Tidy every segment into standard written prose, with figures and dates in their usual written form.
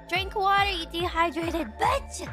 Drink water, you dehydrated bitch!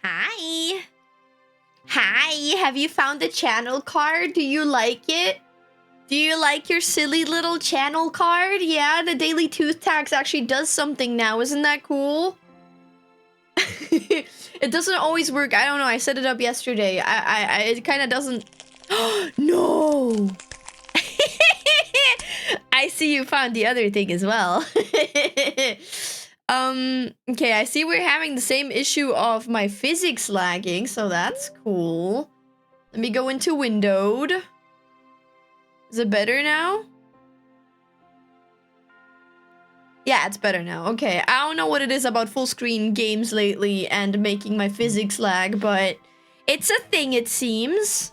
Hi. Hi, have you found the channel card? Do you like it? Do you like your silly little channel card? Yeah, the daily tooth tax actually does something now. Isn't that cool? It doesn't always work. I don't know. I set it up yesterday. It kind of doesn't. No. I see you found the other thing as well. Okay, I see we're having the same issue of my physics lagging, so that's cool. Let me go into windowed. Is it better now? Yeah, it's better now. Okay, I don't know what it is about full screen games lately and making my physics lag, but it's a thing, it seems.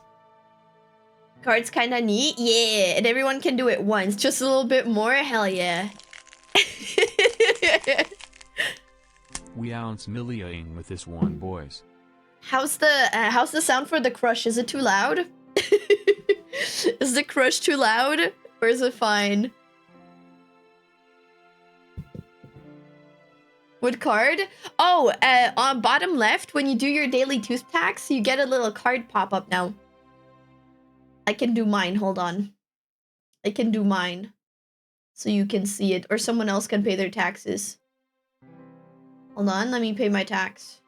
Card's kinda neat. Yeah, and everyone can do it once. Just a little bit more. Hell yeah. We ounce milliaing with this one, boys. How's the sound for the crush? Is it too loud? Is the crush too loud? Or is it fine? What card? Oh, on bottom left, when you do your daily tooth tax, you get a little card pop up now. I can do mine, hold on. I can do mine. So you can see it, or someone else can pay their taxes. Hold on, let me pay my tax.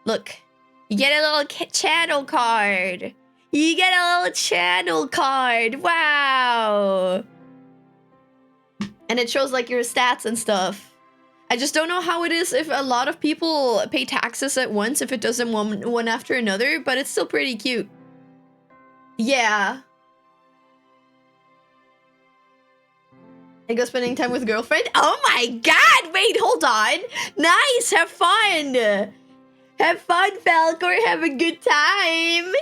Look, you get a little channel card. You get a little channel card, wow. And it shows like your stats and stuff. I just don't know how it is if a lot of people pay taxes at once, if it does them one after another, but it's still pretty cute. Yeah. I go spending time with girlfriend. Oh my god, wait, hold on. Nice, have fun. Have fun, Falcor, have a good time.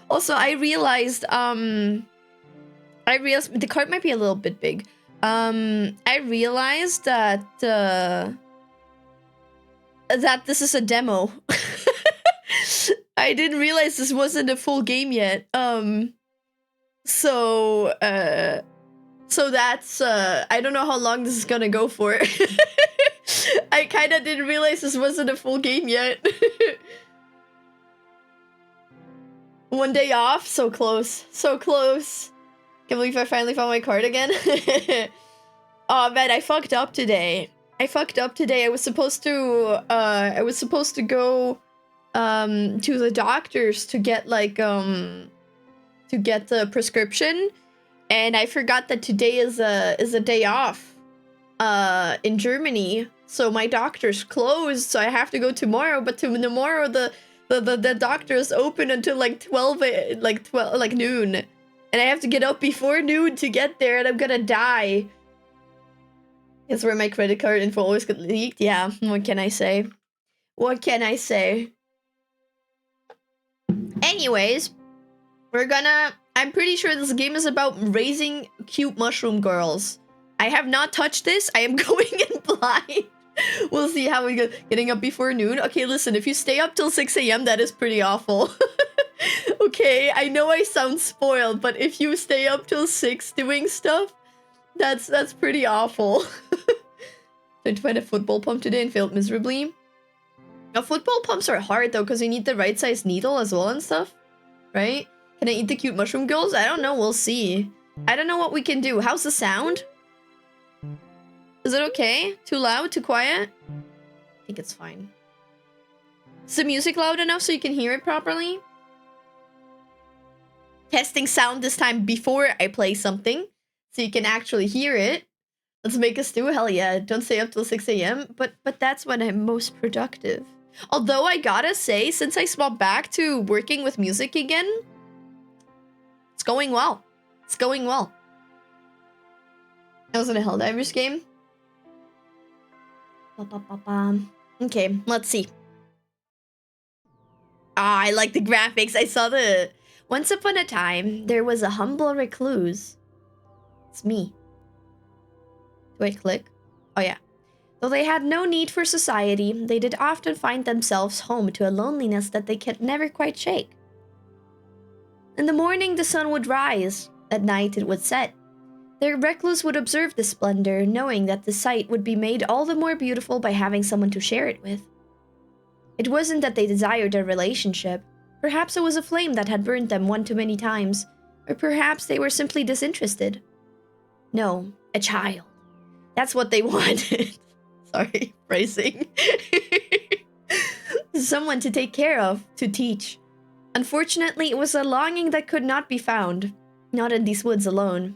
Also, I realized the card might be a little bit big. I realized that that this is a demo. I didn't realize this wasn't a full game yet. So that's I don't know how long this is gonna go for. I kind of didn't realize this wasn't a full game yet. One day off, so close, so close. Can't believe I finally found my card again. Oh man, I fucked up today. I was supposed to go to the doctors to get like the prescription, and I forgot that today is a day off in Germany. So my doctor's closed, so I have to go tomorrow, but tomorrow the doctor's open until like 12 noon. And I have to get up before noon to get there, and I'm gonna die. Is where my credit card info always get leaked. Yeah, what can I say? What can I say? Anyways, I'm pretty sure this game is about raising cute mushroom girls. I have not touched this. I am going in blind. We'll see how we go. Getting up before noon. Okay, listen, if you stay up till 6 a.m., that is pretty awful. Okay, I know I sound spoiled, but if you stay up till 6 doing stuff, that's pretty awful. Tried to find a football pump today and failed miserably. Now, football pumps are hard though, because you need the right size needle as well and stuff, right? Can I eat the cute mushroom girls? I don't know, we'll see. I don't know what we can do. How's the sound? Is it okay? Too loud? Too quiet? I think it's fine. Is the music loud enough so you can hear it properly? Testing sound this time before I play something, so you can actually hear it. Let's make a stew. Hell yeah! Don't stay up till 6 a.m. But that's when I'm most productive. Although I gotta say, since I swapped back to working with music again, it's going well. It's going well. I was in a Helldivers game. Okay, let's see. Ah, I like the graphics. I saw the... Once upon a time, there was a humble recluse. It's me. Do I click? Oh yeah. Though they had no need for society, they did often find themselves home to a loneliness that they could never quite shake. In the morning, the sun would rise. At night, it would set. The recluse would observe the splendor, knowing that the sight would be made all the more beautiful by having someone to share it with. It wasn't that they desired a relationship. Perhaps it was a flame that had burned them one too many times, or perhaps they were simply disinterested. No, a child. That's what they wanted. Sorry, phrasing. Someone to take care of, to teach. Unfortunately, it was a longing that could not be found, not in these woods alone.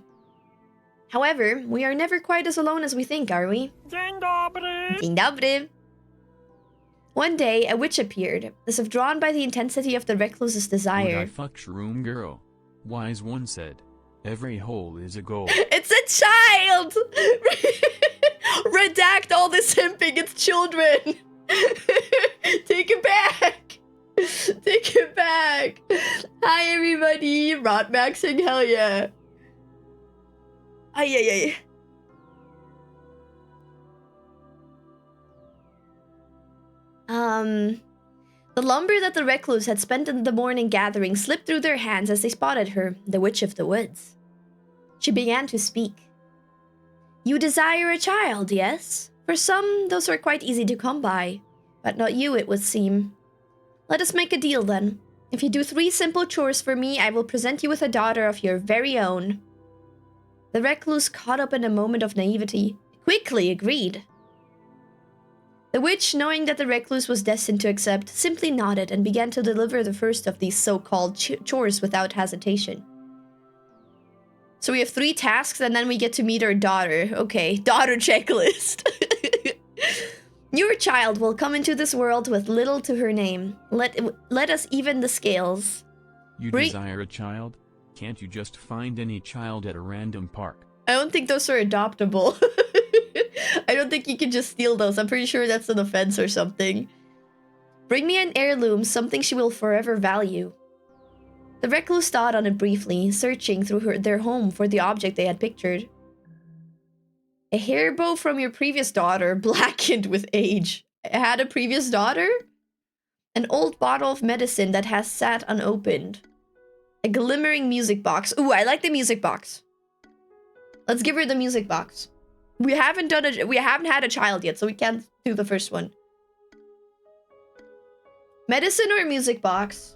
However, we are never quite as alone as we think, are we? Dzień dobry. Dzień dobry. One day, a witch appeared, as if drawn by the intensity of the recluse's Would I desire. fuck shroom girl? Wise one said. Every hole is a goal. It's a child! Redact all this simping, it's children! Take it back! Take it back! Hi everybody! Rotmaxing, hell yeah! Ay, ay, ay. The lumber that the recluse had spent in the morning gathering slipped through their hands as they spotted her, the witch of the woods. She began to speak. You desire a child, yes? For some, those are quite easy to come by, but not you, it would seem. Let us make a deal then. If you do 3 simple chores for me, I will present you with a daughter of your very own. The recluse, caught up in a moment of naivety, quickly agreed. The witch, knowing that the recluse was destined to accept, simply nodded and began to deliver the first of these so-called chores without hesitation. So we have 3 tasks and then we get to meet our daughter. Okay, daughter checklist. Your child will come into this world with little to her name. Let us even the scales. You desire a child? Can't you just find any child at a random park? I don't think those are adoptable. I don't think you can just steal those. I'm pretty sure that's an offense or something. Bring me an heirloom, something she will forever value. The recluse thought on it briefly, searching through their home for the object they had pictured. A hair bow from your previous daughter, blackened with age. I had a previous daughter? An old bottle of medicine that has sat unopened. A glimmering music box. Ooh, I like the music box. Let's give her the music box. We haven't had a child yet, so we can't do the first one. Medicine or music box?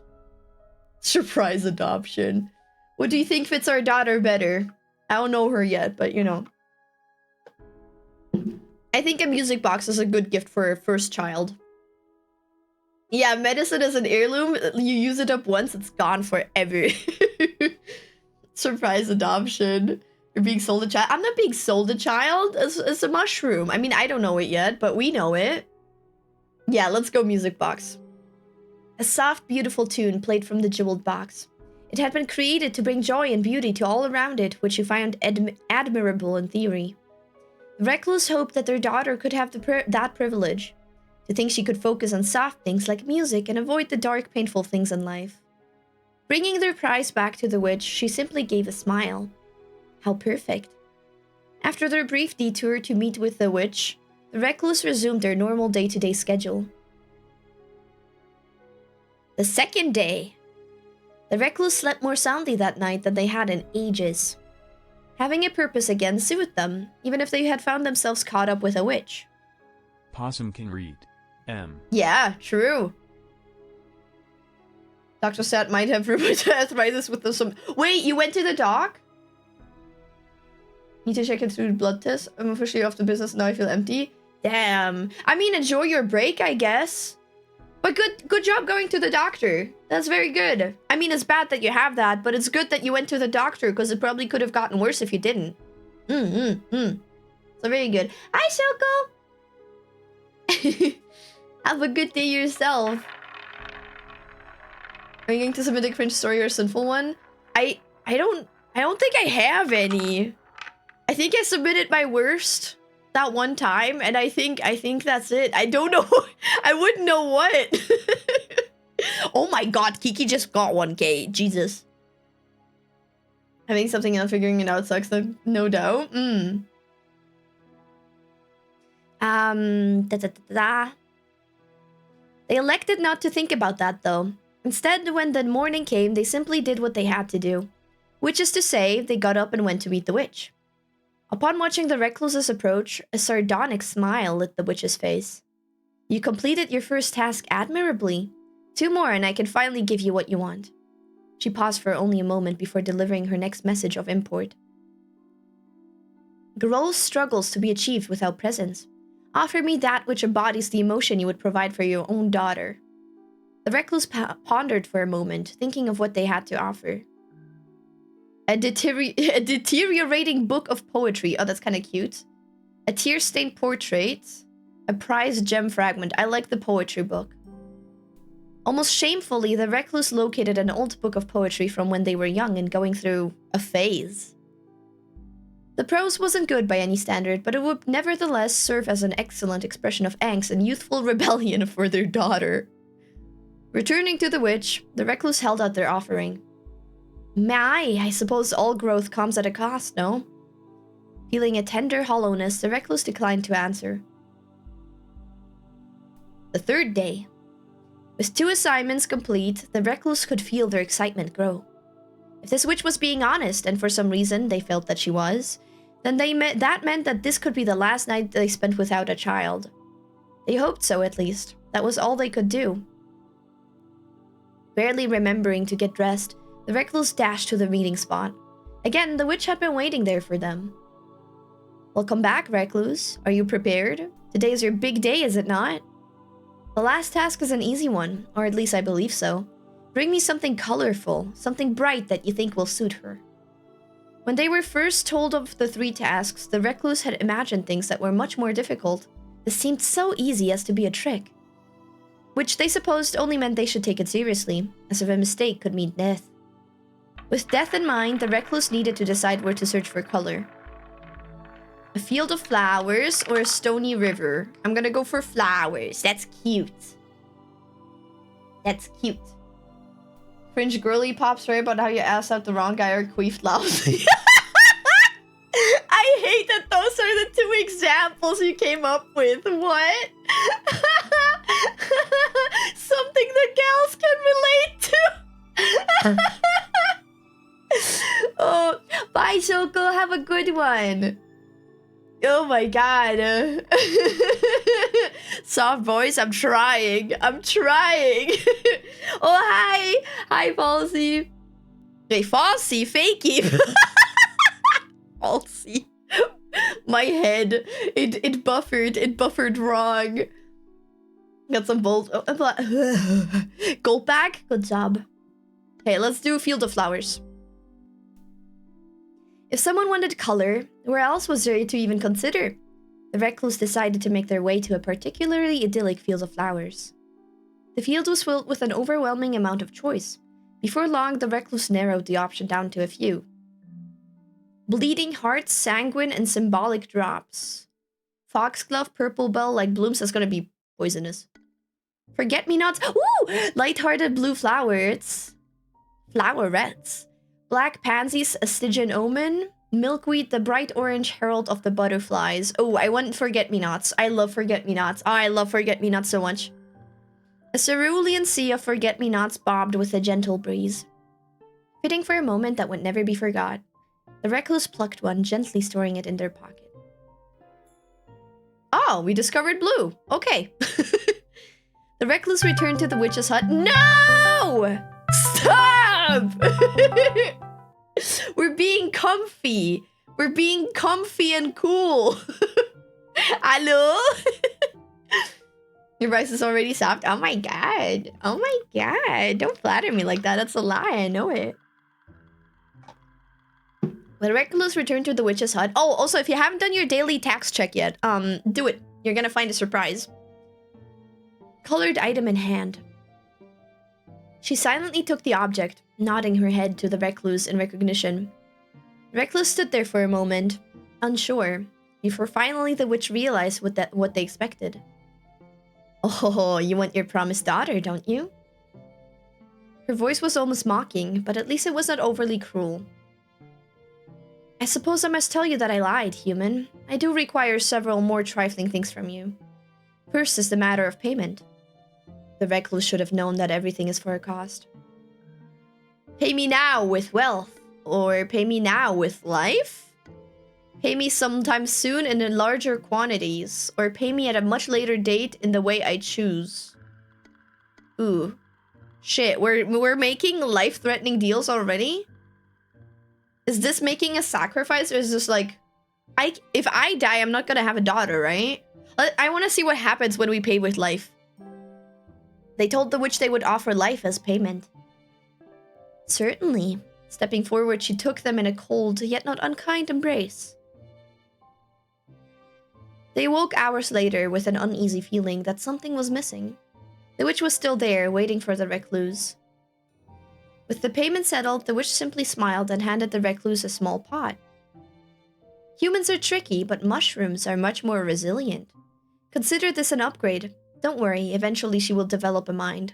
Surprise adoption. What do you think fits our daughter better? I don't know her yet, but you know. I think a music box is a good gift for a first child. Yeah, medicine is an heirloom. You use it up once, it's gone forever. Surprise adoption. You're being sold a child. I'm not being sold a child. It's a mushroom. I mean, I don't know it yet, but we know it. Yeah, let's go music box. A soft, beautiful tune played from the jeweled box. It had been created to bring joy and beauty to all around it, which you found admirable in theory. The recluse hoped that their daughter could have that privilege. To think she could focus on soft things like music and avoid the dark, painful things in life. Bringing their prize back to the witch, she simply gave a smile. How perfect. After their brief detour to meet with the witch, the recluse resumed their normal day-to-day schedule. The second day. The recluse slept more soundly that night than they had in ages. Having a purpose again soothed them, even if they had found themselves caught up with a witch. Possum can read. M. Yeah, true. Dr. Sat might have rheumatoid arthritis with some... Wait, you went to the doc? Need to check it through the blood test. I'm officially off the business, now I feel empty. Damn. I mean, enjoy your break, I guess. But good job going to the doctor. That's very good. I mean, it's bad that you have that, but it's good that you went to the doctor, because it probably could have gotten worse if you didn't. So very good. Hi, Shoko! Have a good day yourself. Are you going to submit a cringe story or a sinful one? I don't think I have any. I think I submitted my worst that one time, and I think that's it. I don't know. I wouldn't know what. Oh my god, Kiki just got 1K. Jesus. Having something and figuring it out sucks, no doubt. They elected not to think about that, though. Instead, when the morning came, they simply did what they had to do. Which is to say, they got up and went to meet the witch. Upon watching the recluse's approach, a sardonic smile lit the witch's face. You completed your first task admirably. 2 more and I can finally give you what you want. She paused for only a moment before delivering her next message of import. Growth struggles to be achieved without presence. Offer me that which embodies the emotion you would provide for your own daughter. The recluse pondered for a moment, thinking of what they had to offer. A deteriorating book of poetry. Oh, that's kind of cute. A tear-stained portrait. A prized gem fragment. I like the poetry book. Almost shamefully, the recluse located an old book of poetry from when they were young and going through a phase. The prose wasn't good by any standard, but it would nevertheless serve as an excellent expression of angst and youthful rebellion for their daughter. Returning to the witch, the recluse held out their offering. I suppose all growth comes at a cost, no? Feeling a tender hollowness, the recluse declined to answer. The third day. With 2 assignments complete, the recluse could feel their excitement grow. If this witch was being honest, and for some reason they felt that she was, Then that meant that this could be the last night they spent without a child. They hoped so, at least. That was all they could do. Barely remembering to get dressed, the recluse dashed to the meeting spot. Again, the witch had been waiting there for them. Welcome back, recluse. Are you prepared? Today is your big day, is it not? The last task is an easy one, or at least I believe so. Bring me something colorful, something bright that you think will suit her. When they were first told of the 3 tasks, the recluse had imagined things that were much more difficult. This seemed so easy as to be a trick, which they supposed only meant they should take it seriously, as if a mistake could mean death. With death in mind, the recluse needed to decide where to search for color. A field of flowers or a stony river? I'm gonna go for flowers. That's cute. That's cute. Cringe girly pop story about how you asked out the wrong guy or queefed loudly. I hate that those are the 2 examples you came up with. What? Something the gals can relate to. Oh, bye, Shoko. Have a good one. Oh my god. Soft voice, I'm trying. I'm trying. Oh, hi. Hi, Falsey. Hey, Falsey, fakey. Falsey. My head. It buffered wrong. Got some bold. Gold back? Good job. Okay, let's do Field of Flowers. If someone wanted color, where else was there to even consider? The recluse decided to make their way to a particularly idyllic field of flowers. The field was filled with an overwhelming amount of choice. Before long, the recluse narrowed the option down to a few. Bleeding hearts, sanguine, and symbolic drops. Foxglove, purple bell, like blooms, that's gonna be poisonous. Forget-me-nots, ooh! Light-hearted blue flowers. Flowerets. Black pansies, a Stygian omen. Milkweed, the bright orange herald of the butterflies. Oh, I want forget-me-nots. I love forget-me-nots. Oh, I love forget-me-nots so much. A cerulean sea of forget-me-nots bobbed with a gentle breeze. Fitting for a moment that would never be forgot, the recluse plucked one, gently storing it in their pocket. Oh, we discovered blue. Okay. The recluse returned to the witch's hut. No! Stop! We're being comfy. We're being comfy and cool. Hello? Your rice is already soft. Oh my god. Oh my god. Don't flatter me like that. That's a lie. I know it. The recluse returned to the witch's hut. Oh, also, if you haven't done your daily tax check yet, do it. You're gonna find a surprise. Colored item in hand. She silently took the object, nodding her head to the recluse in recognition. The recluse stood there for a moment, unsure, before finally the witch realized what they expected. Oh, you want your promised daughter, don't you? Her voice was almost mocking, but at least it was not overly cruel. I suppose I must tell you that I lied, human. I do require several more trifling things from you. First is the matter of payment. The recluse should have known that everything is for a cost. Pay me now with wealth, or pay me now with life? Pay me sometime soon and in larger quantities, or pay me at a much later date in the way I choose. Ooh. Shit, we're making life-threatening deals already? Is this making a sacrifice, or is this like... if I die, I'm not gonna have a daughter, right? I want to see what happens when we pay with life. They told the witch they would offer life as payment. Certainly. Stepping forward, she took them in a cold, yet not unkind embrace. They woke hours later with an uneasy feeling that something was missing. The witch was still there, waiting for the recluse. With the payment settled, the witch simply smiled and handed the recluse a small pot. Humans are tricky, but mushrooms are much more resilient. Consider this an upgrade. Don't worry, eventually she will develop a mind.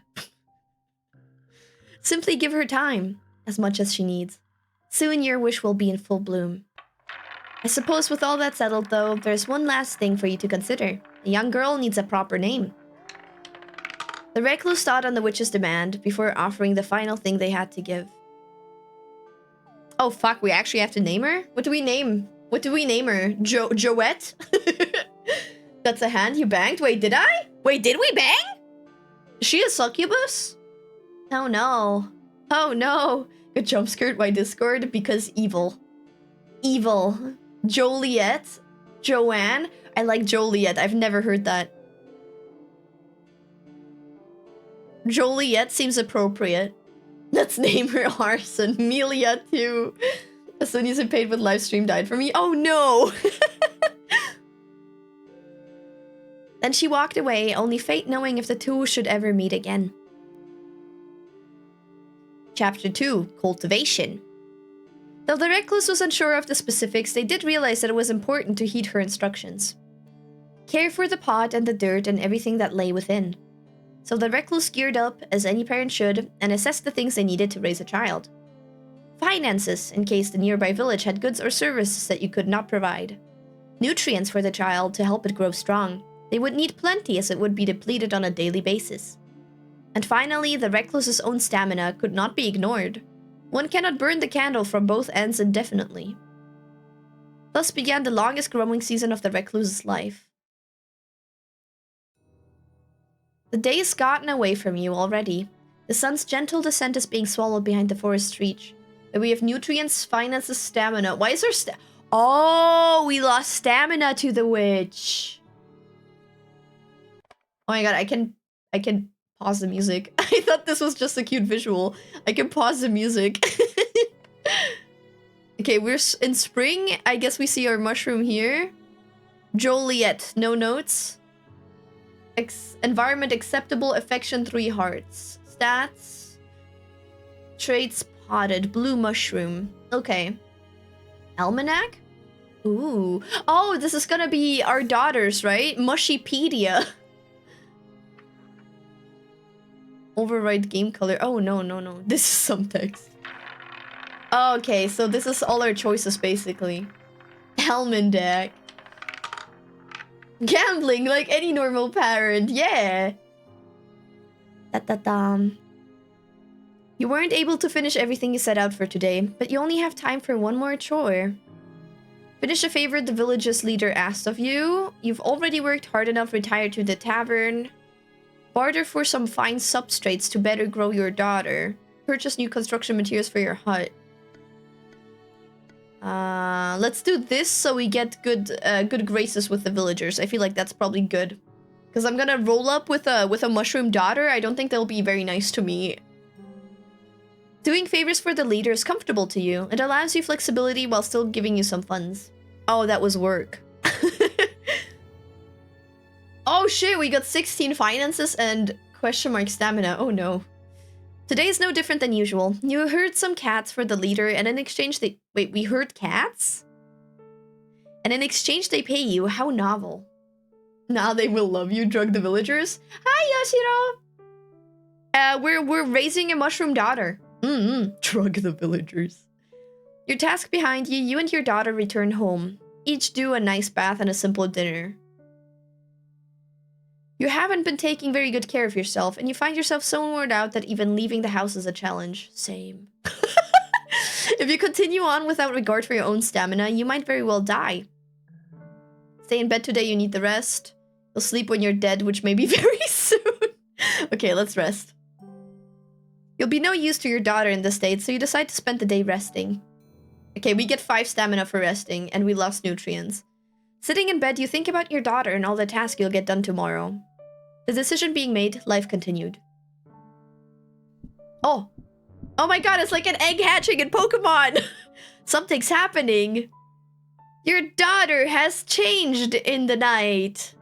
Simply give her time, as much as she needs. Soon your wish will be in full bloom. I suppose with all that settled though, there's one last thing for you to consider. The young girl needs a proper name. The recluse thought on the witch's demand before offering the final thing they had to give. Oh fuck, we actually have to name her? What do we name What do we name her? Joette? That's a hand you banged? Wait, did I? Wait, did we bang? Is she a succubus? Oh no. Oh no. Good jump skirt, why Discord? Because evil. Evil. Joliet. Joanne. I like Joliet. I've never heard that. Joliet seems appropriate. Let's name her Arson. Melia too. As soon as I paid with live stream died for me. Oh no! Then she walked away, only fate knowing if the two should ever meet again. Chapter 2. Cultivation. Though the recluse was unsure of the specifics, they did realize that it was important to heed her instructions. Care for the pot and the dirt and everything that lay within. So the recluse geared up, as any parent should, and assessed the things they needed to raise a child. Finances, in case the nearby village had goods or services that you could not provide. Nutrients for the child to help it grow strong. They would need plenty as it would be depleted on a daily basis. And finally, the recluse's own stamina could not be ignored. One cannot burn the candle from both ends indefinitely. Thus began the longest growing season of the recluse's life. The day has gotten away from you already. The sun's gentle descent is being swallowed behind the forest's reach. But we have nutrients, finances, stamina. Why is there Oh, we lost stamina to the witch. Oh my god, I can pause the music. I thought this was just a cute visual. I can pause the music. Okay, we're in spring. I guess we see our mushroom here. Joliet, no notes. Environment acceptable, affection 3 hearts. Stats. Traits potted, blue mushroom. Okay. Almanac? Ooh. Oh, this is gonna be our daughters, right? Mushypedia. Override game color. Oh, no. This is some text. Okay, so this is all our choices, basically. Almanac. Gambling like any normal parent, yeah. You weren't able to finish everything you set out for today, but you only have time for one more chore. Finish a favor the village's leader asked of you. You've already worked hard enough, retire to the tavern. Barter for some fine substrates to better grow your daughter. Purchase new construction materials for your hut. Let's do this so we get good graces with the villagers. I feel like that's probably good. Because I'm gonna roll up with a mushroom daughter. I don't think they'll be very nice to me. Doing favors for the leader is comfortable to you. It allows you flexibility while still giving you some funds. Oh, that was work. Oh shit, we got 16 finances and question mark stamina. Oh no. Today is no different than usual. You heard some cats for the leader, and in exchange they... Wait, we heard cats? And in exchange they pay you. How novel. Now they will love you, drug the villagers. Hi, Yoshiro! We're raising a mushroom daughter. Drug the villagers. Your task behind you, you and your daughter return home. Each do a nice bath and a simple dinner. You haven't been taking very good care of yourself, and you find yourself so worn out that even leaving the house is a challenge. Same. If you continue on without regard for your own stamina, you might very well die. Stay in bed today, you need the rest. You'll sleep when you're dead, which may be very soon. Okay, let's rest. You'll be no use to your daughter in this state, so you decide to spend the day resting. Okay, we get 5 stamina for resting, and we lost nutrients. Sitting in bed, you think about your daughter and all the tasks you'll get done tomorrow. The decision being made, life continued. Oh. Oh my god, it's like an egg hatching in Pokemon! Something's happening! Your daughter has changed in the night!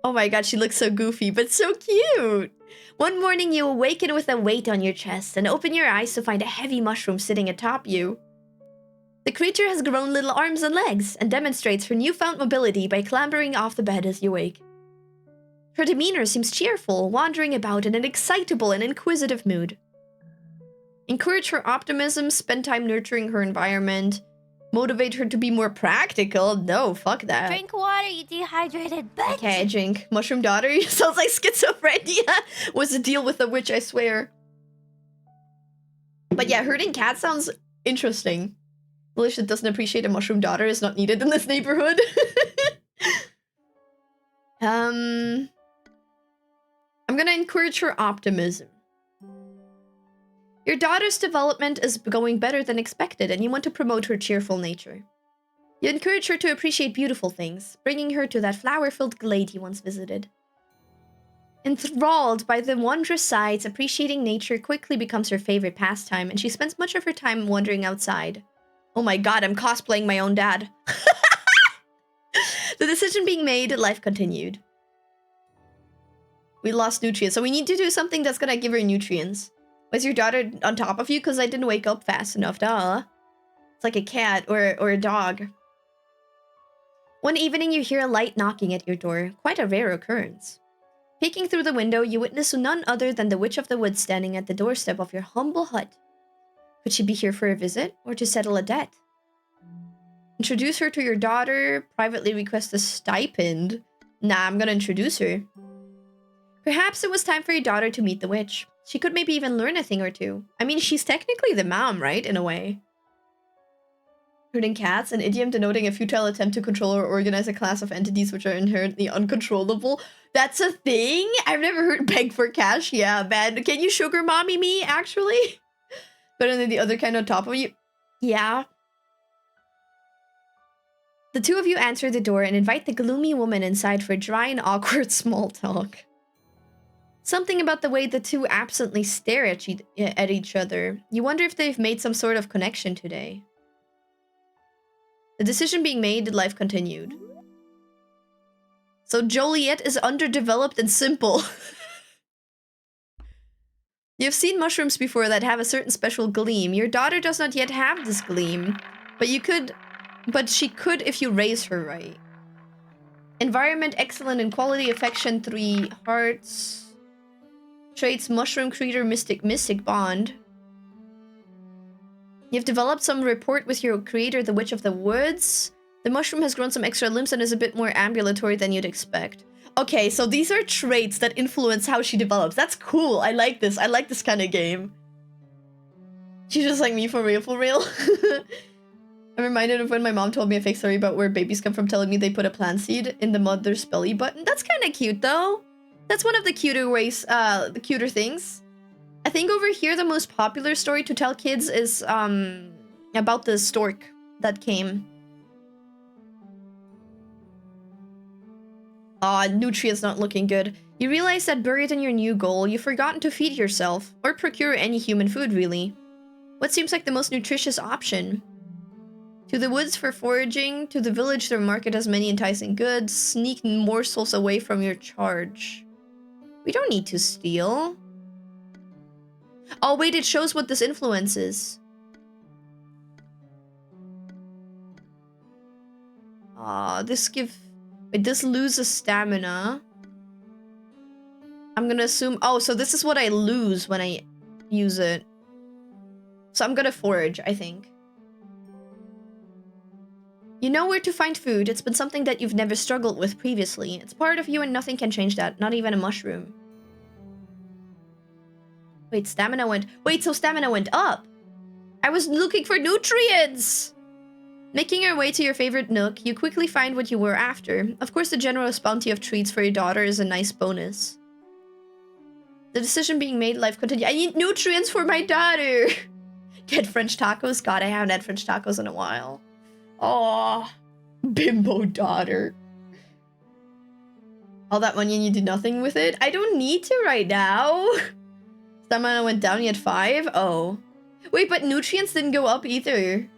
Oh my god, she looks so goofy, but so cute! One morning you awaken with a weight on your chest and open your eyes to find a heavy mushroom sitting atop you. The creature has grown little arms and legs and demonstrates her newfound mobility by clambering off the bed as you wake. Her demeanor seems cheerful, wandering about in an excitable and inquisitive mood. Encourage her optimism, spend time nurturing her environment, motivate her to be more practical. No, fuck that. Drink water, you dehydrated bitch! Okay, I drink. Mushroom daughter? Sounds like schizophrenia. What's the deal with the witch, I swear. But yeah, herding cats sounds Interesting. Village that doesn't appreciate a mushroom daughter is not needed in this neighborhood. I'm gonna encourage her optimism. Your daughter's development is going better than expected, and you want to promote her cheerful nature. You encourage her to appreciate beautiful things, bringing her to that flower-filled glade you once visited. Enthralled by the wondrous sights, appreciating nature quickly becomes her favorite pastime, and she spends much of her time wandering outside. Oh my god, I'm cosplaying my own dad. The decision being made, life continued. We lost nutrients, so we need to do something that's gonna give her nutrients. Was your daughter on top of you? Because I didn't wake up fast enough, duh. It's like a cat or a dog. One evening, you hear a light knocking at your door, quite a rare occurrence. Peeking through the window, you witness none other than the Witch of the Woods standing at the doorstep of your humble hut. Could she be here for a visit, or to settle a debt? Introduce her to your daughter, privately request a stipend. Nah, I'm gonna introduce her. Perhaps it was time for your daughter to meet the witch. She could maybe even learn a thing or two. I mean, she's technically the mom, right? In a way. Herding cats, an idiom denoting a futile attempt to control or organize a class of entities which are inherently uncontrollable. That's a thing? I've never heard beg for cash. Yeah, man. Can you sugar mommy me, actually? Better than the other kind on top of you? Yeah. The two of you answer the door and invite the gloomy woman inside for dry and awkward small talk. Something about the way the two absently stare at each other. You wonder if they've made some sort of connection today. The decision being made, life continued. So Joliet is underdeveloped and simple. You've seen mushrooms before that have a certain special gleam. Your daughter does not yet have this gleam, but she could if you raise her right. Environment excellent in quality, affection 3 hearts. Traits mushroom creator mystic bond. You've developed some rapport with your creator, the Witch of the Woods. The mushroom has grown some extra limbs and is a bit more ambulatory than you'd expect. Okay, so these are traits that influence how she develops. That's cool. I like this. I like this kind of game. She's just like me for real, for real. I'm reminded of when my mom told me a fake story about where babies come from, telling me they put a plant seed in the mother's belly button. That's kind of cute, though. That's one of the cuter ways, the cuter things. I think over here, the most popular story to tell kids is, about the stork that came. Aw, nutrients not looking good. You realize that buried in your new goal, you've forgotten to feed yourself, or procure any human food, really. What seems like the most nutritious option? To the woods for foraging, to the village their market has many enticing goods, sneak morsels away from your charge. We don't need to steal. Oh wait, it shows what this influences. This loses stamina. I'm gonna assume, oh, so this is what I lose when I use it. So I'm gonna forage, I think. You know where to find food. It's been something that you've never struggled with previously. It's part of you and nothing can change that, not even a mushroom. Wait, stamina went... Wait, so stamina went up! I was looking for nutrients! Making your way to your favorite nook, you quickly find what you were after. Of course, the generous bounty of treats for your daughter is a nice bonus. The decision being made, life continues. I need nutrients for my daughter! Get French tacos? God, I haven't had French tacos in a while. Oh, bimbo daughter. All that money and you did nothing with it? I don't need to right now. Stamina went down, you had 5? Oh. Wait, but nutrients didn't go up either.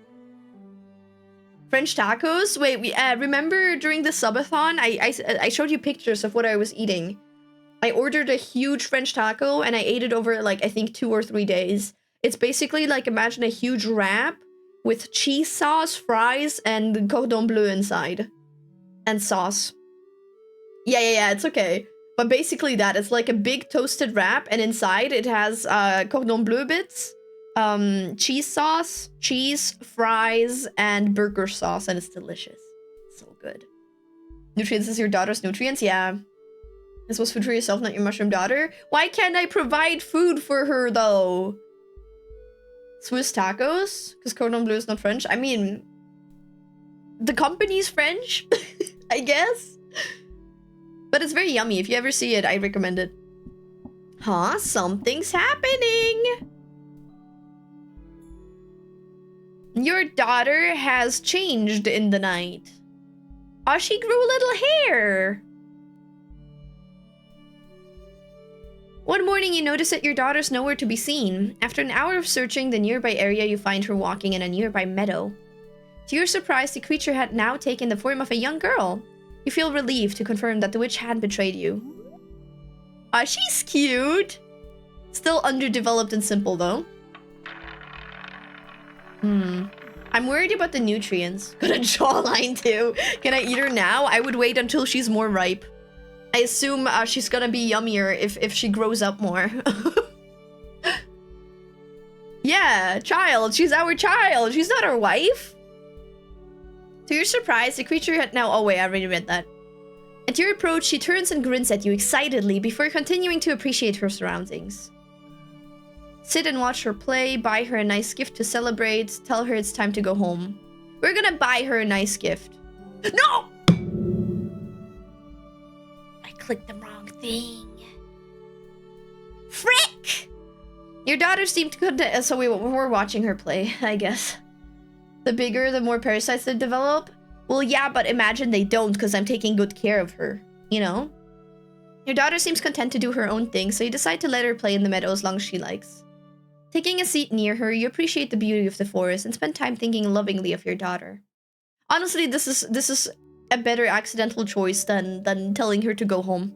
French tacos? Wait, remember during the subathon, I showed you pictures of what I was eating. I ordered a huge French taco and I ate it over like, I think 2 or 3 days. It's basically like, imagine a huge wrap with cheese sauce, fries, and cordon bleu inside. And sauce. Yeah, it's okay. But basically that, it's like a big toasted wrap, and inside it has cordon bleu bits, cheese sauce, cheese, fries, and burger sauce, and it's delicious. So good. Nutrients is your daughter's nutrients? Yeah. This was food for yourself, not your mushroom daughter. Why can't I provide food for her, though? Swiss tacos? Because cordon bleu is not French? I mean, the company's French, I guess. But it's very yummy. If you ever see it, I recommend it. Huh? Something's happening! Your daughter has changed in the night. Oh, she grew little hair! One morning, you notice that your daughter's nowhere to be seen. After an hour of searching the nearby area, you find her walking in a nearby meadow. To your surprise, the creature had now taken the form of a young girl. You feel relieved to confirm that the witch had betrayed you. Ah, she's cute! Still underdeveloped and simple, though. I'm worried about the nutrients. Got a jawline, too. Can I eat her now? I would wait until she's more ripe. I assume she's gonna be yummier if she grows up more. Yeah, child. She's our child. She's not our wife. To your surprise, the creature had now... Oh, wait, I already read that. At your approach, she turns and grins at you excitedly before continuing to appreciate her surroundings. Sit and watch her play, buy her a nice gift to celebrate, tell her it's time to go home. We're gonna buy her a nice gift. No! I clicked the wrong thing. Frick! Your daughter seemed good to... So we're watching her play, I guess. The bigger, the more parasites they develop. Well, yeah, but imagine they don't because I'm taking good care of her. You know? Your daughter seems content to do her own thing, so you decide to let her play in the meadow as long as she likes. Taking a seat near her, you appreciate the beauty of the forest and spend time thinking lovingly of your daughter. Honestly, this is a better accidental choice than telling her to go home.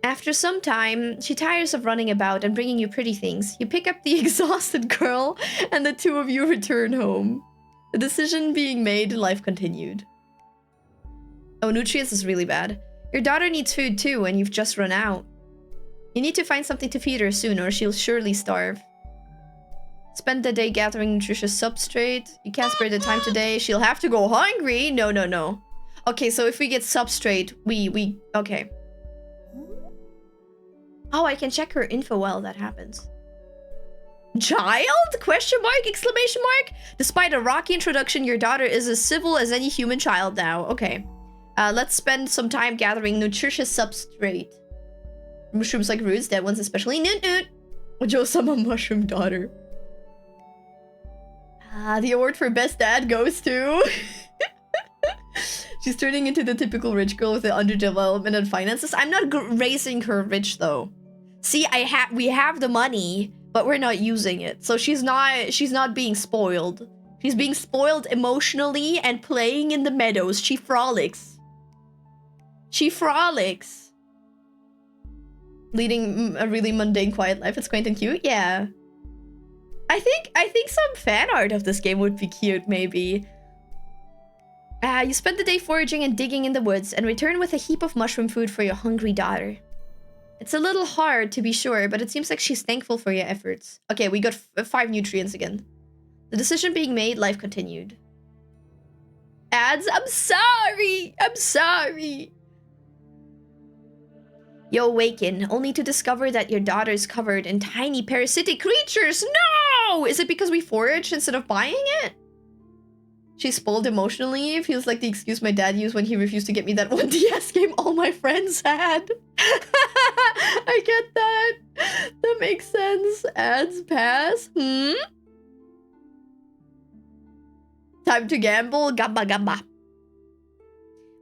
After some time, she tires of running about and bringing you pretty things. You pick up the exhausted girl, and the two of you return home. The decision being made, life continued. Oh, nutrients is really bad. Your daughter needs food too, and you've just run out. You need to find something to feed her soon, or she'll surely starve. Spend the day gathering nutritious substrate. You can't spare the time today. She'll have to go hungry. No, no, no. Okay, so if we get substrate, we... Okay. Oh, I can check her info while that happens. Child? Question mark? Exclamation mark? Despite a rocky introduction, your daughter is as civil as any human child now. Okay. Let's spend some time gathering nutritious substrate. Mushrooms like roots, dead ones especially. Noot noot. Ojo-sama mushroom daughter. The award for best dad goes to... She's turning into the typical rich girl with the underdevelopment and finances. I'm not raising her rich though. See, we have the money, but we're not using it. So she's not being spoiled. She's being spoiled emotionally and playing in the meadows. She frolics. She frolics. Leading a really mundane, quiet life. It's quaint and cute. Yeah. I think some fan art of this game would be cute, maybe. You spend the day foraging and digging in the woods and return with a heap of mushroom food for your hungry daughter. It's a little hard to be sure, but it seems like she's thankful for your efforts. Okay, we got 5 nutrients again. The decision being made, life continued. Ads, I'm sorry! I'm sorry! You awaken, only to discover that your daughter is covered in tiny parasitic creatures. No! Is it because we foraged instead of buying it? She's spoiled emotionally. It feels like the excuse my dad used when he refused to get me that one DS game all my friends had. I get that. That makes sense. Ads pass. Time to gamble. Gamba gamba.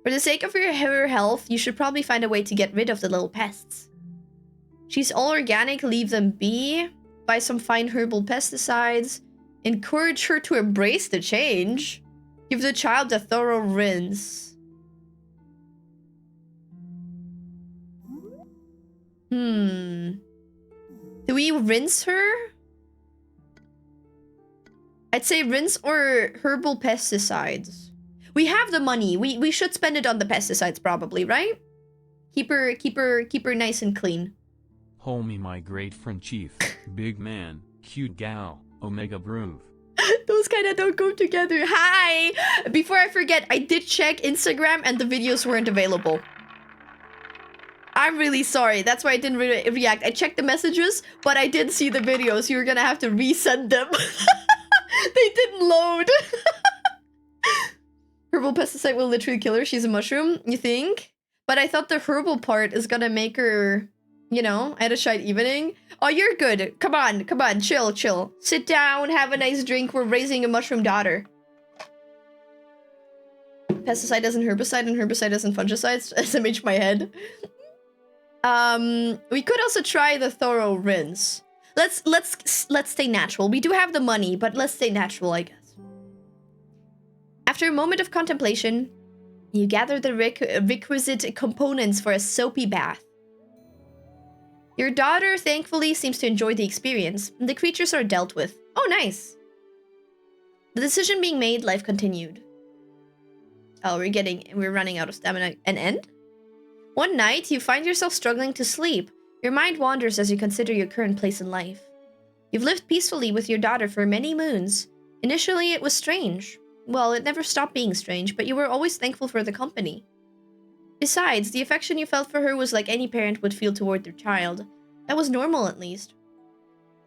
For the sake of her health, you should probably find a way to get rid of the little pests. She's all organic, leave them be. Buy some fine herbal pesticides. Encourage her to embrace the change. Give the child a thorough rinse. Do we rinse her? I'd say rinse or herbal pesticides. We have the money. We should spend it on the pesticides probably, right? Keep her nice and clean. Homie, my great friend chief, big man, cute gal, Omega Groove. Those kind of don't go together. Hi! Before I forget, I did check Instagram and the videos weren't available. I'm really sorry. That's why I didn't react. I checked the messages, but I did see the videos. You're gonna have to resend them. They didn't load. Herbal pesticide will literally kill her. She's a mushroom, you think? But I thought the herbal part is gonna make her, you know, at a shite evening. Oh, you're good. Come on, come on. Chill, chill. Sit down, have a nice drink. We're raising a mushroom daughter. Pesticide isn't herbicide and herbicide isn't fungicide. SMH my head. We could also try the thorough rinse. Let's stay natural. We do have the money, but let's stay natural, I guess. After a moment of contemplation, you gather the requisite components for a soapy bath. Your daughter, thankfully, seems to enjoy the experience. The creatures are dealt with. Oh, nice. The decision being made, life continued. Oh, we're running out of stamina. An end? One night, you find yourself struggling to sleep. Your mind wanders as you consider your current place in life. You've lived peacefully with your daughter for many moons. Initially, it was strange. Well, it never stopped being strange, but you were always thankful for the company. Besides, the affection you felt for her was like any parent would feel toward their child. That was normal, at least.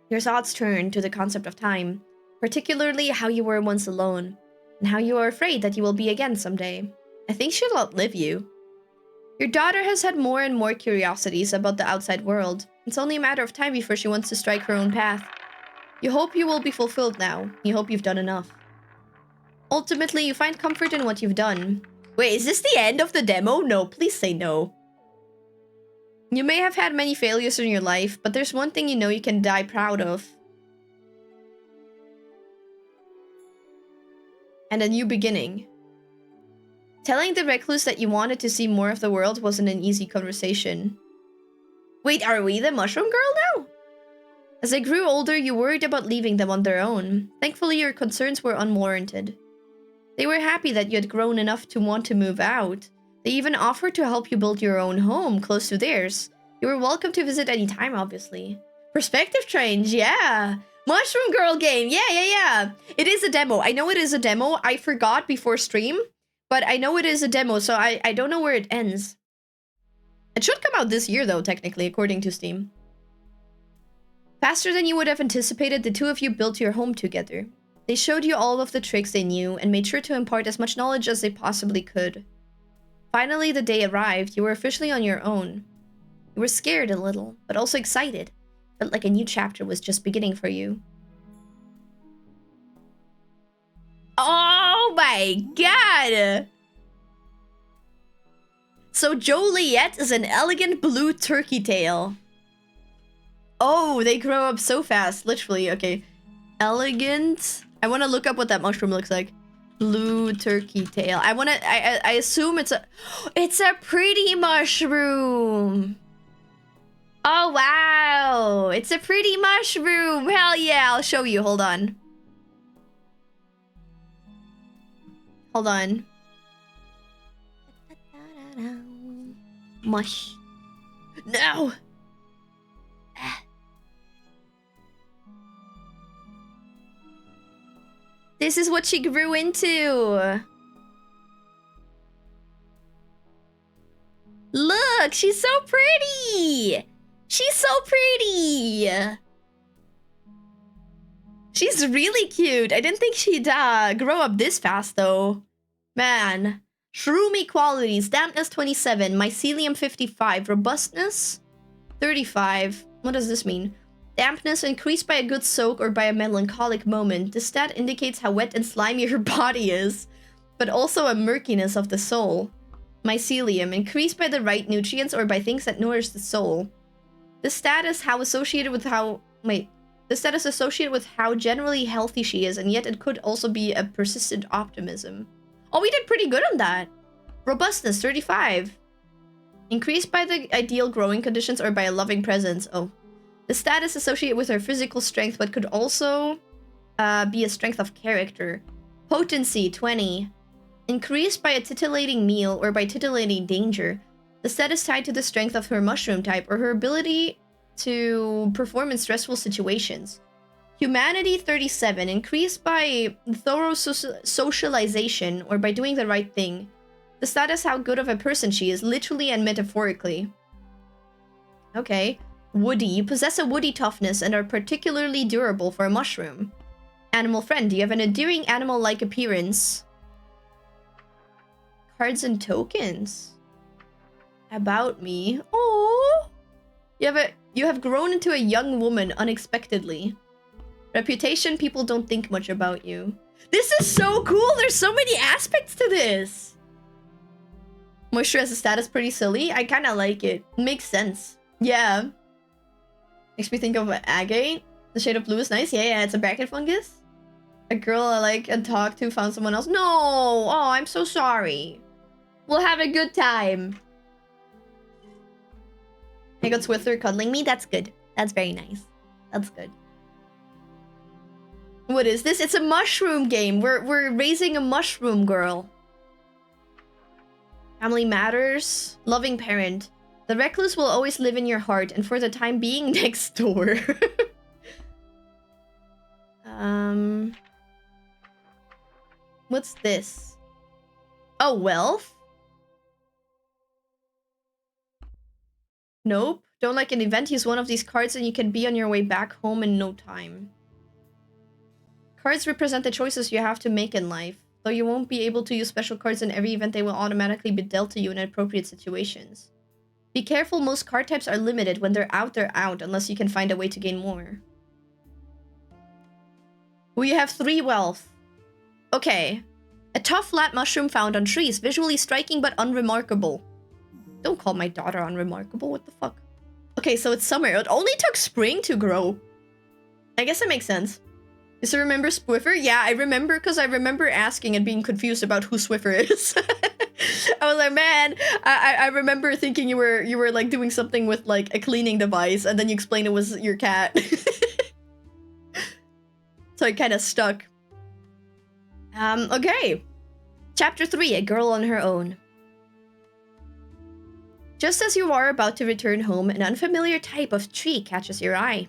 Your thoughts turned to the concept of time, particularly how you were once alone, and how you are afraid that you will be again someday. I think she'll outlive you. Your daughter has had more and more curiosities about the outside world. It's only a matter of time before she wants to strike her own path. You hope you will be fulfilled now. You hope you've done enough. Ultimately, you find comfort in what you've done. Wait, is this the end of the demo? No, please say no. You may have had many failures in your life, but there's one thing you know you can die proud of. And a new beginning. Telling the recluse that you wanted to see more of the world wasn't an easy conversation. Wait, are we the mushroom girl now? As they grew older, you worried about leaving them on their own. Thankfully, your concerns were unwarranted. They were happy that you had grown enough to want to move out. They even offered to help you build your own home close to theirs. You were welcome to visit any time, obviously. Perspective change, yeah. Mushroom girl game, yeah. It is a demo. I know it is a demo. I forgot before stream, but I know it is a demo, so I don't know where it ends. It should come out this year, though, technically, according to Steam. Faster than you would have anticipated, the two of you built your home together. They showed you all of the tricks they knew and made sure to impart as much knowledge as they possibly could. Finally, the day arrived. You were officially on your own. You were scared a little, but also excited. Felt like a new chapter was just beginning for you. Oh my god! So Joliet is an elegant blue turkey tail. Oh, they grow up so fast, literally. Okay. Elegant. I want to look up what that mushroom looks like. Blue turkey tail. I assume it's a pretty mushroom. Oh, wow. It's a pretty mushroom. Hell yeah. I'll show you. Hold on. Hold on. Mush. No. This is what she grew into. Look, she's so pretty. She's so pretty. She's really cute. I didn't think she'd grow up this fast, though. Man. Shroomy qualities. Dampness 27. Mycelium 55. Robustness 35. What does this mean? Dampness increased by a good soak or by a melancholic moment. This stat indicates how wet and slimy her body is, but also a murkiness of the soul. Mycelium increased by the right nutrients or by things that nourish the soul. This stat is associated with how generally healthy she is, and yet it could also be a persistent optimism. Oh, we did pretty good on that. Robustness 35. Increased by the ideal growing conditions or by a loving presence. Oh. The stat is associated with her physical strength, but could also be a strength of character. Potency 20. Increased by a titillating meal or by titillating danger. The stat is tied to the strength of her mushroom type or her ability to perform in stressful situations. Humanity 37. Increased by thorough socialization or by doing the right thing. The stat is how good of a person she is, literally and metaphorically. Okay. Woody. You possess a woody toughness and are particularly durable for a mushroom. Animal friend. You have an endearing animal-like appearance. Cards and tokens. About me. Oh, you have grown into a young woman unexpectedly. Reputation, people don't think much about you. This is so cool. There's so many aspects to this. Moisture as a status, pretty silly. I kind of like it. Makes sense. Yeah. Makes me think of agate. The shade of blue is nice. Yeah, it's a bracket fungus. A girl I like and talk to found someone else. No. Oh, I'm so sorry. We'll have a good time. I got Swifter cuddling me. That's good. That's very nice. That's good. What is this? It's a mushroom game. We're raising a mushroom girl. Family matters. Loving parent. The recluse will always live in your heart and for the time being next door. What's this? Oh, wealth? Nope. Don't like an event, use one of these cards and you can be on your way back home in no time. Cards represent the choices you have to make in life. Though you won't be able to use special cards in every event, they will automatically be dealt to you in appropriate situations. Be careful, most card types are limited. When they're out, unless you can find a way to gain more. We have 3 wealth. Okay. A tough flat mushroom found on trees, visually striking but unremarkable. Don't call my daughter unremarkable, what the fuck? Okay, so it's summer. It only took spring to grow. I guess that makes sense. Does you remember Swiffer? Yeah, I remember because I remember asking and being confused about who Swiffer is. I was like, man, I remember thinking you were like doing something with like a cleaning device and then you explained it was your cat. So I kind of stuck. Okay. Chapter 3, A Girl on Her Own. Just as you are about to return home, an unfamiliar type of tree catches your eye.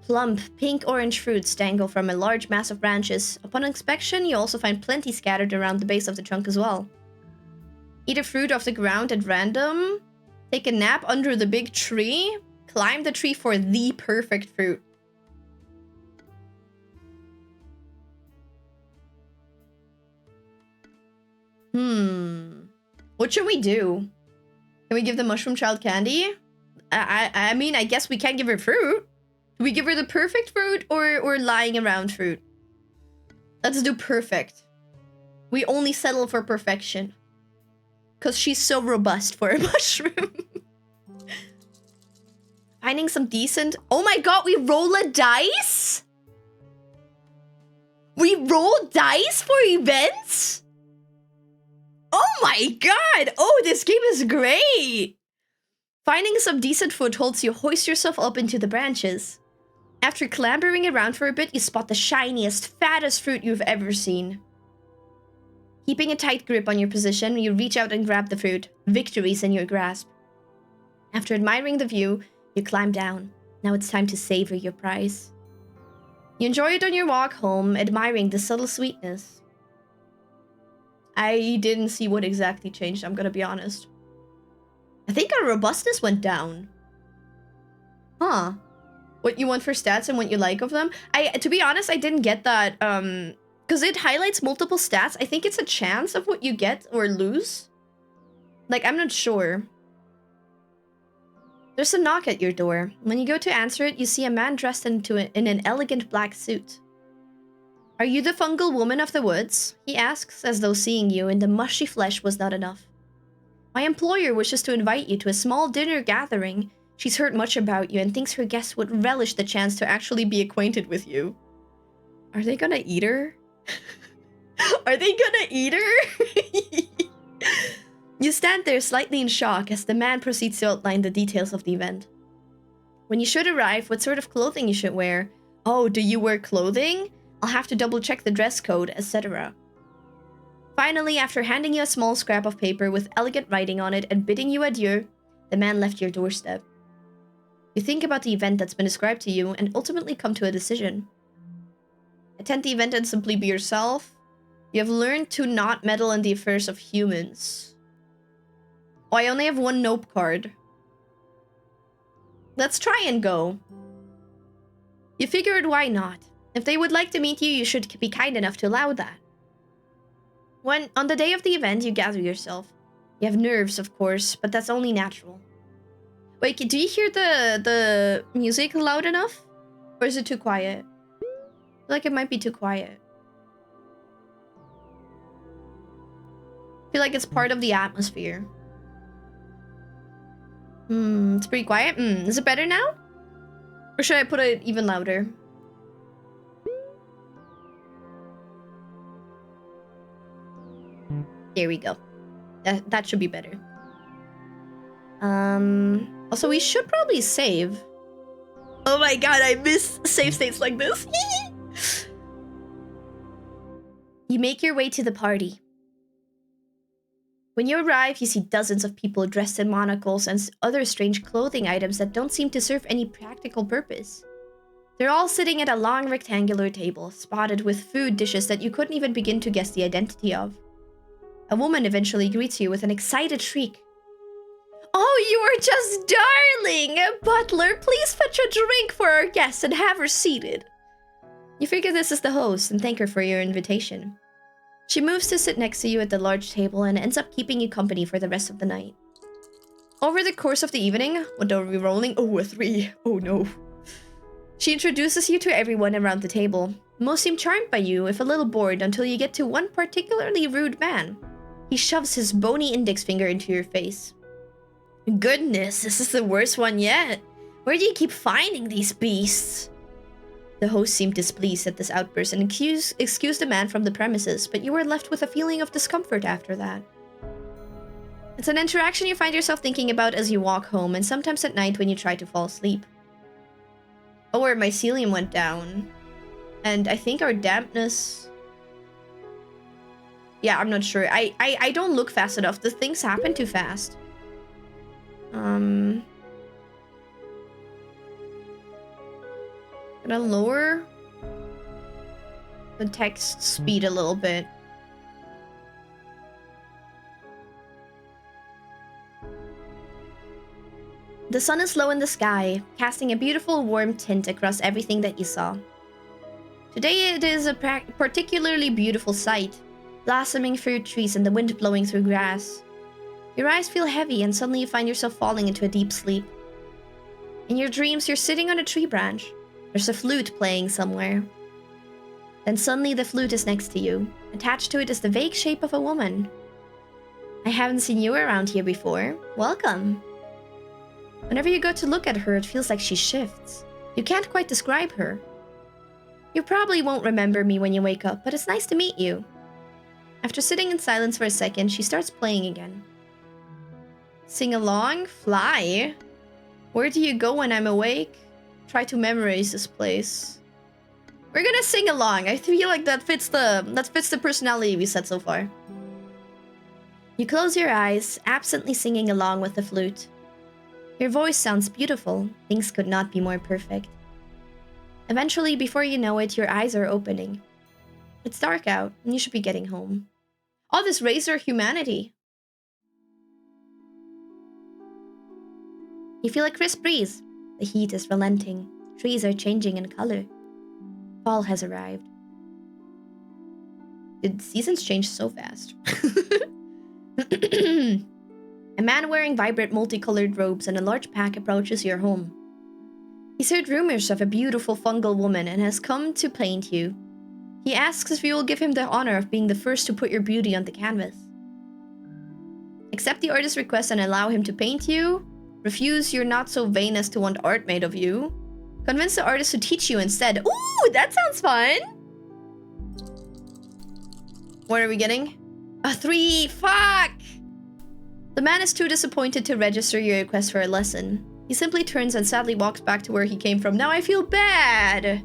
Plump, pink-orange fruits dangle from a large mass of branches. Upon inspection, you also find plenty scattered around the base of the trunk as well. Eat a fruit off the ground at random. Take a nap under the big tree. Climb the tree for the perfect fruit. What should we do? Can we give the mushroom child candy? I mean, I guess we can't give her fruit. Do we give her the perfect fruit or lying around fruit? Let's do perfect. We only settle for perfection. Because she's so robust for a mushroom. Finding some decent... Oh my god, we roll a dice? We roll dice for events? Oh my god! Oh, this game is great! Finding some decent footholds, you hoist yourself up into the branches. After clambering around for a bit, you spot the shiniest, fattest fruit you've ever seen. Keeping a tight grip on your position, you reach out and grab the fruit. Victory's in your grasp. After admiring the view, you climb down. Now it's time to savor your prize. You enjoy it on your walk home, admiring the subtle sweetness. I didn't see what exactly changed, I'm gonna be honest. I think our robustness went down. Huh. What you want for stats and what you like of them? To be honest, I didn't get that, because it highlights multiple stats. I think it's a chance of what you get or lose. Like, I'm not sure. There's a knock at your door. When you go to answer it, you see a man dressed in an elegant black suit. Are you the fungal woman of the woods? He asks, as though seeing you in the mushy flesh was not enough. My employer wishes to invite you to a small dinner gathering. She's heard much about you and thinks her guests would relish the chance to actually be acquainted with you. Are they gonna eat her? Are they gonna eat her? You stand there slightly in shock as the man proceeds to outline the details of the event. When you should arrive, what sort of clothing you should wear. Oh, do you wear clothing? I'll have to double check the dress code, etc. Finally, after handing you a small scrap of paper with elegant writing on it and bidding you adieu, the man left your doorstep. You think about the event that's been described to you and ultimately come to a decision. Attend the event and simply be yourself. You have learned to not meddle in the affairs of humans. Oh, I only have one nope card. Let's try and go. You figured why not? If they would like to meet you, you should be kind enough to allow that. When, on the day of the event, you gather yourself. You have nerves, of course, but that's only natural. Wait, do you hear the music loud enough? Or is it too quiet? I feel like it might be too quiet. I feel like it's part of the atmosphere. It's pretty quiet. Is it better now? Or should I put it even louder? There we go. That should be better. Also, we should probably save. Oh my god, I miss save states like this. You make your way to the party. When you arrive, you see dozens of people dressed in monocles and other strange clothing items that don't seem to serve any practical purpose. They're all sitting at a long rectangular table, spotted with food dishes that you couldn't even begin to guess the identity of. A woman eventually greets you with an excited shriek. Oh, you are just darling! Butler, please fetch a drink for our guest and have her seated. You figure this is the host and thank her for your invitation. She moves to sit next to you at the large table and ends up keeping you company for the rest of the night. Over the course of the evening, what are we rolling? Oh, a 3. Oh no. She introduces you to everyone around the table. Most seem charmed by you, if a little bored, until you get to one particularly rude man. He shoves his bony index finger into your face. Goodness, this is the worst one yet. Where do you keep finding these beasts? The host seemed displeased at this outburst and excused the man from the premises, but you were left with a feeling of discomfort after that. It's an interaction you find yourself thinking about as you walk home, and sometimes at night when you try to fall asleep. Oh, where my mycelium went down. And I think our dampness... Yeah, I'm not sure. I don't look fast enough. The things happen too fast. Gonna lower the text speed a little bit. The sun is low in the sky, casting a beautiful warm tint across everything that you saw. Today it is a particularly beautiful sight. Blossoming fruit trees and the wind blowing through grass. Your eyes feel heavy and suddenly you find yourself falling into a deep sleep. In your dreams, you're sitting on a tree branch. There's a flute playing somewhere. Then suddenly the flute is next to you. Attached to it is the vague shape of a woman. I haven't seen you around here before. Welcome. Whenever you go to look at her, it feels like she shifts. You can't quite describe her. You probably won't remember me when you wake up, but it's nice to meet you. After sitting in silence for a second, she starts playing again. Sing along? Fly? Where do you go when I'm awake? Try to memorize this place. We're gonna sing along. I feel like that fits the personality we set so far. You close your eyes, absently singing along with the flute. Your voice sounds beautiful. Things could not be more perfect. Eventually, before you know it, your eyes are opening. It's dark out, and you should be getting home. Oh, this razor humanity. You feel a crisp breeze. The heat is relenting. Trees are changing in color. Fall has arrived. Did seasons change so fast? A man wearing vibrant multicolored robes and a large pack approaches your home. He's heard rumors of a beautiful fungal woman and has come to paint you. He asks if you will give him the honor of being the first to put your beauty on the canvas. Accept the artist's request and allow him to paint you. Refuse you're not so vain as to want art made of you. Convince the artist to teach you instead. Ooh, that sounds fun! What are we getting? A 3! Fuck! The man is too disappointed to register your request for a lesson. He simply turns and sadly walks back to where he came from. Now I feel bad!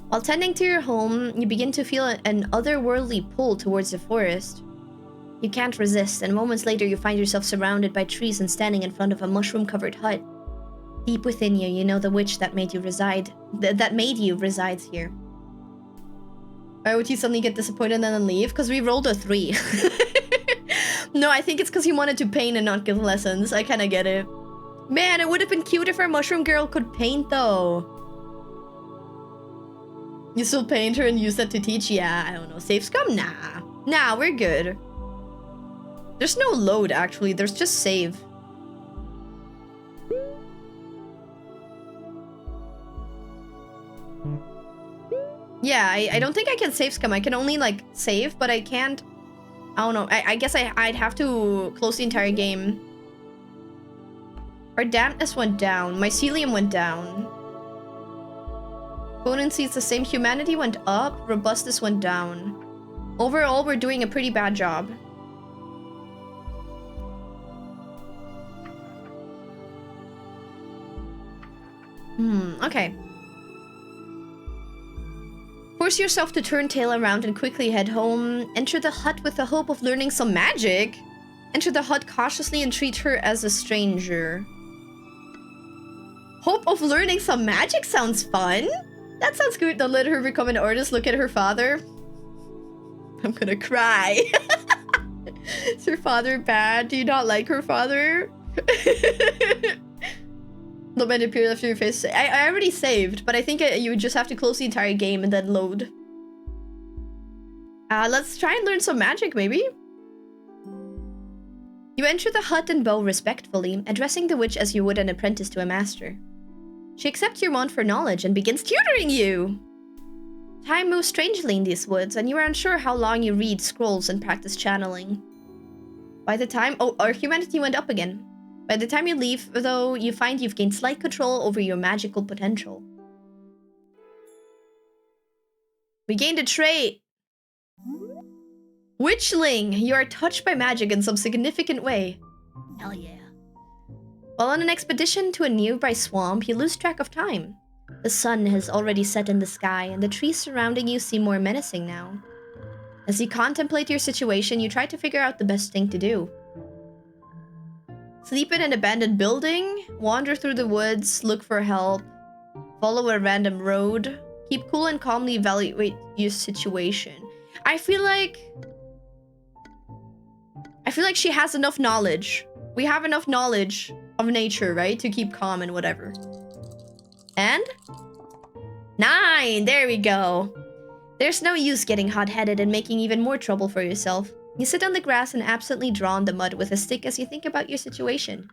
While tending to your home, you begin to feel an otherworldly pull towards the forest. You can't resist, and moments later you find yourself surrounded by trees and standing in front of a mushroom-covered hut. Deep within you, you know the witch that made you resides here. Why would you suddenly get disappointed and then leave? Because we rolled a 3. No, I think it's because he wanted to paint and not give lessons. I kind of get it. Man, it would have been cute if our mushroom girl could paint, though. You still paint her and use that to teach? Yeah, I don't know. Save scum? Nah. Nah, we're good. There's no load, actually. There's just save. Yeah, I don't think I can save scum. I can only, like, save, but I can't... I don't know. I guess I'd have to close the entire game. Our dampness went down. Mycelium went down. Potency is the same. Humanity went up. Robustness went down. Overall, we're doing a pretty bad job. Okay. Force yourself to turn tail around and quickly head home. Enter the hut with the hope of learning some magic. Enter the hut cautiously and treat her as a stranger. Hope of learning some magic sounds fun. That sounds good. Don't let her become an artist. Look at her father. I'm gonna cry. Is her father bad? Do you not like her father? Not many appear after your face. I already saved, but I think you would just have to close the entire game and then load. Let's try and learn some magic, maybe? You enter the hut and bow respectfully, addressing the witch as you would an apprentice to a master. She accepts your want for knowledge and begins tutoring you! Time moves strangely in these woods, and you are unsure how long you read scrolls and practice channeling. By the time... Oh, our humanity went up again. By the time you leave, though, you find you've gained slight control over your magical potential. We gained a trait! Witchling! You are touched by magic in some significant way. Hell yeah. While on an expedition to a nearby swamp, you lose track of time. The sun has already set in the sky, and the trees surrounding you seem more menacing now. As you contemplate your situation, you try to figure out the best thing to do. Sleep in an abandoned building, wander through the woods, look for help, follow a random road, keep cool and calmly evaluate your situation. I feel like she has enough knowledge. We have enough knowledge of nature, right? To keep calm and whatever. And? 9! There we go. There's no use getting hot-headed and making even more trouble for yourself. You sit on the grass and absently draw on the mud with a stick as you think about your situation.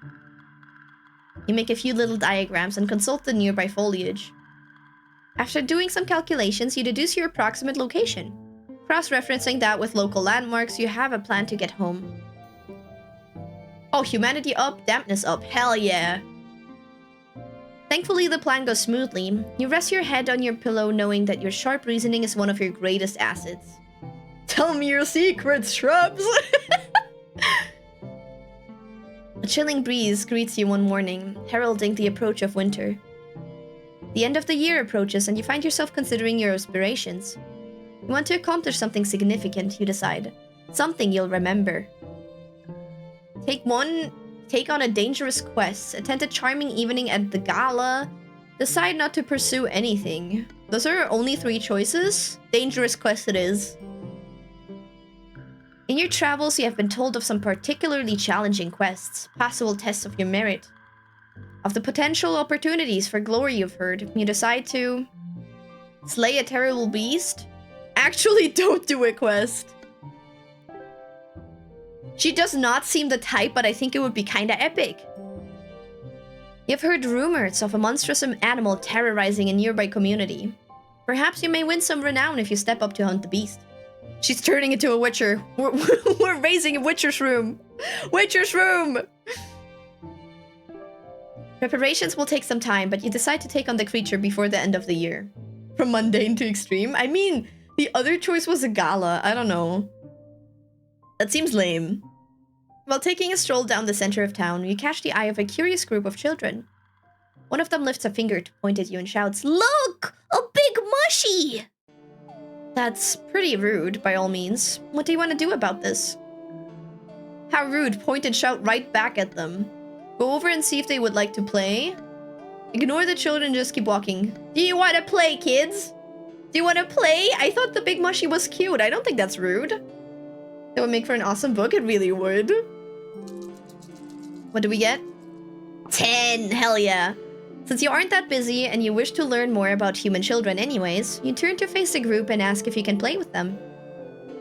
You make a few little diagrams and consult the nearby foliage. After doing some calculations, you deduce your approximate location. Cross-referencing that with local landmarks, you have a plan to get home. Oh, humanity up, dampness up. Hell yeah. Thankfully, the plan goes smoothly. You rest your head on your pillow knowing that your sharp reasoning is one of your greatest assets. Tell me your secrets, shrubs! A chilling breeze greets you one morning, heralding the approach of winter. The end of the year approaches and you find yourself considering your aspirations. You want to accomplish something significant, you decide. Something you'll remember. Take on a dangerous quest, attend a charming evening at the gala, decide not to pursue anything. Those are only 3 choices? Dangerous quest it is. In your travels, you have been told of some particularly challenging quests, possible tests of your merit. Of the potential opportunities for glory you've heard, you decide to... slay a terrible beast? Actually, don't do a quest. She does not seem the type, but I think it would be kinda epic. You've heard rumors of a monstrous animal terrorizing a nearby community. Perhaps you may win some renown if you step up to hunt the beast. She's turning into a witcher. We're raising a witcher's room. Witcher's room! Preparations will take some time, but you decide to take on the creature before the end of the year. From mundane to extreme? I mean, the other choice was a gala. I don't know. That seems lame. While taking a stroll down the center of town, you catch the eye of a curious group of children. One of them lifts a finger to point at you and shouts, "Look! A big mushy!" That's pretty rude, by all means. What do you want to do about this? How rude, point and shout right back at them. Go over and see if they would like to play. Ignore the children and just keep walking. Do you want to play, kids? Do you want to play? I thought the big mushy was cute. I don't think that's rude. That would make for an awesome book. It really would. What do we get? 10! Hell yeah. Since you aren't that busy and you wish to learn more about human children anyways, you turn to face the group and ask if you can play with them.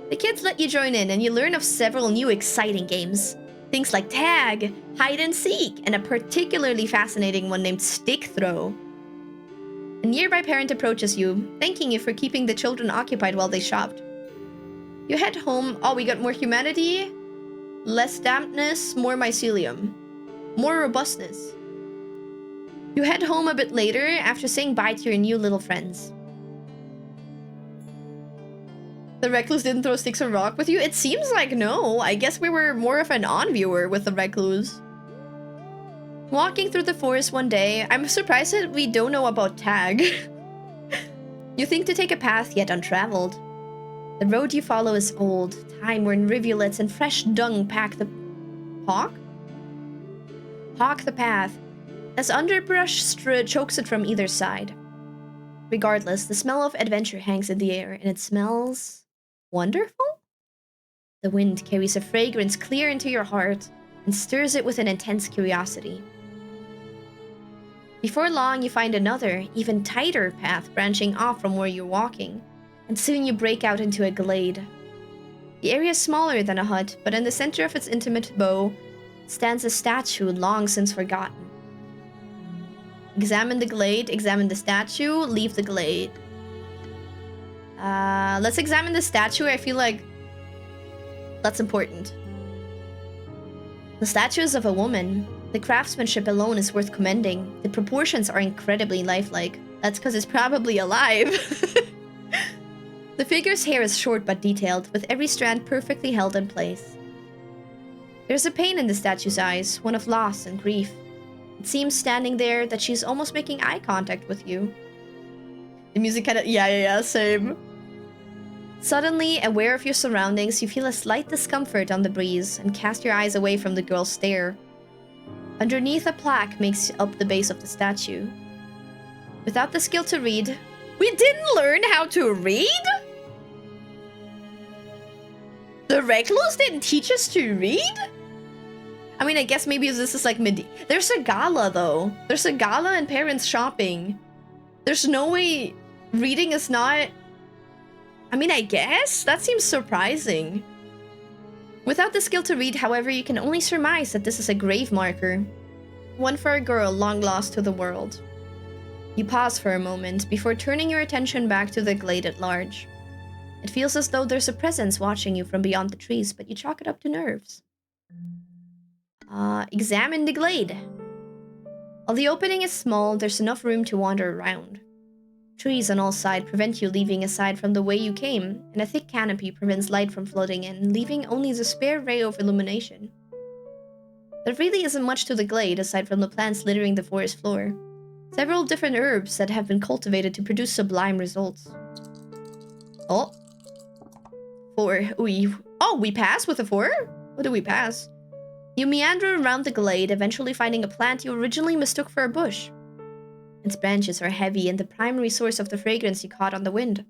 The kids let you join in and you learn of several new exciting games. Things like tag, hide and seek, and a particularly fascinating one named stick throw. A nearby parent approaches you, thanking you for keeping the children occupied while they shopped. You head home. Oh, we got more humanity, less dampness, more mycelium, more robustness. You head home a bit later after saying bye to your new little friends. The recluse didn't throw sticks or rock with you? It seems like no. I guess we were more of an on-viewer with the recluse. Walking through the forest one day, I'm surprised that we don't know about tag. You think to take a path yet untraveled. The road you follow is old, time-worn rivulets and fresh dung pack the path, as underbrush chokes it from either side. Regardless, the smell of adventure hangs in the air, and it smells wonderful? The wind carries a fragrance clear into your heart and stirs it with an intense curiosity. Before long, you find another, even tighter path branching off from where you're walking, and soon you break out into a glade. The area is smaller than a hut, but in the center of its intimate bow stands a statue long since forgotten. Examine the glade, examine the statue, leave the glade. Let's examine the statue. I feel like that's important. The statue is of a woman. The craftsmanship alone is worth commending. The proportions are incredibly lifelike. That's because it's probably alive. The figure's hair is short but detailed, with every strand perfectly held in place. There's a pain in the statue's eyes, one of loss and grief. It seems standing there that she's almost making eye contact with you. The music kinda... Yeah, same. Suddenly, aware of your surroundings, you feel a slight discomfort on the breeze and cast your eyes away from the girl's stare. Underneath, a plaque makes up the base of the statue. Without the skill to read... We didn't learn how to read? The recluse didn't teach us to read? I mean, I guess maybe this is like there's a gala, though. There's a gala and parents shopping. There's no way reading is not... I mean, I guess? That seems surprising. Without the skill to read, however, you can only surmise that this is a grave marker. One for a girl long lost to the world. You pause for a moment before turning your attention back to the glade at large. It feels as though there's a presence watching you from beyond the trees, but you chalk it up to nerves. Examine the glade. While the opening is small, there's enough room to wander around. Trees on all sides prevent you leaving aside from the way you came, and a thick canopy prevents light from flooding in, leaving only the spare ray of illumination. There really isn't much to the glade aside from the plants littering the forest floor. Several different herbs that have been cultivated to produce sublime results. Oh. 4. We pass with a 4? What do we pass? You meander around the glade, eventually finding a plant you originally mistook for a bush. Its branches are heavy and the primary source of the fragrance you caught on the wind.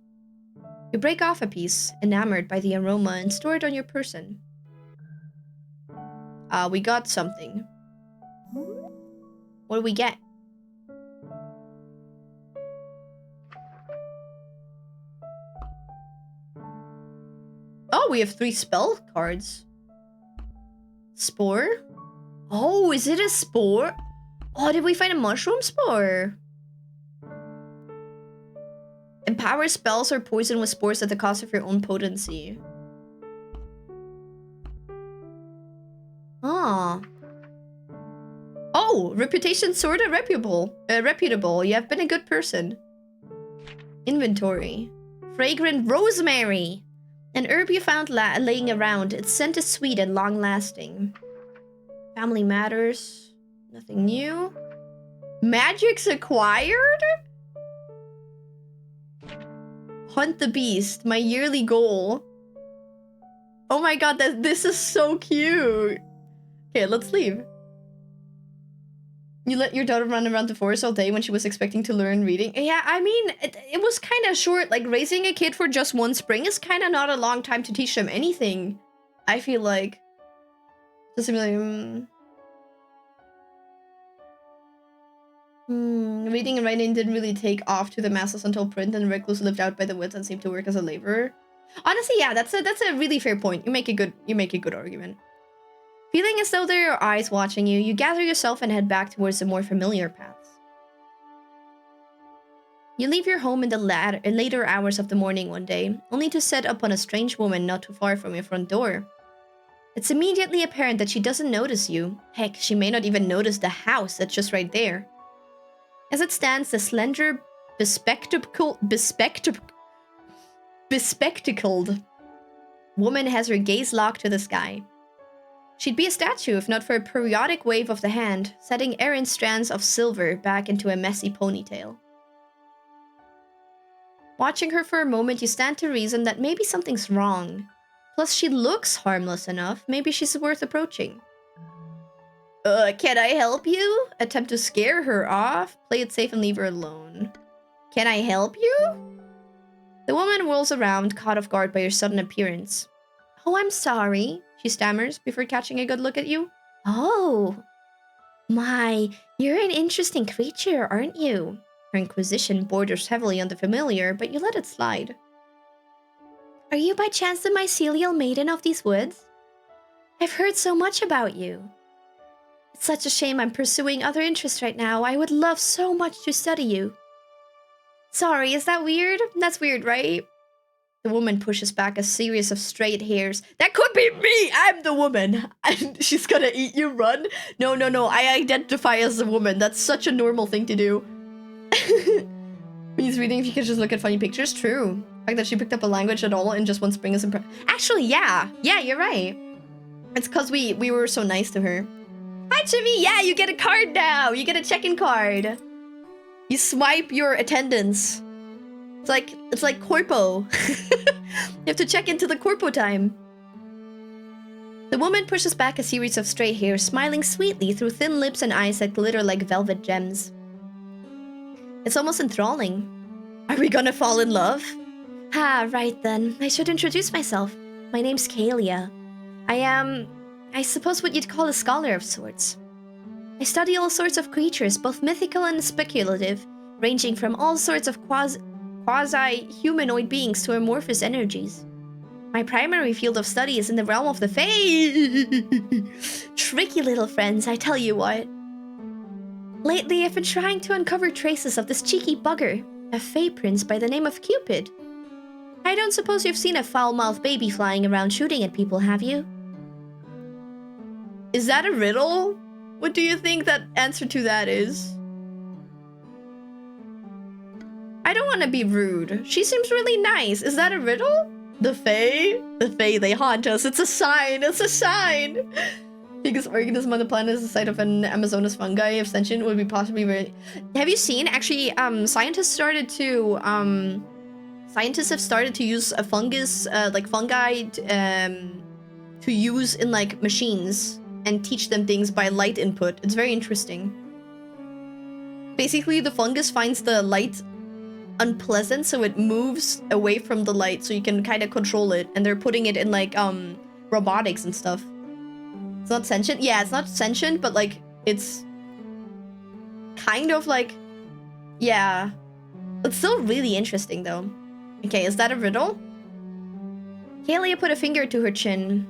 You break off a piece, enamored by the aroma, and store it on your person. We got something. What do we get? Oh, we have 3 spell cards. Spore? Oh, is it a spore? Oh, did we find a mushroom spore? Empower spells or poison with spores at the cost of your own potency. Ah. Oh, reputation sorta reputable. You have been a good person. Inventory. Fragrant rosemary. An herb you found laying around. Its scent is sweet and long-lasting. Family matters. Nothing new. Magic's acquired? Hunt the beast. My yearly goal. Oh my god, this is so cute. Okay, let's leave. You let your daughter run around the forest all day when she was expecting to learn reading? Yeah, I mean, it was kind of short. Like, raising a kid for just one spring is kind of not a long time to teach them anything. I feel like just to be like, reading and writing didn't really take off to the masses until print, and the recluse lived out by the woods and seemed to work as a laborer. Honestly, yeah, that's a really fair point. You make a good argument. Feeling as though there are eyes watching you, you gather yourself and head back towards the more familiar paths. You leave your home in the later hours of the morning one day, only to set upon a strange woman not too far from your front door. It's immediately apparent that she doesn't notice you. Heck, she may not even notice the house that's just right there. As it stands, the slender, bespectacled woman has her gaze locked to the sky. She'd be a statue if not for a periodic wave of the hand, setting errant strands of silver back into a messy ponytail. Watching her for a moment, you stand to reason that maybe something's wrong. Plus, she looks harmless enough. Maybe she's worth approaching. Can I help you? Attempt to scare her off. Play it safe and leave her alone. Can I help you? The woman whirls around, caught off guard by your sudden appearance. Oh, I'm sorry, she stammers before catching a good look at you. Oh. My, you're an interesting creature, aren't you? Her inquisition borders heavily on the familiar, but you let it slide. Are you by chance the mycelial maiden of these woods? I've heard so much about you. It's such a shame I'm pursuing other interests right now. I would love so much to study you. Sorry, is that weird? That's weird, right? The woman pushes back a series of straight hairs. That could be me! I'm the woman! And she's gonna eat you, run? No, I identify as the woman. That's such a normal thing to do. When he's reading, if you could just look at funny pictures, true. The fact that she picked up a language at all in just one spring is impressive. Actually, yeah, you're right. It's because we were so nice to her. Hi, Jimmy. Yeah, you get a card now. You get a check-in card. You swipe your attendance. It's like corpo. You have to check into the corpo time. The woman pushes back a series of straight hairs, smiling sweetly through thin lips and eyes that glitter like velvet gems. It's almost enthralling. Are we gonna fall in love? Ah, right then. I should introduce myself. My name's Kalia. I am, I suppose what you'd call a scholar of sorts. I study all sorts of creatures, both mythical and speculative, ranging from all sorts of quasi-humanoid beings to amorphous energies. My primary field of study is in the realm of the Fae. Tricky little friends, I tell you what. Lately, I've been trying to uncover traces of this cheeky bugger, a Fae prince by the name of Cupid. I don't suppose you've seen a foul-mouthed baby flying around shooting at people, have you? Is that a riddle? What do you think that answer to that is? I don't want to be rude. She seems really nice. Is that a riddle? The Fae? The Fae, they haunt us. It's a sign. It's a sign. Biggest organism on the planet is the site of an Amazonas fungi. If sentient, would be possibly very... Have you seen? Actually, scientists have started to use a fungus, like fungi, to use in like machines and teach them things by light input. It's very interesting. Basically, the fungus finds the light unpleasant, so it moves away from the light, so you can kind of control it. And they're putting it in like robotics and stuff. It's not sentient. Yeah, it's not sentient, but like it's kind of like, yeah. It's still really interesting though. Okay, is that a riddle? Kalia put a finger to her chin.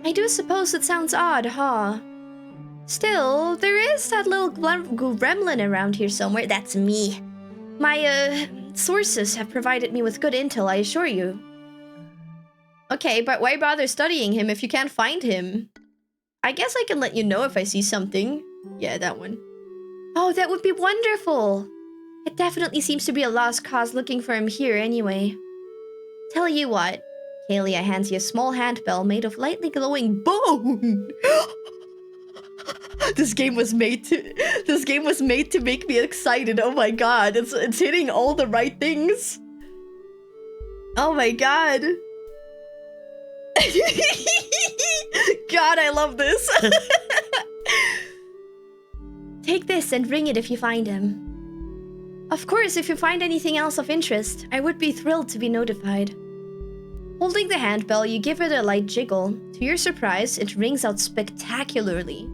I do suppose it sounds odd, huh? Still, there is that little gremlin around here somewhere. That's me. My, sources have provided me with good intel, I assure you. Okay, but why bother studying him if you can't find him? I guess I can let you know if I see something. Yeah, that one. Oh, that would be wonderful. It definitely seems to be a lost cause looking for him here anyway. Tell you what. Kalia hands you a small handbell made of lightly glowing bone. This game was made to make me excited. Oh my god, it's hitting all the right things. Oh my god. God, I love this. Take this and ring it if you find him. Of course, if you find anything else of interest, I would be thrilled to be notified. Holding the handbell, you give it a light jiggle. To your surprise, it rings out spectacularly.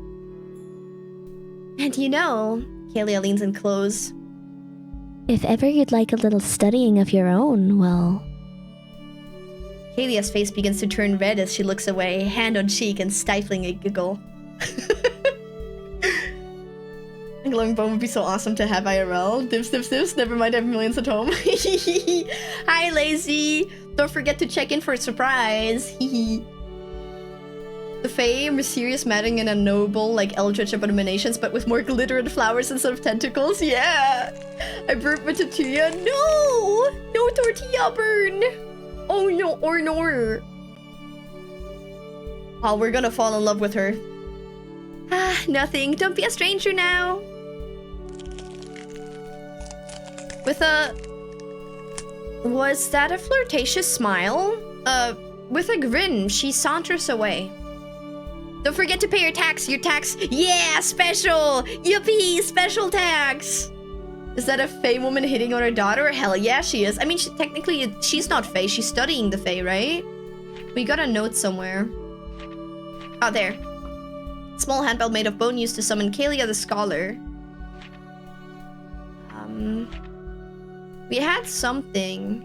And you know, Kalia leans in close. If ever you'd like a little studying of your own, well... Kalia's face begins to turn red as she looks away, hand on cheek and stifling a giggle. A glowing bone would be so awesome to have IRL. Dips, dips, dips. Never mind, I have millions at home. Hi, Lazy. Don't forget to check in for a surprise. The Fae, mysterious, maddening, and unknowable, like eldritch abominations, but with more glitter and flowers instead of tentacles. Yeah. I burnt my tortilla. No! No tortilla burn! Oh no, or no. Oh, we're gonna fall in love with her. Ah, nothing. Don't be a stranger now. With a... Was that a flirtatious smile? With a grin, she saunters away. Don't forget to pay your tax. Yeah, special! Yippee, special tax! Is that a Fae woman hitting on her daughter? Hell yeah, she is. I mean, technically, she's not Fae. She's studying the Fae, right? We got a note somewhere. Oh, there. Small handbell made of bone used to summon Kalia the Scholar. We had something.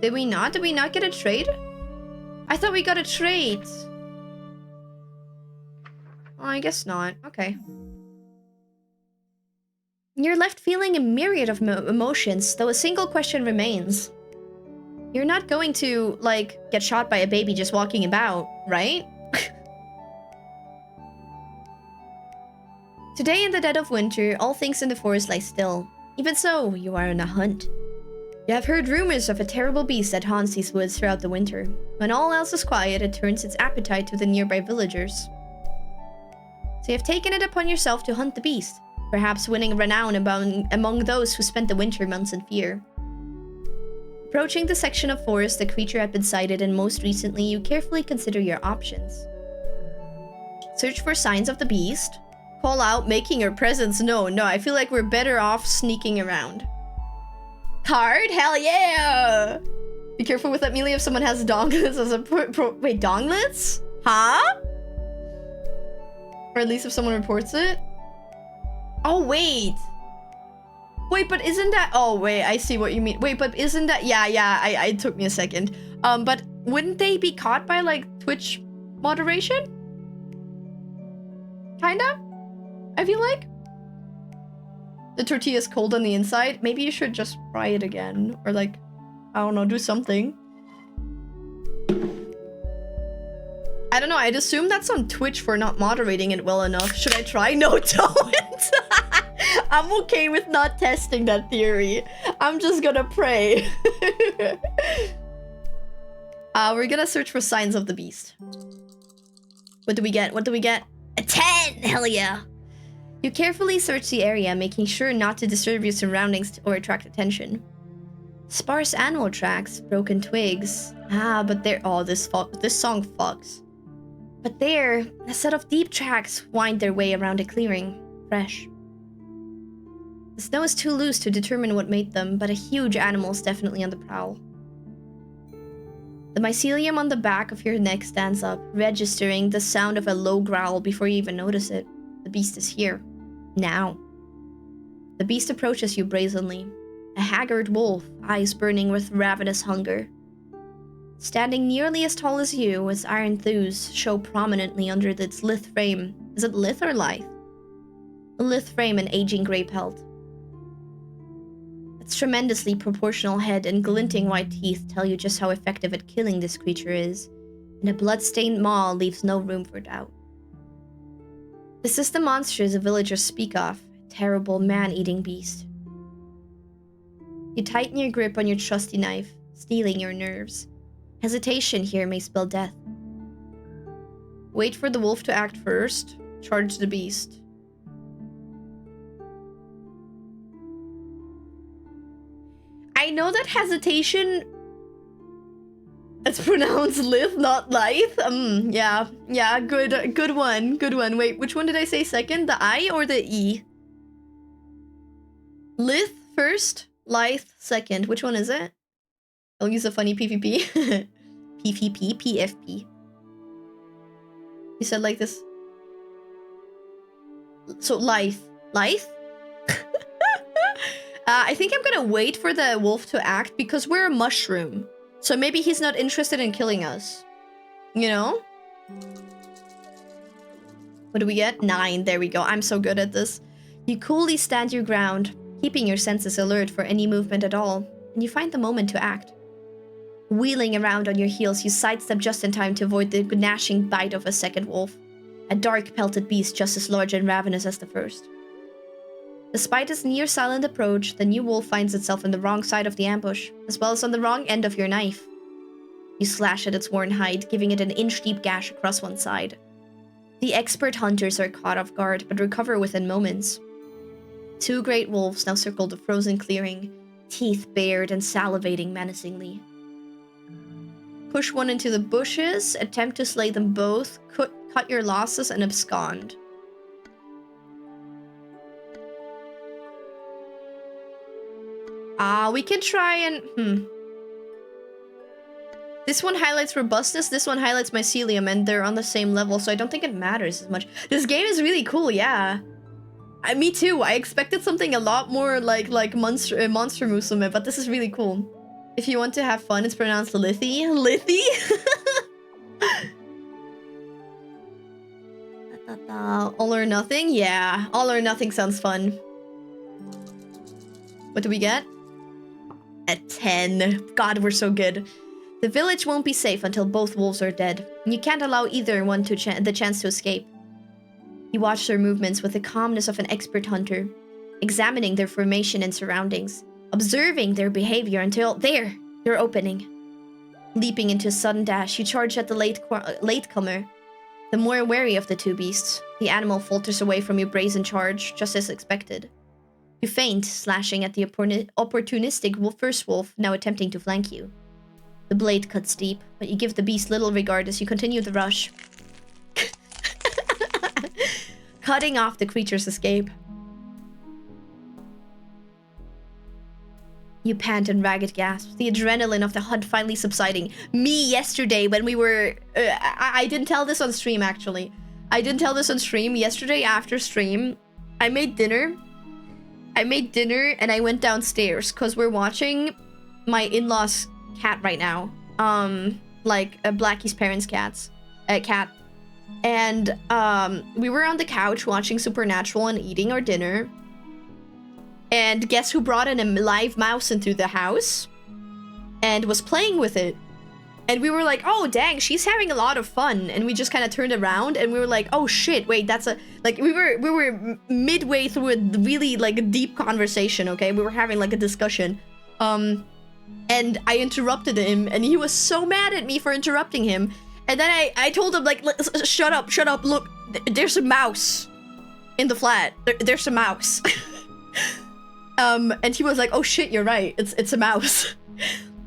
Did we not? Did we not get a trait? I thought we got a trait. Oh, I guess not. Okay. You're left feeling a myriad of emotions, though a single question remains. You're not going to, like, get shot by a baby just walking about, right? Today in the dead of winter, all things in the forest lie still. Even so, you are on a hunt. You have heard rumors of a terrible beast that haunts these woods throughout the winter. When all else is quiet, it turns its appetite to the nearby villagers. So you have taken it upon yourself to hunt the beast, perhaps winning renown among those who spent the winter months in fear. Approaching the section of forest the creature had been sighted, and most recently, you carefully consider your options. Search for signs of the beast. Call out, making your presence known. No, I feel like we're better off sneaking around. Card? Hell yeah! Be careful with that melee if someone has donglets as a wait, donglets? Huh? Or at least if someone reports it? Oh, wait. Wait, but isn't that... Oh, wait, I see what you mean. Wait, but isn't that... Yeah, it took me a second. But wouldn't they be caught by, like, Twitch moderation? Kinda? I feel like. The tortilla's cold on the inside. Maybe you should just fry it again. Or, like, I don't know, do something. I don't know, I'd assume that's on Twitch for not moderating it well enough. Should I try? No, don't! I'm okay with not testing that theory. I'm just gonna pray. We're gonna search for signs of the beast. What do we get? What do we get? A 10! Hell yeah! You carefully search the area, making sure not to disturb your surroundings or attract attention. Sparse animal tracks, broken twigs. But there... Oh, this song fucks. But there, a set of deep tracks wind their way around a clearing. Fresh. The snow is too loose to determine what made them, but a huge animal is definitely on the prowl. The mycelium on the back of your neck stands up, registering the sound of a low growl before you even notice it. The beast is here. Now. The beast approaches you brazenly. A haggard wolf, eyes burning with ravenous hunger. Standing nearly as tall as you, its iron thews show prominently under its lithe frame. Is it lithe or lithe? A lithe frame and aging grey pelt. Its tremendously proportional head and glinting white teeth tell you just how effective at killing this creature is, and a blood-stained maw leaves no room for doubt. This is the monster the villagers speak of, a terrible man-eating beast. You tighten your grip on your trusty knife, steeling your nerves. Hesitation here may spell death. Wait for the wolf to act first. Charge the beast. I know that hesitation... It's pronounced lithe, not lithe. Yeah, good one. Wait, which one did I say second? The I or the E? Lithe first, lithe second. Which one is it? I'll use a funny PvP. PvP? PFP. You said like this. So life. Life? I think I'm gonna wait for the wolf to act because we're a mushroom. So maybe he's not interested in killing us. You know? What do we get? 9. There we go. I'm so good at this. You coolly stand your ground, keeping your senses alert for any movement at all, and you find the moment to act. Wheeling around on your heels, you sidestep just in time to avoid the gnashing bite of a second wolf, a dark-pelted beast just as large and ravenous as the first. Despite its near-silent approach, the new wolf finds itself on the wrong side of the ambush, as well as on the wrong end of your knife. You slash at its worn hide, giving it an inch-deep gash across one side. The expert hunters are caught off guard, but recover within moments. 2 great wolves now circle the frozen clearing, teeth bared and salivating menacingly. Push one into the bushes, attempt to slay them both, cut your losses, and abscond. We can try and... This one highlights robustness, this one highlights mycelium, and they're on the same level, so I don't think it matters as much. This game is really cool, yeah. Me too. I expected something a lot more like Monster Musume, but this is really cool. If you want to have fun, it's pronounced Lithy. Lithy? All or nothing? Yeah, all or nothing sounds fun. What do we get? A 10. God, we're so good. The village won't be safe until both wolves are dead, and you can't allow either one to the chance to escape. You watch their movements with the calmness of an expert hunter, examining their formation and surroundings, observing their behavior until, there, you're opening. Leaping into a sudden dash, you charge at the latecomer. The more wary of the 2 beasts, the animal falters away from your brazen charge, just as expected. You feint, slashing at the opportunistic first wolf now attempting to flank you. The blade cuts deep, but you give the beast little regard as you continue the rush. Cutting off the creature's escape. You pant and ragged gasps, the adrenaline of the hunt finally subsiding. Me yesterday when we were... I didn't tell this on stream, actually. I didn't tell this on stream. Yesterday after stream, I made dinner. And I went downstairs because we're watching my in-laws' cat right now. Blackie's parents' cat. And we were on the couch watching Supernatural and eating our dinner. And guess who brought in a live mouse into the house? And was playing with it. And we were like, oh dang, she's having a lot of fun. And we just kind of turned around and we were like, oh shit, wait, that's a... Like, we were midway through a really, like, deep conversation, okay? We were having, like, a discussion. And I interrupted him, and he was so mad at me for interrupting him. And then I told him, like, shut up, look, there's a mouse in the flat. There's a mouse. And he was like, oh shit, you're right, it's a mouse.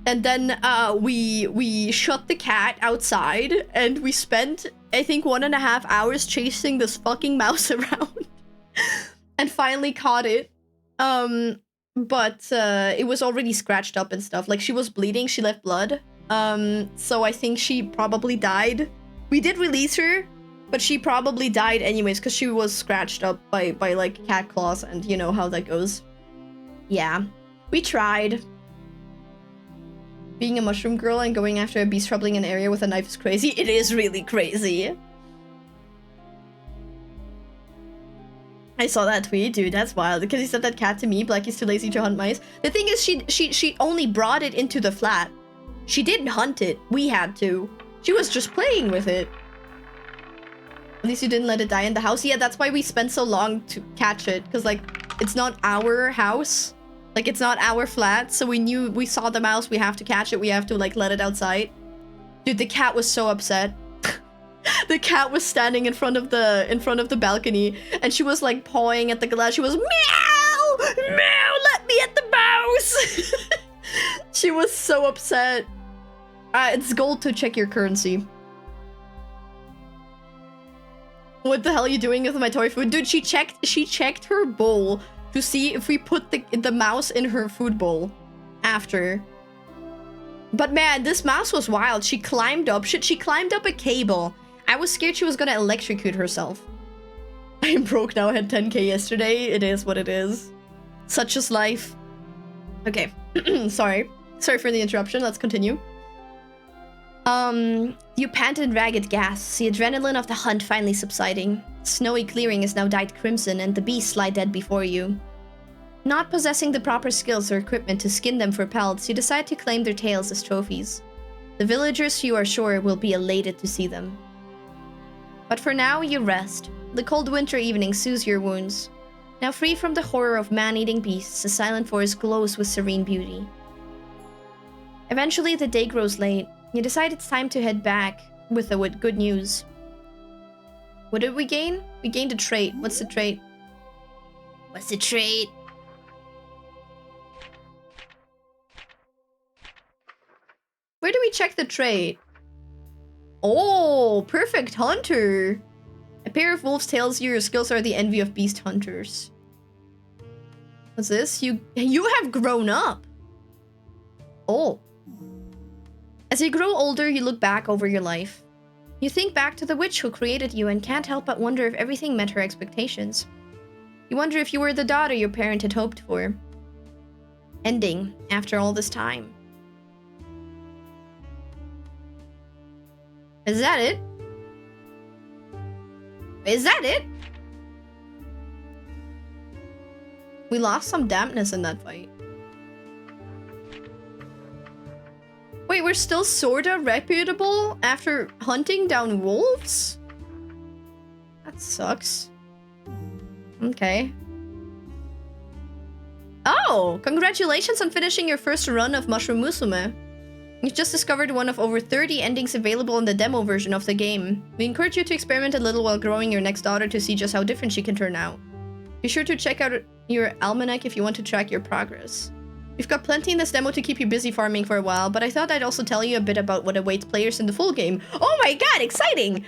And then we shut the cat outside, and we spent, I think, 1.5 hours chasing this fucking mouse around. And finally caught it. But it was already scratched up and stuff. Like, she was bleeding, she left blood. So I think she probably died. We did release her, but she probably died anyways, because she was scratched up by like cat claws, and you know how that goes. Yeah, we tried. Being a mushroom girl and going after a beast troubling an area with a knife is crazy. It is really crazy. I saw that tweet, dude, that's wild. Because he said that cat to me, Blackie's too lazy to hunt mice. The thing is, she only brought it into the flat. She didn't hunt it. We had to. She was just playing with it. At least you didn't let it die in the house. Yeah, that's why we spent so long to catch it. Because, like, it's not our house. Like, it's not our flat. So we saw the mouse. We have to catch it. We have to, like, let it outside. Dude, the cat was so upset. The cat was standing in front of the balcony, and she was like pawing at the glass. She was meow, meow, let me at the mouse. She was so upset. It's gold to check your currency. What the hell are you doing with my toy food, dude? She checked her bowl to see if we put the mouse in her food bowl after. But man, this mouse was wild. She climbed up shit. She climbed up a cable. I was scared she was gonna electrocute herself. I am broke now. I had 10k yesterday. It is what it is. Such is life. Okay. Sorry. Sorry for the interruption. Let's continue. You pant in ragged gasps, the adrenaline of the hunt finally subsiding. Snowy clearing is now dyed crimson, and the beasts lie dead before you. Not possessing the proper skills or equipment to skin them for pelts, you decide to claim their tails as trophies. The villagers, you are sure, will be elated to see them. But for now, you rest. The cold winter evening soothes your wounds. Now free from the horror of man-eating beasts, the silent forest glows with serene beauty. Eventually, the day grows late. You decide it's time to head back with the good news. What did we gain? We gained a trait. What's the trait? What's the trait? Where do we check the trait? Oh, perfect hunter. A pair of wolves tells you your skills are the envy of beast hunters. What's this? You have grown up. Oh. As you grow older, you look back over your life. You think back to the witch who created you and can't help but wonder if everything met her expectations. You wonder if you were the daughter your parent had hoped for. Ending after all this time. Is that it? Is that it? We lost some dampness in that fight. Wait, we're still sorta reputable after hunting down wolves? That sucks. Okay. Oh, congratulations on finishing your first run of Mushroom Musume. You've just discovered one of over 30 endings available in the demo version of the game. We encourage you to experiment a little while growing your next daughter to see just how different she can turn out. Be sure to check out your almanac if you want to track your progress. We've got plenty in this demo to keep you busy farming for a while, but I thought I'd also tell you a bit about what awaits players in the full game. Oh my god, exciting!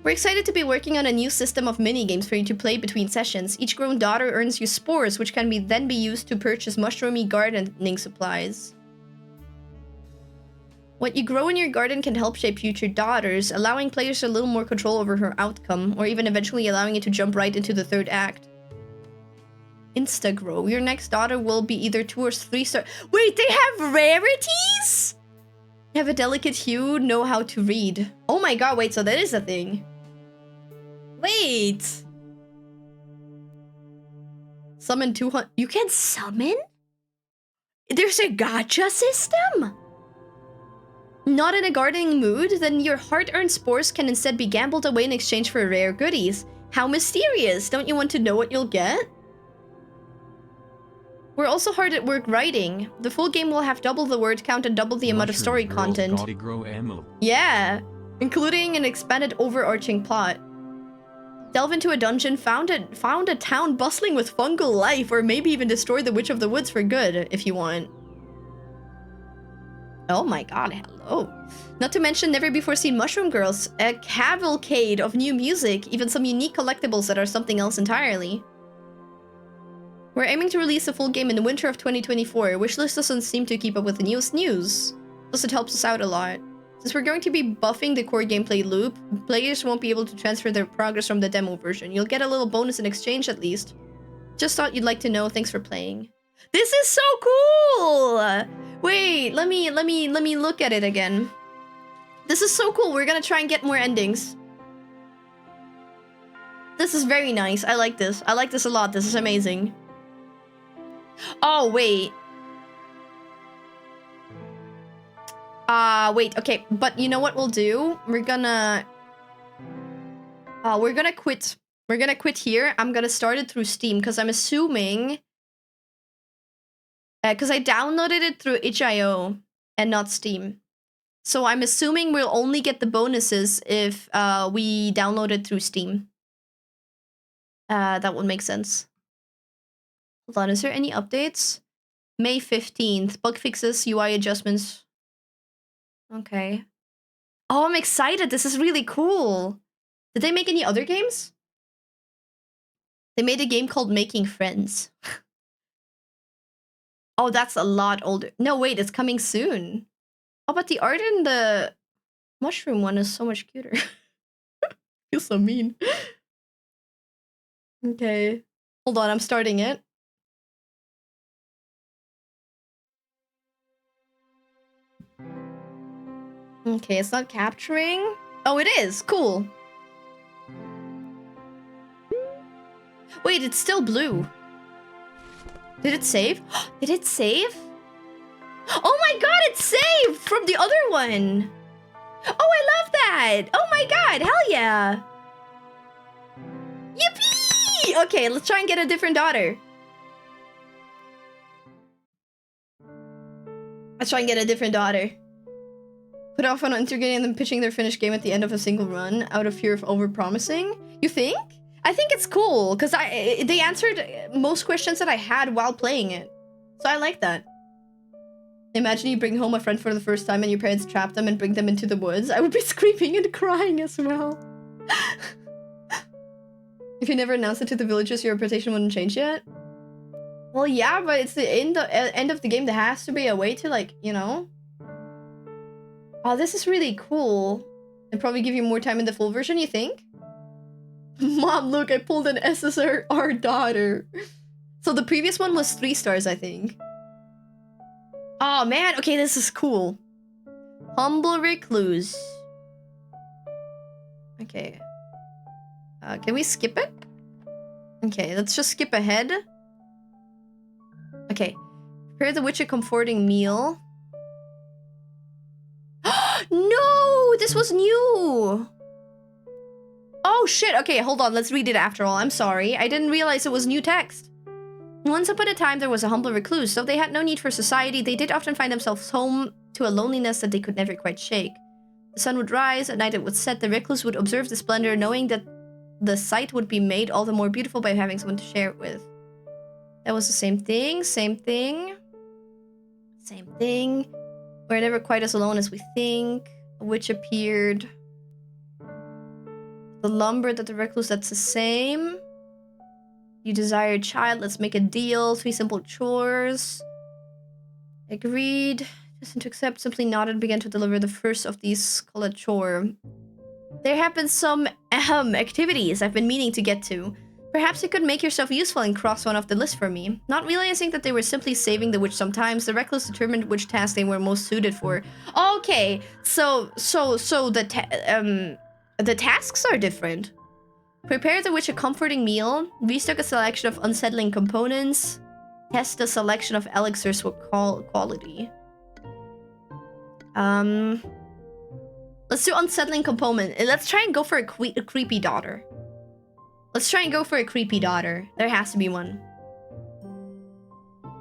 We're excited to be working on a new system of mini-games for you to play between sessions. Each grown daughter earns you spores, which can then be used to purchase mushroomy gardening supplies. What you grow in your garden can help shape future daughters, allowing players a little more control over her outcome, or even eventually allowing you to jump right into the third act. Instagrow. Your next daughter will be either 2 or 3 star- Wait, they have rarities?! Have a delicate hue, know how to read. Oh my god, wait, so that is a thing. Wait! Summon 200- You can summon? There's a gacha system? Not in a gardening mood? Then your hard-earned spores can instead be gambled away in exchange for rare goodies. How mysterious! Don't you want to know what you'll get? We're also hard at work writing. The full game will have double the word count and double the amount of story content. Yeah, including an expanded overarching plot. Delve into a dungeon, found a town bustling with fungal life, or maybe even destroy the Witch of the Woods for good, if you want. Oh my god, hello. Not to mention never-before-seen Mushroom Girls, a cavalcade of new music, even some unique collectibles that are something else entirely. We're aiming to release the full game in the winter of 2024. Wishlist doesn't seem to keep up with the newest news. Plus, it helps us out a lot. Since we're going to be buffing the core gameplay loop, players won't be able to transfer their progress from the demo version. You'll get a little bonus in exchange at least. Just thought you'd like to know. Thanks for playing. This is so cool! Wait, let me look at it again. This is so cool. We're gonna try and get more endings. This is very nice. I like this. I like this a lot. This is amazing. Oh, wait. Wait, okay. But you know what we'll do? We're gonna quit. We're gonna quit here. I'm gonna start it through Steam, because I'm assuming... because I downloaded it through itch.io and not Steam. So I'm assuming we'll only get the bonuses if we download it through Steam. That would make sense. Hold on, is there any updates? May 15th. Bug fixes, UI adjustments. Okay. Oh, I'm excited. This is really cool. Did they make any other games? They made a game called Making Friends. Oh, that's a lot older. No, wait, it's coming soon. Oh, but the art in the mushroom one is so much cuter. Feels so mean. Okay. Hold on, I'm starting it. Okay, it's not capturing. Oh, it is. Cool. Wait, it's still blue. Did it save? Did it save? Oh my god, it's saved from the other one. Oh, I love that. Oh my god, hell yeah. Yippee! Okay, let's try and get a different daughter. Let's try and get a different daughter. Put off on integrating them pitching their finished game at the end of a single run out of fear of overpromising. You think? I think it's cool because they answered most questions that I had while playing it. So I like that. Imagine you bring home a friend for the first time and your parents trap them and bring them into the woods. I would be screaming and crying as well. If you never announced it to the villagers, your reputation wouldn't change yet? Well, yeah, but it's the end of the game. There has to be a way to, like, you know? Oh, this is really cool. And probably give you more time in the full version, you think? Mom, look, I pulled an SSR daughter. So the previous one was 3 stars, I think. Oh, man. Okay, this is cool. Humble recluse. Okay. Can we skip it? Okay, let's just skip ahead. Okay. Prepare the witch a comforting meal. No! This was new! Oh, shit. Okay, hold on. Let's read it after all. I'm sorry. I didn't realize it was new text. Once upon a time, there was a humble recluse. Though they had no need for society, they did often find themselves home to a loneliness that they could never quite shake. The sun would rise, at night it would set. The recluse would observe the splendor, knowing that the sight would be made all the more beautiful by having someone to share it with. That was the same thing, same thing. Same thing. We're never quite as alone as we think. A witch appeared. The lumber that the recluse, that's the same. You desire a child, let's make a deal. 3 simple chores. Agreed. Just to accept, simply nodded and began to deliver the first of these called a chore. There have been some activities I've been meaning to get to. Perhaps you could make yourself useful and cross one off the list for me. Not realizing that they were simply saving the witch sometimes, the recluse determined which task they were most suited for. Okay, so the tasks are different. Prepare the witch a comforting meal. Restock a selection of unsettling components. Test a selection of elixirs with quality. Let's do unsettling component. Let's try and go for a creepy daughter. Let's try and go for a creepy daughter. There has to be one.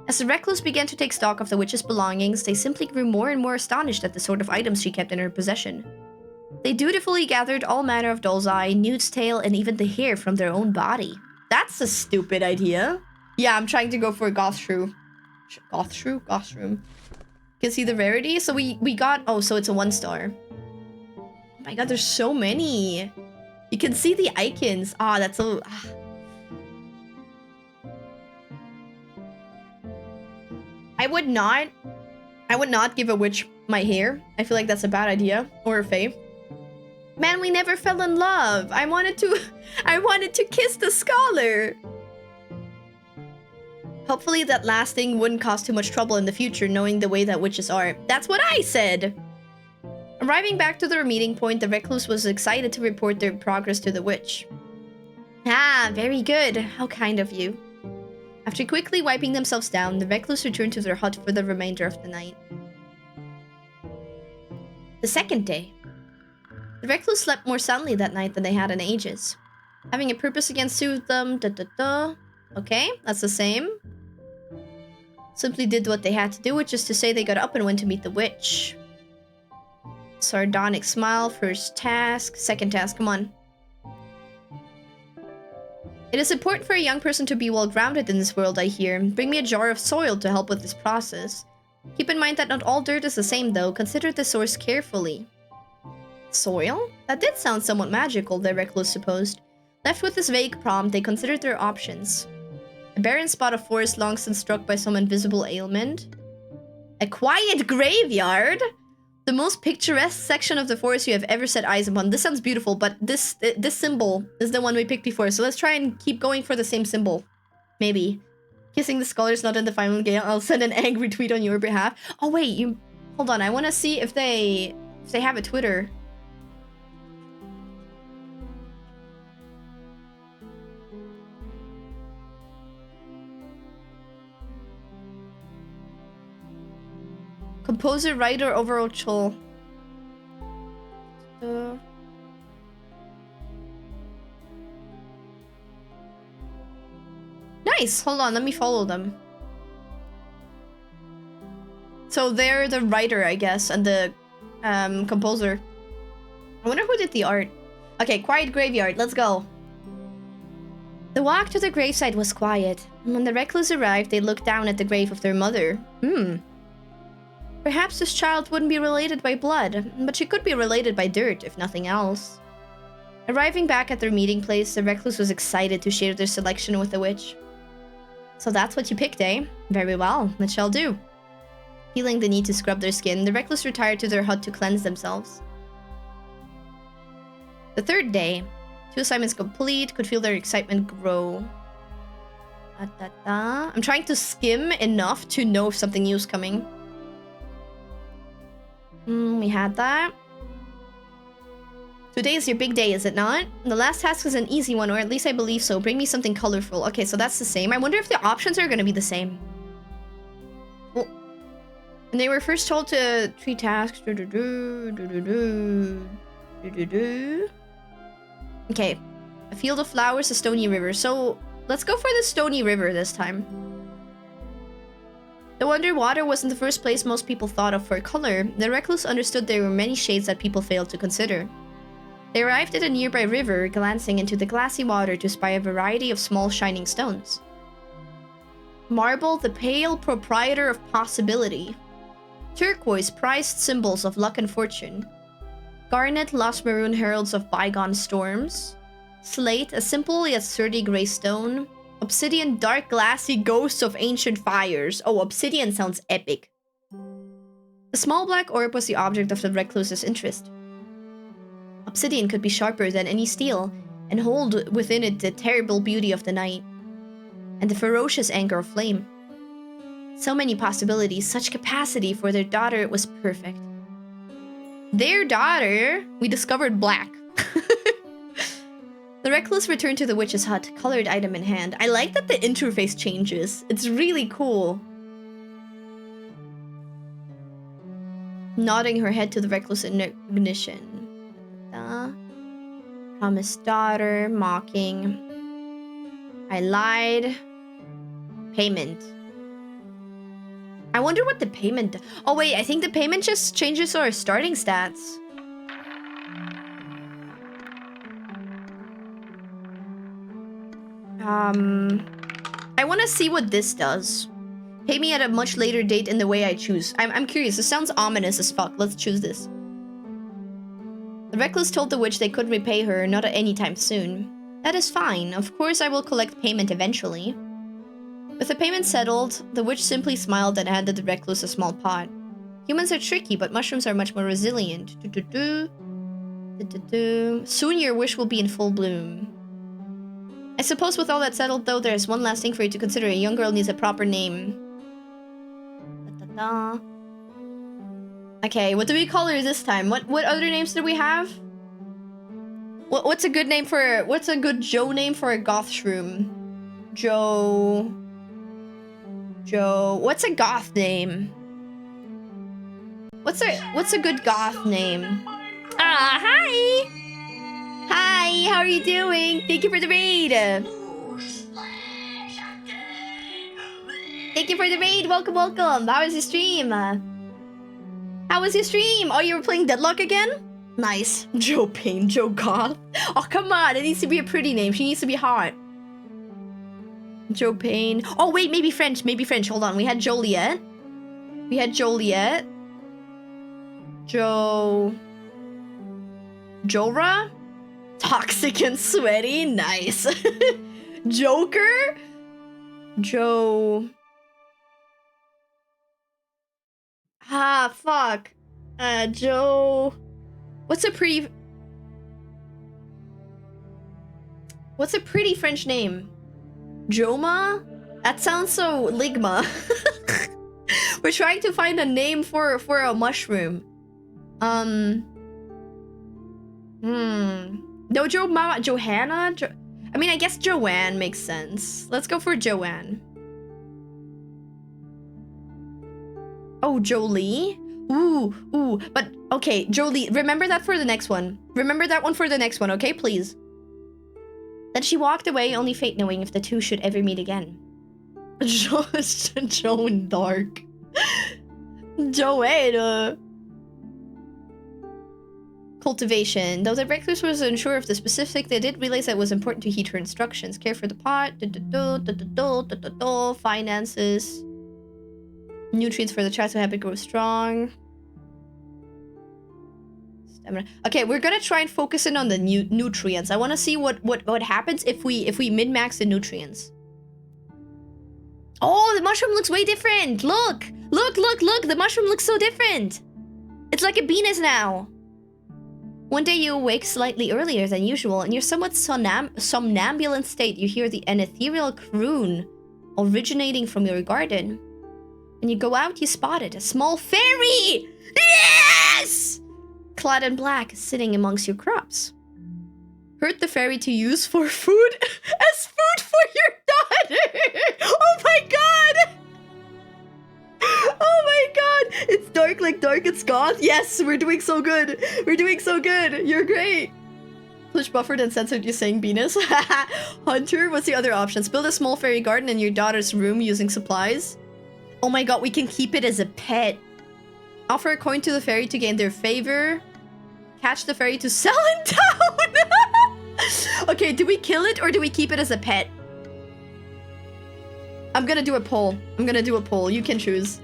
As the recluse began to take stock of the witch's belongings, they simply grew more and more astonished at the sort of items she kept in her possession. They dutifully gathered all manner of doll's eye, newt's tail, and even the hair from their own body. That's a stupid idea. Yeah, I'm trying to go for a goth shrew. Goth shrew? Goth shroom. Can see the rarity? So we got... Oh, so it's a 1 star. Oh my god, there's so many. You can see the icons. Ah, that's so... I would not give a witch my hair. I feel like that's a bad idea. Or a fae. Man, we never fell in love. I wanted to kiss the scholar. Hopefully that last thing wouldn't cause too much trouble in the future, knowing the way that witches are. That's what I said! Arriving back to their meeting point, the recluse was excited to report their progress to the witch. Ah, very good. How kind of you. After quickly wiping themselves down, the recluse returned to their hut for the remainder of the night. The second day. The recluse slept more soundly that night than they had in ages. Having a purpose again soothed them. Okay, that's the same. Simply did what they had to do, which is to say they got up and went to meet the witch. Sardonic smile, first task. Second task, come on. It is important for a young person to be well-grounded in this world, I hear. Bring me a jar of soil to help with this process. Keep in mind that not all dirt is the same, though. Consider the source carefully. Soil? That did sound somewhat magical, the recluse supposed. Left with this vague prompt, they considered their options. A barren spot of forest long since struck by some invisible ailment. A quiet graveyard? The most picturesque section of the forest you have ever set eyes upon. This sounds beautiful, but this symbol is the one we picked before. So let's try and keep going for the same symbol. Maybe. Kissing the scholars not in the final game. I'll send an angry tweet on your behalf. Oh wait, you... Hold on, I want to see if they have a Twitter. Composer, writer, overall chill. Nice. Hold on, let me follow them. So they're the writer, I guess, and the composer. I wonder who did the art. Okay, quiet graveyard. Let's go. The walk to the gravesite was quiet. When the recluse arrived, they looked down at the grave of their mother. Perhaps this child wouldn't be related by blood, but she could be related by dirt, if nothing else. Arriving back at their meeting place, the recluse was excited to share their selection with the witch. So that's what you picked, eh? Very well, that shall do. Feeling the need to scrub their skin, the recluse retired to their hut to cleanse themselves. The third day, 2 assignments complete, could feel their excitement grow. I'm trying to skim enough to know if something new is coming. We had that. Today is your big day, is it not? The last task is an easy one, or at least I believe so. Bring me something colorful. Okay, so that's the same. I wonder if the options are going to be the same. Well, and they were first told to 3 tasks. Okay. A field of flowers, a stony river. So, let's go for the stony river this time. Though underwater wasn't the first place most people thought of for color, the recluse understood there were many shades that people failed to consider. They arrived at a nearby river, glancing into the glassy water to spy a variety of small shining stones. Marble, the pale proprietor of possibility. Turquoise, prized symbols of luck and fortune. Garnet, lost maroon heralds of bygone storms. Slate, a simple yet sturdy gray stone. Obsidian, dark glassy ghosts of ancient fires. Oh, obsidian sounds epic. The small black orb was the object of the recluse's interest. Obsidian could be sharper than any steel, and hold within it the terrible beauty of the night, and the ferocious anger of flame. So many possibilities, such capacity for their daughter, it was perfect. Their daughter? We discovered black. The recluse returned to the witch's hut, colored item in hand. I like that the interface changes. It's really cool. Nodding her head to the recluse in recognition. Promised daughter, mocking. I lied. Payment. I wonder what the payment... Oh wait, I think the payment just changes our starting stats. I want to see what this does. Pay me at a much later date in the way I choose. I'm curious. This sounds ominous as fuck. Let's choose this. The recluse told the witch they couldn't repay her, not at any time soon. That is fine. Of course I will collect payment eventually. With the payment settled, the witch simply smiled and handed the recluse a small pot. Humans are tricky, but mushrooms are much more resilient. Soon your wish will be in full bloom. I suppose with all that settled, though, there's one last thing for you to consider. A young girl needs a proper name. Okay, what do we call her this time? What other names do we have? What's a good name for... What's a good Joe name for a goth shroom? Joe... What's a goth name? What's a good goth name? Ah, hi! Hi, how are you doing? Thank you for the raid! Thank you for the raid! Welcome, welcome! How was your stream? How was your stream? Oh, you were playing Deadlock again? Nice. Joe Payne, Joe Goth. Oh, come on, it needs to be a pretty name. She needs to be hot. Joe Payne. Oh, wait, maybe French. Maybe French. Hold on. We had Joliet. We had Joliet. Jora? Toxic and sweaty. Nice. Joker? Joe. Ah, fuck. Joe. What's a pretty French name? Joma? That sounds so ligma. We're trying to find a name for a mushroom. No, Johanna? I mean, I guess Joanne makes sense. Let's go for Joanne. Oh, Jolie? Ooh, but okay, Jolie, remember that for the next one. Remember that one for the next one, okay, please? Then she walked away, only fate knowing if the two should ever meet again. Joan Dark. Joanna. Cultivation. Though the recluse was unsure of the specific, they did realize that it was important to heed her instructions. Care for the pot. Finances. Nutrients for the child to help it grow strong. Stamina. Okay, we're gonna try and focus in on the nutrients. I want to see what happens if we min-max the nutrients. Oh, the mushroom looks way different. Look. The mushroom looks so different. It's like a Venus now. One day you awake slightly earlier than usual. In your somewhat somnambulant state, you hear an ethereal croon originating from your garden. When you go out, you spot it. A small fairy! Yes! Clad in black, sitting amongst your crops. Heard the fairy to use for food as food for your daughter! Oh my god! Oh my god! It's dark like Darkest Goth. Yes, we're doing so good. We're doing so good. You're great. Push buffered and censored you saying Venus. Hunter, what's the other options? Build a small fairy garden in your daughter's room using supplies. Oh my god, we can keep it as a pet. Offer a coin to the fairy to gain their favor. Catch the fairy to sell in town. Okay, do we kill it or do we keep it as a pet? I'm gonna do a poll. You can choose.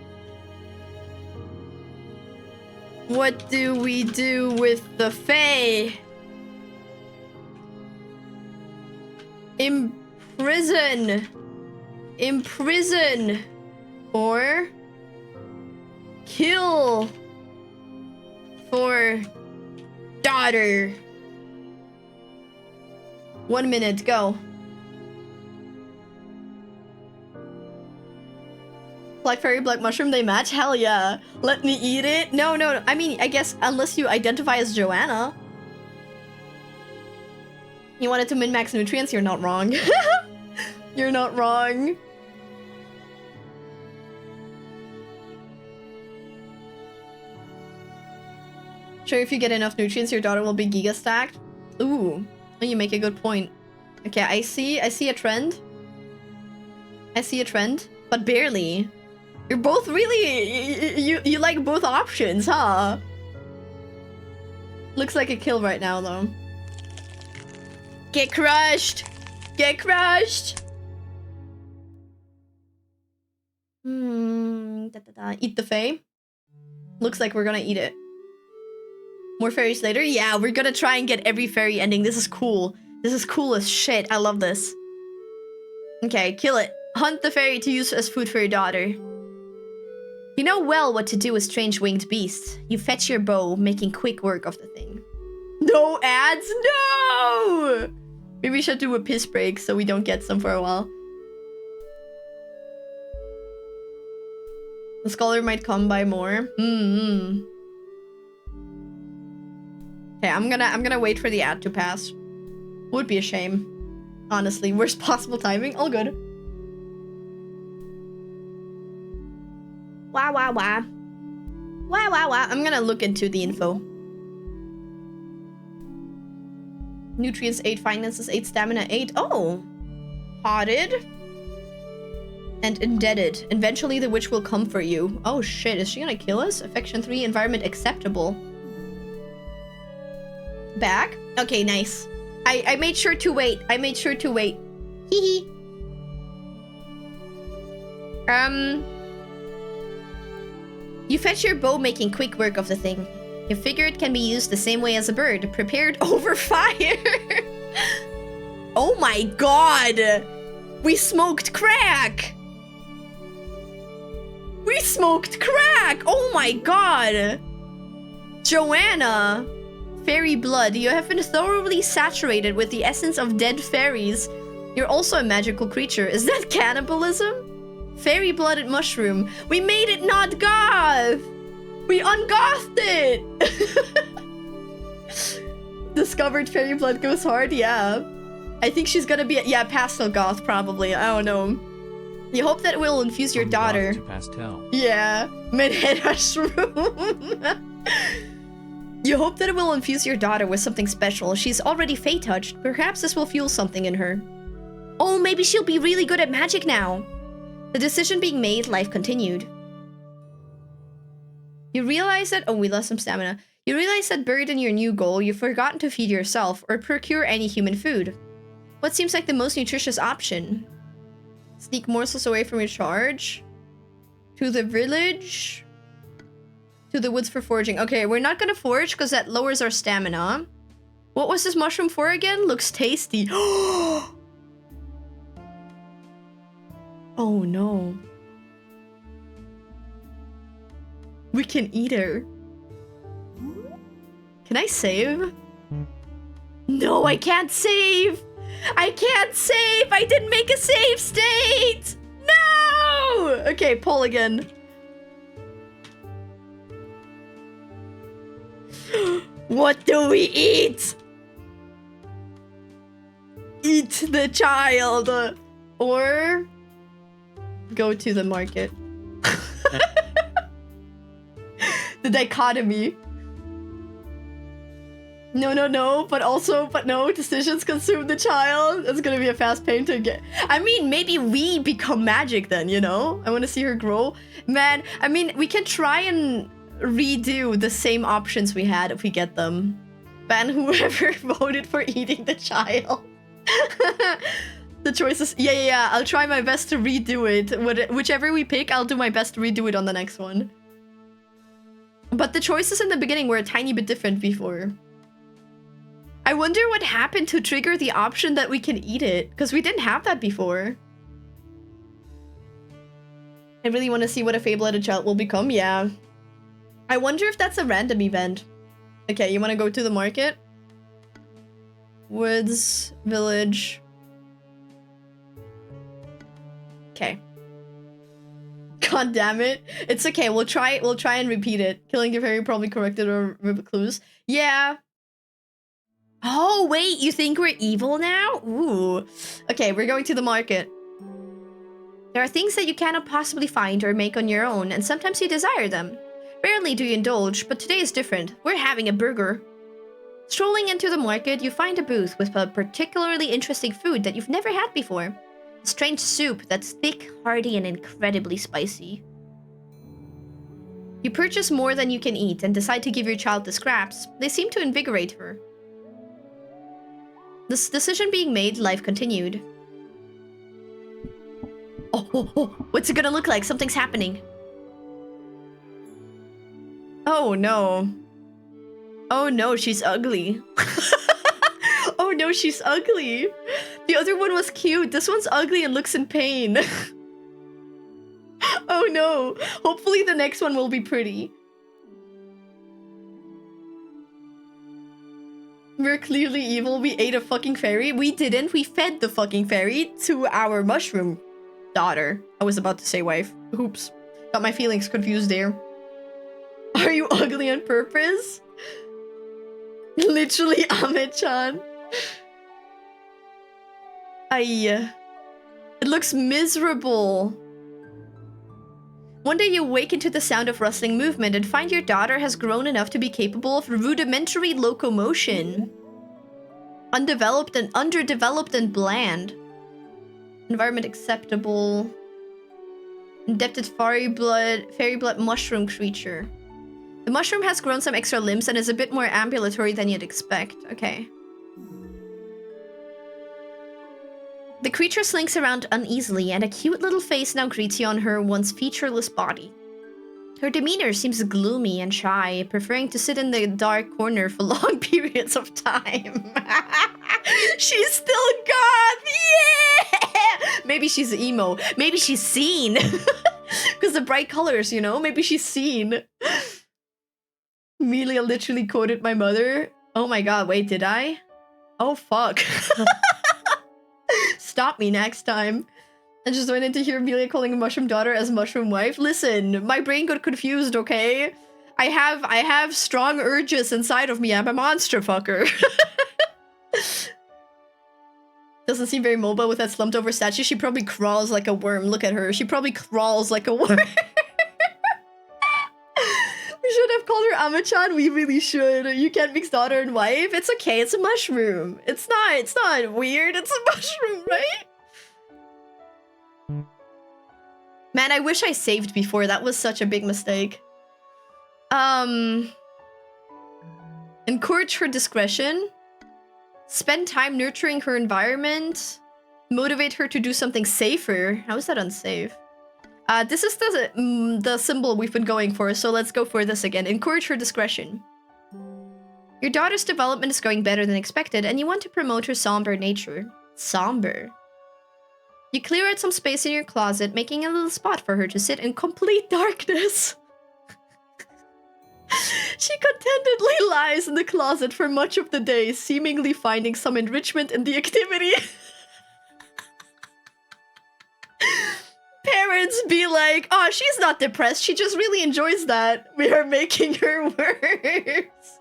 What do we do with the fae? Imprison. Or kill for daughter. 1 minute, go. Black fairy, black mushroom, they match? Hell yeah. Let me eat it? No. I mean, I guess unless you identify as Joanna. You wanted to min-max nutrients? You're not wrong. You're not wrong. Sure, if you get enough nutrients, your daughter will be giga stacked. Ooh, you make a good point. Okay, I see a trend. But barely. You're both really... You like both options, huh? Looks like a kill right now, though. Get crushed! Get crushed! Eat the fae? Looks like we're gonna eat it. More fairies later? Yeah, we're gonna try and get every fairy ending. This is cool. This is cool as shit. I love this. Okay, kill it. Hunt the fairy to use as food for your daughter. You know well what to do with strange winged beasts. You fetch your bow, making quick work of the thing. No ads? No! Maybe we should do a piss break so we don't get some for a while. The scholar might come by more. Okay, I'm gonna wait for the ad to pass. Would be a shame. Honestly, worst possible timing. All good. Wow. I'm gonna look into the info. Nutrients 8, finances 8, stamina 8. Oh! Potted. And indebted. Eventually the witch will come for you. Oh shit, is she gonna kill us? Affection 3, environment acceptable. Back? Okay, nice. I made sure to wait. Hee. You fetch your bow, making quick work of the thing. You figure it can be used the same way as a bird, prepared over fire. Oh my god! We smoked crack! We smoked crack! Oh my god! Joanna! Fairy blood. You have been thoroughly saturated with the essence of dead fairies. You're also a magical creature. Is that cannibalism? Fairy blooded mushroom. We made it not goth! We ungothed it! Discovered fairy blood goes hard? Yeah. I think she's gonna be yeah, pastel goth probably. I don't know. You hope that will infuse your From daughter. goth to pastel. Yeah. Midhead mushroom. You hope that it will infuse your daughter with something special. She's already fey-touched. Perhaps this will fuel something in her. Oh, maybe she'll be really good at magic now. The decision being made, life continued. You realize that- oh, we lost some stamina. You realize that buried in your new goal, you've forgotten to feed yourself or procure any human food. What seems like the most nutritious option? Sneak morsels away from your charge? To the village? To the woods for foraging. Okay, we're not gonna forage because that lowers our stamina. What was this mushroom for again? Looks tasty. Oh no. We can eat her. Can I save? No, I can't save! I can't save! I didn't make a save state! No! Okay, pull again. What do we eat? Eat the child. Or go to the market. The dichotomy. No, no, no, but no, decisions consume the child. It's gonna be a fast pain to get. I mean, maybe we become magic then, you know? I want to see her grow. Man, I mean, we can try and redo the same options we had if we get them. Ban whoever voted for eating the child. The choices. Yeah. I'll try my best to redo it. Whichever we pick, I'll do my best to redo it on the next one. But the choices in the beginning were a tiny bit different before. I wonder what happened to trigger the option that we can eat it, because we didn't have that before. I really want to see what a fable-headed child will become. Yeah. I wonder if that's a random event. Okay, you want to go to the market? Woods, village. Okay. God damn it. It's okay. We'll try and repeat it. Killing your fairy probably corrected our clues. Yeah. Oh, wait. You think we're evil now? Ooh. Okay, we're going to the market. There are things that you cannot possibly find or make on your own, and sometimes you desire them. Rarely do you indulge, but today is different. We're having a burger. Strolling into the market, you find a booth with a particularly interesting food that you've never had before. A strange soup that's thick, hearty, and incredibly spicy. You purchase more than you can eat and decide to give your child the scraps. They seem to invigorate her. This decision being made, life continued. Oh, what's it gonna look like? Something's happening. Oh no. Oh no, she's ugly. Oh no, she's ugly. The other one was cute. This one's ugly and looks in pain. Oh no. Hopefully the next one will be pretty. We're clearly evil. We ate a fucking fairy. We didn't. We fed the fucking fairy to our mushroom daughter. I was about to say wife. Oops. Got my feelings confused there. Are you ugly on purpose? Literally, Ahmed-chan. It looks miserable. One day you awaken to the sound of rustling movement and find your daughter has grown enough to be capable of rudimentary locomotion. Underdeveloped and bland. Environment acceptable. Indebted fairy blood mushroom creature. The mushroom has grown some extra limbs and is a bit more ambulatory than you'd expect. Okay. The creature slinks around uneasily, and a cute little face now greets you on her once featureless body. Her demeanor seems gloomy and shy, preferring to sit in the dark corner for long periods of time. She's still goth! Maybe she's emo. Maybe she's seen. Because the bright colors, you know? Maybe she's seen. Amelia literally quoted my mother. Oh my god, wait, did I? Oh fuck. Stop me next time. I just went in to hear Amelia calling a mushroom daughter as mushroom wife. Listen, my brain got confused, okay? I have strong urges inside of me. I'm a monster fucker. Doesn't seem very mobile with that slumped over statue. She probably crawls like a worm. Look at her. She probably crawls like a worm. We should have called her Amachan. We really should. You can't mix daughter and wife. It's okay. It's a mushroom. It's not weird. It's a mushroom, right? Man, I wish I saved before. That was such a big mistake. Encourage her discretion. Spend time nurturing her environment. Motivate her to do something safer. How is that unsafe? This is the symbol we've been going for, so let's go for this again. Encourage her discretion. Your daughter's development is going better than expected, and you want to promote her somber nature. Somber. You clear out some space in your closet, making a little spot for her to sit in complete darkness. She contentedly lies in the closet for much of the day, seemingly finding some enrichment in the activity. Parents be like, oh, she's not depressed, she just really enjoys that. We are making her worse.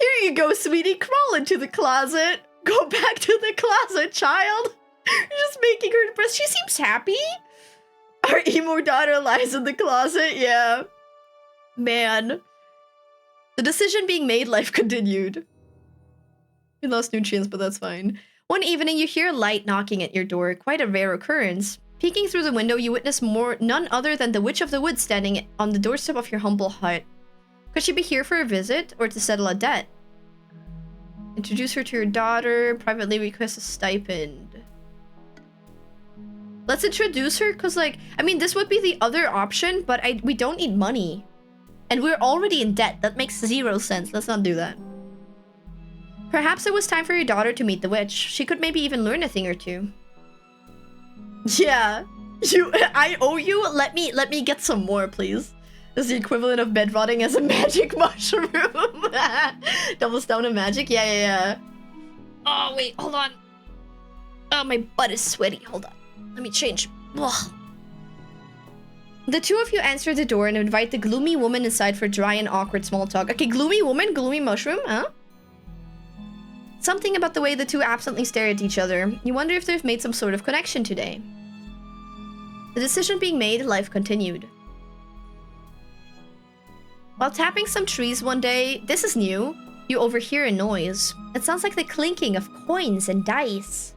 Here you go, sweetie, crawl into the closet. Go back to the closet, child. You're just making her depressed. She seems happy. Our emo daughter lies in the closet, yeah. Man. The decision being made, life continued. We lost nutrients, but that's fine. One evening, you hear a light knocking at your door, quite a rare occurrence. Peeking through the window, you witness none other than the Witch of the Woods standing on the doorstep of your humble hut. Could she be here for a visit, or to settle a debt? Introduce her to your daughter, privately request a stipend. Let's introduce her, because, like, I mean, this would be the other option, but we don't need money. And we're already in debt. That makes 0 sense. Let's not do that. Perhaps it was time for your daughter to meet the witch. She could maybe even learn a thing or two. Yeah. I owe you. Let me get some more, please. This is the equivalent of bed rotting as a magic mushroom. Double stone of magic? Yeah. Oh, wait. Hold on. Oh, my butt is sweaty. Hold on. Let me change. Ugh. The two of you answer the door and invite the gloomy woman inside for dry and awkward small talk. Okay, gloomy woman, gloomy mushroom, huh? Something about the way the two absently stare at each other. You wonder if they've made some sort of connection today. The decision being made, life continued. While tapping some trees one day, this is new, you overhear a noise. It sounds like the clinking of coins and dice.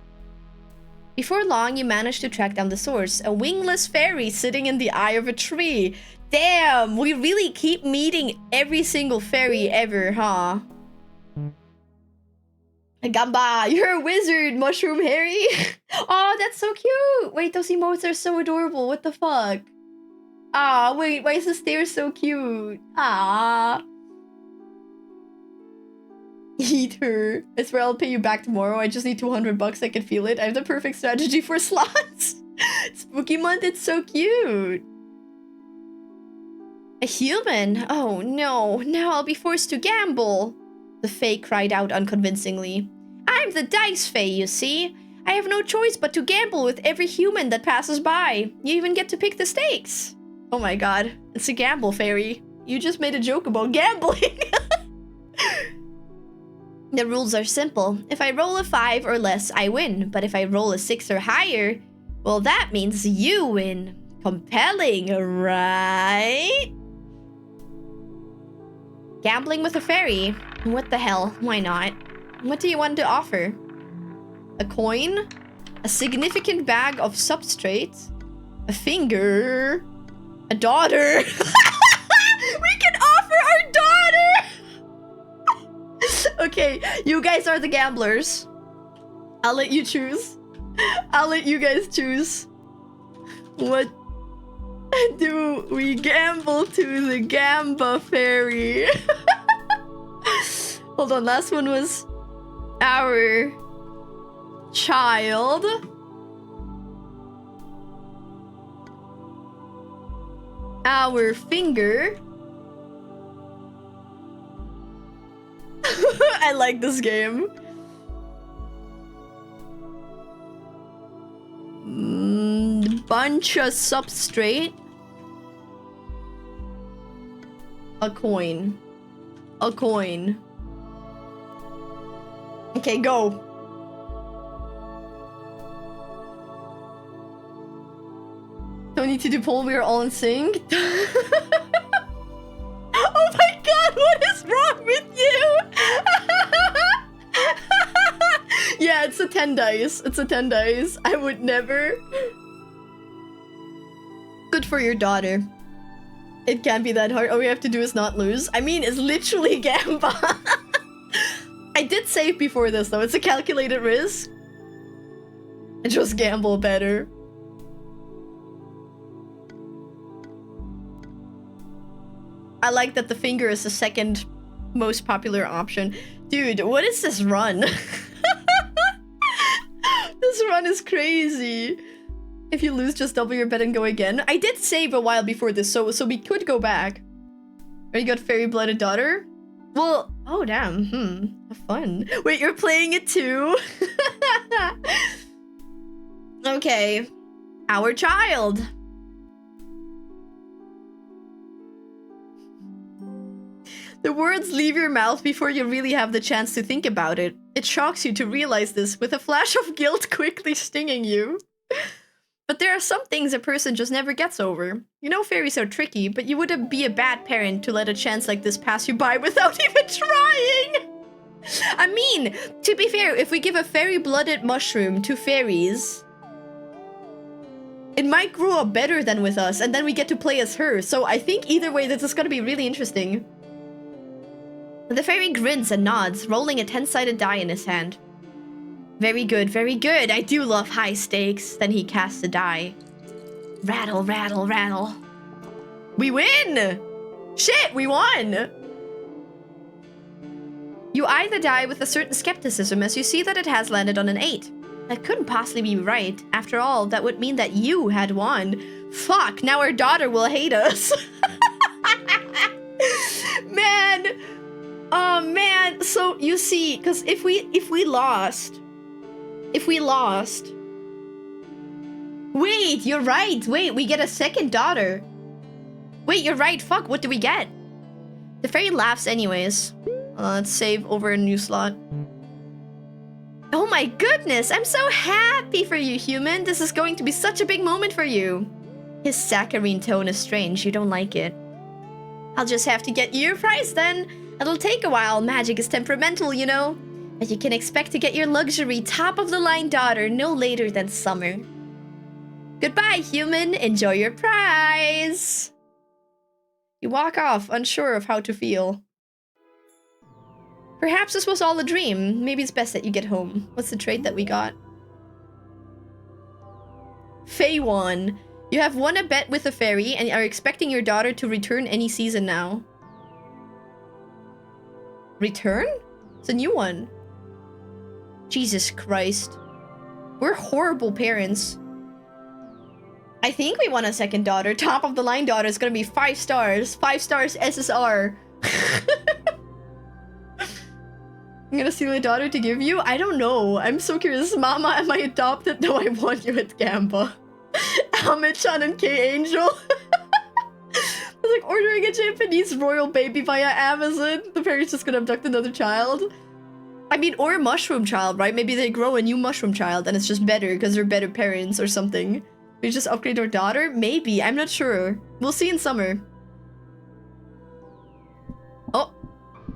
Before long, you manage to track down the source, a wingless fairy sitting in the eye of a tree. Damn, we really keep meeting every single fairy ever, huh? Gamba, you're a wizard, Mushroom Harry. Oh, that's so cute. Wait, those emotes are so adorable. What the fuck? Ah, wait, why is the stairs so cute? Ah. Eat her. I swear I'll pay you back tomorrow. I just need 200 bucks. I can feel it. I have the perfect strategy for slots. Spooky month, it's so cute. A human? Oh no, now I'll be forced to gamble. The Fae cried out unconvincingly. I'm the dice Fae, you see. I have no choice but to gamble with every human that passes by. You even get to pick the stakes. Oh my god, it's a gamble fairy. You just made a joke about gambling. The rules are simple. If I roll a 5 or less, I win. But if I roll a 6 or higher, well, that means you win. Compelling, right? Gambling with a fairy? What the hell? Why not? What do you want to offer? A coin? A significant bag of substrate? A finger? A daughter? We can offer our daughter! Okay, you guys are the gamblers. I'll let you choose. I'll let you guys choose. What do we gamble to the Gamba Fairy? Hold on, last one was our child. Our finger. I like this game. Bunch of substrate. A coin. A coin. Okay, go. Don't need to do poll, we are all in sync. Oh my god, what is wrong with you? Yeah, it's a 10 dice. It's a 10 dice. I would never. Good for your daughter. It can't be that hard. All we have to do is not lose. I mean, it's literally Gamba. I did save before this, though. It's a calculated risk. I just gamble better. I like that the finger is the second most popular option. Dude, what is this run? This run is crazy. If you lose, just double your bet and go again. I did save a while before this, so we could go back. Or you got fairy-blooded daughter? Well, oh damn, have fun. Wait, you're playing it too? Okay. Our child. The words leave your mouth before you really have the chance to think about it. It shocks you to realize this, with a flash of guilt quickly stinging you. But there are some things a person just never gets over. You know fairies are tricky, but you wouldn't be a bad parent to let a chance like this pass you by without even trying! I mean, to be fair, if we give a fairy-blooded mushroom to fairies, it might grow up better than with us, and then we get to play as her. So I think either way, this is gonna be really interesting. The fairy grins and nods, rolling a 10-sided die in his hand. Very good, very good. I do love high stakes. Then he casts a die. Rattle, rattle, rattle. We win! Shit, we won! You eye the die with a certain skepticism as you see that it has landed on an 8. That couldn't possibly be right. After all, that would mean that you had won. Fuck, now our daughter will hate us. Man! Oh man, so you see, because if we lost... Wait, you're right. Wait, we get a second daughter. Wait, you're right. Fuck, what do we get? The fairy laughs anyways. Let's save over a new slot. Oh my goodness, I'm so happy for you, human. This is going to be such a big moment for you. His saccharine tone is strange. You don't like it. I'll just have to get you your prize then. It'll take a while. Magic is temperamental, you know. But you can expect to get your luxury top-of-the-line daughter no later than summer. Goodbye, human. Enjoy your prize. You walk off, unsure of how to feel. Perhaps this was all a dream. Maybe it's best that you get home. What's the trait that we got? Fey won. You have won a bet with a fairy and are expecting your daughter to return any season now. Return? It's a new one. Jesus Christ. We're horrible parents. I think we want a second daughter. Top of the line daughter is gonna be 5 stars. 5 stars SSR. I'm gonna steal a daughter to give you? I don't know. I'm so curious. Mama, am I adopted? No, I want you at Gamba. Amit-chan and K-Angel. It's like ordering a Japanese royal baby via Amazon. The fairy's just gonna abduct another child. I mean, or a mushroom child, right? Maybe they grow a new mushroom child and it's just better because they're better parents or something. We just upgrade our daughter? Maybe. I'm not sure. We'll see in summer. Oh.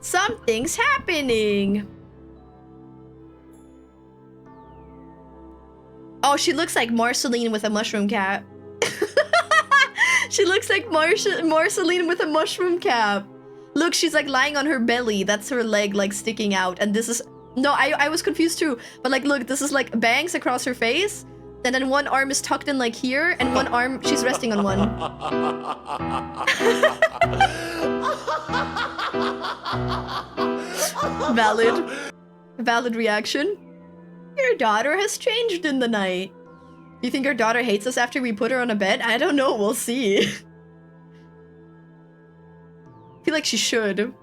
Something's happening. Oh, she looks like Marceline with a mushroom cap. She looks like Marceline with a mushroom cap. Look, she's like lying on her belly. That's her leg like sticking out. And this is... No, I was confused too. But like, look, this is like bangs across her face. And then one arm is tucked in like here. And one arm, she's resting on one. Valid reaction. Your daughter has changed in the night. You think our daughter hates us after we put her on a bed? I don't know, we'll see. I feel like she should.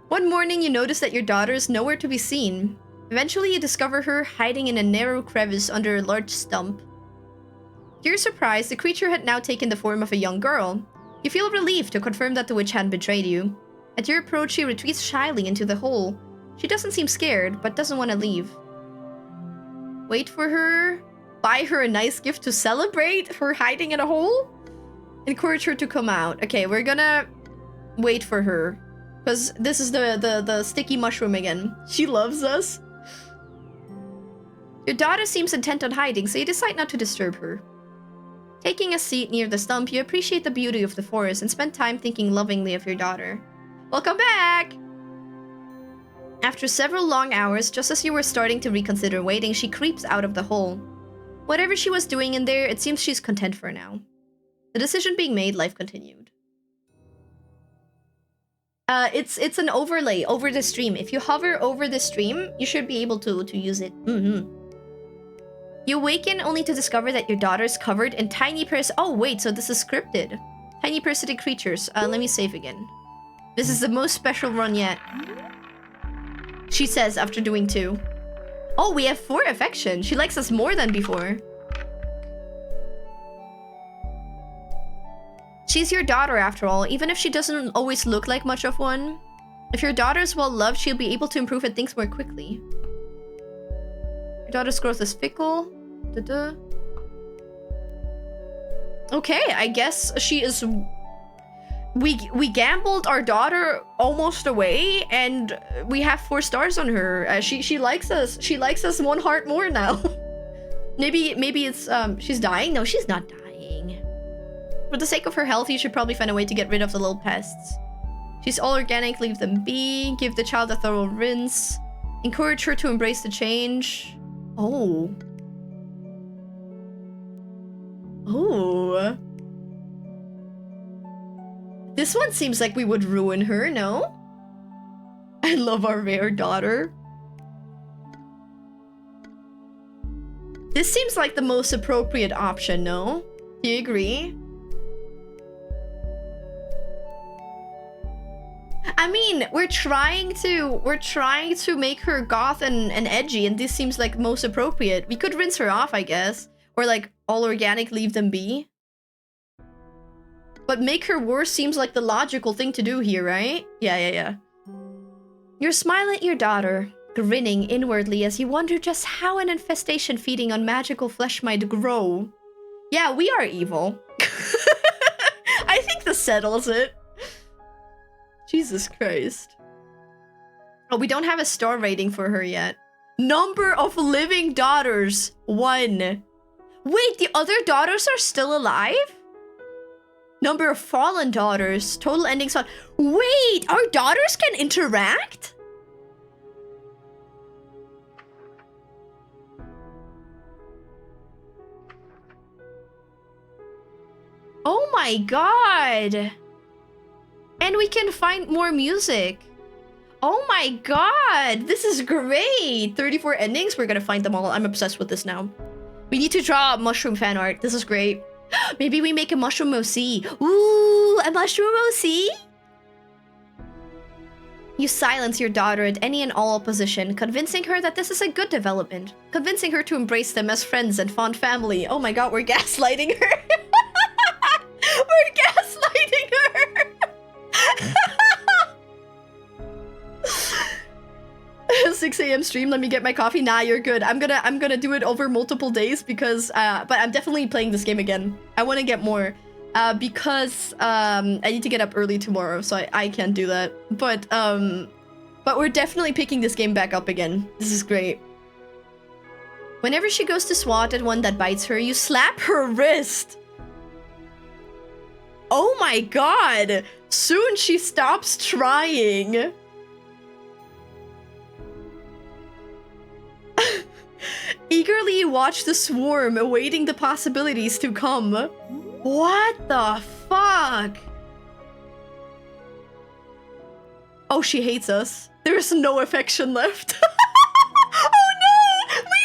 One morning, you notice that your daughter is nowhere to be seen. Eventually, you discover her hiding in a narrow crevice under a large stump. To your surprise, the creature had now taken the form of a young girl. You feel relieved to confirm that the witch hadn't betrayed you. At your approach, she retreats shyly into the hole. She doesn't seem scared, but doesn't want to leave. Wait for her. Buy her a nice gift to celebrate her hiding in a hole? Encourage her to come out. Okay, we're gonna wait for her. Because this is the sticky mushroom again. She loves us. Your daughter seems intent on hiding, so you decide not to disturb her. Taking a seat near the stump, you appreciate the beauty of the forest and spend time thinking lovingly of your daughter. Welcome back! After several long hours, just as you were starting to reconsider waiting, she creeps out of the hole. Whatever she was doing in there, it seems she's content for now. The decision being made, life continued. It's an overlay over the stream. If you hover over the stream, you should be able to use it. You awaken only to discover that your daughter is covered in tiny Oh wait, so this is scripted. Tiny parasitic creatures. Let me save again. This is the most special run yet. She says after doing 2. Oh, we have 4 affection. She likes us more than before. She's your daughter after all, even if she doesn't always look like much of one. If your daughter is well loved, she'll be able to improve at things more quickly. Your daughter's growth is fickle. Okay, I guess she is... We gambled our daughter almost away, and we have 4 stars on her. She likes us. She likes us 1 heart more now. maybe it's she's dying. No, she's not dying. For the sake of her health, you should probably find a way to get rid of the little pests. She's all organic. Leave them be. Give the child a thorough rinse. Encourage her to embrace the change. Oh. Oh. This one seems like we would ruin her, no? I love our rare daughter. This seems like the most appropriate option, no? Do you agree? I mean, we're trying to make her goth and edgy, and this seems like most appropriate. We could rinse her off, I guess. Or like, all organic, leave them be. But make her worse seems like the logical thing to do here, right? Yeah. You smile at your daughter, grinning inwardly as you wonder just how an infestation feeding on magical flesh might grow. Yeah, we are evil. I think this settles it. Jesus Christ. Oh, we don't have a star rating for her yet. Number of living daughters, 1. Wait, the other daughters are still alive? Number of fallen daughters. Total endings on... Wait! Our daughters can interact? Oh my god! And we can find more music. Oh my god! This is great! 34 endings? We're gonna find them all. I'm obsessed with this now. We need to draw mushroom fan art. This is great. Maybe we make a mushroom OC. Ooh, a mushroom OC? You silence your daughter at any and all opposition, convincing her that this is a good development. Convincing her to embrace them as friends and fond family. Oh my god, we're gaslighting her. We're gaslighting her. 6 a.m. stream, let me get my coffee. Nah, you're good. I'm gonna do it over multiple days because but I'm definitely playing this game again. I want to get more because I need to get up early tomorrow, so I can't do that. But we're definitely picking this game back up again. This is great. Whenever she goes to swat at one that bites her, you slap her wrist. Oh my god! Soon she stops trying. Eagerly you watch the swarm, awaiting the possibilities to come. What the fuck? Oh, she hates us. There's no affection left. Oh no! We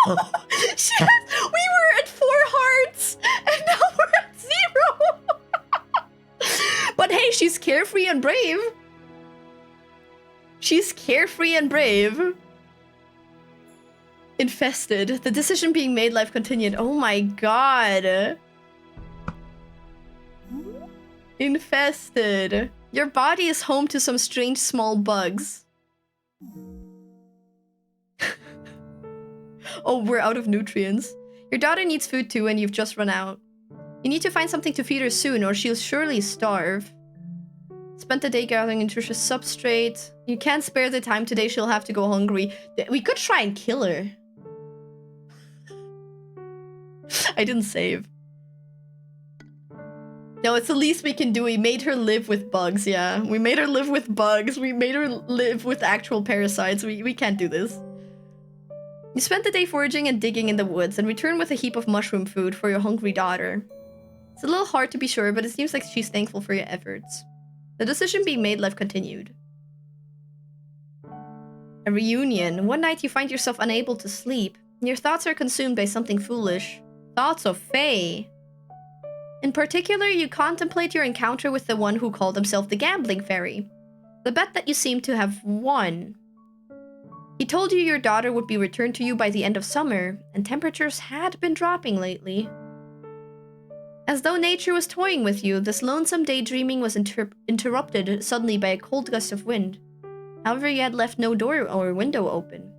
We were at 4 hearts, and now we're at 0. But hey, she's carefree and brave. She's carefree and brave. Infested. The decision being made, life continued. Oh my god. Infested. Your body is home to some strange small bugs. Oh, we're out of nutrients. Your daughter needs food too, and you've just run out. You need to find something to feed her soon, or she'll surely starve. Spent the day gathering nutritious substrate. You can't spare the time today, she'll have to go hungry. We could try and kill her. I didn't save. No, it's the least we can do. We made her live with bugs, yeah. We made her live with bugs. We made her live with actual parasites. We can't do this. You spent the day foraging and digging in the woods and returned with a heap of mushroom food for your hungry daughter. It's a little hard to be sure, but it seems like she's thankful for your efforts. The decision being made, life continued. A reunion. One night you find yourself unable to sleep. Your thoughts are consumed by something foolish. Thoughts of Faye. In particular, you contemplate your encounter with the one who called himself the Gambling Fairy. The bet that you seem to have won. He told you your daughter would be returned to you by the end of summer, and temperatures had been dropping lately. As though nature was toying with you, this lonesome daydreaming was interrupted suddenly by a cold gust of wind. However, you had left no door or window open.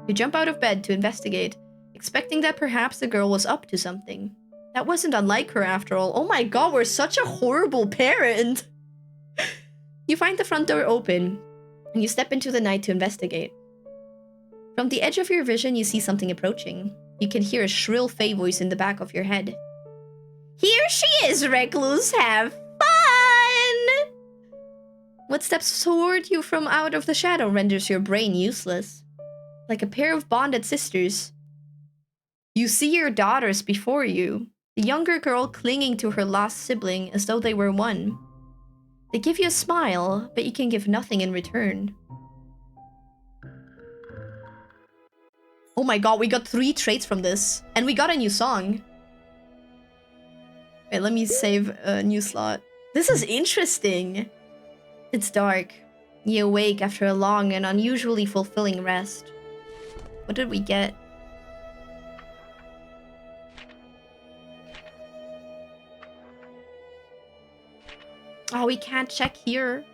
You jump out of bed to investigate, expecting that perhaps the girl was up to something. That wasn't unlike her after all. Oh my god, we're such a horrible parent! You find the front door open, and you step into the night to investigate. From the edge of your vision, you see something approaching. You can hear a shrill Faye voice in the back of your head. Here she is, recluse! Have fun! What steps toward you from out of the shadow renders your brain useless. Like a pair of bonded sisters. You see your daughters before you. The younger girl clinging to her lost sibling as though they were one. They give you a smile, but you can give nothing in return. Oh my god, we got 3 traits from this. And we got a new song. Wait, let me save a new slot. This is interesting. It's dark. You awake after a long and unusually fulfilling rest. What did we get? Oh, we can't check here.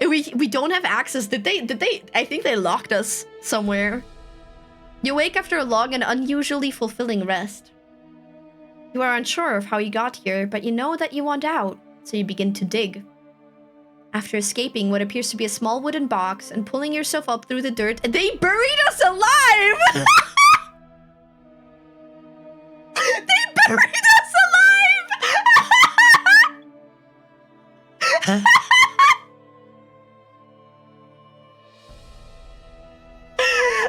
We don't have access. Did they? I think they locked us somewhere. You wake after a long and unusually fulfilling rest. You are unsure of how you got here, but you know that you want out, so you begin to dig. After escaping what appears to be a small wooden box and pulling yourself up through the dirt, they buried us alive! They buried us alive!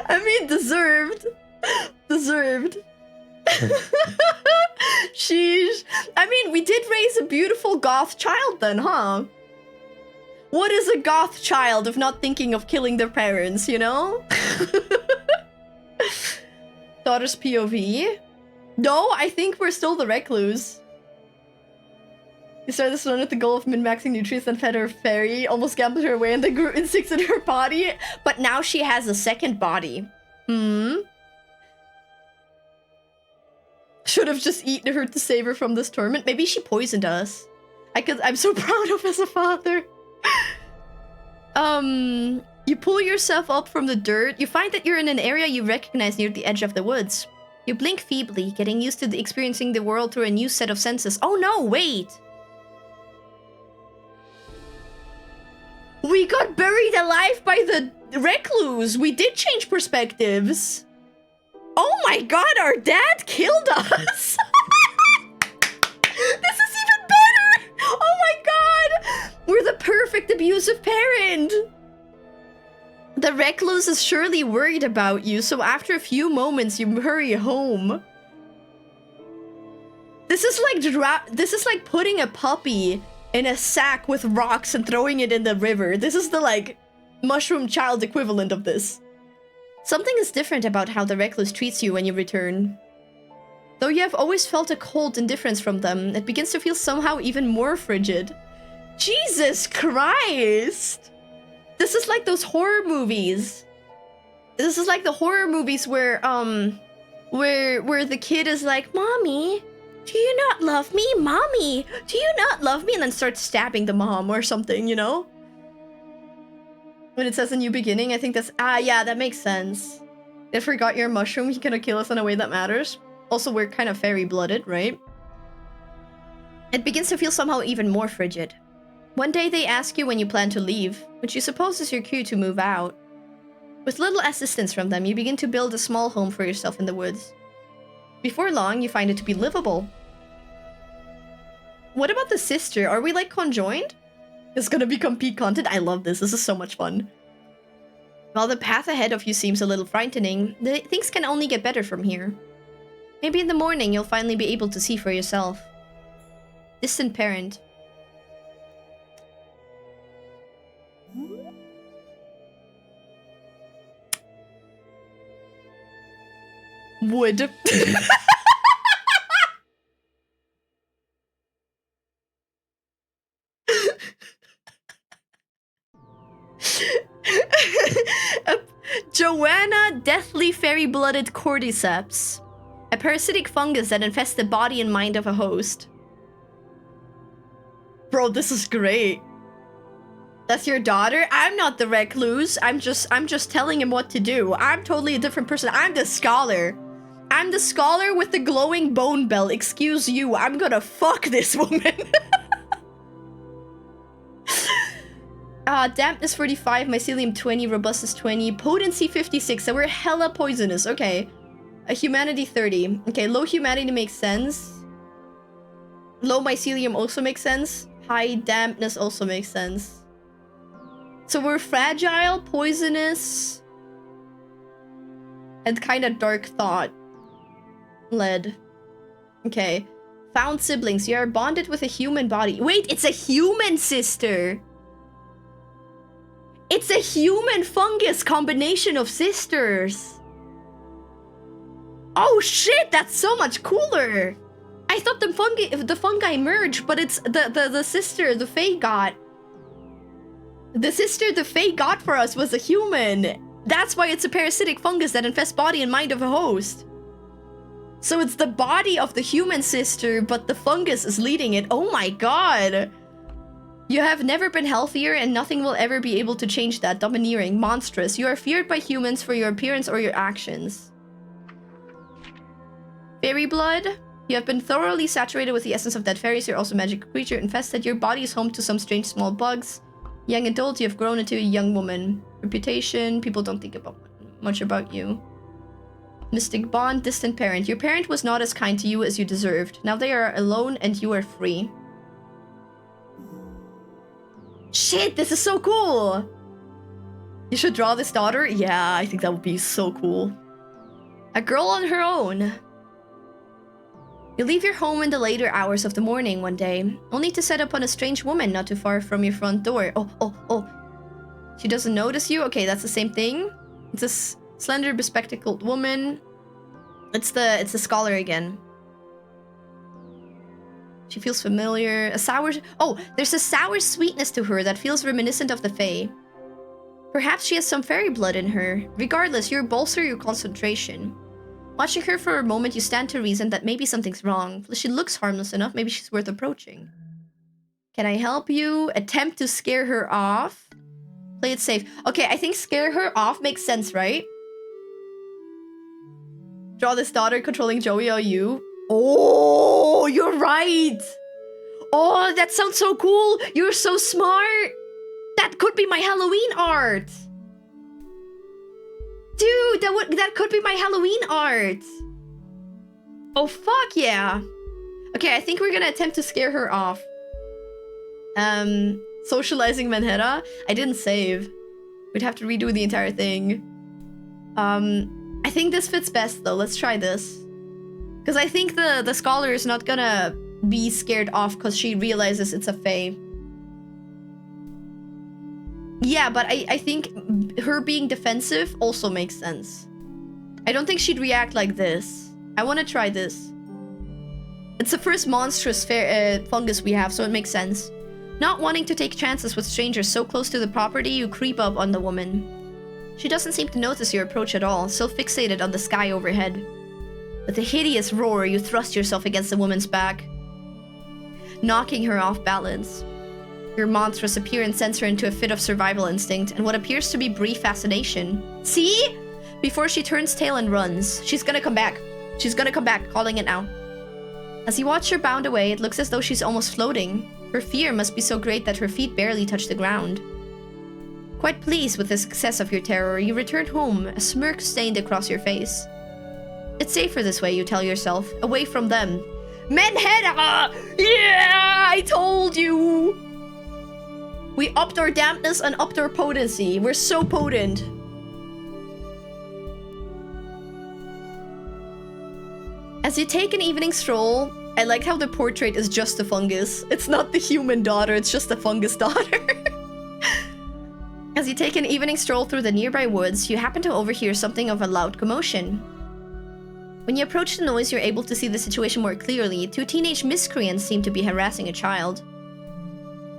I mean, deserved. Deserved. Sheesh. I mean, we did raise a beautiful goth child then, huh? What is a goth child if not thinking of killing their parents, you know? Daughter's POV? No, I think we're still the recluse. You started this run with the goal of min-maxing nutrients and fed her fairy, almost gambled her away and then grew insects in her body. But now she has a second body. Should have just eaten her to save her from this torment. Maybe she poisoned us. I'm so proud of as a father. You pull yourself up from the dirt. You find that you're in an area you recognize near the edge of the woods. You blink feebly, getting used to experiencing the world through a new set of senses. Oh no, wait! We got buried alive by the recluse. We did change perspectives. Oh my god, our dad killed us. This is even better. Oh my god. We're the perfect abusive parent. The recluse is surely worried about you, so after a few moments, you hurry home. This is like putting a puppy in a sack with rocks and throwing it in the river. This is the, like, mushroom child equivalent of this. Something is different about how the recluse treats you when you return. Though you have always felt a cold indifference from them, it begins to feel somehow even more frigid. Jesus Christ! This is like those horror movies. This is like the horror movies where the kid is like, "Mommy, do you not love me? Mommy, do you not love me?" And then starts stabbing the mom or something, you know? When it says a new beginning, I think that's... Ah, yeah, that makes sense. I forgot your mushroom, you're gonna kill us in a way that matters. Also, we're kind of fairy-blooded, right? It begins to feel somehow even more frigid. One day they ask you when you plan to leave, which you suppose is your cue to move out. With little assistance from them, you begin to build a small home for yourself in the woods. Before long, you find it to be livable. What about the sister? Are we like conjoined? It's gonna become peak content. I love this. This is so much fun. While the path ahead of you seems a little frightening, things can only get better from here. Maybe in the morning you'll finally be able to see for yourself. Distant parent. Wood. Joanna, deathly fairy-blooded cordyceps. A parasitic fungus that infests the body and mind of a host. Bro, this is great. That's your daughter? I'm not the recluse. I'm just telling him what to do. I'm totally a different person. I'm the scholar. I'm the scholar with the glowing bone bell. Excuse you. I'm gonna fuck this woman. Dampness 45, mycelium 20, robustness 20, potency 56. So we're hella poisonous. Okay. Humanity 30. Okay, low humanity makes sense. Low mycelium also makes sense. High dampness also makes sense. So we're fragile, poisonous, and kind of dark thought. Lead. Okay. Found siblings. You are bonded with a human body. Wait, it's a human sister! It's a human fungus combination of sisters! Oh shit, that's so much cooler! I thought the fungi merged, but it's the sister the Fae got. The sister the Fae got for us was a human. That's why it's a parasitic fungus that infests body and mind of a host. So it's the body of the human sister, but the fungus is leading it. Oh my god! You have never been healthier, and nothing will ever be able to change that. Domineering, monstrous. You are feared by humans for your appearance or your actions. Fairy blood. You have been thoroughly saturated with the essence of dead fairies. You're also a magic creature infested. Your body is home to some strange small bugs. Young adult, you have grown into a young woman. Reputation. People don't think much about you. Mystic bond. Distant parent. Your parent was not as kind to you as you deserved. Now they are alone and you are free. Shit, this is so cool! You should draw this daughter? Yeah, I think that would be so cool. A girl on her own. You leave your home in the later hours of the morning one day, only to set upon a strange woman not too far from your front door. Oh. She doesn't notice you? Okay, that's the same thing. It's a slender, bespectacled woman. It's the scholar again. She feels familiar. There's a sour sweetness to her that feels reminiscent of the Fae. Perhaps she has some fairy blood in her. Regardless, you bolster your concentration. Watching her for a moment, you stand to reason that maybe something's wrong. She looks harmless enough, maybe she's worth approaching. Can I help you? Attempt to scare her off? Play it safe. Okay, I think scare her off makes sense, right? Draw this daughter controlling Joey or you. Oh, you're right. Oh, that sounds so cool. You're so smart. That could be my Halloween art. Dude, that could be my Halloween art. Oh, fuck yeah. Okay, I think we're gonna attempt to scare her off. Socializing Manhattan. I didn't save. We'd have to redo the entire thing. I think this fits best though. Let's try this. Because I think the scholar is not gonna be scared off because she realizes it's a Fae. Yeah, but I think her being defensive also makes sense. I don't think she'd react like this. I want to try this. It's the first monstrous fungus we have, so it makes sense. Not wanting to take chances with strangers so close to the property, you creep up on the woman. She doesn't seem to notice your approach at all, still fixated on the sky overhead. With a hideous roar, you thrust yourself against the woman's back, knocking her off balance. Your monstrous appearance sends her into a fit of survival instinct and what appears to be brief fascination. See? Before she turns tail and runs. She's gonna come back. She's gonna come back, calling it now. As you watch her bound away, it looks as though she's almost floating. Her fear must be so great that her feet barely touch the ground. Quite pleased with the success of your terror, you return home, a smirk stained across your face. It's safer this way, you tell yourself, away from them. Menheda! Yeah, I told you! We upped our dampness and upped our potency. We're so potent. As you take an evening stroll, I like how the portrait is just a fungus. It's not the human daughter, it's just the fungus daughter. As you take an evening stroll through the nearby woods, you happen to overhear something of a loud commotion. When you approach the noise, you're able to see the situation more clearly. Two teenage miscreants seem to be harassing a child.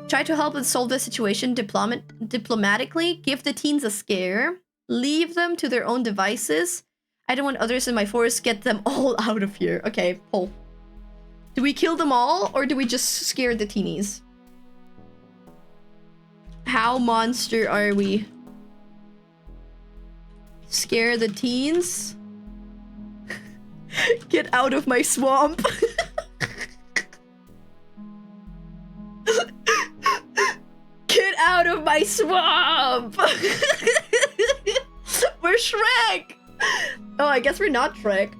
Try to help and solve the situation diplomatically. Give the teens a scare. Leave them to their own devices. I don't want others in my forest. Get them all out of here. Okay, pull. Do we kill them all or do we just scare the teenies? How monster are we? Scare the teens? Get out of my swamp. Get out of my swamp. We're Shrek. Oh, I guess we're not Shrek.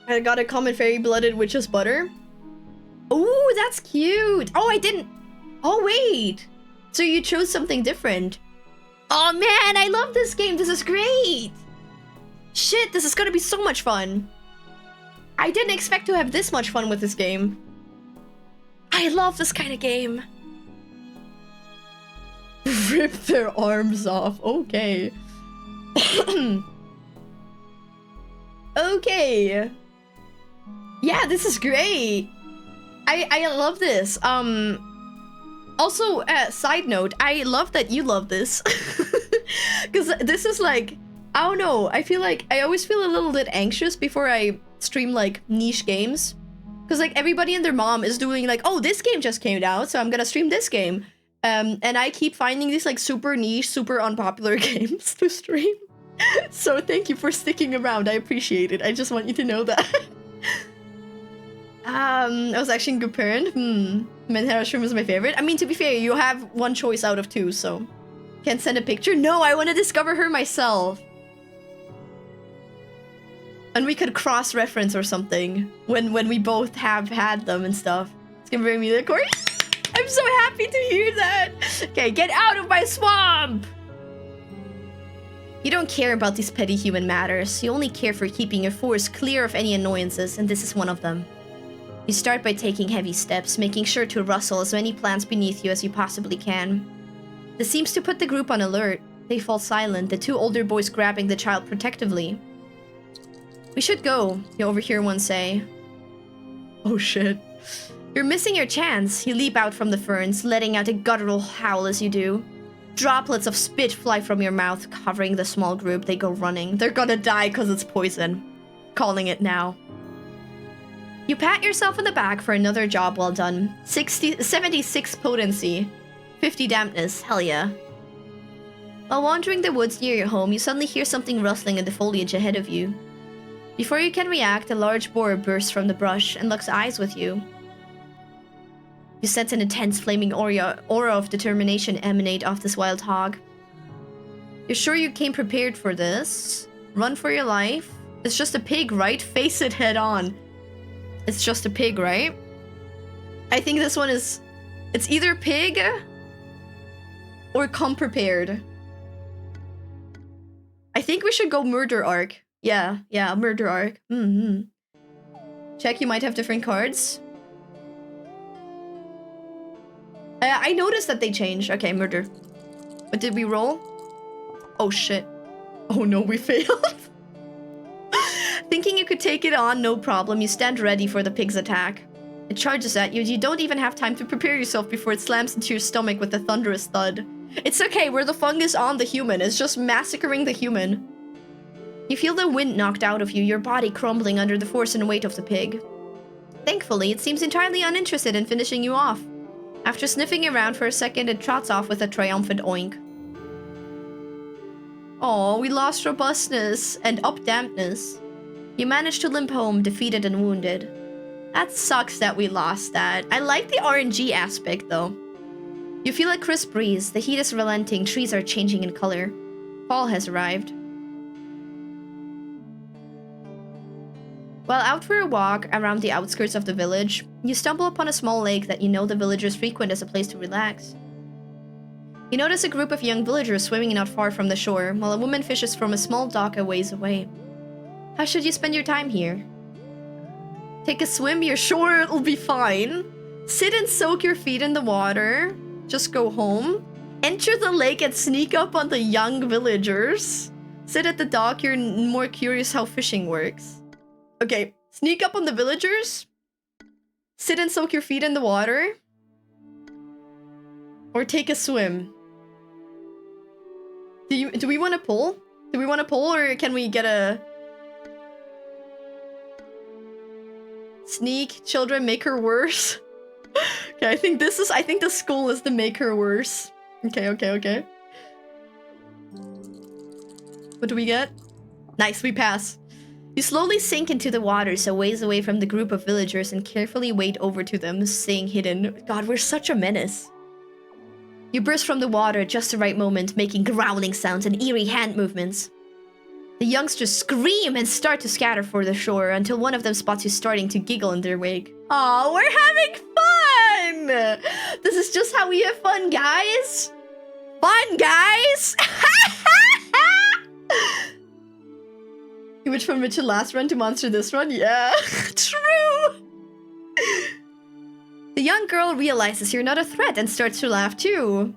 I got a common fairy blooded witch's butter. Oh, that's cute. Oh, I didn't. Oh, wait. So you chose something different. Oh, man, I love this game. This is great. Shit, this is gonna be so much fun. I didn't expect to have this much fun with this game. I love this kind of game. Rip their arms off. Okay. Okay. Yeah, this is great. I love this. Also, side note, I love that you love this. Because this is like, I don't know, I feel like I always feel a little bit anxious before I stream like niche games. Because like everybody and their mom is doing like, oh, this game just came out, so I'm gonna stream this game. And I keep finding these like super niche, super unpopular games to stream. So thank you for sticking around, I appreciate it. I just want you to know that. I was actually a good parent. Menhera Shroom is my favorite. I mean, to be fair, you have one choice out of two, so... Can't send a picture? No, I want to discover her myself. And we could cross-reference or something when we both have had them and stuff. It's gonna bring me the course. I'm so happy to hear that. Okay, get out of my swamp! You don't care about these petty human matters. You only care for keeping your forest clear of any annoyances, and this is one of them. You start by taking heavy steps, making sure to rustle as many plants beneath you as you possibly can. This seems to put the group on alert. They fall silent, the two older boys grabbing the child protectively. We should go, you overhear one say. Oh shit. You're missing your chance. You leap out from the ferns, letting out a guttural howl as you do. Droplets of spit fly from your mouth, covering the small group. They go running. They're gonna die because it's poison. Calling it now. You pat yourself on the back for another job well done. 76 potency. 50 dampness. Hell yeah. While wandering the woods near your home, you suddenly hear something rustling in the foliage ahead of you. Before you can react, a large boar bursts from the brush and locks eyes with you. You sense an intense flaming aura of determination emanate off this wild hog. You're sure you came prepared for this? Run for your life? It's just a pig, right? Face it head on. It's just a pig, right? I think this one is... It's either pig or come prepared. I think we should go murder arc. Yeah, murder arc. Check, you might have different cards. I noticed that they changed. Okay, murder. What did we roll? Oh shit. Oh no, we failed. Thinking you could take it on, no problem, you stand ready for the pig's attack. It charges at you. You don't even have time to prepare yourself before it slams into your stomach with a thunderous thud. It's okay, we're the fungus on the human. It's just massacring the human. You feel the wind knocked out of you, your body crumbling under the force and weight of the pig. Thankfully, it seems entirely uninterested in finishing you off. After sniffing around for a second, it trots off with a triumphant oink. Oh, we lost robustness and up dampness. You managed to limp home, defeated and wounded. That sucks that we lost that. I like the RNG aspect, though. You feel a crisp breeze. The heat is relenting. Trees are changing in color. Fall has arrived. While out for a walk around the outskirts of the village, you stumble upon a small lake that you know the villagers frequent as a place to relax. You notice a group of young villagers swimming not far from the shore, while a woman fishes from a small dock a ways away. How should you spend your time here? Take a swim, you're sure it'll be fine. Sit and soak your feet in the water. Just go home. Enter the lake and sneak up on the young villagers. Sit at the dock, you're more curious how fishing works. Okay, sneak up on the villagers. Sit and soak your feet in the water. Or take a swim. Do we want to pull? Do we want to pull, or can we get a... Sneak, children, make her worse? Okay, I think the school is the make her worse. Okay. What do we get? Nice, we pass. You slowly sink into the waters a ways away from the group of villagers and carefully wade over to them, staying hidden. God, we're such a menace. You burst from the water at just the right moment, making growling sounds and eerie hand movements. The youngsters scream and start to scatter for the shore until one of them spots you starting to giggle in their wake. Aw, we're having fun! This is just how we have fun, guys! Fun, guys! Which from Mitchell last run to Monster this run? Yeah, true! The young girl realizes you're not a threat and starts to laugh too.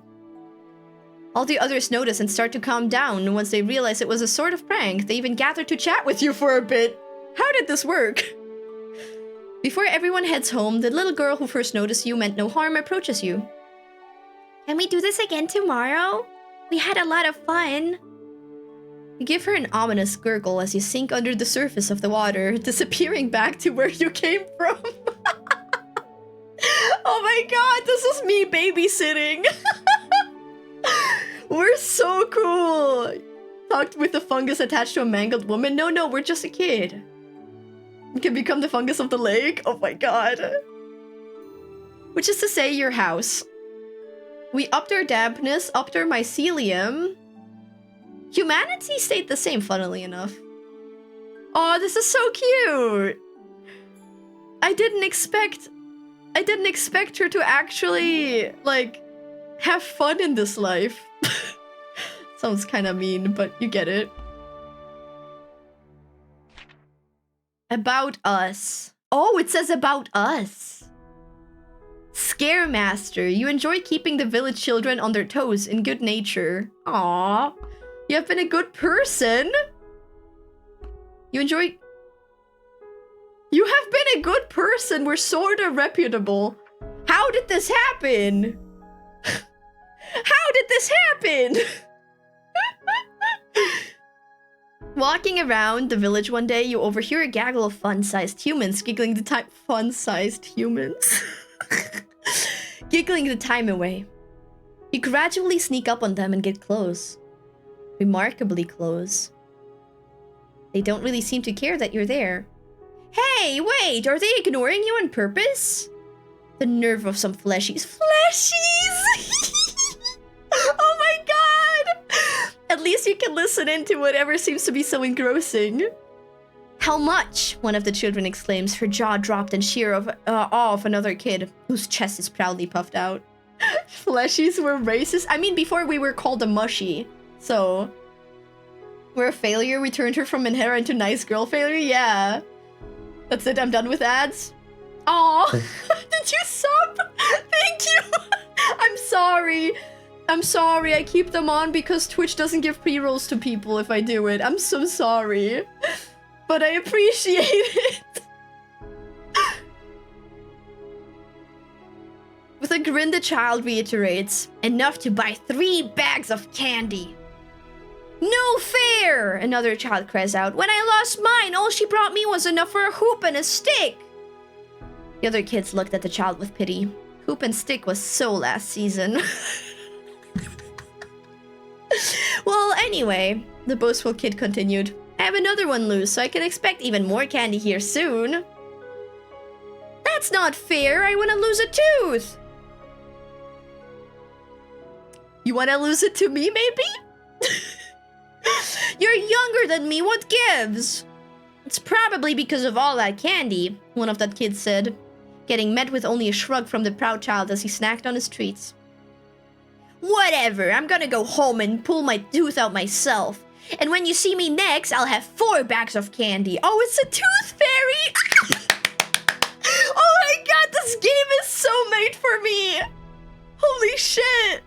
All the others notice and start to calm down. Once they realize it was a sort of prank, they even gather to chat with you for a bit. How did this work? Before everyone heads home, the little girl who first noticed you meant no harm approaches you. Can we do this again tomorrow? We had a lot of fun. You give her an ominous gurgle as you sink under the surface of the water, disappearing back to where you came from. Oh my god, this is me babysitting. We're so cool. Talked with the fungus attached to a mangled woman. No, we're just a kid. You can become the fungus of the lake. Oh my god. Which is to say, your house. We upped our dampness, upped our mycelium. Humanity stayed the same, funnily enough. Oh, this is so cute. I didn't expect her to actually, like, have fun in this life. Sounds kind of mean, but you get it. About us. Oh, it says about us. Scare Master. You enjoy keeping the village children on their toes in good nature. Aww. You have been a good person. You have been a good person. We're sort of reputable. How did this happen? How did this happen? Walking around the village one day, you overhear a gaggle of fun-sized humans giggling the time- Fun-sized humans? Giggling the time away. You gradually sneak up on them and get close. Remarkably close. They don't really seem to care that you're there. Hey, wait! Are they ignoring you on purpose? The nerve of some fleshies. Fleshies! Oh my god! At least you can listen into whatever seems to be so engrossing. How much? One of the children exclaims, her jaw dropped in sheer awe of another kid, whose chest is proudly puffed out. Fleshies were racist? I mean, before we were called a mushy. So, we're a failure? We turned her from inherent to nice girl failure? Yeah. That's it, I'm done with ads. Aw, did you sub? Thank you. sorry. I'm sorry. I keep them on because Twitch doesn't give pre-rolls to people if I do it. I'm so sorry. But I appreciate it. With a grin, the child reiterates, enough to buy 3 bags of candy. No fair! Another child cries out. When I lost mine, all she brought me was enough for a hoop and a stick. The other kids looked at the child with pity. Hoop and stick was so last season. Well, anyway, the boastful kid continued. I have another one loose, so I can expect even more candy here soon. That's not fair. I want to lose a tooth. You want to lose it to me, maybe? You're younger than me. What gives? It's probably because of all that candy, one of that kids said, getting met with only a shrug from the proud child as he snacked on his treats. Whatever, I'm gonna go home and pull my tooth out myself. And when you see me next, I'll have 4 bags of candy. Oh, it's a tooth fairy! Oh my god, this game is so made for me! Holy shit!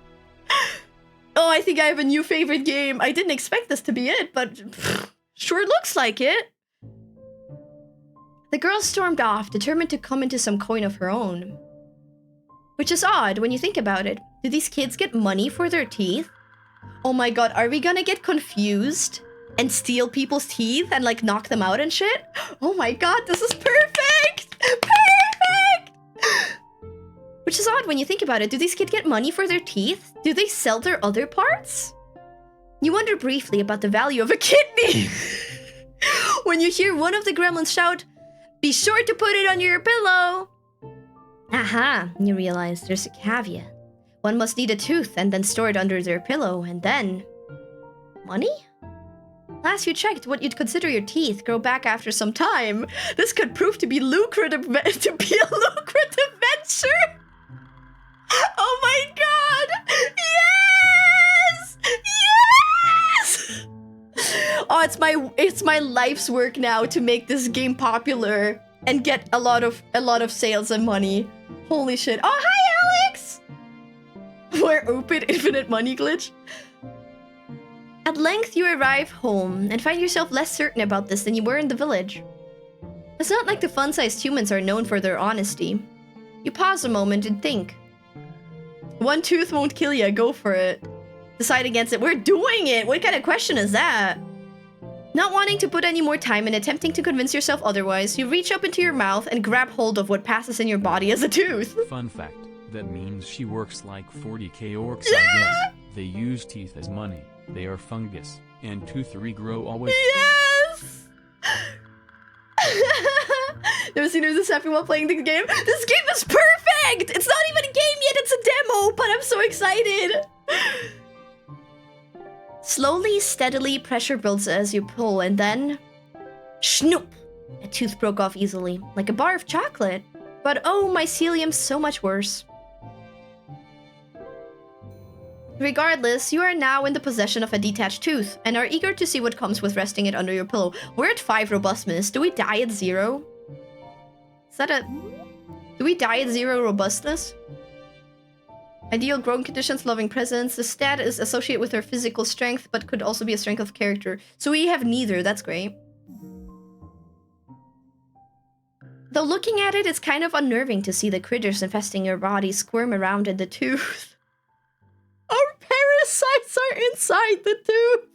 Oh, I think I have a new favorite game. I didn't expect this to be it, but sure looks like it. The girl stormed off, determined to come into some coin of her own. Which is odd when you think about it. Do these kids get money for their teeth? Oh my god, are we gonna get confused and steal people's teeth and like knock them out and shit? Oh my god, this is perfect! Perfect! Which is odd when you think about it. Do these kids get money for their teeth? Do they sell their other parts? You wonder briefly about the value of a kidney. When you hear one of the gremlins shout, be sure to put it under your pillow. Aha, you realize there's a caveat. One must need a tooth and then store it under their pillow, and then... money? Last you checked, what you'd consider your teeth grow back after some time. This could prove to be lucrative venture. Oh my god! Yes! Yes! Oh, it's my life's work now to make this game popular and get a lot of sales and money. Holy shit. Oh, hi, Alex! We're open infinite money glitch. At length you arrive home and find yourself less certain about this than you were in the village. It's not like the fun-sized humans are known for their honesty. You pause a moment and think. One tooth won't kill you, go for it. Decide against it. We're doing it! What kind of question is that? Not wanting to put any more time in attempting to convince yourself otherwise, you reach up into your mouth and grab hold of what passes in your body as a tooth. Fun fact, that means she works like 40k orcs, I guess. They use teeth as money. They are fungus, and tooth regrow always. Yes! Never seen her this happy while playing the game. This game is perfect! It's not even a game yet, it's a demo, but I'm so excited! Slowly, steadily, pressure builds as you pull, and then... Schnoop! A tooth broke off easily, like a bar of chocolate. But oh, mycelium's so much worse. Regardless, you are now in the possession of a detached tooth, and are eager to see what comes with resting it under your pillow. We're at 5 robustness. Do we die at 0? Is that a... Do we die at 0 robustness? Ideal growing conditions, loving presence. The stat is associated with her physical strength, but could also be a strength of character. So we have neither, that's great. Though looking at it, it's kind of unnerving to see the critters infesting your body squirm around in the tooth. Our parasites are inside the tooth!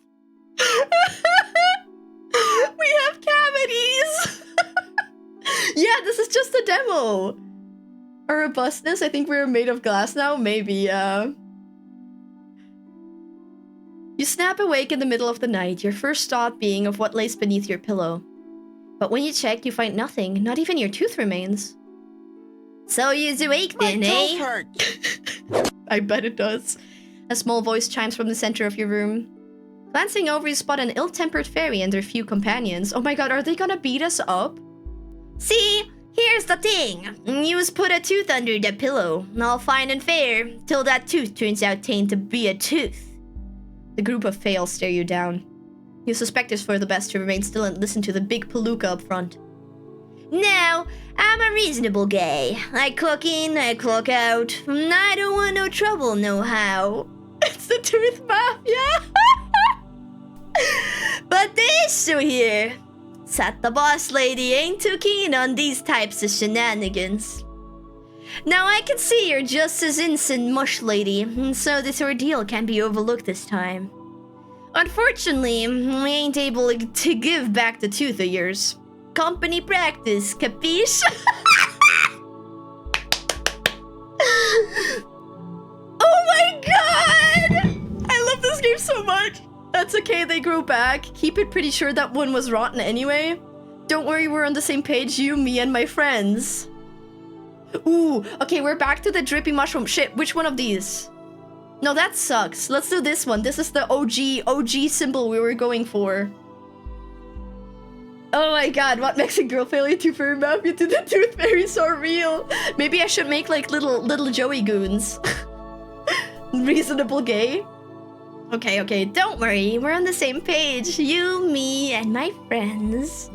We have cavities! Yeah, this is just a demo! Our robustness, I think we're made of glass now? Maybe, You snap awake in the middle of the night, your first thought being of what lays beneath your pillow. But when you check, you find nothing, not even your tooth remains. So you's awake then, eh? Hurt. I bet it does. A small voice chimes from the center of your room. Glancing over, you spot an ill-tempered fairy and their few companions. Oh my god, are they gonna beat us up? See? Here's the thing. You's put a tooth under the pillow. All fine and fair, till that tooth turns out to be a tooth. The group of fails stare you down. You suspect it's for the best to remain still and listen to the big palooka up front. Now, I'm a reasonable guy. I clock in, I clock out. I don't want no trouble, no how. It's the Tooth Mafia. But this here, Sat the boss lady ain't too keen on these types of shenanigans. Now I can see you're just as innocent, mush lady, and so this ordeal can't be overlooked this time. Unfortunately, we ain't able to give back the tooth of yours. Company practice, capiche? Oh my god! I love this game so much! That's okay, they grow back. Keep it pretty sure that one was rotten anyway. Don't worry, we're on the same page, you, me, and my friends. Ooh, okay, we're back to the drippy mushroom. Shit, which one of these? No, that sucks. Let's do this one. This is the OG symbol we were going for. Oh my god, what makes a girl failure to fairy mafia to the tooth fairy so real? Maybe I should make like little Joey goons. Reasonable gay. Okay, don't worry. We're on the same page. You, me, and my friends.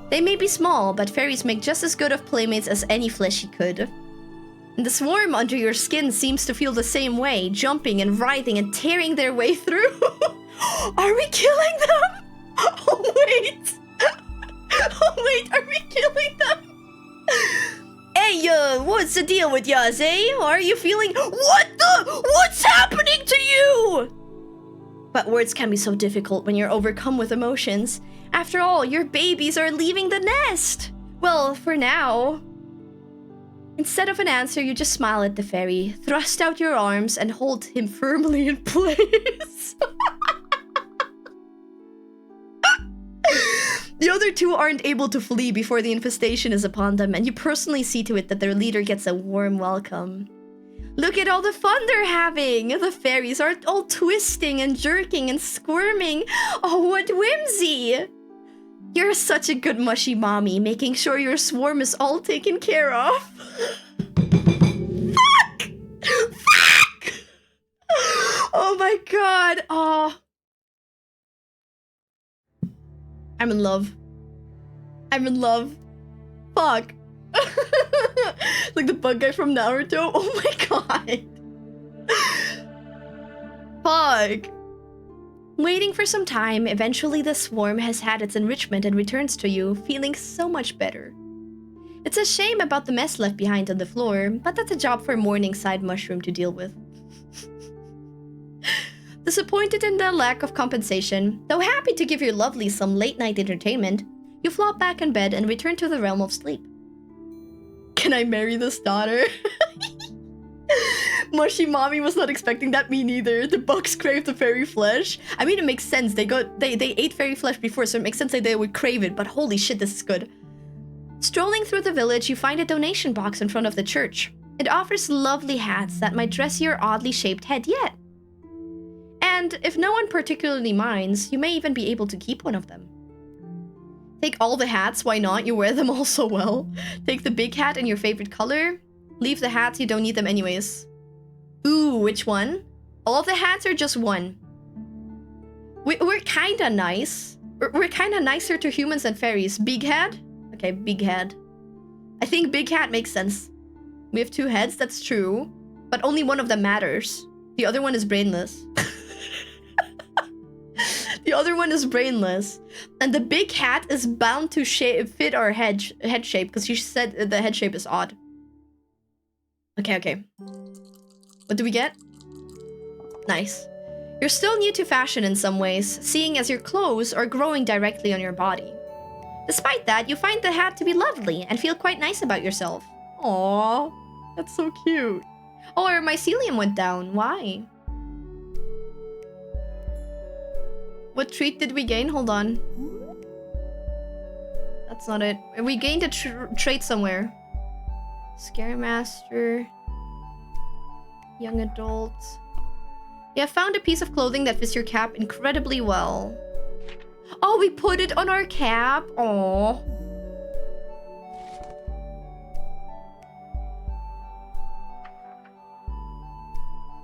They may be small, but fairies make just as good of playmates as any fleshy could. And the swarm under your skin seems to feel the same way, jumping and writhing and tearing their way through. Are we killing them? Oh wait! Oh wait, are we killing them? Hey, what's the deal with yas, eh? Are you feeling— What's happening to you? But words can be so difficult when you're overcome with emotions. After all, your babies are leaving the nest. Well, for now. Instead of an answer, you just smile at the fairy, thrust out your arms, and hold him firmly in place. The other two aren't able to flee before the infestation is upon them, and you personally see to it that their leader gets a warm welcome. Look at all the fun they're having! The fairies are all twisting and jerking and squirming. Oh, what whimsy! You're such a good mushy mommy, making sure your swarm is all taken care of. Fuck! Fuck! Oh my god. Oh. I'm in love. I'm in love. Fuck. Like the bug guy from Naruto. Oh my god. Fuck. Waiting for some time, eventually the swarm has had its enrichment and returns to you, feeling so much better. It's a shame about the mess left behind on the floor, but that's a job for Morningside Mushroom to deal with. Disappointed in the lack of compensation, though happy to give your lovely some late-night entertainment, you flop back in bed and return to the realm of sleep. Can I marry this daughter? Mushy mommy was not expecting that, me neither. The bugs crave the fairy flesh. I mean, it makes sense. They ate fairy flesh before, so it makes sense that they would crave it, but holy shit, this is good. Strolling through the village, you find a donation box in front of the church. It offers lovely hats that might dress your oddly shaped head yet. And if no one particularly minds, you may even be able to keep one of them. Take all the hats, why not? You wear them all so well. Take the big hat in your favorite color. Leave the hats, you don't need them anyways. Ooh, which one? All of the hats or just one? We're kinda nice. We're kinda nicer to humans than fairies. Big head? Okay, big head. I think big hat makes sense. We have two heads, that's true. But only one of them matters. The other one is brainless. The other one is brainless. And the big hat is bound to fit our head shape, because you said the head shape is odd. Okay. What do we get? Nice. You're still new to fashion in some ways, seeing as your clothes are growing directly on your body. Despite that, you find the hat to be lovely and feel quite nice about yourself. Aww, that's so cute. Oh, our mycelium went down. Why? What trait did we gain? Hold on. That's not it. We gained a trait somewhere. Scaremaster. Young adult. You have found a piece of clothing that fits your cap incredibly well. Oh, we put it on our cap. Aww.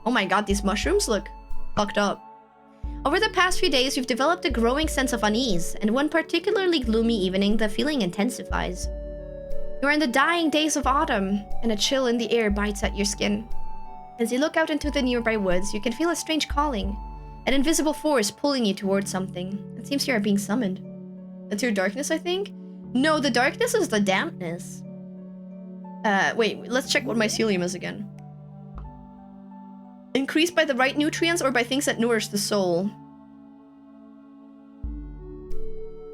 Oh my god, these mushrooms look fucked up. Over the past few days, you've developed a growing sense of unease, and one particularly gloomy evening, the feeling intensifies. You are in the dying days of autumn, and a chill in the air bites at your skin. As you look out into the nearby woods, you can feel a strange calling, an invisible force pulling you towards something. It seems you are being summoned. That's your darkness, I think? No, the darkness is the dampness. Wait, let's check what mycelium is again. Increased by the right nutrients or by things that nourish the soul.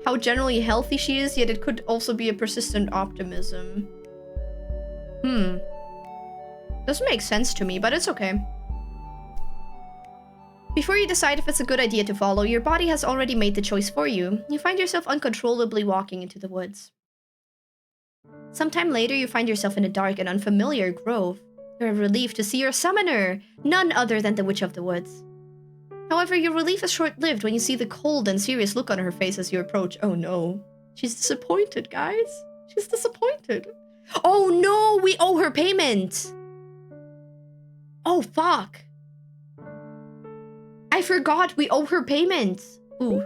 How generally healthy she is, yet it could also be a persistent optimism. Doesn't make sense to me, but it's okay. Before you decide if it's a good idea to follow, your body has already made the choice for you. You find yourself uncontrollably walking into the woods. Sometime later, you find yourself in a dark and unfamiliar grove. You're relieved to see your summoner, none other than the Witch of the Woods. However, your relief is short-lived when you see the cold and serious look on her face as you approach. Oh no. She's disappointed, guys. She's disappointed. Oh no, we owe her payment. Oh fuck. I forgot we owe her payment. Ooh.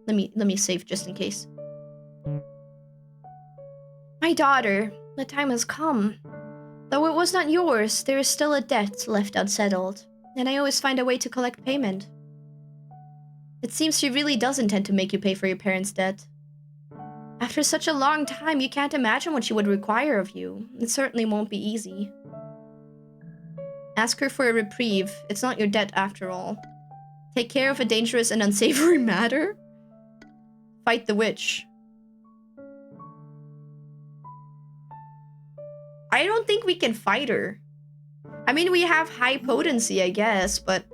Let me save just in case. My daughter, the time has come. Though it was not yours, there is still a debt left unsettled, and I always find a way to collect payment. It seems she really does intend to make you pay for your parents' debt. After such a long time, you can't imagine what she would require of you. It certainly won't be easy. Ask her for a reprieve. It's not your debt after all. Take care of a dangerous and unsavory matter. Fight the witch. I don't think we can fight her. I mean, we have high potency, I guess, but...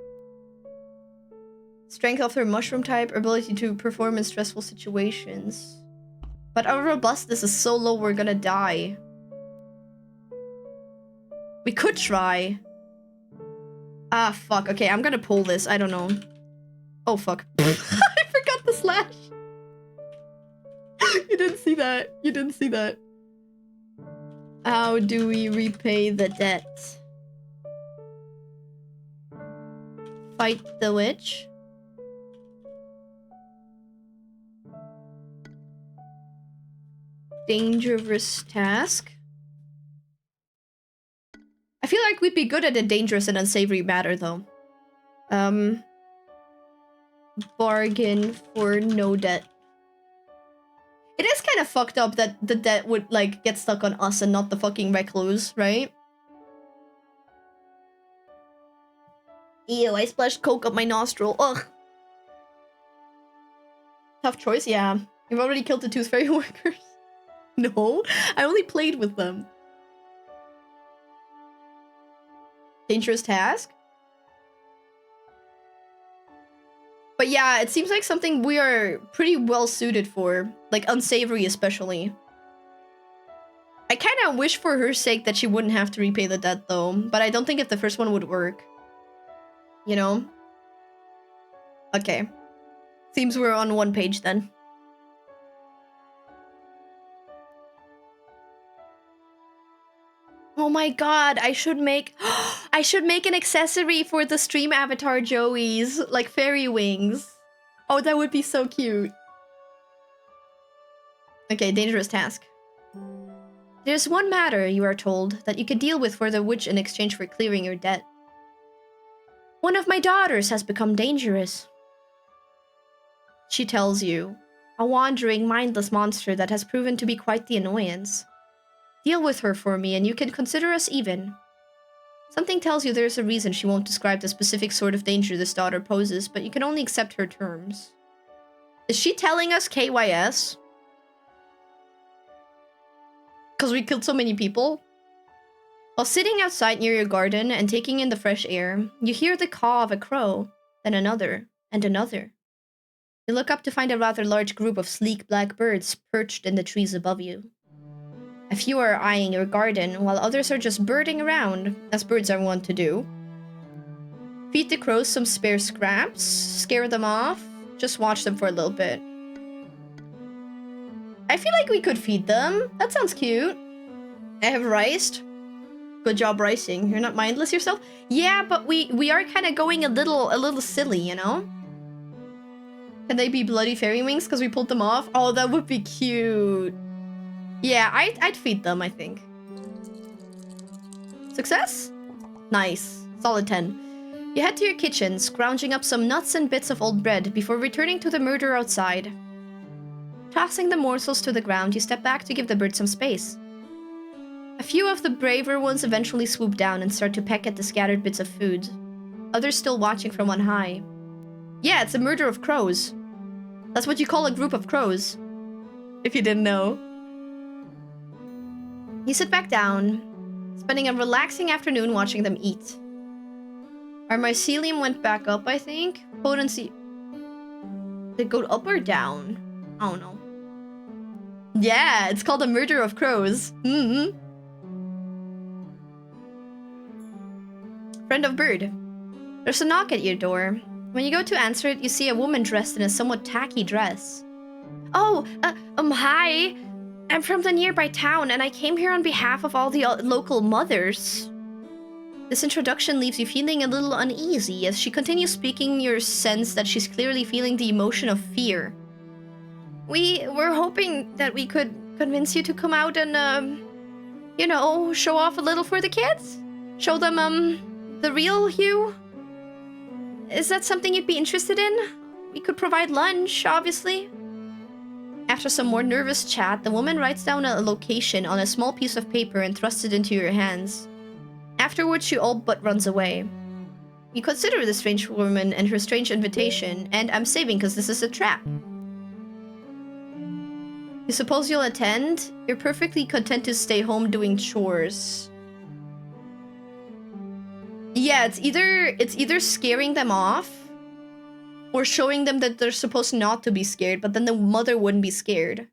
Strength of her mushroom type, ability to perform in stressful situations. But our robustness is so low, we're gonna die. We could try. Ah, fuck. Okay, I'm gonna pull this. I don't know. Oh, fuck. I forgot the slash. You didn't see that. You didn't see that. How do we repay the debt? Fight the witch? Dangerous task? I feel like we'd be good at a dangerous and unsavory matter, though. Bargain for no debt. It is kind of fucked up that the debt would, like, get stuck on us and not the fucking recluse, right? Ew, I splashed coke up my nostril. Ugh. Tough choice, yeah. You've already killed the Tooth Fairy workers. No, I only played with them. Dangerous task? But yeah, it seems like something we are pretty well suited for. Like, unsavory especially. I kind of wish for her sake that she wouldn't have to repay the debt though. But I don't think if the first one would work. You know? Okay. Seems we're on one page then. Oh my god, I should make an accessory for the stream avatar Joey's, like fairy wings. Oh, that would be so cute. Okay, dangerous task. There's one matter, you are told, that you can deal with for the witch in exchange for clearing your debt. One of my daughters has become dangerous. She tells you, a wandering, mindless monster that has proven to be quite the annoyance. Deal with her for me and you can consider us even. Something tells you there's a reason she won't describe the specific sort of danger this daughter poses, but you can only accept her terms. Is she telling us KYS? Because we killed so many people? While sitting outside near your garden and taking in the fresh air, you hear the caw of a crow, then another, and another. You look up to find a rather large group of sleek black birds perched in the trees above you. A few are eyeing your garden, while others are just birding around, as birds are wont to do. Feed the crows some spare scraps, scare them off, just watch them for a little bit. I feel like we could feed them. That sounds cute. I have riced. Good job ricing. You're not mindless yourself? Yeah, but we are kind of going a little silly, you know? Can they be bloody fairy wings because we pulled them off? Oh, that would be cute. Yeah, I'd feed them, I think. Success? Nice. Solid 10. You head to your kitchen, scrounging up some nuts and bits of old bread before returning to the murder outside. Tossing the morsels to the ground, you step back to give the bird some space. A few of the braver ones eventually swoop down and start to peck at the scattered bits of food. Others still watching from on high. Yeah, it's a murder of crows. That's what you call a group of crows. If you didn't know. You sit back down, spending a relaxing afternoon watching them eat. Our mycelium went back up, I think. Potency. Did it go up or down? I don't know. Yeah, it's called a murder of crows. Friend of bird. There's a knock at your door. When you go to answer it, you see a woman dressed in a somewhat tacky dress. Oh, hi. I'm from the nearby town, and I came here on behalf of all the local mothers. This introduction leaves you feeling a little uneasy. As she continues speaking, you sense that she's clearly feeling the emotion of fear. We were hoping that we could convince you to come out and, you know, show off a little for the kids? Show them, the real you? Is that something you'd be interested in? We could provide lunch, obviously. After some more nervous chat, the woman writes down a location on a small piece of paper and thrusts it into your hands. Afterwards, she all but runs away. You consider the strange woman and her strange invitation, and I'm saving because this is a trap. You suppose you'll attend? You're perfectly content to stay home doing chores. Yeah, it's either scaring them off or showing them that they're supposed not to be scared, but then the mother wouldn't be scared.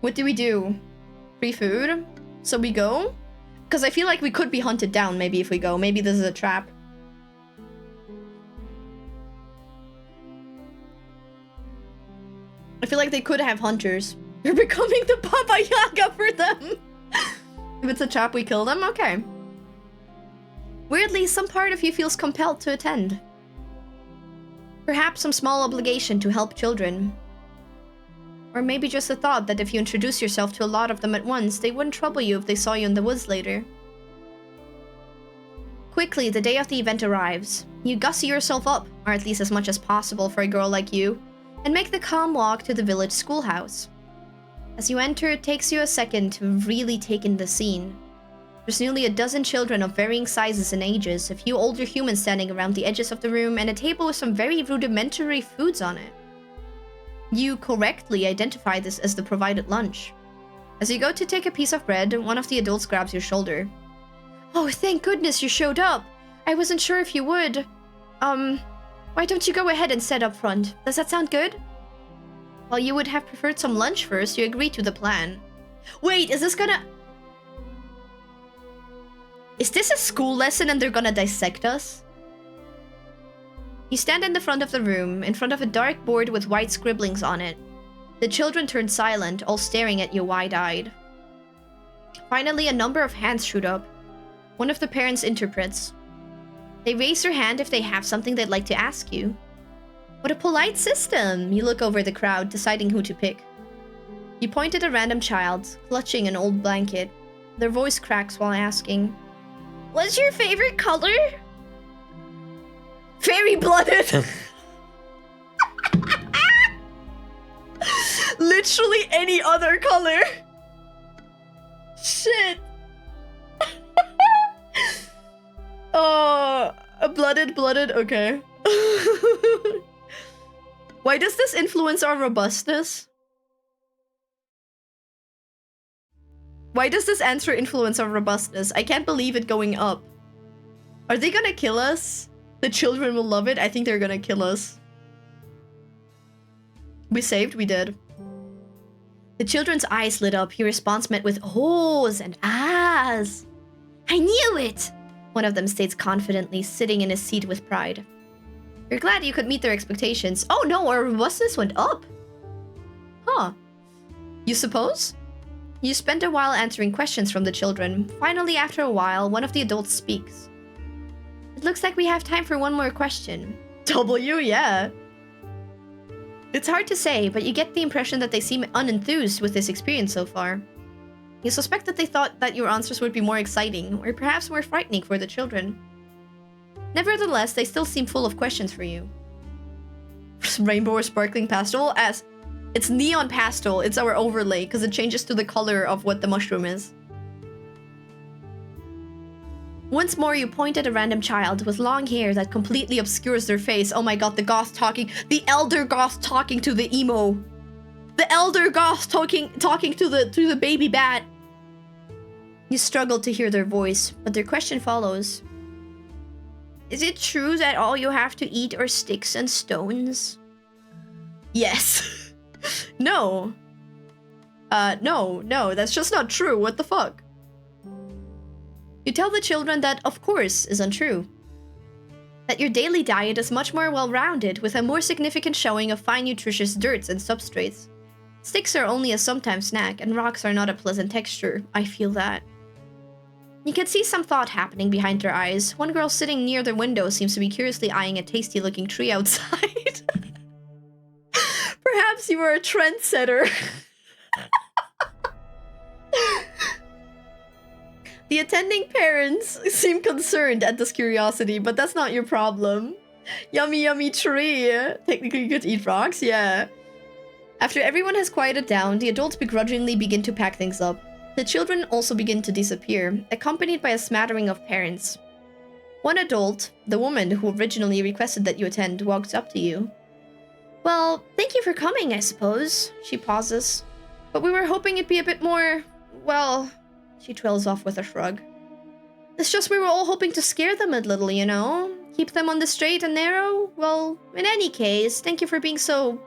What do we do? Free food? So we go? Because I feel like we could be hunted down maybe if we go. Maybe this is a trap. I feel like they could have hunters. You're becoming the Baba Yaga for them. If it's a trap, we kill them? Okay. Weirdly, some part of you feels compelled to attend. Perhaps some small obligation to help children. Or maybe just a thought that if you introduce yourself to a lot of them at once, they wouldn't trouble you if they saw you in the woods later. Quickly, the day of the event arrives. You gussy yourself up, or at least as much as possible for a girl like you, and make the calm walk to the village schoolhouse. As you enter, it takes you a second to really take in the scene. There's nearly a dozen children of varying sizes and ages, a few older humans standing around the edges of the room, and a table with some very rudimentary foods on it. You correctly identify this as the provided lunch. As you go to take a piece of bread, one of the adults grabs your shoulder. Oh, thank goodness you showed up. I wasn't sure if you would. Why don't you go ahead and sit up front? Does that sound good? While you would have preferred some lunch first, you agree to the plan. Wait, is this gonna... Is this a school lesson and they're gonna dissect us? You stand in the front of the room, in front of a dark board with white scribblings on it. The children turn silent, all staring at you wide-eyed. Finally, a number of hands shoot up. One of the parents interprets. They raise their hand if they have something they'd like to ask you. What a polite system! You look over the crowd, deciding who to pick. You point at a random child, clutching an old blanket. Their voice cracks while asking, "What's your favorite color?" Fairy-blooded! Literally any other color! Shit! Oh, blooded, okay. Why does this influence our robustness? Why does this answer influence our robustness? I can't believe it going up. Are they gonna kill us? The children will love it. I think they're gonna kill us. We saved? We did. The children's eyes lit up. Your response met with ohs and ahs. I knew it! One of them states confidently, sitting in his seat with pride. You're glad you could meet their expectations. Oh no, our robustness went up. Huh. You suppose? You spend a while answering questions from the children. Finally, after a while, one of the adults speaks. It looks like we have time for one more question. W, yeah. It's hard to say, but you get the impression that they seem unenthused with this experience so far. You suspect that they thought that your answers would be more exciting, or perhaps more frightening for the children. Nevertheless, they still seem full of questions for you. Rainbow or sparkling pastel? As it's neon pastel, it's our overlay, because it changes to the color of what the mushroom is. Once more, you point at a random child with long hair that completely obscures their face. Oh my god, the goth talking. The elder goth talking to the emo. The elder goth talking to the baby bat. You struggle to hear their voice, but their question follows. Is it true that all you have to eat are sticks and stones? Yes. No. No, that's just not true. What the fuck? You tell the children that, of course, is untrue. That your daily diet is much more well-rounded, with a more significant showing of fine nutritious dirts and substrates. Sticks are only a sometime snack, and rocks are not a pleasant texture. I feel that. You can see some thought happening behind their eyes. One girl sitting near the window seems to be curiously eyeing a tasty-looking tree outside. Perhaps you are a trendsetter. The attending parents seem concerned at this curiosity, but that's not your problem. Yummy, yummy tree. Technically, you could eat rocks, yeah. After everyone has quieted down, the adults begrudgingly begin to pack things up. The children also begin to disappear, accompanied by a smattering of parents. One adult, the woman who originally requested that you attend, walks up to you. Well, thank you for coming, I suppose. She pauses. But we were hoping it'd be a bit more, well... She trails off with a shrug. It's just we were all hoping to scare them a little, you know? Keep them on the straight and narrow? Well, in any case, thank you for being so...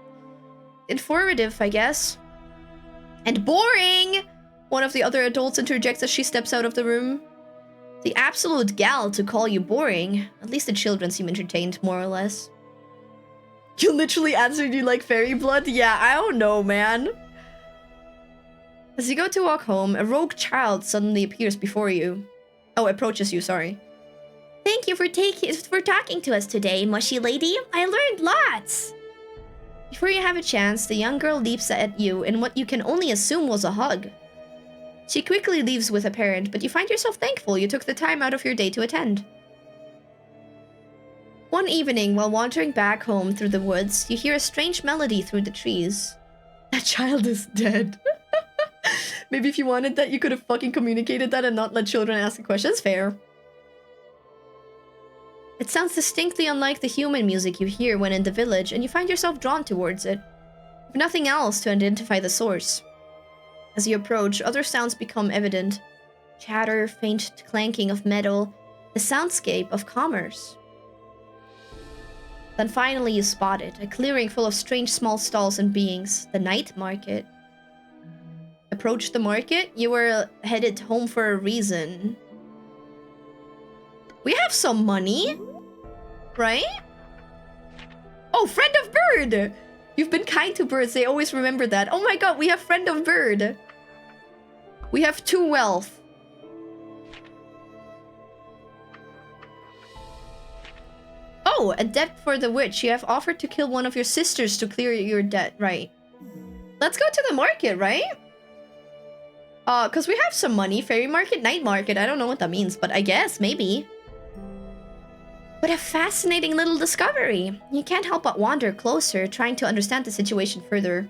informative, I guess. And boring! One of the other adults interjects as she steps out of the room. The absolute gal to call you boring. At least the children seem entertained, more or less. You literally answered you like fairy blood? Yeah, I don't know, man. As you go to walk home, a rogue child suddenly appears before you. Oh, approaches you, sorry. Thank you for talking to us today, mushy lady. I learned lots. Before you have a chance, the young girl leaps at you in what you can only assume was a hug. She quickly leaves with a parent, but you find yourself thankful you took the time out of your day to attend. One evening, while wandering back home through the woods, you hear a strange melody through the trees. That child is dead. Maybe if you wanted that, you could have fucking communicated that and not let children ask the questions. Fair. It sounds distinctly unlike the human music you hear when in the village, and you find yourself drawn towards it. If nothing else to identify the source. As you approach, other sounds become evident. Chatter, faint clanking of metal, a soundscape of commerce. Then finally you spot it, a clearing full of strange small stalls and beings, the night market. Approach the market, you were headed home for a reason. We have some money, right? Oh, friend of bird! You've been kind to birds, they always remember that. Oh my god, we have friend of bird. We have 2 wealth. Oh, a debt for the witch. You have offered to kill one of your sisters to clear your debt, right? Let's go to the market, right? Because we have some money. Fairy market, night market. I don't know what that means, but I guess, maybe. What a fascinating little discovery. You can't help but wander closer, trying to understand the situation further.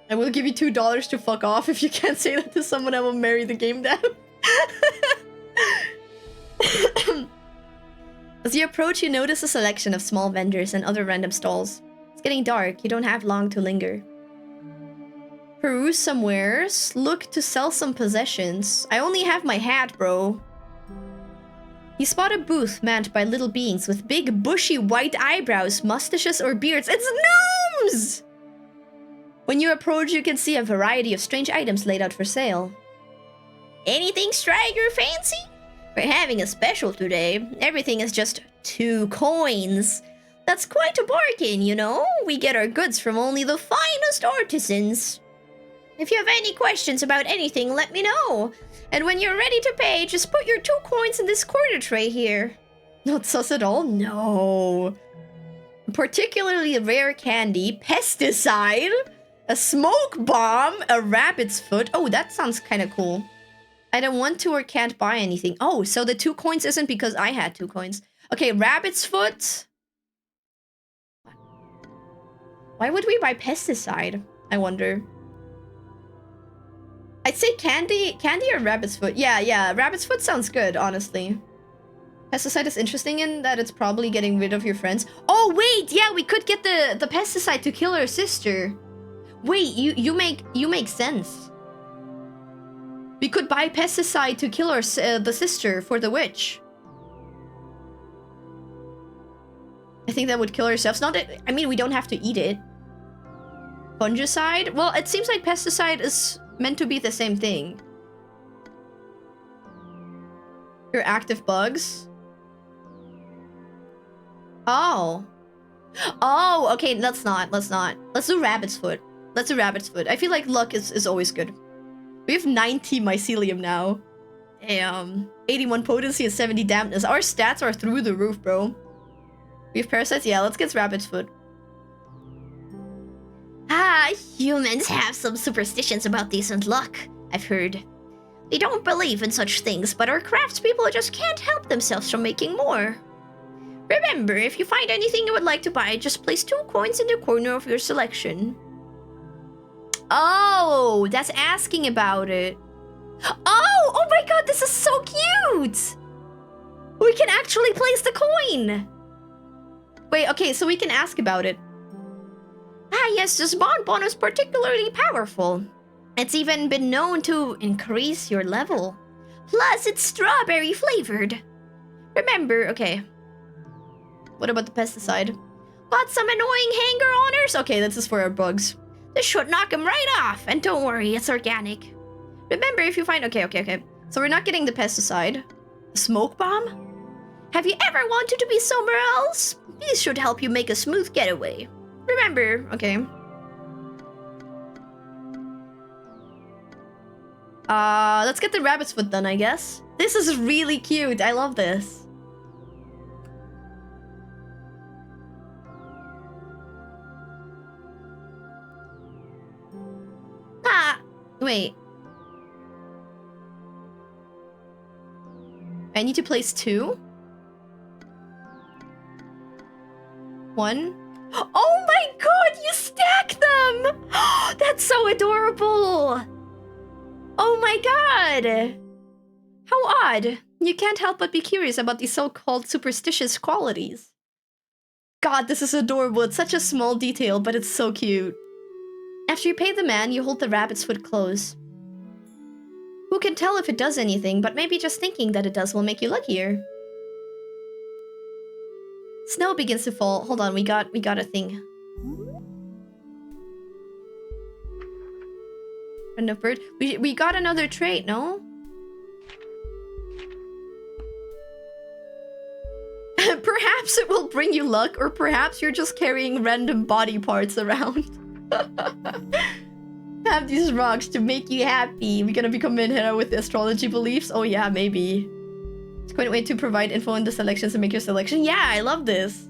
I will give you $2 to fuck off. If you can't say that to someone, I will marry the game dev. As you approach, you notice a selection of small vendors and other random stalls. It's getting dark. You don't have long to linger. Peruse some wares. Look to sell some possessions. I only have my hat, bro. You spot a booth manned by little beings with big, bushy, white eyebrows, mustaches, or beards. It's gnomes! When you approach, you can see a variety of strange items laid out for sale. Anything strike your fancy? We're having a special today. Everything is just 2 coins. That's quite a bargain, you know? We get our goods from only the finest artisans. If you have any questions about anything, let me know. And when you're ready to pay, just put your 2 coins in this corner tray here. Not sus at all? No. particularly rare candy, pesticide, a smoke bomb, a rabbit's foot. Oh, that sounds kind of cool. I don't want to or can't buy anything. Oh, so the 2 coins isn't because I had 2 coins. Okay, rabbit's foot. Why would we buy pesticide? I wonder. I'd say candy or rabbit's foot. Yeah, rabbit's foot sounds good, honestly. Pesticide is interesting in that it's probably getting rid of your friends. Oh, wait, yeah, we could get the pesticide to kill her sister. Wait, you make sense. We could buy pesticide to kill the sister for the witch. I think that would kill herself. Not that, I mean, we don't have to eat it. Fungicide? Well, it seems like pesticide is meant to be the same thing. Your active bugs? Oh. Oh, okay, let's not. Let's do rabbit's foot. Let's do rabbit's foot. I feel like luck is always good. We have 90 mycelium now. Damn. 81 potency and 70 dampness. Our stats are through the roof, bro. We have parasites? Yeah, let's get rabbit's foot. Ah, humans have some superstitions about decent luck, I've heard. They don't believe in such things, but our craftspeople just can't help themselves from making more. Remember, if you find anything you would like to buy, just place 2 coins in the corner of your selection. Oh, that's asking about it. Oh my god, this is so cute! We can actually place the coin! Wait, okay, so we can ask about it. Ah yes, this bonbon is particularly powerful. It's even been known to increase your level. Plus, it's strawberry flavored. Remember, okay. What about the pesticide? Got some annoying hanger-oners? Okay, this is for our bugs. This should knock them right off. And don't worry, it's organic. Remember, if you find... Okay. So we're not getting the pesticide. A smoke bomb? Have you ever wanted to be somewhere else? These should help you make a smooth getaway. Remember, okay. Let's get the rabbit's foot then, I guess. This is really cute. I love this. Ah, wait. I need to place 2. 1. Oh my god, you stack them! That's so adorable! Oh my god! How odd. You can't help but be curious about these so-called superstitious qualities. God, this is adorable. It's such a small detail, but it's so cute. After you pay the man, you hold the rabbit's foot close. Who can tell if it does anything, but maybe just thinking that it does will make you luckier. Snow begins to fall. Hold on, we got a thing. Friend of bird. We got another trait, no? Perhaps it will bring you luck, or perhaps you're just carrying random body parts around. Have these rocks to make you happy. We're gonna become Minhera with astrology beliefs? Oh yeah, maybe. It's quite a way to provide info in the selections and make your selection. Yeah, I love this.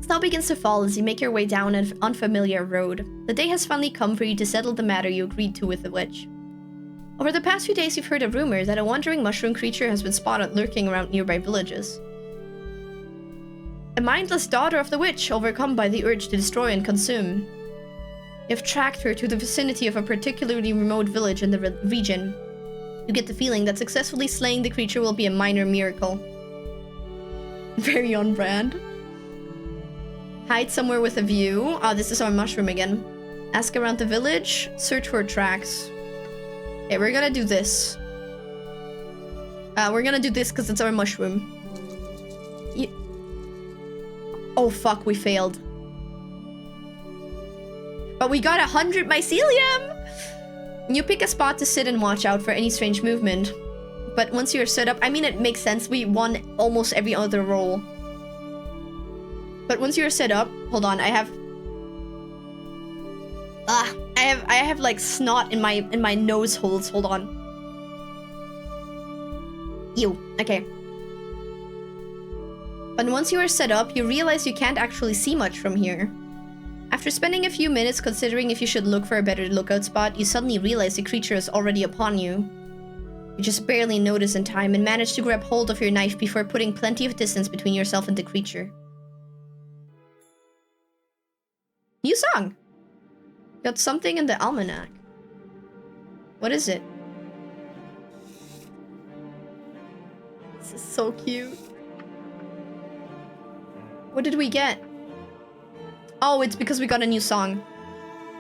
Snow begins to fall as you make your way down an unfamiliar road. The day has finally come for you to settle the matter you agreed to with the witch. Over the past few days, you've heard a rumor that a wandering mushroom creature has been spotted lurking around nearby villages. A mindless daughter of the witch, overcome by the urge to destroy and consume. You've tracked her to the vicinity of a particularly remote village in the region. You get the feeling that successfully slaying the creature will be a minor miracle. Very on brand. Hide somewhere with a view. Oh, this is our mushroom again. Ask around the village. Search for tracks. Okay, we're gonna do this. We're gonna do this because it's our mushroom. Oh fuck, we failed. But we got 100 mycelium! You pick a spot to sit and watch out for any strange movement. But once you're set up, I mean, it makes sense. We won almost every other roll. But once you're set up, hold on, I have like snot in my nose holes. Hold on. Ew. Okay. But once you are set up, you realize you can't actually see much from here. After spending a few minutes considering if you should look for a better lookout spot, you suddenly realize the creature is already upon you. You just barely notice in time and manage to grab hold of your knife before putting plenty of distance between yourself and the creature. New song! Got something in the almanac. What is it? This is so cute. What did we get? Oh, it's because we got a new song.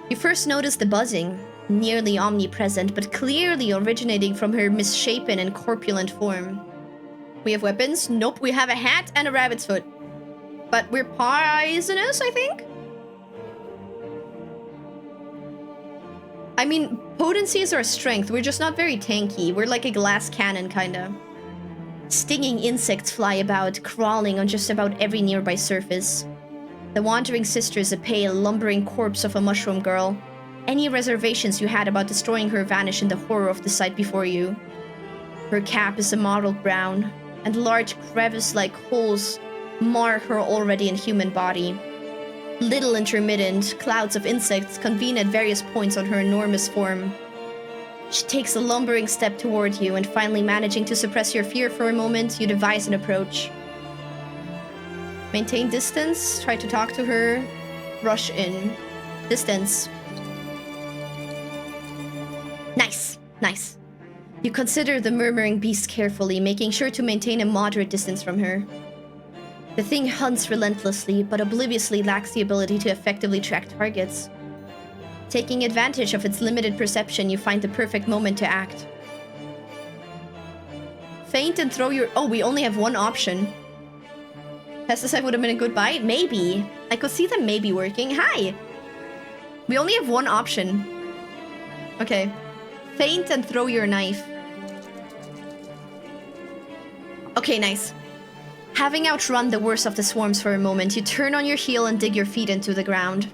You first notice the buzzing, nearly omnipresent, but clearly originating from her misshapen and corpulent form. We have weapons? Nope, we have a hat and a rabbit's foot. But we're poisonous, I think? I mean, potency is our strength. We're just not very tanky. We're like a glass cannon, kinda. Stinging insects fly about, crawling on just about every nearby surface. The wandering sister is a pale, lumbering corpse of a mushroom girl. Any reservations you had about destroying her vanish in the horror of the sight before you. Her cap is a mottled brown, and large crevice-like holes mar her already inhuman body. Little intermittent clouds of insects convene at various points on her enormous form. She takes a lumbering step toward you, and finally managing to suppress your fear for a moment, you devise an approach. Maintain distance, try to talk to her, rush in. Distance. Nice, nice. You consider the murmuring beast carefully, making sure to maintain a moderate distance from her. The thing hunts relentlessly, but obliviously lacks the ability to effectively track targets. Taking advantage of its limited perception, you find the perfect moment to act. Feint and throw your... Oh, we only have one option. Pesticide would have been a good buy? Maybe. I could see them maybe working. Hi! We only have one option. Okay. Feint and throw your knife. Okay, nice. Having outrun the worst of the swarms for a moment, you turn on your heel and dig your feet into the ground.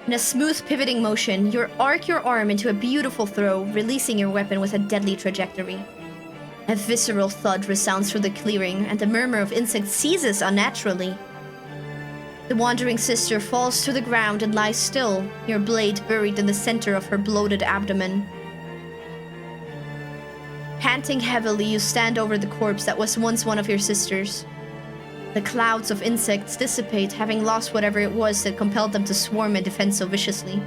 In a smooth pivoting motion, you arc your arm into a beautiful throw, releasing your weapon with a deadly trajectory. A visceral thud resounds through the clearing, and the murmur of insects ceases unnaturally. The wandering sister falls to the ground and lies still, your blade buried in the center of her bloated abdomen. Panting heavily, you stand over the corpse that was once one of your sisters. The clouds of insects dissipate, having lost whatever it was that compelled them to swarm and defend so viciously.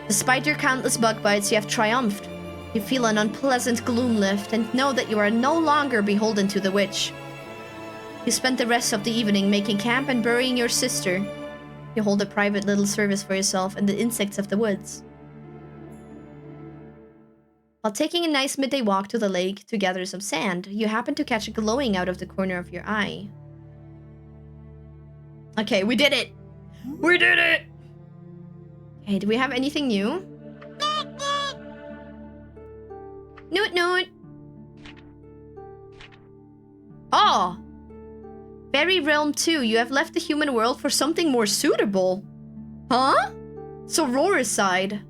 Despite your countless bug bites, you have triumphed. You feel an unpleasant gloom lift and know that you are no longer beholden to the witch. You spent the rest of the evening making camp and burying your sister. You hold a private little service for yourself and the insects of the woods. While taking a nice midday walk to the lake to gather some sand, you happen to catch a glowing out of the corner of your eye. Okay, we did it! We did it! Okay, do we have anything new? Noot noot! Oh! Fairy Realm 2, you have left the human world for something more suitable. Huh? So Rora's side.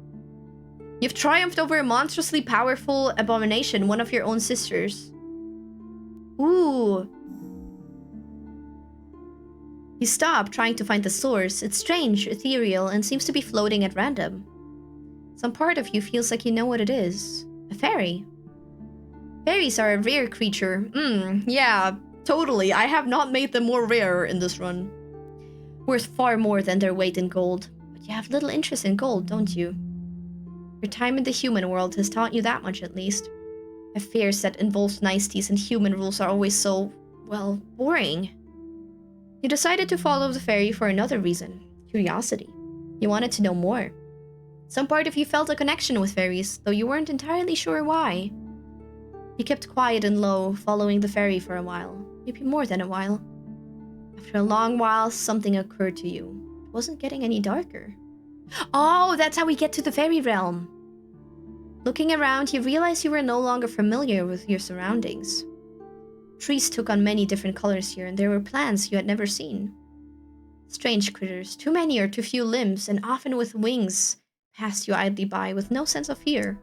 You've triumphed over a monstrously powerful abomination, one of your own sisters. Ooh. You stop, trying to find the source. It's strange, ethereal, and seems to be floating at random. Some part of you feels like you know what it is. A fairy. Fairies are a rare creature. Yeah, totally. I have not made them more rare in this run. Worth far more than their weight in gold. But you have little interest in gold, don't you? Your time in the human world has taught you that much, at least. Affairs that involve niceties and human rules are always so, well, boring. You decided to follow the fairy for another reason. Curiosity. You wanted to know more. Some part of you felt a connection with fairies, though you weren't entirely sure why. You kept quiet and low, following the fairy for a while. Maybe more than a while. After a long while, something occurred to you. It wasn't getting any darker. Oh, that's how we get to the fairy realm. Looking around, you realize you were no longer familiar with your surroundings. Trees took on many different colors here, and there were plants you had never seen. Strange critters, too many or too few limbs, and often with wings, passed you idly by with no sense of fear.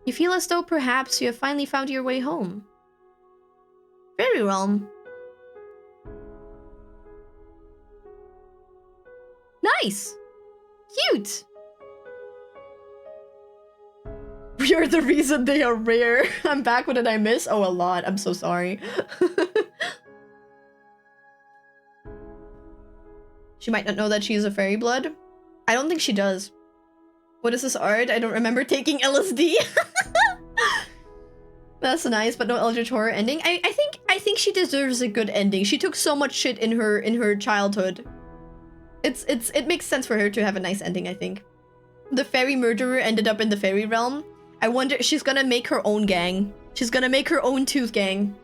You feel as though perhaps you have finally found your way home. Fairy realm. Nice! Cute! We are the reason they are rare. I'm back. What did I miss? Oh, a lot. I'm so sorry. She might not know that she is a fairy blood. I don't think she does. What is this art? I don't remember taking LSD. That's nice, but no Eldritch Horror ending. I think she deserves a good ending. She took so much shit in her childhood. It makes sense for her to have a nice ending, I think. The fairy murderer ended up in the fairy realm. I wonder, she's gonna make her own gang. She's gonna make her own tooth gang.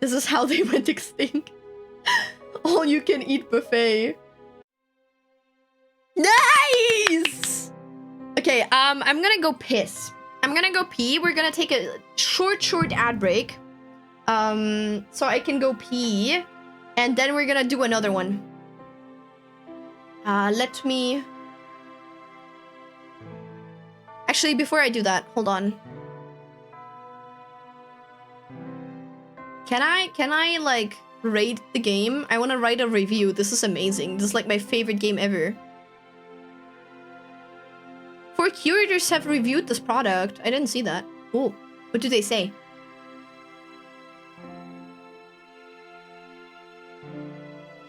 This is how they went extinct. All you can eat buffet. Nice! Okay, I'm gonna go piss. I'm gonna go pee. We're gonna take a short ad break. So I can go pee. And then we're gonna do another one. Let me... Actually, before I do that, hold on. Can I like rate the game? I want to write a review. This is amazing. This is like my favorite game ever. 4 curators have reviewed this product. I didn't see that. Oh, what do they say?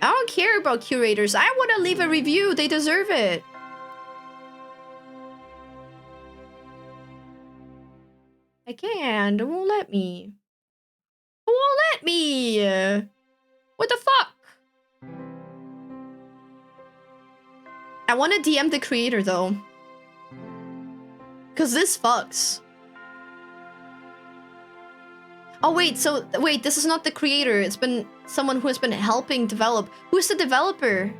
I don't care about curators. I want to leave a review. They deserve it. I can't. It won't let me. It won't let me. What the fuck? I want to DM the creator though. Cause this fucks. Oh wait, so wait, this is not the creator. It's been someone who has been helping develop. Who's the developer?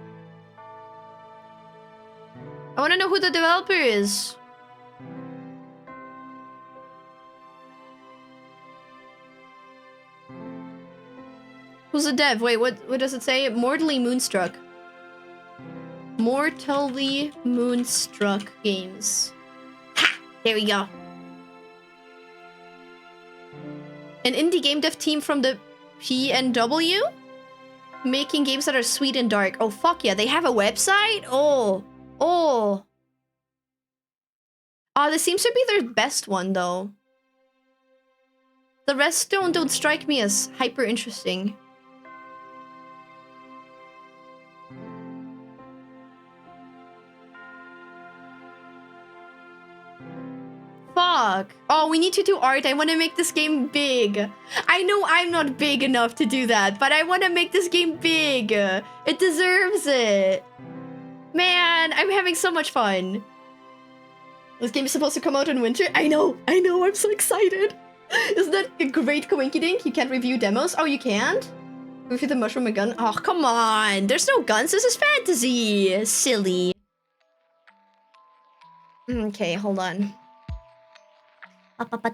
I want to know who the developer is. Who's the dev? Wait, what does it say? Mortally Moonstruck. Mortally Moonstruck Games. Ha! There we go. An indie game dev team from the PNW? Making games that are sweet and dark. Oh, fuck yeah. They have a website? Oh. Oh. This seems to be their best one, though. The rest don't strike me as hyper interesting. Fuck. Oh, we need to do art. I want to make this game big. I know I'm not big enough to do that, but I want to make this game big. It deserves it. Man, I'm having so much fun. This game is supposed to come out in winter. I know, I'm so excited. Isn't that a great coinkydink? You can't review demos? Oh, you can't? Review the mushroom and gun? Oh, come on. There's no guns. This is fantasy. Silly. Okay, hold on.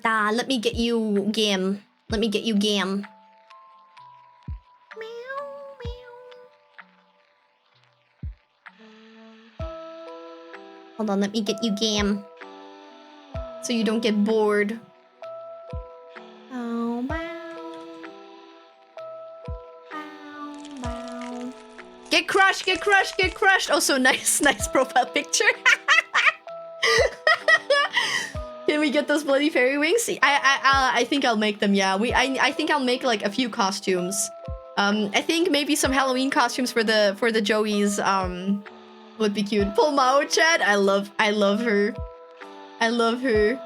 Let me get you game. Let me get you game. Hold on, let me get you game. So you don't get bored. Oh, wow. Wow. Get crushed, get crushed, get crushed. Oh, so nice, nice profile picture. Can we get those bloody fairy wings? I think I'll make them. Yeah, I think I'll make like a few costumes. I think maybe some Halloween costumes for the Joeys would be cute. Pull Mao chat. I love her. I love her.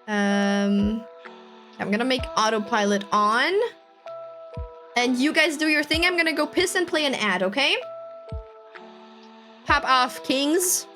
I'm gonna make autopilot on. And you guys do your thing. I'm gonna go piss and play an ad, okay? Pop off, kings.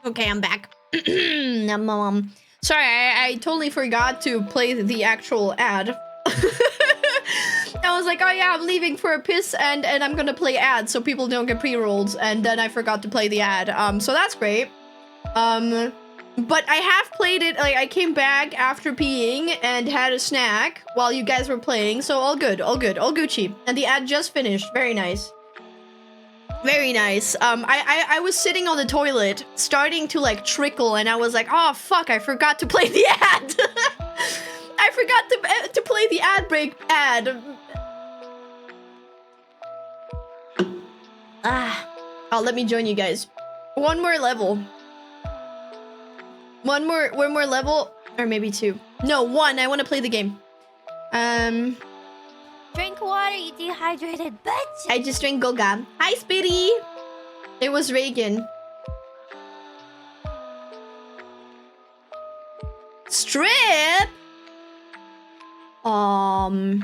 Okay, I'm back. Sorry, I totally forgot to play the actual ad. I was like, oh yeah, I'm leaving for a piss and I'm gonna play ads so people don't get pre-rolls, and then I forgot to play the ad. So that's great. But I have played it, like I came back after peeing and had a snack while you guys were playing, so all good, all good, all Gucci. And the ad just finished. Very nice. Very nice. I was sitting on the toilet, starting to like trickle, and I was like, oh fuck, I forgot to play the ad. I forgot to play the ad break ad. Oh, let me join you guys. One more level. One more level, or maybe two. No, one. I want to play the game. Drink water, you dehydrated bitch. I just drank Goga. Hi, Speedy. It was Reagan. Strip. The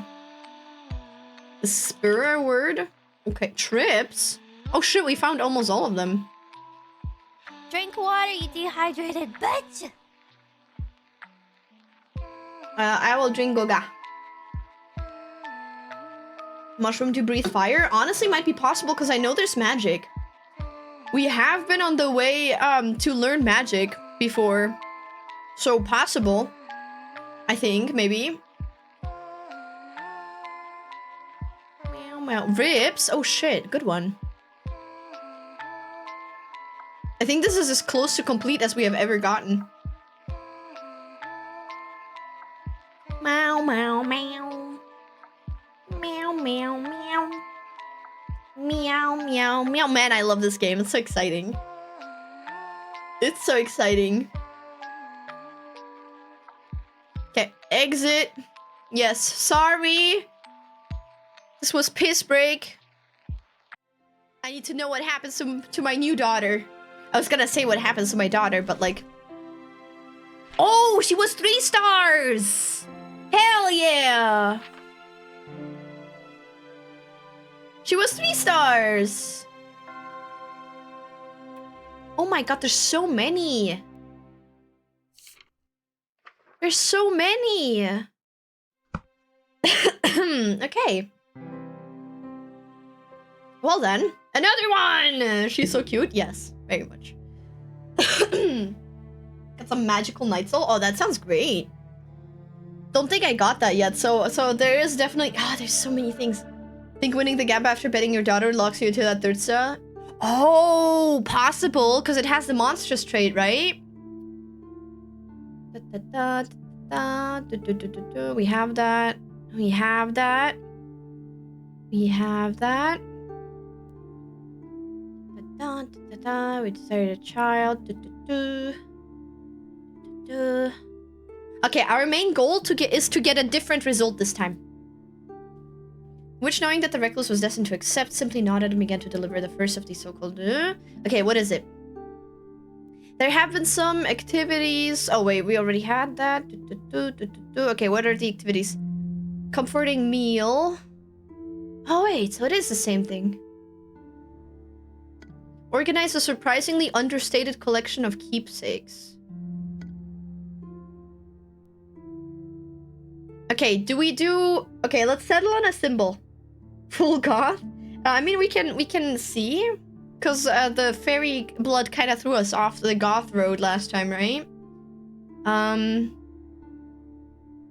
spur word. Okay, trips. Oh shit, we found almost all of them. Drink water, you dehydrated bitch. I will drink Goga. Mushroom to breathe fire? Honestly, might be possible because I know there's magic. We have been on the way to learn magic before. So possible. I think, maybe. Meow, meow. Rips? Oh shit, good one. I think this is as close to complete as we have ever gotten. Meow, meow, meow. Meow, meow, meow. Meow, meow, meow. Man, I love this game. It's so exciting. It's so exciting. Okay, exit. Yes, sorry. This was piss break. I need to know what happens to my new daughter. I was gonna say what happens to my daughter, but like... Oh, she was 3 stars! Hell yeah! She was 3 stars! Oh my god, there's so many! There's so many! Okay. Well then, another one! She's so cute. Yes, very much. Got some magical night soul. Oh, that sounds great. Don't think I got that yet. So there is definitely... there's so many things. Think winning the gap after betting your daughter locks you into that 3rd star? Oh, possible, because it has the monstrous trait, right? We have that. We have that. We have that. We desired a child. Okay, our main goal is to get a different result this time. Which, knowing that the recluse was destined to accept, simply nodded and began to deliver the first of these so-called... Okay, what is it? There have been some activities... Oh wait, we already had that. Okay, what are the activities? Comforting meal. Oh wait, so it is the same thing. Organize a surprisingly understated collection of keepsakes. Okay, do we do... Okay, let's settle on a symbol. Full goth? I mean, we can see. Because the fairy blood kind of threw us off the goth road last time, right?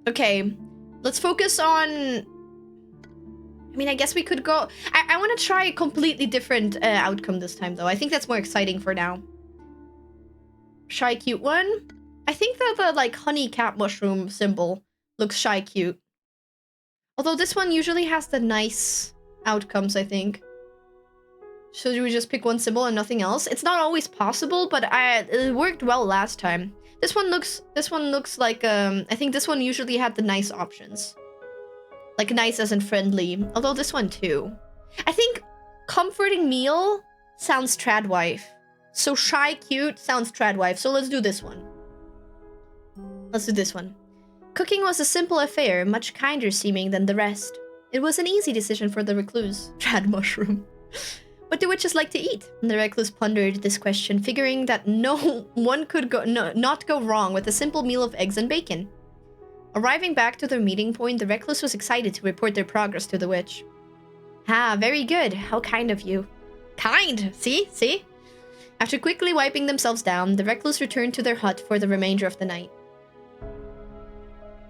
Okay, let's focus on... I mean, I guess we could go... I want to try a completely different outcome this time, though. I think that's more exciting for now. Shy cute one? I think that the, like, honey cat mushroom symbol looks shy cute. Although this one usually has the nice outcomes, I think. So do we just pick one symbol and nothing else? It's not always possible, but it worked well last time. This one looks like, I think this one usually had the nice options. Like nice as in friendly. Although this one too. I think comforting meal sounds tradwife. So shy cute sounds tradwife. So let's do this one. Let's do this one. Cooking was a simple affair, much kinder seeming than the rest. It was an easy decision for the recluse. Trad mushroom. What do witches like to eat? And the recluse pondered this question, figuring that no one could not go wrong with a simple meal of eggs and bacon. Arriving back to their meeting point, the recluse was excited to report their progress to the witch. Ah, very good. How kind of you. Kind! See? See? After quickly wiping themselves down, the recluse returned to their hut for the remainder of the night.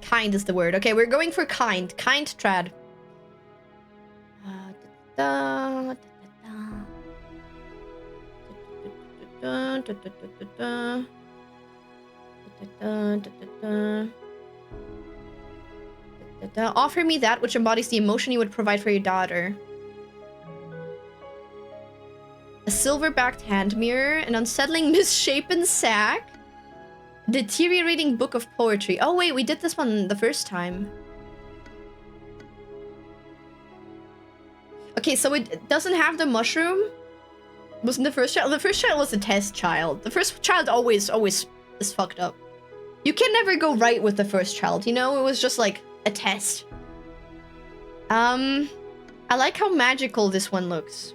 Kind is the word. Okay, we're going for kind. Kind trad. Offer me that which embodies the emotion you would provide for your daughter. A silver-backed hand mirror, an unsettling misshapen sack, deteriorating book of poetry. Oh wait, we did this one the first time. Okay, so it doesn't have the mushroom. Wasn't the first child? The first child was a test child. The first child always is fucked up. You can never go right with the first child, you know? It was just like a test. I like how magical this one looks.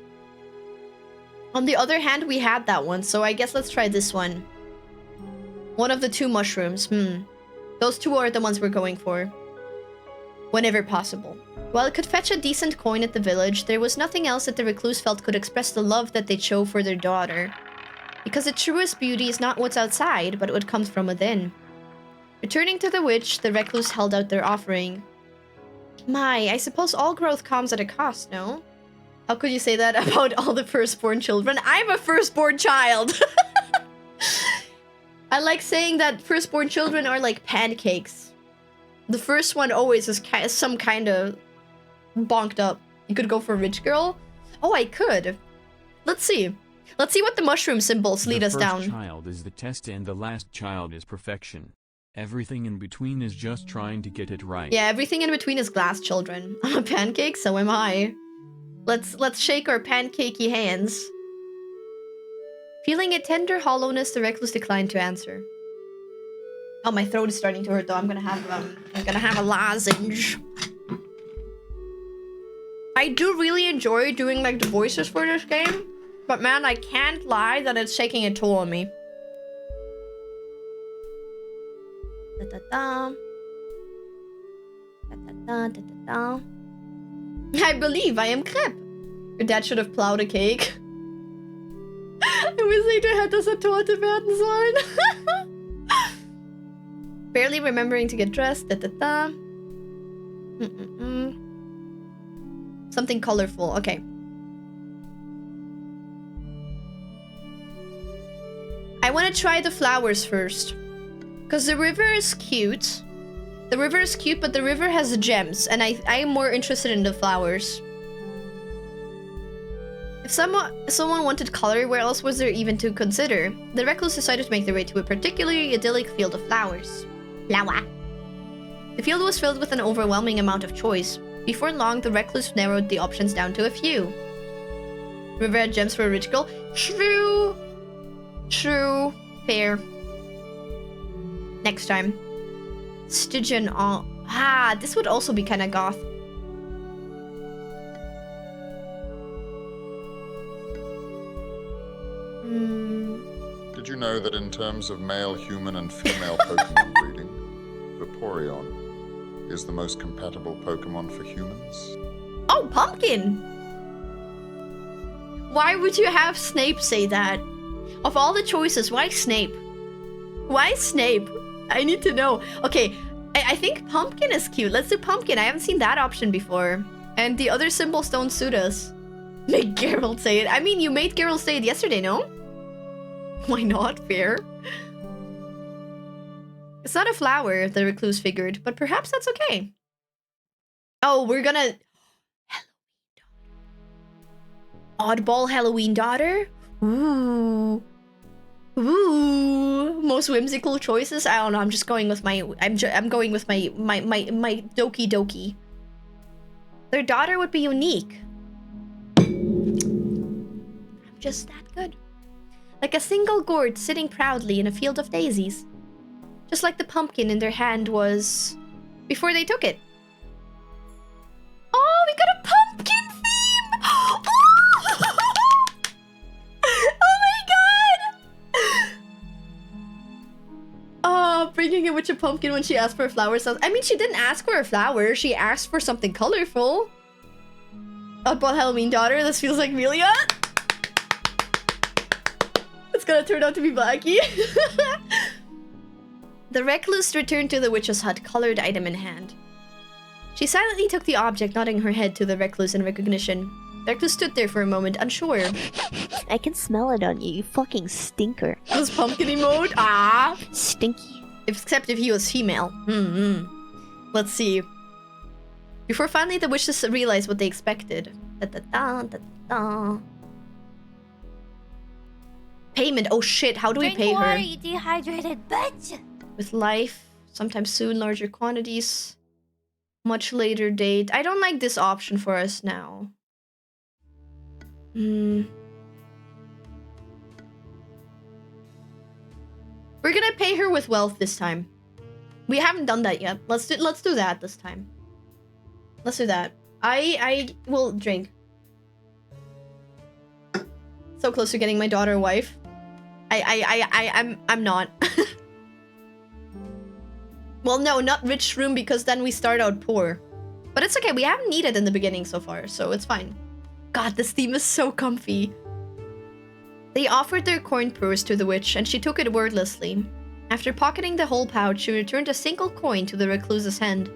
On the other hand, we had that one, so I guess let's try this one. One of the two mushrooms. Those two are the ones we're going for. Whenever possible. While it could fetch a decent coin at the village, there was nothing else that the recluse felt could express the love that they'd show for their daughter. Because the truest beauty is not what's outside, but what comes from within. Returning to the witch, the recluse held out their offering. My, I suppose all growth comes at a cost, no? How could you say that about all the firstborn children? I'm a firstborn child! I like saying that firstborn children are like pancakes. The first one always is some kind of bonked up. You could go for a rich girl. Oh, I could. Let's see. Let's see what the mushroom symbols lead us down. The first child is the test and the last child is perfection. Everything in between is just trying to get it right. Yeah, everything in between is glass children. I'm a pancake, so am I. Let's shake our pancakey hands. Feeling a tender hollowness, the recluse declined to answer. Oh, my throat is starting to hurt though. I'm gonna have a lozenge. I do really enjoy doing like the voices for this game, but man, I can't lie that it's taking a toll on me. Da da da. Da da da da da da. I believe I am Crepe. Your dad should have plowed a cake. Ich wusste, du hättest eine Torte werden sollen. Barely remembering to get dressed. Da da da. Something colorful. Okay. I want to try the flowers first. Because the river is cute. The river is cute, but the river has gems. And I am more interested in the flowers. If someone wanted color, where else was there even to consider? The recluse decided to make their way to a particularly idyllic field of flowers. Flower. The field was filled with an overwhelming amount of choice. Before long, the recluse narrowed the options down to a few. River had gems for a rich girl. True. True. Fair. Next time. Stygian. Ah, this would also be kind of goth. Did you know that in terms of male human and female Pokemon breeding, Vaporeon is the most compatible Pokemon for humans? Oh, Pumpkin! Why would you have Snape say that? Of all the choices, why Snape? Why Snape? I need to know. Okay, I think Pumpkin is cute. Let's do Pumpkin. I haven't seen that option before. And the other symbols don't suit us. Make Geralt say it. I mean, you made Geralt say it yesterday, no? Why not? Fair. It's not a flower, the recluse figured, but perhaps that's okay. Oh, we're gonna... Oddball Halloween daughter? Ooh. Ooh. Most whimsical choices? I don't know, I'm just going with my... I'm going with my Doki Doki. Their daughter would be unique. I'm just that good. Like a single gourd sitting proudly in a field of daisies. Just like the pumpkin in their hand was... before they took it. Oh, we got a pumpkin theme! Oh! a witch a pumpkin when she asked for a flower. I mean, she didn't ask for a flower. She asked for something colorful. Oddball Halloween daughter. This feels like Melia. It's gonna turn out to be Blackie. The recluse returned to the witch's hut, colored item in hand. She silently took the object, nodding her head to the recluse in recognition. The recluse stood there for a moment, unsure. I can smell it on you, you fucking stinker. Was pumpkin mode? Ah! Stinky. Except if he was female. Let's see. Before finally the witches realized what they expected. Payment. Oh shit, how do we pay water, her? you dehydrated bitch! With life, sometime soon, larger quantities. Much later date. I don't like this option for us now. We're gonna pay her with wealth this time. We haven't done that yet. Let's do that this time. Let's do that. I will drink. So close to getting my daughter a wife. I'm not. Well, no, not rich room because then we start out poor. But it's okay. We haven't needed in the beginning so far, so it's fine. God, this theme is so comfy. They offered their coin purse to the witch, and she took it wordlessly. After pocketing the whole pouch, she returned a single coin to the recluse's hand.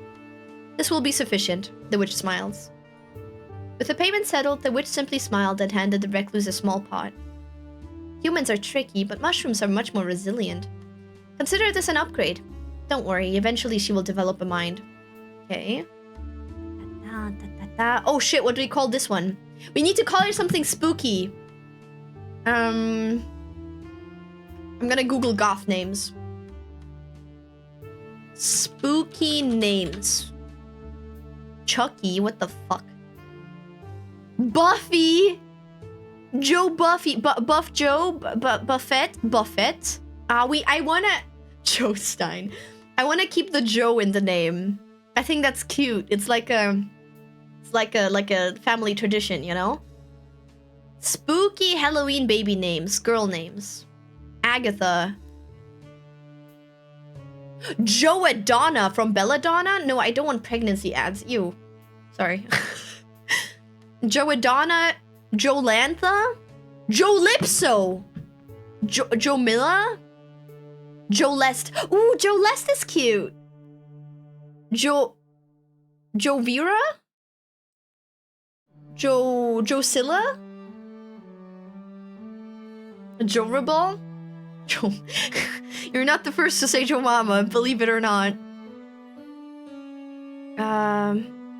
This will be sufficient, the witch smiles. With the payment settled, the witch simply smiled and handed the recluse a small pot. Humans are tricky, but mushrooms are much more resilient. Consider this an upgrade. Don't worry, eventually she will develop a mind. Okay. Oh shit, what do we call this one? We need to call her something spooky. I'm gonna Google goth names. Spooky names. Chucky, what the fuck? Buffy! Joe Buffy. Buff Joe? Buffett? Buffett? I wanna... Joe Stein. I wanna keep the Joe in the name. I think that's cute. It's like a... It's like a family tradition, you know? Spooky Halloween baby names. Girl names. Agatha. Joadonna from Belladonna? No, I don't want pregnancy ads. Ew. Sorry. Joadonna. Jolantha? Jolipso. Jomilla? Jolest. Ooh, Jolest is cute. Jovira? Josilla? Jorable? You're not the first to say Joe Mama, believe it or not.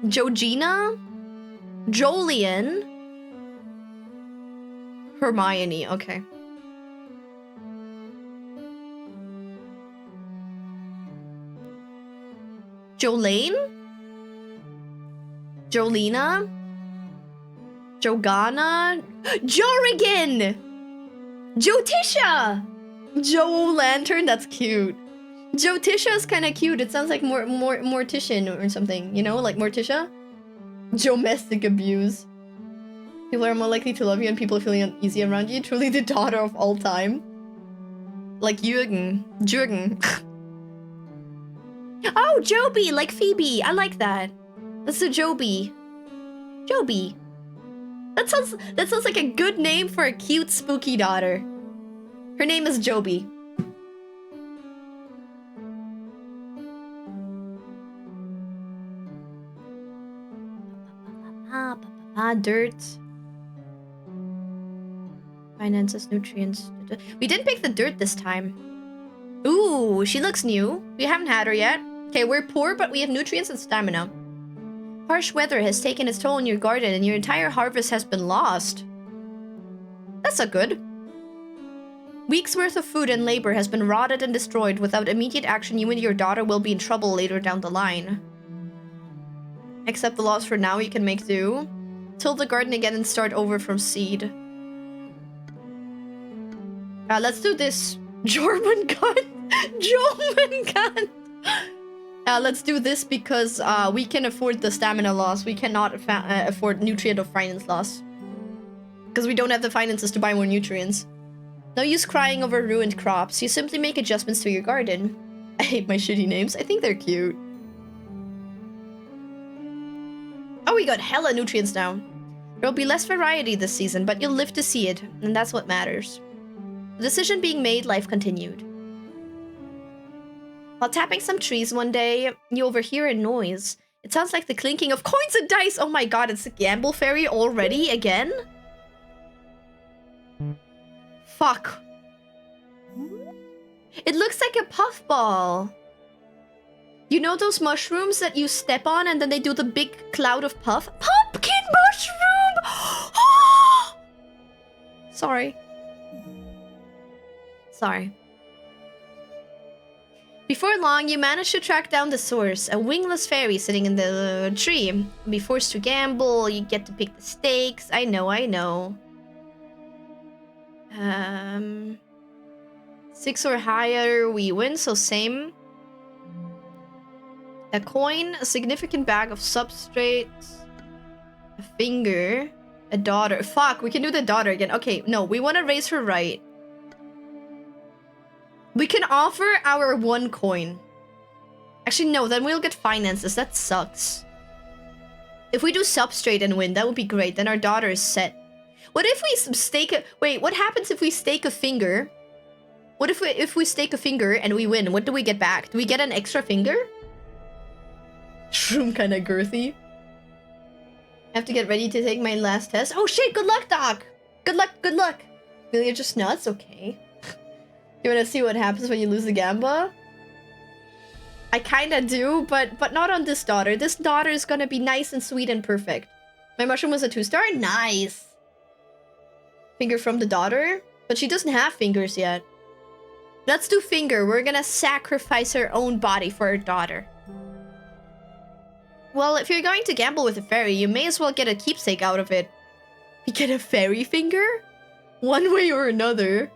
Jogina? Jolien? Hermione, okay. Jolene? Jolina? Jogana? Jorigan! Jotisha! Joe Lantern, that's cute. Jotisha is kind of cute. It sounds like Mortician or something, you know, like Morticia. Domestic abuse. People are more likely to love you and people feeling uneasy around you. Truly the daughter of all time. Like Jürgen. Oh, Joby, like Phoebe. I like that. That's a Joby. Joby. That sounds like a good name for a cute, spooky daughter. Her name is Joby. Dirt. Finances, nutrients. We didn't pick the dirt this time. Ooh, she looks new. We haven't had her yet. Okay, we're poor, but we have nutrients and stamina. Harsh weather has taken its toll on your garden and your entire harvest has been lost. That's not good. Weeks worth of food and labor has been rotted and destroyed. Without immediate action, you and your daughter will be in trouble later down the line. Accept the loss for now, you can make do. Till the garden again and start over from seed. Let's do this. Jormungand? Jormungand! Let's do this because we can afford the stamina loss. We cannot afford nutrient or finance loss. Because we don't have the finances to buy more nutrients. No use crying over ruined crops. You simply make adjustments to your garden. I hate my shitty names. I think they're cute. Oh, we got hella nutrients now. There'll be less variety this season, but you'll live to see it, and that's what matters. The decision being made, life continued. While tapping some trees one day, you overhear a noise. It sounds like the clinking of coins and dice. Oh my god, it's a gamble fairy already again? Fuck. It looks like a puffball. You know those mushrooms that you step on and then they do the big cloud of puff? Pumpkin mushroom! Sorry. Sorry. Before long, you manage to track down the source, a wingless fairy sitting in the tree. You'll be forced to gamble, you get to pick the stakes. I know. 6 or higher, we win, so same. A coin, a significant bag of substrate, a finger, a daughter. Fuck, we can do the daughter again. Okay, no, we want to raise her right. We can offer our 1 coin. Actually, no, then we'll get finances. That sucks. If we do substrate and win, that would be great. Then our daughter is set. What if we stake a... Wait, what happens if we stake a finger? What if we stake a finger and we win? What do we get back? Do we get an extra finger? Shroom kind of girthy. I have to get ready to take my last test. Oh shit, good luck, Doc! Good luck. Really, you're just nuts? Okay. You wanna see what happens when you lose the gamba? I kinda do, but not on this daughter. This daughter is gonna be nice and sweet and perfect. My mushroom was a 2-star? Nice! Finger from the daughter? But she doesn't have fingers yet. Let's do finger. We're gonna sacrifice her own body for her daughter. Well, if you're going to gamble with a fairy, you may as well get a keepsake out of it. We get a fairy finger? One way or another.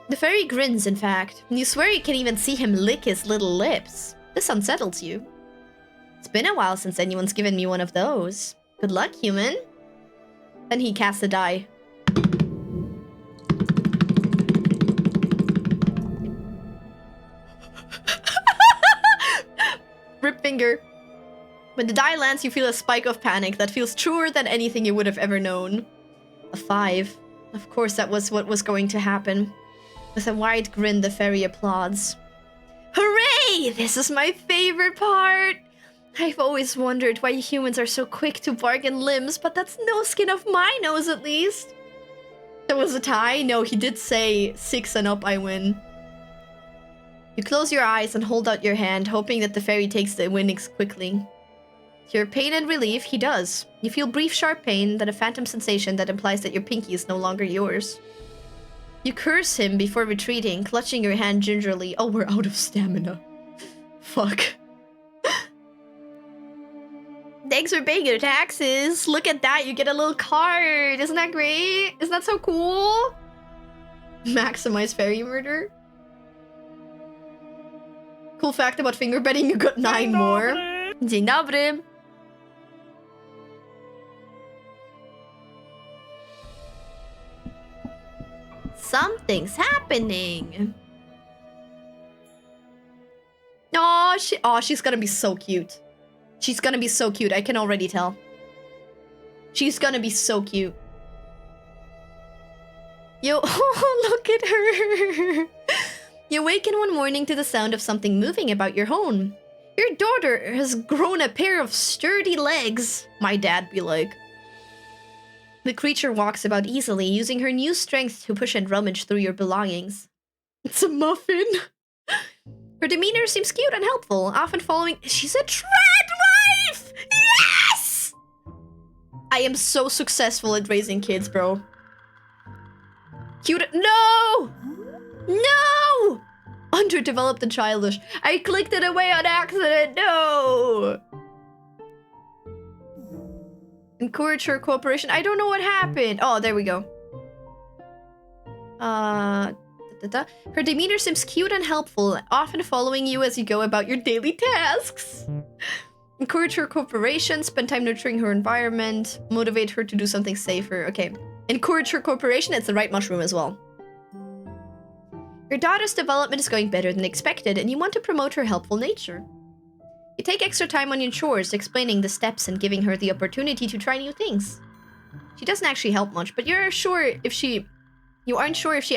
The fairy grins, in fact. You swear you can even see him lick his little lips. This unsettles you. It's been a while since anyone's given me one of those. Good luck, human. Then he casts a die. Rip finger. When the die lands, you feel a spike of panic that feels truer than anything you would have ever known. A 5. Of course, that was what was going to happen. With a wide grin, the fairy applauds. Hooray! This is my favorite part! I've always wondered why humans are so quick to bargain limbs, but that's no skin of my nose, at least. There was a tie? No, he did say 6 and up, I win. You close your eyes and hold out your hand, hoping that the fairy takes the winnings quickly. To your pain and relief, he does. You feel brief, sharp pain, then a phantom sensation that implies that your pinky is no longer yours. You curse him before retreating, clutching your hand gingerly. Oh, we're out of stamina. Fuck. Thanks for paying your taxes. Look at that, you get a little card. Isn't that great? Isn't that so cool? Maximize fairy murder. Cool fact about finger betting, you got 9 more. Dzień dobry. Something's happening. Oh, she's gonna be so cute. She's gonna be so cute. I can already tell. She's gonna be so cute. Yo, look at her. You awaken one morning to the sound of something moving about your home. Your daughter has grown a pair of sturdy legs, my dad be like. The creature walks about easily, using her new strength to push and rummage through your belongings. It's a muffin. Her demeanor seems cute and helpful, often following... She's a trad wife! Yes! I am so successful at raising kids, bro. Cute... No! No! Underdeveloped and childish. I clicked it away on accident. No! Encourage her cooperation. I don't know what happened. Oh, there we go. Her demeanor seems cute and helpful, often following you as you go about your daily tasks. Encourage her cooperation. Spend time nurturing her environment. Motivate her to do something safer. Okay. Encourage her cooperation. It's the right mushroom as well. Your daughter's development is going better than expected, and you want to promote her helpful nature. You take extra time on your chores, explaining the steps and giving her the opportunity to try new things. She doesn't actually help much, but you aren't sure if she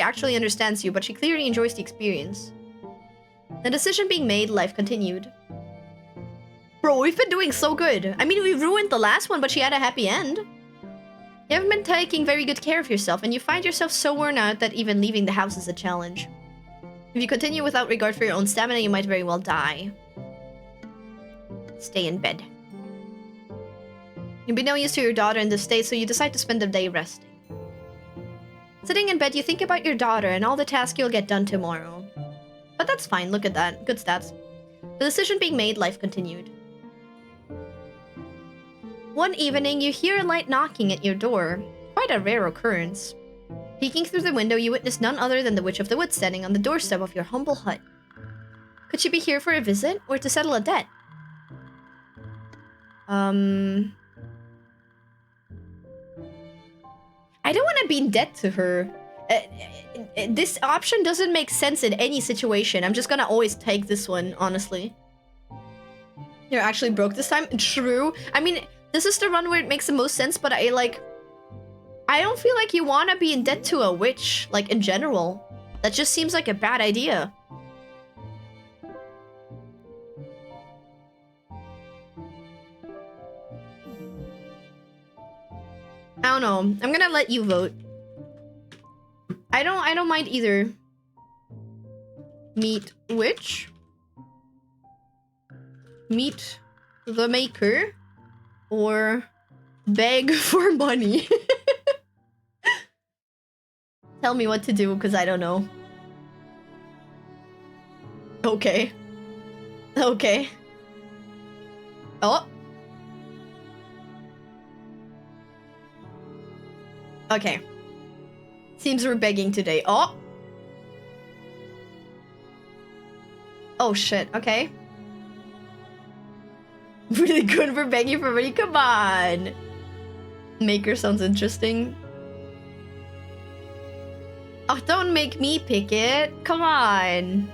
actually understands you, but she clearly enjoys the experience. The decision being made, life continued. Bro, we've been doing so good. I mean, we ruined the last one, but she had a happy end. You haven't been taking very good care of yourself, and you find yourself so worn out that even leaving the house is a challenge. If you continue without regard for your own stamina, you might very well die. Stay in bed. You've been no use to your daughter in this state, so you decide to spend the day resting. Sitting in bed, you think about your daughter and all the tasks you'll get done tomorrow. But that's fine, look at that. Good stats. The decision being made, life continued. One evening, you hear a light knocking at your door. Quite a rare occurrence. Peeking through the window, you witness none other than the Witch of the Woods standing on the doorstep of your humble hut. Could she be here for a visit, or to settle a debt? I don't want to be in debt to her. This option doesn't make sense in any situation. I'm just gonna always take this one, honestly. You're actually broke this time? True. I mean, this is the run where it makes the most sense, but I don't feel like you want to be in debt to a witch, like, in general. That just seems like a bad idea. I don't know. I'm gonna let you vote. I don't mind either. Meet witch. Meet the maker. Or beg for money. Tell me what to do, because I don't know. Okay. Okay. Oh. Okay. Seems we're begging today. Oh! Oh shit, okay. Really good for begging for money, come on! Maker sounds interesting. Oh, don't make me pick it. Come on.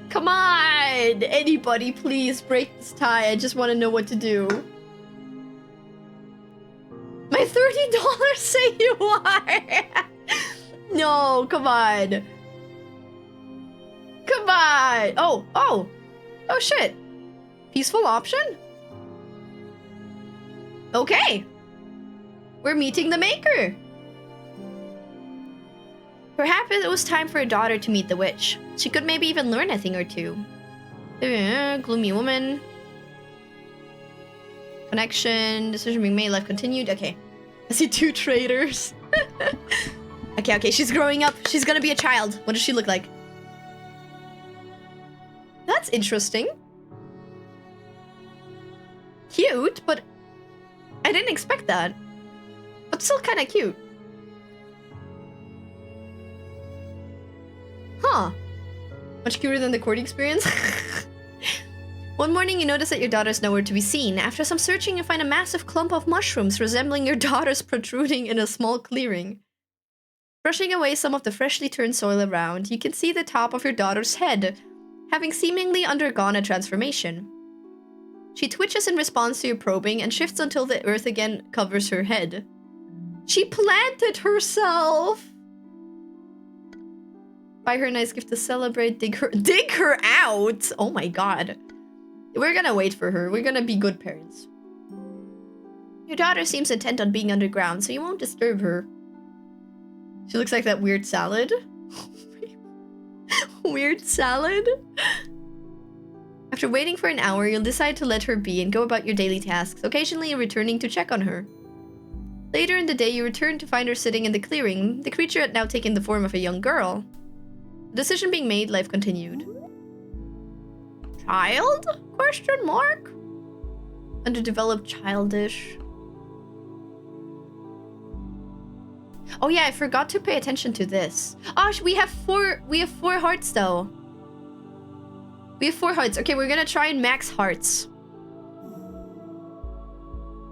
Come on! Anybody, please break this tie. I just want to know what to do. My $30 say you are! No, come on. Come on! Oh shit. Peaceful option? Okay. We're meeting the maker. Perhaps it was time for her daughter to meet the witch. She could maybe even learn a thing or two. Gloomy woman. Connection, decision being made, life continued. Okay. I see 2 traitors. Okay, she's growing up. She's gonna be a child. What does she look like? That's interesting. Cute, but I didn't expect that. But still kind of cute. Huh. Much cuter than the courting experience? One morning, you notice that your daughter's nowhere to be seen. After some searching, you find a massive clump of mushrooms resembling your daughter's protruding in a small clearing. Brushing away some of the freshly turned soil around, you can see the top of your daughter's head, having seemingly undergone a transformation. She twitches in response to your probing and shifts until the earth again covers her head. She planted herself! Buy her a nice gift to celebrate, dig her out! Oh my god. We're gonna wait for her. We're gonna be good parents. Your daughter seems intent on being underground, so you won't disturb her. She looks like that weird salad. Weird salad? After waiting for an hour, you'll decide to let her be and go about your daily tasks, occasionally returning to check on her. Later in the day, you return to find her sitting in the clearing. The creature had now taken the form of a young girl. The decision being made, life continued. Child? Question mark? Underdeveloped, childish. Oh yeah, I forgot to pay attention to this. Oh, we have four hearts though. We have 4 hearts. Okay, we're gonna try and max hearts.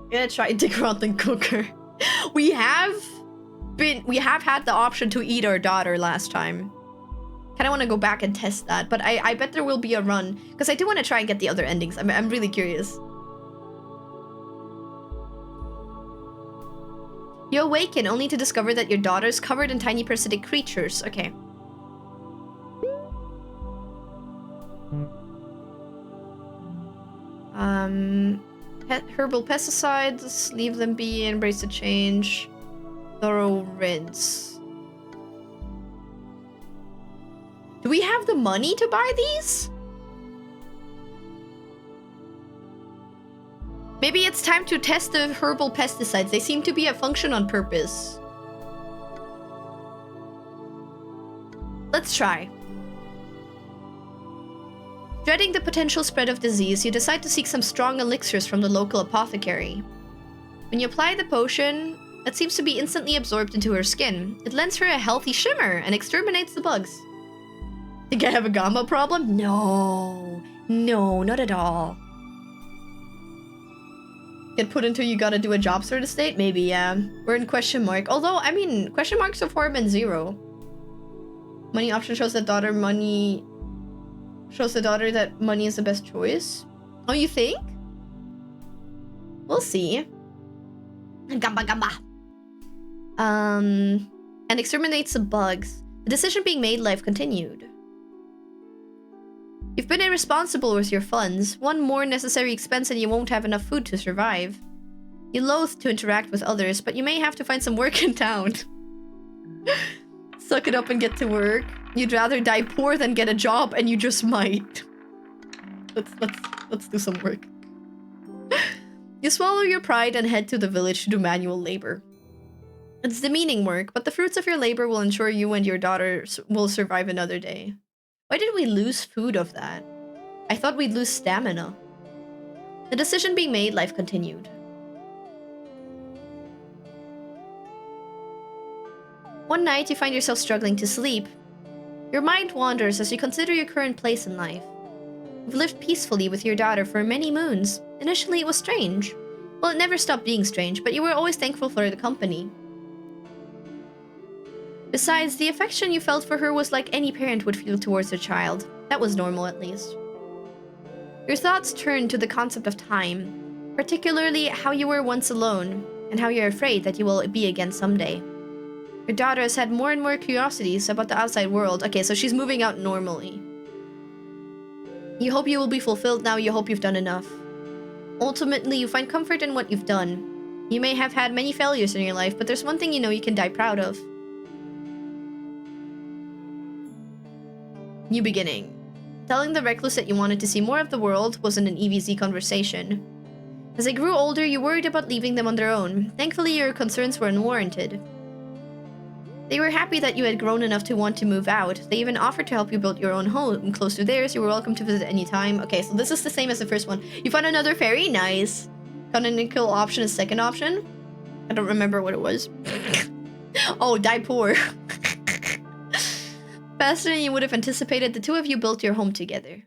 We're gonna try and dig around and cook her. We have have had the option to eat our daughter last time. Kind of want to go back and test that, but I bet there will be a run because I do want to try and get the other endings. I'm really curious. You awaken only to discover that your daughter's covered in tiny parasitic creatures. Okay. Herbal pesticides, leave them be, embrace the change. Thorough rinse. Do we have the money to buy these? Maybe it's time to test the herbal pesticides. They seem to be a function on purpose. Let's try. Dreading the potential spread of disease, you decide to seek some strong elixirs from the local apothecary. When you apply the potion, it seems to be instantly absorbed into her skin. It lends her a healthy shimmer and exterminates the bugs. Think I have a gamma problem? No. No, not at all. Get put into you gotta do a job sort of state? Maybe, yeah. We're in question mark. Although, I mean, question marks so far have been 0. Money option shows that daughter money... Shows the daughter that money is the best choice. Oh, you think? We'll see. Gamba gamba. And exterminates the bugs. The decision being made, life continued. You've been irresponsible with your funds. One more necessary expense and you won't have enough food to survive. You loathe to interact with others, but you may have to find some work in town. Suck it up and get to work. You'd rather die poor than get a job, and you just might. Let's do some work. You swallow your pride and head to the village to do manual labor. It's demeaning work, but the fruits of your labor will ensure you and your daughter will survive another day. Why did we lose food of that? I thought we'd lose stamina. The decision being made, life continued. One night, you find yourself struggling to sleep. Your mind wanders as you consider your current place in life. You've lived peacefully with your daughter for many moons. Initially, it was strange. Well, it never stopped being strange, but you were always thankful for the company. Besides, the affection you felt for her was like any parent would feel towards their child. That was normal, at least. Your thoughts turned to the concept of time, particularly how you were once alone, and how you're afraid that you will be again someday. Your daughter has had more and more curiosities about the outside world. Okay, so she's moving out normally. You hope you will be fulfilled now. You hope you've done enough. Ultimately, you find comfort in what you've done. You may have had many failures in your life, but there's one thing you know you can die proud of. New beginning. Telling the recluse that you wanted to see more of the world wasn't an EVZ conversation. As they grew older, you worried about leaving them on their own. Thankfully, your concerns were unwarranted. They were happy that you had grown enough to want to move out. They even offered to help you build your own home close to theirs. You were welcome to visit any time. Okay, so this is the same as the first one. You found another fairy? Nice. Canonical option is second option? I don't remember what it was. Oh, die poor. Faster than you would have anticipated, the two of you built your home together.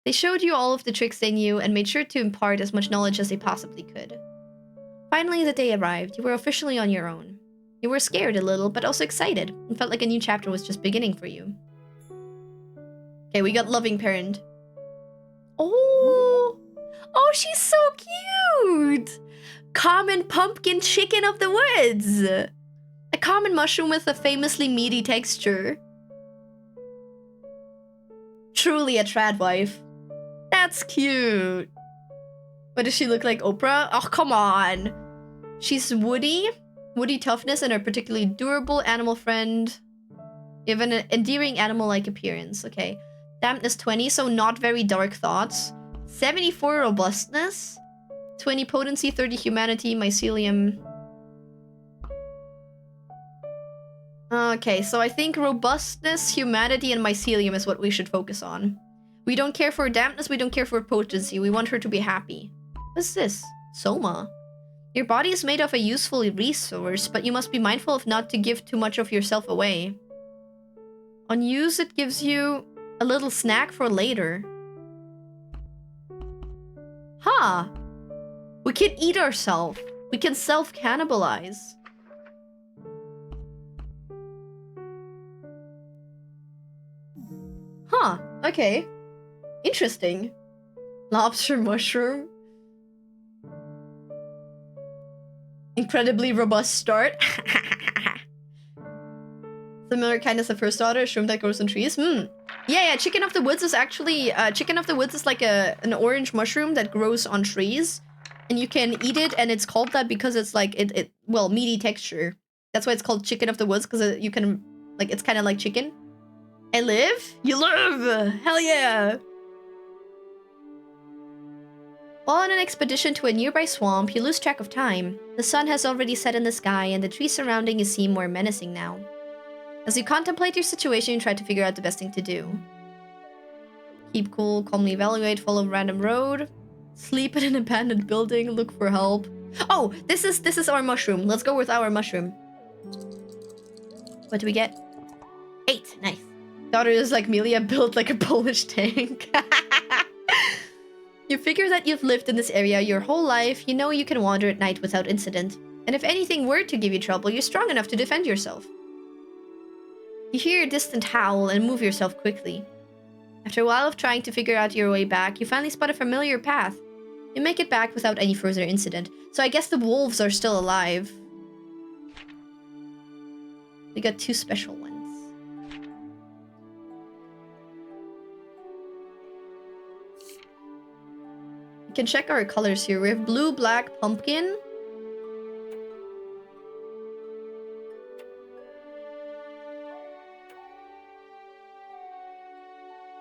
They showed you all of the tricks they knew and made sure to impart as much knowledge as they possibly could. Finally, the day arrived. You were officially on your own. You were scared a little, but also excited, and felt like a new chapter was just beginning for you. Okay, we got loving parent. Oh! Oh, she's so cute! Common pumpkin chicken of the woods! A common mushroom with a famously meaty texture. Truly a trad wife. That's cute. What does she look like, Oprah? Oh, come on. She's woody toughness, and a particularly durable animal friend. You have an endearing animal-like appearance. Okay. Dampness 20, so not very dark thoughts. 74 robustness. 20 potency, 30 humanity, mycelium. Okay, so I think robustness, humanity, and mycelium is what we should focus on. We don't care for dampness, we don't care for potency. We want her to be happy. What's this? Soma. Your body is made of a useful resource, but you must be mindful of not to give too much of yourself away. On use, it gives you a little snack for later. Huh. We can eat ourselves. We can self-cannibalize. Huh, okay. Interesting. Lobster mushroom. Incredibly robust start. Similar kindness of first daughter, shroom that grows on trees. Yeah, chicken of the woods is actually chicken of the woods is like an orange mushroom that grows on trees, and you can eat it, and it's called that because it's like well, meaty texture. That's why it's called chicken of the woods, because you can like, it's kind of like chicken. I live? You live! Hell yeah! While on an expedition to a nearby swamp, you lose track of time. The sun has already set in the sky, and the trees surrounding you seem more menacing now. As you contemplate your situation, you try to figure out the best thing to do. Keep cool, calmly evaluate, follow a random road, sleep in an abandoned building, look for help. Oh, this is our mushroom. Let's go with our mushroom. What do we get? 8. Nice. Daughter is like Melia, built like a Polish tank. You figure that you've lived in this area your whole life. You know you can wander at night without incident. And if anything were to give you trouble, you're strong enough to defend yourself. You hear a distant howl and move yourself quickly. After a while of trying to figure out your way back, you finally spot a familiar path. You make it back without any further incident. So I guess the wolves are still alive. We got 2 special ones. We can check our colors here. We have blue, black, pumpkin.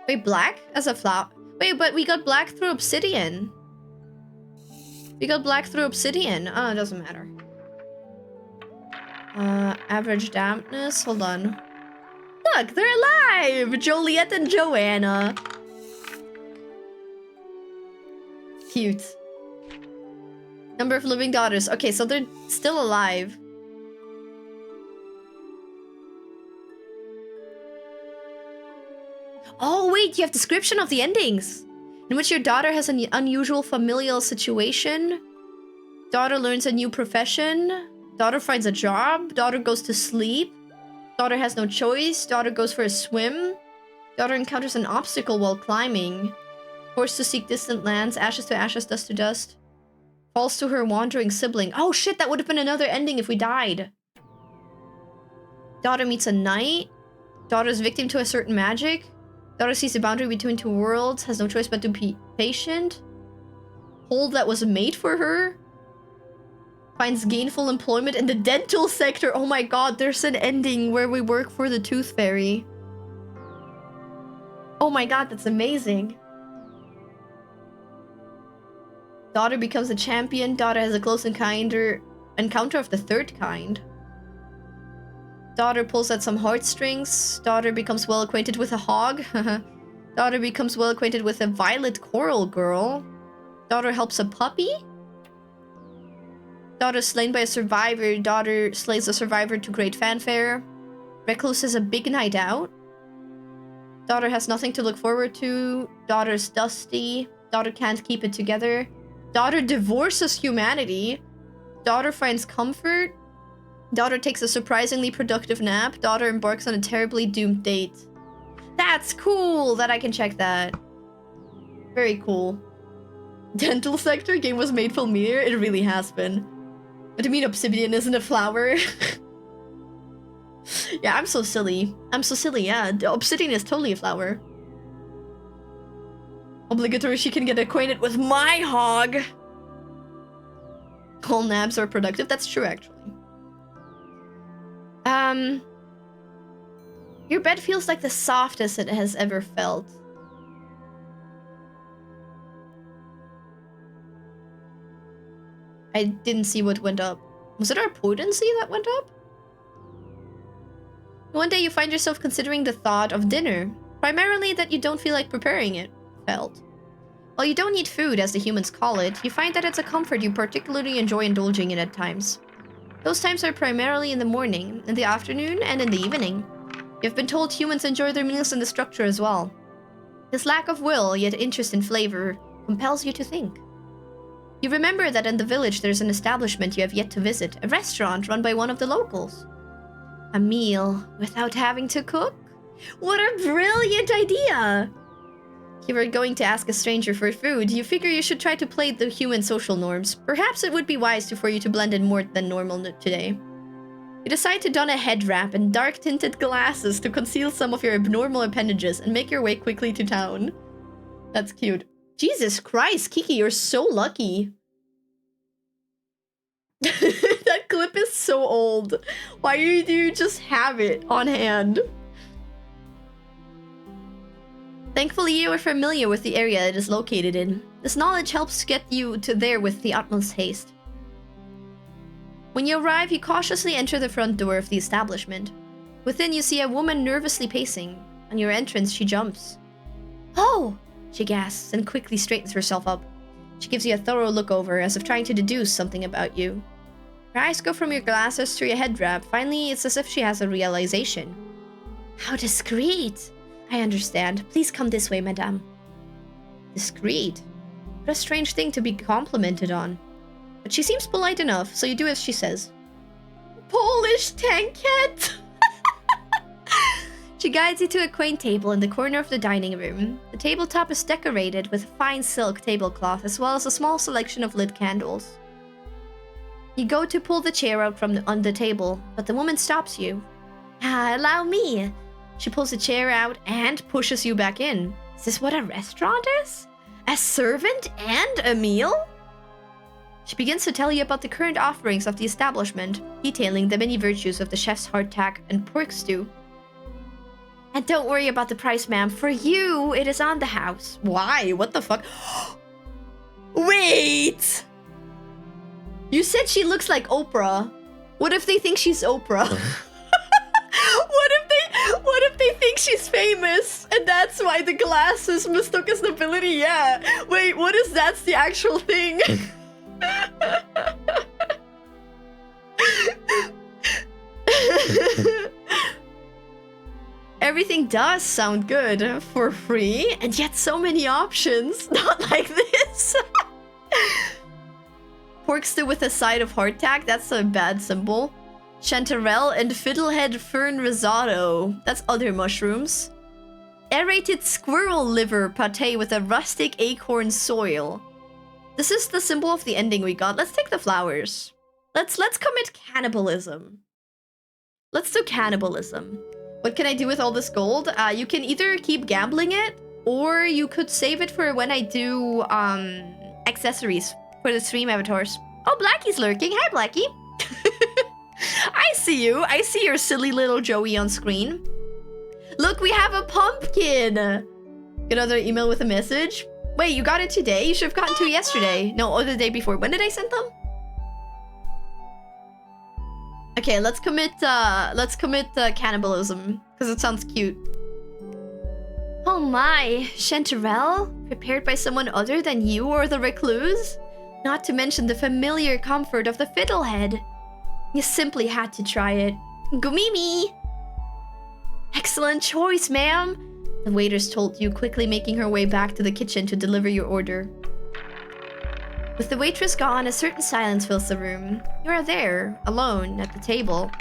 Wait, black as a flower? Wait, but we got black through obsidian. We got black through obsidian. Oh, it doesn't matter. Average dampness. Hold on. Look, they're alive! Joliet and Joanna. Cute. Number of living daughters. Okay, so they're still alive. Oh, wait, you have description of the endings. In which your daughter has an unusual familial situation. Daughter learns a new profession. Daughter finds a job. Daughter goes to sleep. Daughter has no choice. Daughter goes for a swim. Daughter encounters an obstacle while climbing. Forced to seek distant lands. Ashes to ashes, dust to dust. Falls to her wandering sibling. Oh shit, that would have been another ending if we died. Daughter meets a knight. Daughter's victim to a certain magic. Daughter sees the boundary between 2 worlds, has no choice but to be patient. Hole that was made for her. Finds gainful employment in the dental sector. Oh my god, there's an ending where we work for the Tooth Fairy. Oh my god, that's amazing. Daughter becomes a champion. Daughter has a close encounter of the 3rd kind. Daughter pulls at some heartstrings. Daughter becomes well acquainted with a hog. Daughter becomes well acquainted with a violet coral girl. Daughter helps a puppy. Daughter slain by a survivor. Daughter slays a survivor to great fanfare. Recluse has a big night out. Daughter has nothing to look forward to. Daughter's dusty. Daughter can't keep it together. Daughter divorces humanity. Daughter finds comfort. Daughter takes a surprisingly productive nap. Daughter embarks on a terribly doomed date. That's cool that I can check that. Very cool. Dental sector game was made for me. It really has been. What do you mean obsidian isn't a flower? Yeah, I'm so silly. I'm so silly, yeah. The obsidian is totally a flower. Obligatory, she can get acquainted with my hog. All naps are productive. That's true, actually. Your bed feels like the softest it has ever felt. I didn't see what went up. Was it our potency that went up? One day you find yourself considering the thought of dinner. Primarily that you don't feel like preparing it. Felt. While you don't eat food, as the humans call it, you find that it's a comfort you particularly enjoy indulging in at times. Those times are primarily in the morning, in the afternoon, and in the evening. You've been told humans enjoy their meals in the structure as well. This lack of will, yet interest in flavor, compels you to think. You remember that in the village there's an establishment you have yet to visit, a restaurant run by one of the locals. A meal without having to cook? What a brilliant idea! You were going to ask a stranger for food. You figure you should try to play the human social norms. Perhaps it would be wise for you to blend in more than normal today. You decide to don a head wrap and dark-tinted glasses to conceal some of your abnormal appendages and make your way quickly to town. That's cute. Jesus Christ, Kiki, you're so lucky. That clip is so old. Why do you just have it on hand? Thankfully, you are familiar with the area it is located in. This knowledge helps get you to there with the utmost haste. When you arrive, you cautiously enter the front door of the establishment. Within, you see a woman nervously pacing. On your entrance, she jumps. "Oh!" she gasps and quickly straightens herself up. She gives you a thorough look over, as if trying to deduce something about you. Her eyes go from your glasses to your head wrap. Finally, it's as if she has a realization. "How discreet! I understand. Please come this way, madame." Discreet? What a strange thing to be complimented on. But she seems polite enough, so you do as she says. Polish tankette! She guides you to a quaint table in the corner of the dining room. The tabletop is decorated with fine silk tablecloth as well as a small selection of lit candles. You go to pull the chair out from on the table, but the woman stops you. Allow me. She pulls the chair out and pushes you back in. Is this what a restaurant is? A servant and a meal? She begins to tell you about the current offerings of the establishment, detailing the many virtues of the chef's hardtack and pork stew. And don't worry about the price, ma'am. For you, it is on the house. Why? What the fuck? Wait! You said she looks like Oprah. What if they think she's Oprah? What if they think she's famous? And that's why the glasses mistook as nobility? Yeah. Wait, what if that's the actual thing? Everything does sound good for free, and yet so many options. Not like this. Pork stew with a side of hardtack, that's a bad symbol. Chanterelle and fiddlehead fern risotto, that's other mushrooms. Aerated squirrel liver pate with a rustic acorn soil. This is the symbol of the ending we got. Let's take the flowers. Let's commit cannibalism. Let's do cannibalism. What can I do with all this gold? You can either keep gambling it, or you could save it for when I do accessories for the stream avatars. Oh, Blackie's lurking. Hi, Blackie. I see you. I see your silly little Joey on screen. Look, we have a pumpkin. Get another email with a message. Wait, you got it today? You should have gotten two yesterday. No, or the day before. When did I send them? Okay, let's commit cannibalism because it sounds cute. Oh my, Chanterelle? Prepared by someone other than you or the recluse? Not to mention the familiar comfort of the fiddlehead. You simply had to try it. Gumimi! Excellent choice, ma'am! The waiters told you, quickly making her way back to the kitchen to deliver your order. With the waitress gone, a certain silence fills the room. You are there, alone, at the table.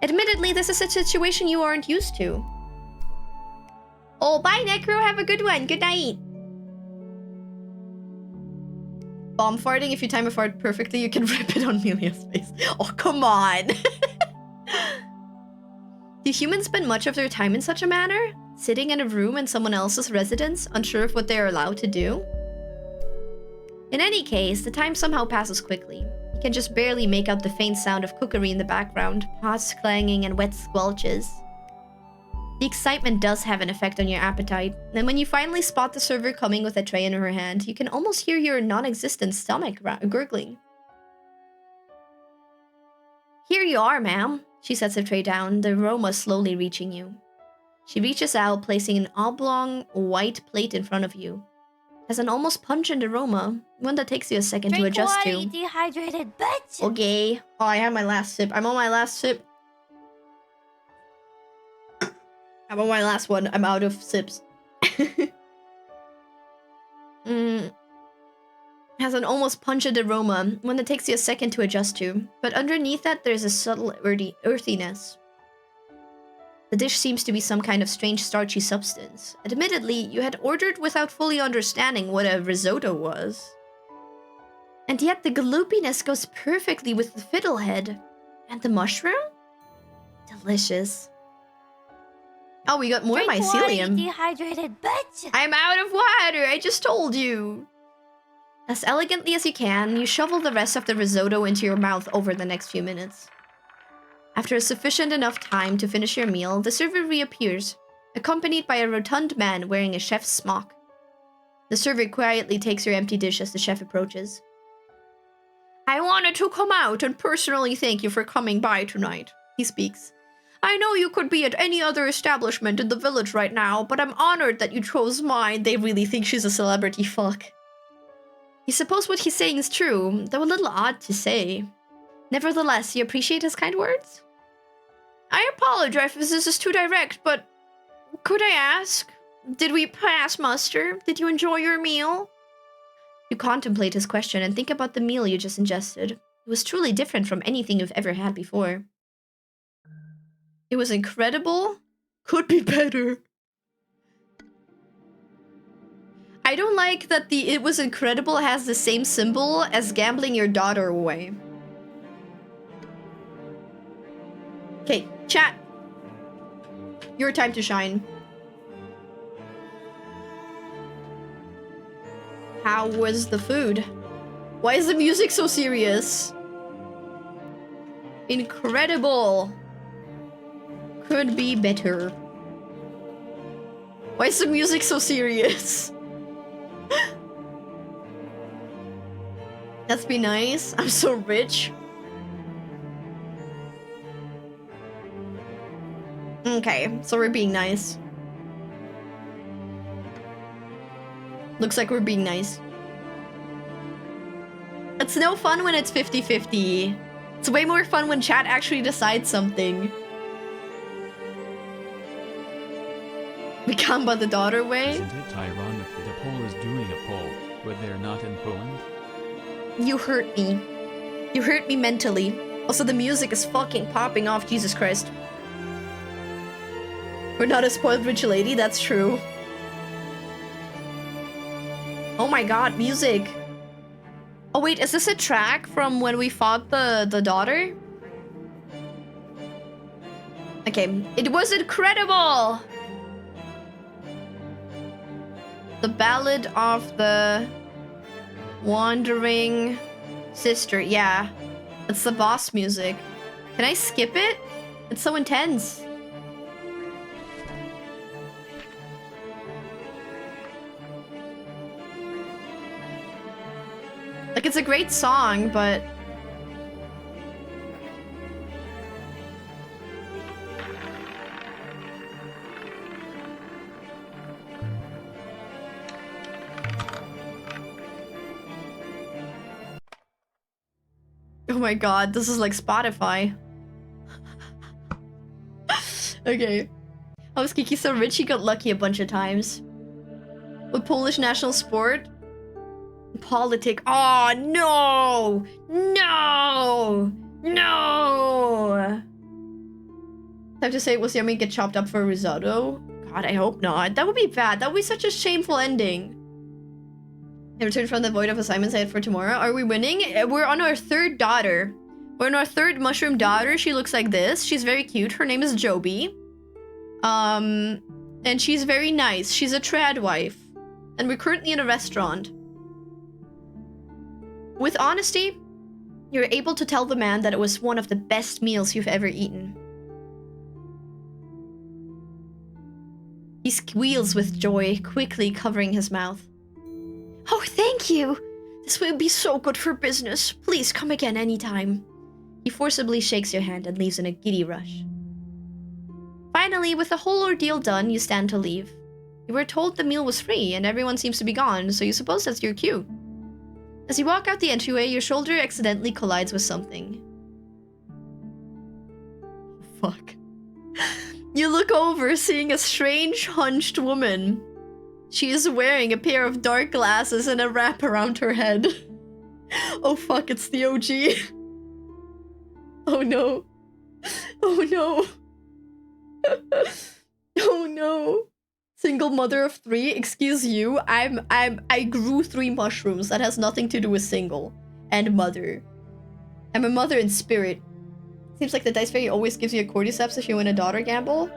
Admittedly, this is a situation you aren't used to. Oh, bye, Necro. Have a good one. Good night. Bomb farting. If you time a fart perfectly, you can rip it on Melia's face. Oh, come on. Do humans spend much of their time in such a manner? Sitting in a room in someone else's residence, unsure of what they are allowed to do? In any case, the time somehow passes quickly. You can just barely make out the faint sound of cookery in the background, pots clanging and wet squelches. The excitement does have an effect on your appetite, and when you finally spot the server coming with a tray in her hand, you can almost hear your non-existent stomach gurgling. Here you are, ma'am. She sets the tray down, the aroma slowly reaching you. She reaches out, placing an oblong white plate in front of you. It has an almost pungent aroma, one that takes you a second to adjust to. Drink water, you dehydrated bitch! Okay. Oh, I have my last sip. I'm on my last sip. I'm on my last one. I'm out of sips. Has an almost pungent aroma, one that takes you a second to adjust to. But underneath that, there's a subtle earthiness. The dish seems to be some kind of strange starchy substance. Admittedly, you had ordered without fully understanding what a risotto was. And yet the gloopiness goes perfectly with the fiddlehead. And the mushroom? Delicious. Oh, we got more Drink water, mycelium. you dehydrated bitch! I'm out of water, I just told you. As elegantly as you can, you shovel the rest of the risotto into your mouth over the next few minutes. After a sufficient enough time to finish your meal, the server reappears, accompanied by a rotund man wearing a chef's smock. The server quietly takes your empty dish as the chef approaches. I wanted to come out and personally thank you for coming by tonight, he speaks. I know you could be at any other establishment in the village right now, but I'm honored that you chose mine. They really think she's a celebrity, fuck. You suppose what he's saying is true, though a little odd to say. Nevertheless, you appreciate his kind words? I apologize if this is too direct, but could I ask? Did we pass muster? Did you enjoy your meal? You contemplate his question and think about the meal you just ingested. It was truly different from anything you've ever had before. It was incredible. Could be better. I don't like that the "it was incredible" has the same symbol as gambling your daughter away. Okay, chat. Your time to shine. How was the food? Why is the music so serious? Incredible. Could be better. Why is the music so serious? Let's be nice. I'm so rich. Okay, so we're being nice. Looks like we're being nice. It's no fun when it's 50-50. It's way more fun when chat actually decides something. We come by the daughter way? Isn't it ironic that a Pole is doing a poll, but they're not in Poland? You hurt me. You hurt me mentally. Also, the music is fucking popping off, Jesus Christ. We're not a spoiled rich lady, that's true. Oh my god, music. Oh wait, is this a track from when we fought the daughter? Okay, it was incredible! The Ballad of the Wandering Sister, yeah. It's the boss music. Can I skip it? It's so intense. Like, it's a great song, but... Oh my god, this is like Spotify. Okay. How is Kiki so rich he got lucky a bunch of times? What Polish national sport? Politic. Oh no! No! No! Time to say it was yummy get chopped up for a risotto? God, I hope not. That would be bad. That would be such a shameful ending. I returned from the void of assignments I had for tomorrow. Are we winning? We're on our third daughter. We're on our third mushroom daughter. She looks like this. She's very cute. Her name is Joby. And she's very nice. She's a trad wife. And we're currently in a restaurant. With honesty, you're able to tell the man that it was one of the best meals you've ever eaten. He squeals with joy, quickly covering his mouth. Oh, thank you! This will be so good for business. Please come again anytime. He forcibly shakes your hand and leaves in a giddy rush. Finally, with the whole ordeal done, you stand to leave. You were told the meal was free and everyone seems to be gone, so you suppose that's your cue. As you walk out the entryway, your shoulder accidentally collides with something. Fuck. You look over, seeing a strange, hunched woman. She is wearing a pair of dark glasses and a wrap around her head. Oh fuck, it's the OG. Oh no. Oh no. Oh no. Single mother of 3, excuse you. I grew 3 mushrooms. That has nothing to do with single and mother. I'm a mother in spirit. Seems like the Dice Fairy always gives you a cordyceps if you win a daughter gamble.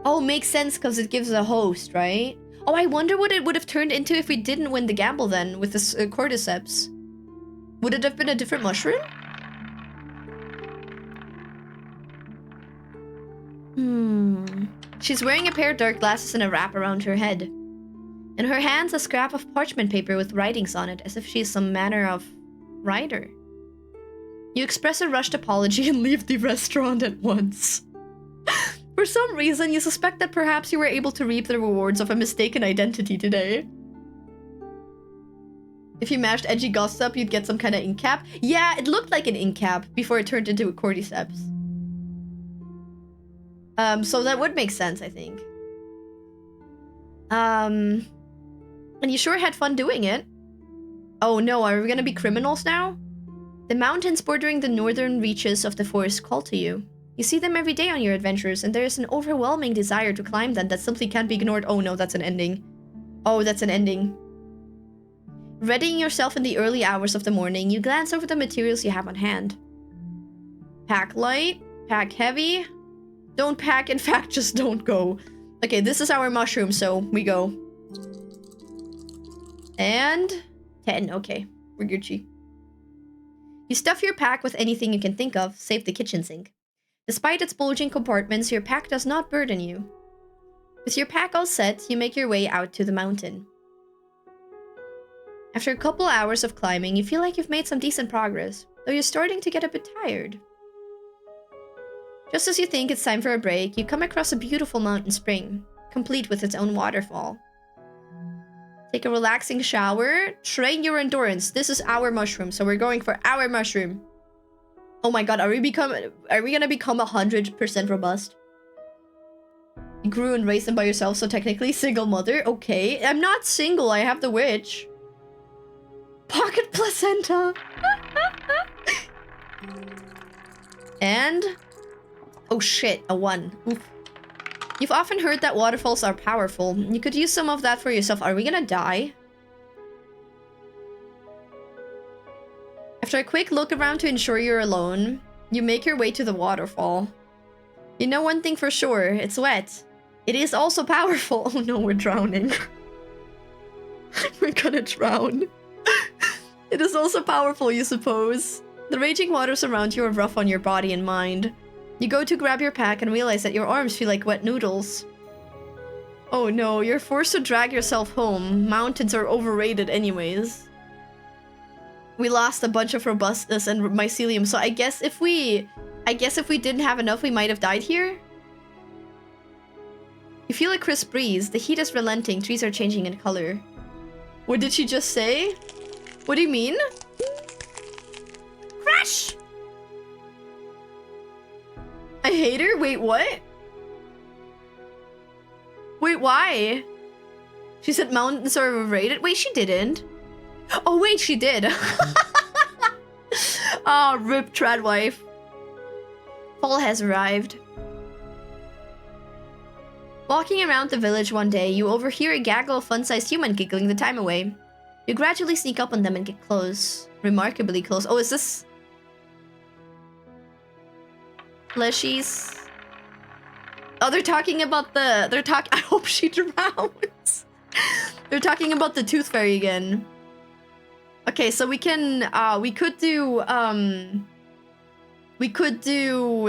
Oh, makes sense because it gives a host, right? Oh, I wonder what it would have turned into if we didn't win the gamble then with this cordyceps. Would it have been a different mushroom? She's wearing a pair of dark glasses and a wrap around her head. In her hands, a scrap of parchment paper with writings on it, as if she is some manner of writer. You express a rushed apology and leave the restaurant at once. For some reason, you suspect that perhaps you were able to reap the rewards of a mistaken identity today. If you mashed edgy gossip, you'd get some kind of ink cap. Yeah, it looked like an ink cap before it turned into a cordyceps. So that would make sense, I think. And you sure had fun doing it. Oh no, are we gonna be criminals now? The mountains bordering the northern reaches of the forest call to you. You see them every day on your adventures, and there is an overwhelming desire to climb them that simply can't be ignored. Oh no, that's an ending. Oh, that's an ending. Readying yourself in the early hours of the morning, you glance over the materials you have on hand. Pack light, pack heavy. Don't pack, in fact, just don't go. Okay, this is our mushroom, so we go. And 10, okay. We're Gucci. You stuff your pack with anything you can think of, save the kitchen sink. Despite its bulging compartments, your pack does not burden you. With your pack all set, you make your way out to the mountain. After a couple hours of climbing, you feel like you've made some decent progress, though you're starting to get a bit tired. Just as you think it's time for a break, you come across a beautiful mountain spring, complete with its own waterfall. Take a relaxing shower, train your endurance. This is our mushroom, so we're going for our mushroom. Oh my god, are we gonna become 100% robust? You grew and raised them by yourself, so technically single mother. Okay, I'm not single, I have the witch. Pocket placenta. And oh shit, a 1. Oof. You've often heard that waterfalls are powerful. You could use some of that for yourself. Are we gonna die? After a quick look around to ensure you're alone, you make your way to the waterfall. You know one thing for sure, it's wet. It is also powerful. Oh no, we're drowning. We're gonna drown. It is also powerful, you suppose. The raging waters around you are rough on your body and mind. You go to grab your pack and realize that your arms feel like wet noodles. Oh no, you're forced to drag yourself home. Mountains are overrated anyways. We lost a bunch of robustness and mycelium, so I guess if we didn't have enough, we might have died here. You feel a crisp breeze. The heat is relenting. Trees are changing in color. What did she just say? What do you mean? Crash! I hate her? Wait, what? Wait, why? She said mountains are overrated? Wait, she didn't. Oh, wait, she did. Ah, rip Tradwife. Fall has arrived. Walking around the village one day, you overhear a gaggle of fun-sized human giggling the time away. You gradually sneak up on them and get close. Remarkably close. Oh, is this... Fleshies? Oh, they're talking about the... I hope she drowns. They're talking about the Tooth Fairy again. Okay, so we can... we could do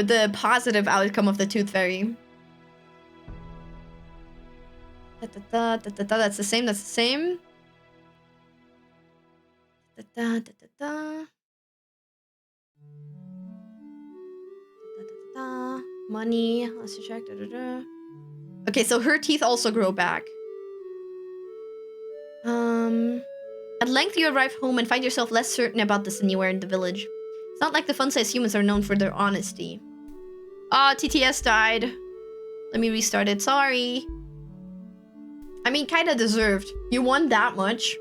the positive outcome of the Tooth Fairy. That's the same, that's the same. Money, let's check. Okay, so her teeth also grow back. At length you arrive home and find yourself less certain about this than you were in the village. It's not like the fun-sized humans are known for their honesty. Ah, TTS died. Let me restart it, sorry. I mean, kinda deserved. You won that much.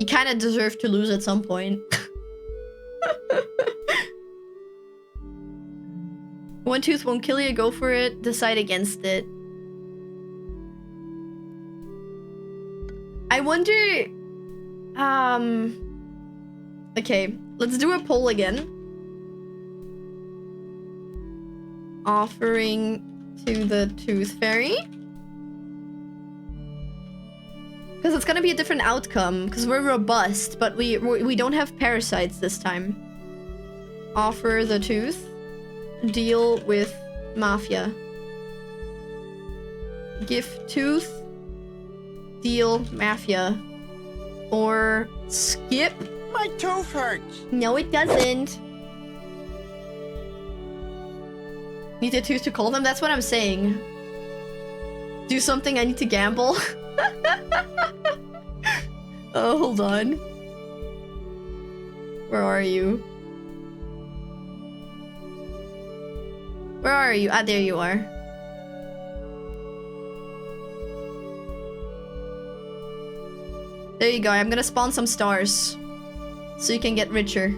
You kinda deserved to lose at some point. One tooth won't kill you, go for it. Decide against it. I wonder... Okay, let's do a poll again. Offering to the Tooth Fairy. Because it's gonna be a different outcome, because we're robust, but we don't have parasites this time. Offer the tooth. Deal with Mafia. Gift tooth. Deal Mafia. Or skip. My tooth hurts. No, it doesn't. Need a tooth to call them? That's what I'm saying. Do something, I need to gamble. Oh, hold on. Where are you? Where are you? Ah, there you are. There you go. I'm gonna spawn some stars. So you can get richer.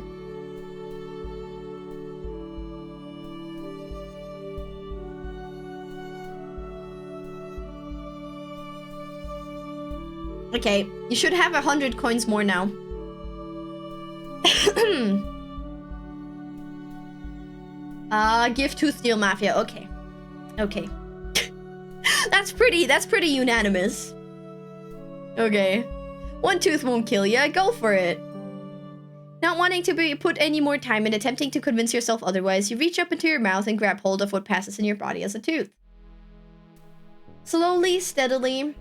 Okay, you should have 100 coins more now. Gift tooth deal Mafia. Okay. Okay. That's pretty unanimous. Okay. One tooth won't kill ya. Go for it. Not wanting to put any more time in attempting to convince yourself otherwise, you reach up into your mouth and grab hold of what passes in your body as a tooth. Slowly, steadily.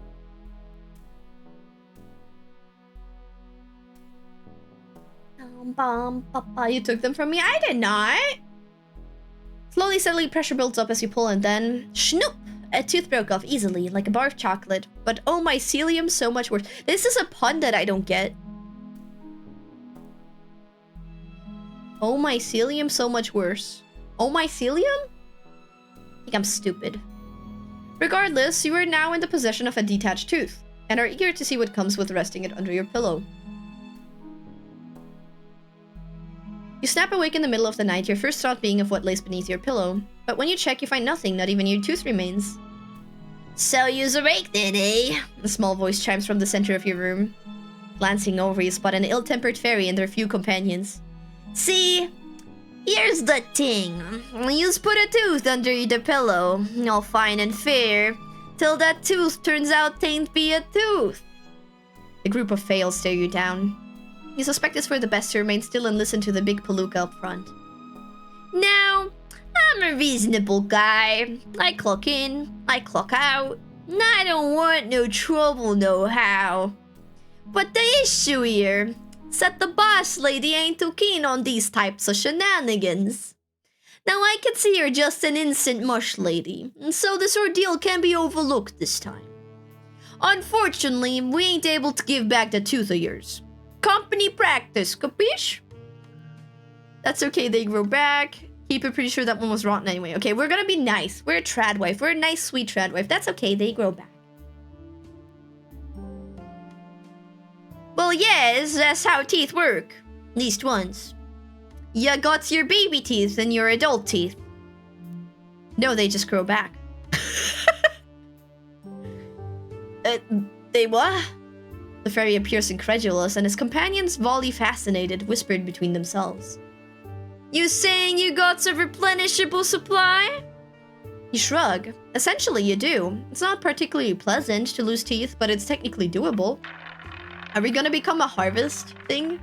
You took them from me? I did not! Slowly, steadily, pressure builds up as you pull, and then... Schnoop! A tooth broke off easily, like a bar of chocolate. But oh, mycelium, so much worse. This is a pun that I don't get. Oh, mycelium, so much worse. Oh, mycelium? I think I'm stupid. Regardless, you are now in the possession of a detached tooth, and are eager to see what comes with resting it under your pillow. You snap awake in the middle of the night, your first thought being of what lays beneath your pillow. But when you check, you find nothing, not even your tooth remains. So you're awake then, eh? A small voice chimes from the center of your room. Glancing over, you spot an ill-tempered fairy and their few companions. See, here's the thing. You put a tooth under the pillow, all fine and fair, till that tooth turns out tain't be a tooth. The group of fails stare you down. You suspect it's for the best to remain still and listen to the big palooka up front. Now, I'm a reasonable guy. I clock in, I clock out. I don't want no trouble no how. But the issue here is that the boss lady ain't too keen on these types of shenanigans. Now I can see you're just an innocent mush lady, and so this ordeal can be overlooked this time. Unfortunately, we ain't able to give back the tooth of yours. Company practice, capiche? That's okay, they grow back. Keep it, pretty sure that one was rotten anyway. Okay, we're gonna be nice. We're a trad wife. We're a nice, sweet trad wife. That's okay, they grow back. Well, yes, that's how teeth work. At least once. You got your baby teeth and your adult teeth. No, they just grow back. They what? The fairy appears incredulous, and his companions, volley fascinated, whispered between themselves. You saying you got a replenishable supply? You shrug. Essentially, you do. It's not particularly pleasant to lose teeth, but it's technically doable. Are we gonna become a harvest thing?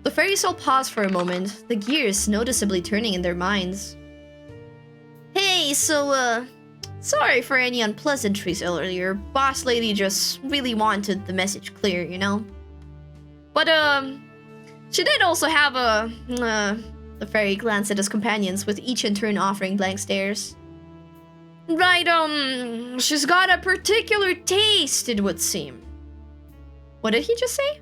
The fairies all pause for a moment, the gears noticeably turning in their minds. Hey, so, sorry for any unpleasantries earlier. Boss lady just really wanted the message clear, you know? But, she did also have the fairy glanced at his companions, with each in turn offering blank stares. Right, she's got a particular taste, it would seem. What did he just say?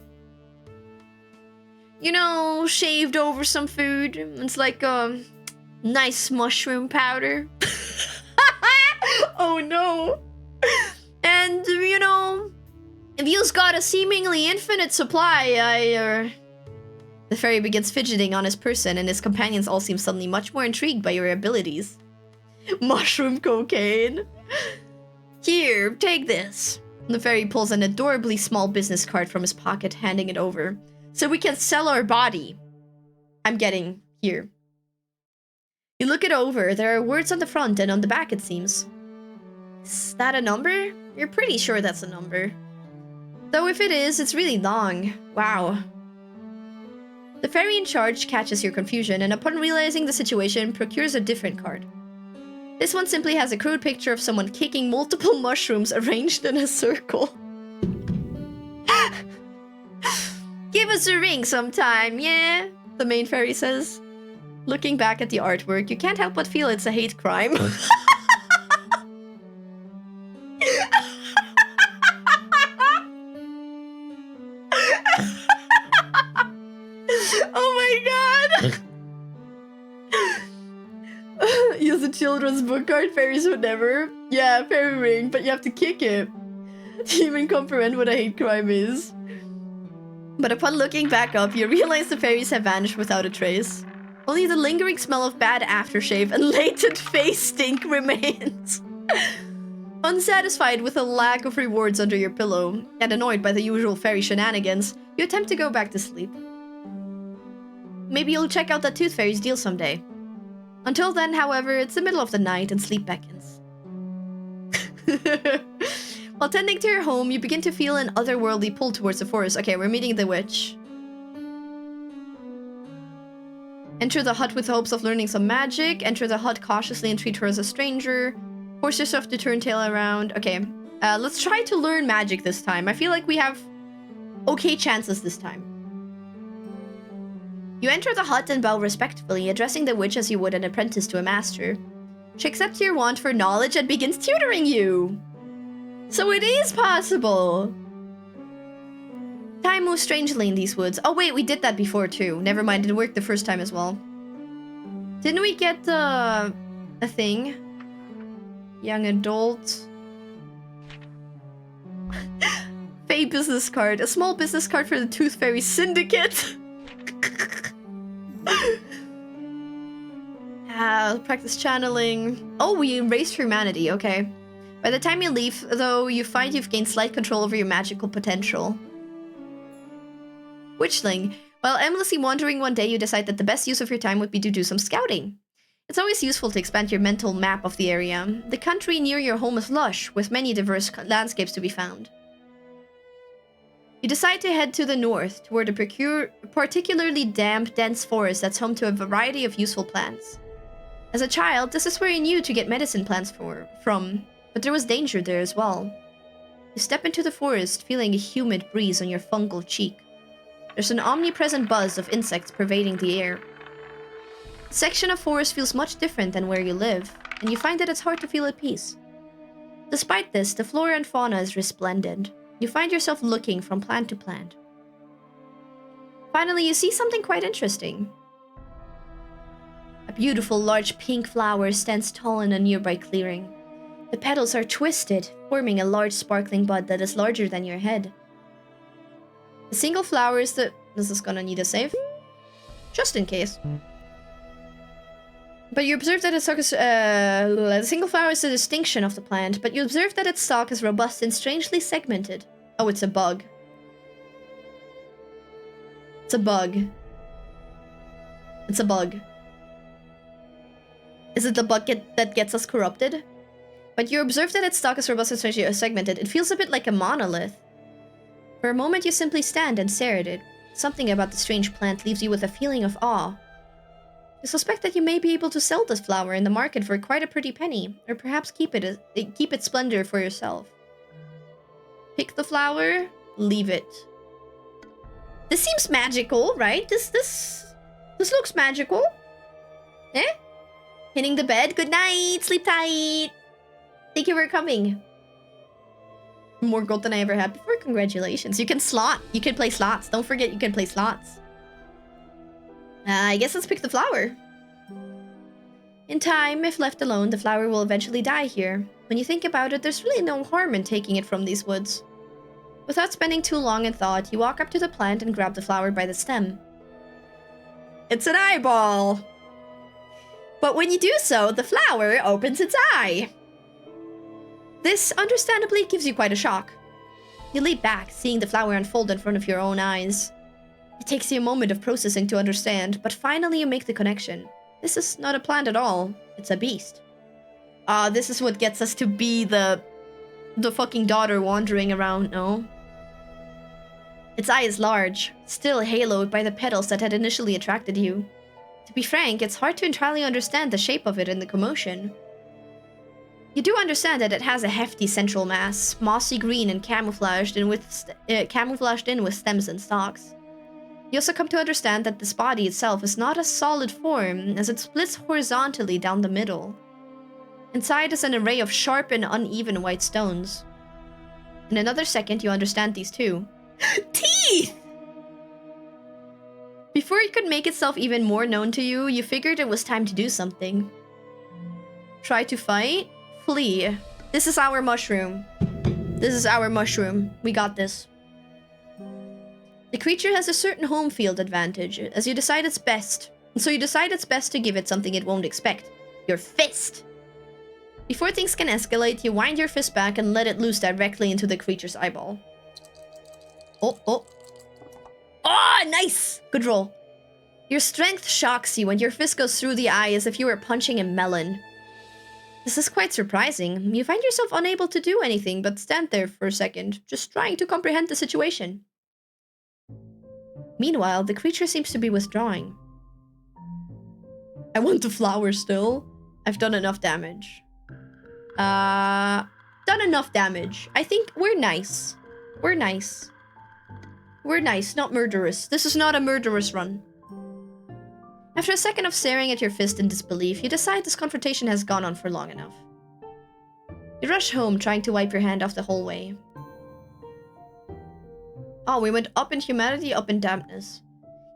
You know, shaved over some food. It's like, nice mushroom powder. Oh no. And, you know, if you's got a seemingly infinite supply, The The fairy begins fidgeting on his person, and his companions all seem suddenly much more intrigued by your abilities. Mushroom cocaine. Here, take this. The fairy pulls an adorably small business card from his pocket, handing it over. So we can sell our body. I'm getting here. You look it over. There are words on the front and on the back, it seems. Is that a number? You're pretty sure that's a number. Though if it is, it's really long. Wow. The fairy in charge catches your confusion, and upon realizing the situation, procures a different card. This one simply has a crude picture of someone kicking multiple mushrooms arranged in a circle. Give us a ring sometime, yeah? The main fairy says. Looking back at the artwork, you can't help but feel it's a hate crime. Oh my god! Use a children's book card, fairies would never. Yeah, fairy ring, but you have to kick it. To even comprehend what a hate crime is. But upon looking back up, you realize the fairies have vanished without a trace. Only the lingering smell of bad aftershave and latent face stink remains. Unsatisfied with the lack of rewards under your pillow, and annoyed by the usual fairy shenanigans, you attempt to go back to sleep. Maybe you'll check out that Tooth Fairy's deal someday. Until then, however, it's the middle of the night and sleep beckons. While tending to your home, you begin to feel an otherworldly pull towards the forest. Okay, we're meeting the witch. Enter the hut with the hopes of learning some magic. Enter the hut cautiously and treat her as a stranger. Force yourself to turn tail around. Okay, let's try to learn magic this time. I feel like we have okay chances this time. You enter the hut and bow respectfully, addressing the witch as you would an apprentice to a master. She accepts your want for knowledge and begins tutoring you. So it is possible. Time moves strangely in these woods. Oh wait, we did that before too. Never mind, it worked the first time as well. Didn't we get a thing? Young adult. Fey business card. A small business card for the Tooth Fairy Syndicate. Practice channeling. Oh, we erased humanity, okay. By the time you leave, though, you find you've gained slight control over your magical potential. Witchling. While aimlessly wandering one day, you decide that the best use of your time would be to do some scouting. It's always useful to expand your mental map of the area. The country near your home is lush, with many diverse landscapes to be found. You decide to head to the north, toward a particularly damp, dense forest that's home to a variety of useful plants. As a child, this is where you knew to get medicine plants from, but there was danger there as well. You step into the forest, feeling a humid breeze on your fungal cheek. There's an omnipresent buzz of insects pervading the air. The section of forest feels much different than where you live, and you find that it's hard to feel at peace. Despite this, the flora and fauna is resplendent. You find yourself looking from plant to plant. Finally, you see something quite interesting. A beautiful large pink flower stands tall in a nearby clearing. The petals are twisted, forming a large sparkling bud that is larger than your head. The single flower is the... This is gonna need a save. Just in case. But you observe that its stalk is... the single flower is the distinction of the plant, but you observe that its stalk is robust and strangely segmented. Oh, it's a bug. It's a bug. It's a bug. Is it the bug that gets us corrupted? But you observe that its stalk is robust and strangely segmented. It feels a bit like a monolith. For a moment, you simply stand and stare at it. Something about the strange plant leaves you with a feeling of awe. You suspect that you may be able to sell this flower in the market for quite a pretty penny, or perhaps keep its splendor for yourself. Pick the flower, leave it. This seems magical, right? This looks magical. Eh? Hitting the bed. Good night. Sleep tight. Thank you for coming. More gold than I ever had before. Congratulations. You can slot. You can play slots. Don't forget you can play slots. I guess let's pick the flower. In time, if left alone, the flower will eventually die here. When you think about it, there's really no harm in taking it from these woods. Without spending too long in thought, you walk up to the plant and grab the flower by the stem. It's an eyeball. But when you do so, the flower opens its eye. This understandably gives you quite a shock. You leap back, seeing the flower unfold in front of your own eyes. It takes you a moment of processing to understand, but finally you make the connection. This is not a plant at all. It's a beast. This is what gets us to be the fucking daughter wandering around, no? Its eye is large, still haloed by the petals that had initially attracted you. To be frank, it's hard to entirely understand the shape of it in the commotion. You do understand that it has a hefty central mass, mossy green and camouflaged in with stems and stalks. You also come to understand that this body itself is not a solid form, as it splits horizontally down the middle. Inside is an array of sharp and uneven white stones. In another second, you understand these too. Teeth! Before it could make itself even more known to you, you figured it was time to do something. Try to fight? Flee. This is our mushroom. This is our mushroom. We got this. The creature has a certain home field advantage, as you decide it's best. And so you decide it's best to give it something it won't expect. Your fist! Before things can escalate, you wind your fist back and let it loose directly into the creature's eyeball. Oh, nice! Good roll. Your strength shocks you and your fist goes through the eye as if you were punching a melon. This is quite surprising. You find yourself unable to do anything but stand there for a second, just trying to comprehend the situation. Meanwhile, the creature seems to be withdrawing. I want the flower still. I've done enough damage. Done enough damage. I think we're nice. We're nice. We're nice, not murderous. This is not a murderous run. After a second of staring at your fist in disbelief, you decide this confrontation has gone on for long enough. You rush home, trying to wipe your hand off the whole way. Oh, we went up in humanity, up in dampness.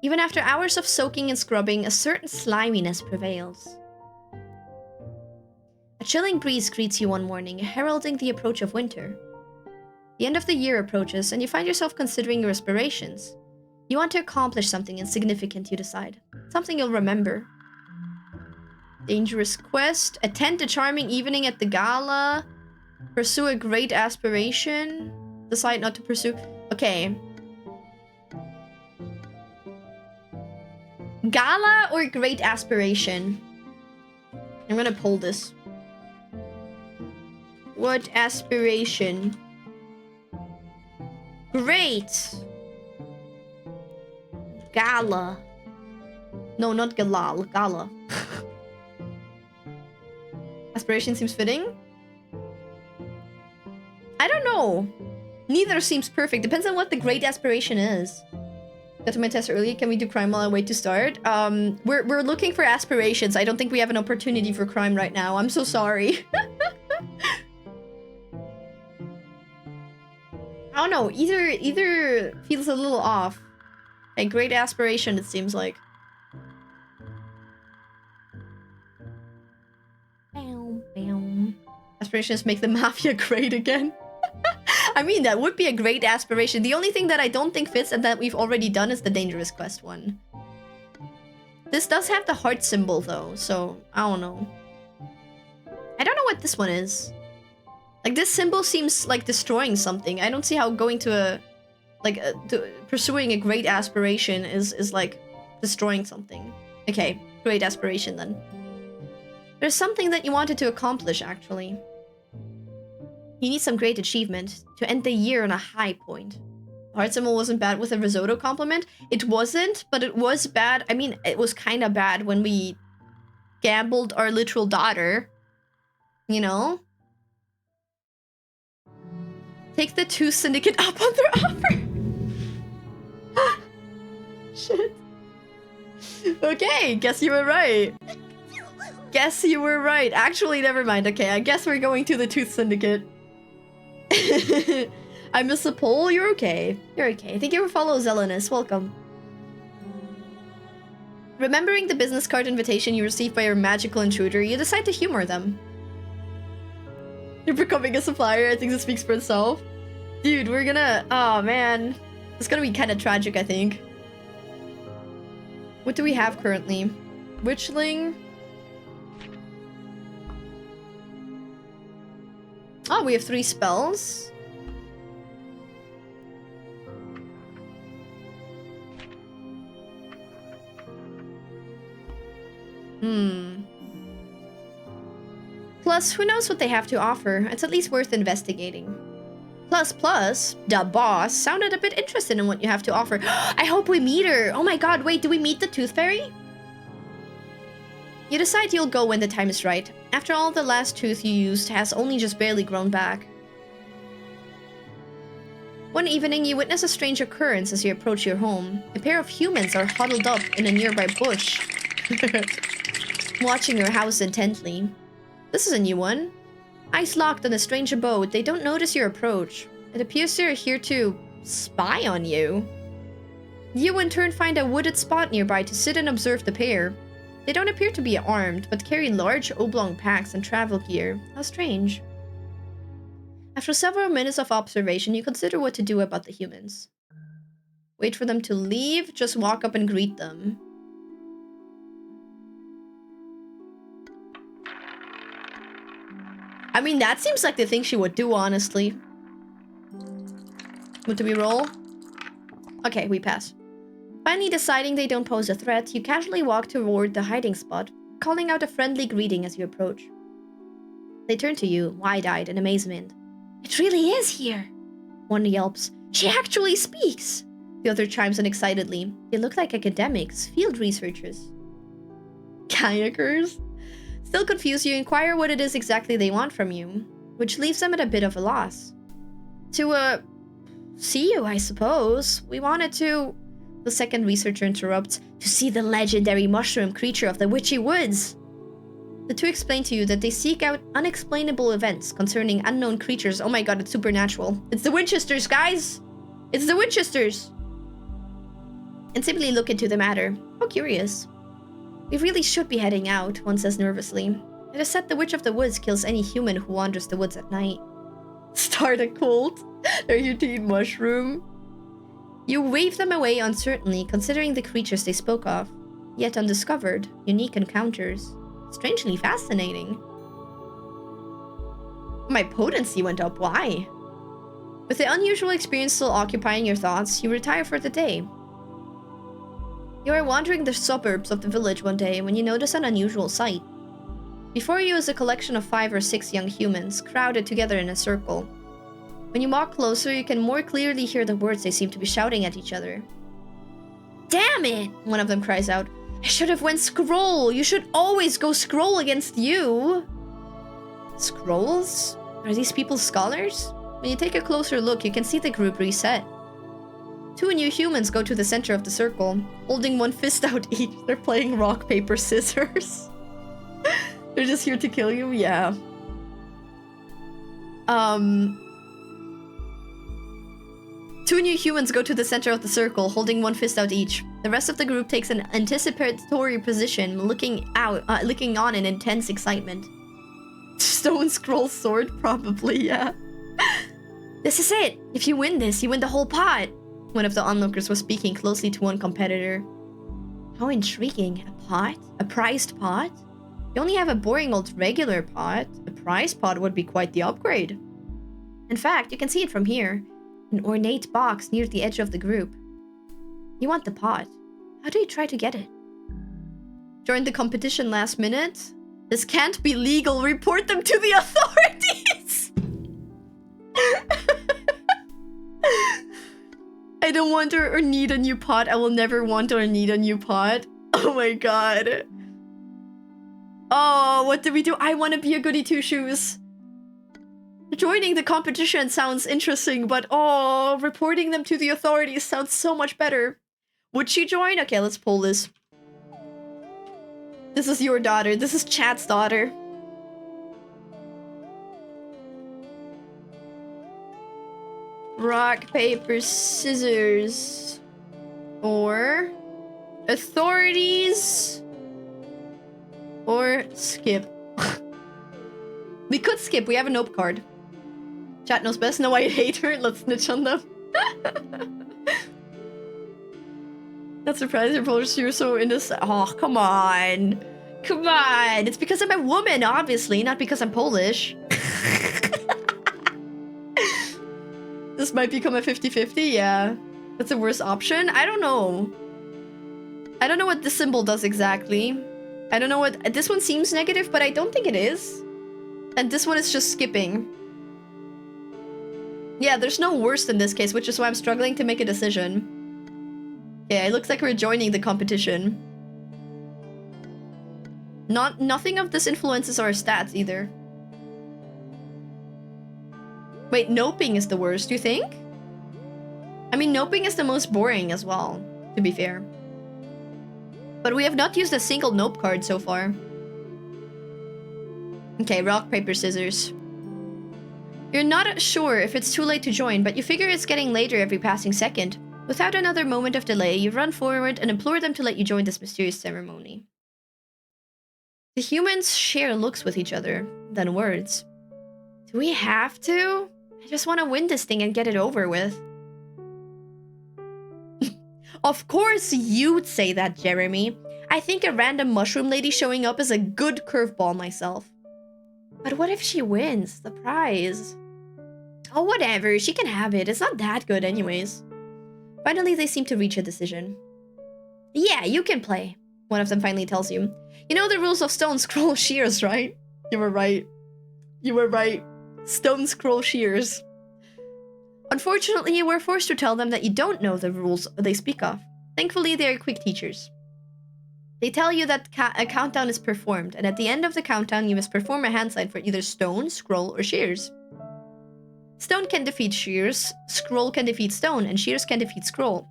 Even after hours of soaking and scrubbing, a certain sliminess prevails. A chilling breeze greets you one morning, heralding the approach of winter. The end of the year approaches, and you find yourself considering your aspirations. You want to accomplish something insignificant, you decide. Something you'll remember. Dangerous quest. Attend a charming evening at the gala. Pursue a great aspiration. Decide not to pursue... Okay. Gala or great aspiration? I'm gonna pull this. What aspiration? Great! Gala. No, not galal. Gala. Aspiration seems fitting? I don't know. Neither seems perfect. Depends on what the great aspiration is. Got to my test early. Can we do crime while I wait to start? We're looking for aspirations. I don't think we have an opportunity for crime right now. I'm so sorry. I don't know. Either feels a little off. A great aspiration, it seems like. Aspirations make the Mafia great again. I mean, that would be a great aspiration. The only thing that I don't think fits and that we've already done is the Dangerous Quest one. This does have the heart symbol though, so I don't know. I don't know what this one is. Like, this symbol seems like destroying something. I don't see how going to pursuing a great aspiration is like destroying something. Okay, great aspiration then. There's something that you wanted to accomplish, actually. You need some great achievement to end the year on a high point. Heart symbol wasn't bad with a risotto compliment. It wasn't, but it was bad. I mean, it was kind of bad when we gambled our literal daughter. You know? Take the 2 syndicate up on their offer. Shit. Okay, guess you were right. Guess you were right. Actually, never mind. Okay, I guess we're going to the Tooth Syndicate. I missed the poll. You're okay. You're okay. Thank you for follow, Zelenus. Welcome. Remembering the business card invitation you received by your magical intruder, you decide to humor them. You're becoming a supplier. I think this speaks for itself. Dude, we're gonna... Oh, man. It's gonna be kind of tragic, I think. What do we have currently? Witchling. Oh, we have 3 spells. Plus, who knows what they have to offer? It's at least worth investigating. Plus, the boss sounded a bit interested in what you have to offer. I hope we meet her! Oh my god, wait, do we meet the Tooth Fairy? You decide you'll go when the time is right. After all, the last tooth you used has only just barely grown back. One evening, you witness a strange occurrence as you approach your home. A pair of humans are huddled up in a nearby bush, watching your house intently. This is a new one. Eyes locked on a strange abode, they don't notice your approach. It appears they're here to spy on you. You in turn find a wooded spot nearby to sit and observe the pair. They don't appear to be armed, but carry large oblong packs and travel gear. How strange. After several minutes of observation, you consider what to do about the humans. Wait for them to leave, just walk up and greet them. I mean, that seems like the thing she would do, honestly. What do we roll? Okay, we pass. Finally deciding they don't pose a threat, you casually walk toward the hiding spot, calling out a friendly greeting as you approach. They turn to you, wide-eyed in amazement. It really is here. One yelps, "She actually speaks!" The other chimes in excitedly. They look like academics, field researchers. Kayakers? Still confused, you inquire what it is exactly they want from you, which leaves them at a bit of a loss. To, see you, I suppose. We wanted to... The second researcher interrupts, "To see the legendary mushroom creature of the witchy woods." The two explain to you that they seek out unexplainable events concerning unknown creatures. Oh my god, it's supernatural. It's the Winchesters, guys! It's the Winchesters! And simply look into the matter. How curious. "We really should be heading out," one says nervously. "It is said the Witch of the Woods kills any human who wanders the woods at night." Start a cult? They're here to eat mushroom? You wave them away uncertainly, considering the creatures they spoke of. Yet undiscovered, unique encounters. Strangely fascinating. My potency went up, why? With the unusual experience still occupying your thoughts, you retire for the day. You are wandering the suburbs of the village one day when you notice an unusual sight. Before you is a collection of 5 or 6 young humans, crowded together in a circle. When you walk closer, you can more clearly hear the words they seem to be shouting at each other. "Damn it!" one of them cries out. "I should have went scroll! You should always go scroll against you!" Scrolls? Are these people scholars? When you take a closer look, you can see the group reset. 2 new humans go to the center of the circle, holding one fist out each. They're playing rock, paper, scissors. They're just here to kill you? Yeah. 2 new humans go to the center of the circle, holding one fist out each. The rest of the group takes an anticipatory position, looking on in intense excitement. Stone scroll sword? Probably, yeah. "This is it! If you win this, you win the whole pot!" One of the onlookers was speaking closely to one competitor. How intriguing. A pot? A prized pot? You only have a boring old regular pot. A prized pot would be quite the upgrade. In fact, you can see it from here. An ornate box near the edge of the group. You want the pot. How do you try to get it? Joined the competition last minute? This can't be legal. Report them to the authorities! I don't want or need a new pot. I will never want or need a new pot. Oh my god. Oh, what do we do? I want to be a goody two-shoes. Joining the competition sounds interesting, but oh, reporting them to the authorities sounds so much better. Would she join? Okay, let's pull this. This is your daughter. This is Chat's daughter. Rock, paper, scissors. Or authorities. Or skip. We could skip. We have a nope card. Chat knows best. No, I hate her. Let's snitch on them. Not surprised you're so into. Oh, come on. Come on. It's because I'm a woman, obviously, not because I'm Polish. This might become a 50-50, yeah. That's the worst option? I don't know. I don't know what this symbol does exactly. I don't know what... This one seems negative, but I don't think it is. And this one is just skipping. Yeah, there's no worst in this case, which is why I'm struggling to make a decision. Yeah, it looks like we're joining the competition. Nothing of this influences our stats either. Wait, noping is the worst, you think? I mean, noping is the most boring as well, to be fair. But we have not used a single nope card so far. Okay, rock, paper, scissors. You're not sure if it's too late to join, but you figure it's getting later every passing second. Without another moment of delay, you run forward and implore them to let you join this mysterious ceremony. The humans share looks with each other, then words. Do we have to? I just want to win this thing and get it over with. Of course you'd say that, Jeremy. I think a random mushroom lady showing up is a good curveball myself. But what if she wins the prize? Oh, whatever. She can have it. It's not that good anyways. Finally, they seem to reach a decision. Yeah, you can play. One of them finally tells you. You know the rules of stone, scroll, shears, right? You were right. You were right. Stone, scroll, shears. Unfortunately, you were forced to tell them that you don't know the rules they speak of. Thankfully, they are quick teachers. They tell you that a countdown is performed, and at the end of the countdown, you must perform a hand sign for either stone, scroll, or shears. Stone can defeat shears, scroll can defeat stone, and shears can defeat scroll.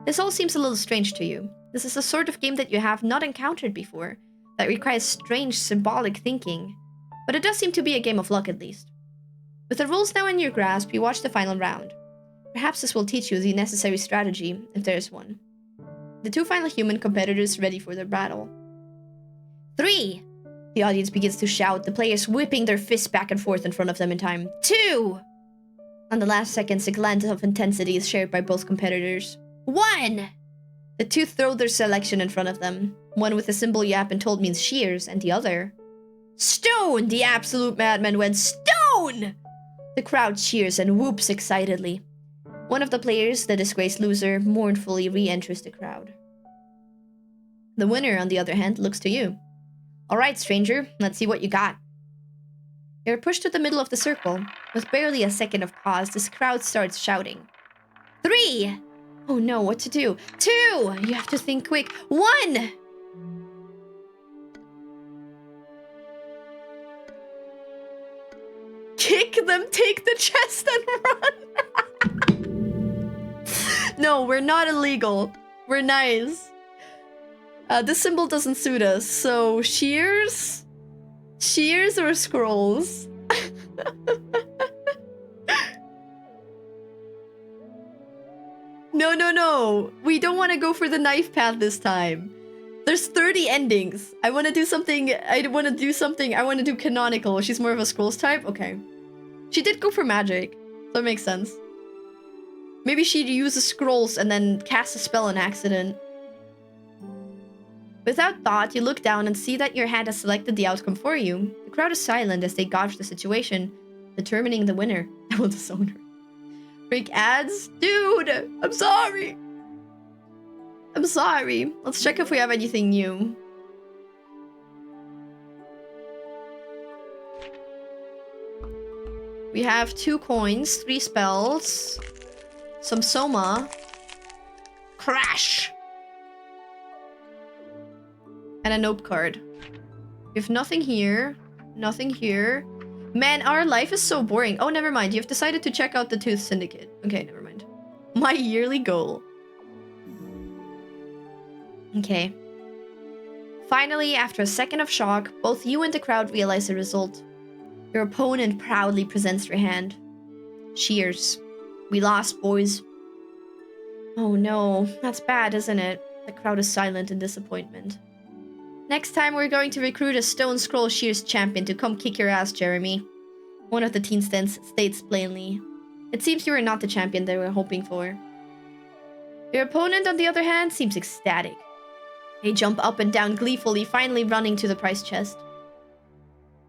This all seems a little strange to you. This is a sort of game that you have not encountered before, that requires strange symbolic thinking. But it does seem to be a game of luck at least. With the rules now in your grasp, you watch the final round. Perhaps this will teach you the necessary strategy, if there is one. The two final human competitors ready for their battle. 3! The audience begins to shout, the players whipping their fists back and forth in front of them in time. 2! On the last seconds, a glance of intensity is shared by both competitors. 1! The two throw their selection in front of them. One with the symbol you have been told means shears, and the other... Stone! The absolute madman went stone! The crowd cheers and whoops excitedly. One of the players, the disgraced loser, mournfully re-enters the crowd. The winner, on the other hand, looks to you. Alright, stranger, let's see what you got. You're pushed to the middle of the circle. With barely a second of pause, this crowd starts shouting. 3! Oh no, what to do? 2! You have to think quick. 1! Kick them, take the chest, and run! No, we're not illegal. We're nice. This symbol doesn't suit us, so shears? Shears or scrolls? No. We don't want to go for the knife path this time. There's 30 endings. I want to do something. I want to do canonical. She's more of a scrolls type? Okay. She did go for magic. So it makes sense. Maybe she uses scrolls and then casts a spell on accident. Without thought, you look down and see that your hand has selected the outcome for you. The crowd is silent as they gauge the situation, determining the winner. I will disown her. Break ads? Dude! I'm sorry! I'm sorry. Let's check if we have anything new. We have 2 coins, 3 spells, some Soma, Crash, and a nope card. We have nothing here, nothing here. Man, our life is so boring. Oh, never mind. You've decided to check out the Tooth Syndicate. Okay, never mind. My yearly goal. Okay. Finally, after a second of shock, both you and the crowd realize the result. Your opponent proudly presents your hand. Cheers. We lost, boys. Oh no, that's bad, isn't it? The crowd is silent in disappointment. Next time we're going to recruit a Stone Scroll Shears champion to come kick your ass, Jeremy. One of the teen states plainly. It seems you are not the champion they were hoping for. Your opponent, on the other hand, seems ecstatic. They jump up and down gleefully, finally running to the prize chest.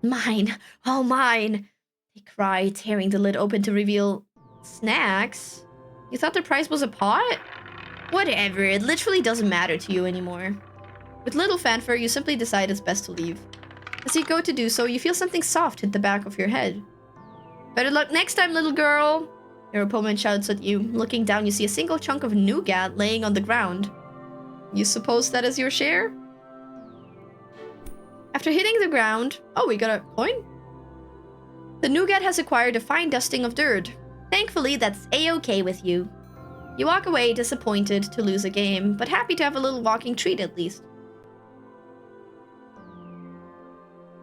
Mine! Oh, mine! They cry, tearing the lid open to reveal... snacks? You thought the prize was a pot? Whatever, it literally doesn't matter to you anymore. With little fanfare, you simply decide it's best to leave. As you go to do so, you feel something soft hit the back of your head. Better luck next time, little girl! Your opponent shouts at you. Looking down, you see a single chunk of nougat laying on the ground. You suppose that is your share? After hitting the ground... Oh, we got a coin? The nougat has acquired a fine dusting of dirt. Thankfully, that's a-okay with you. You walk away disappointed to lose a game, but happy to have a little walking treat at least.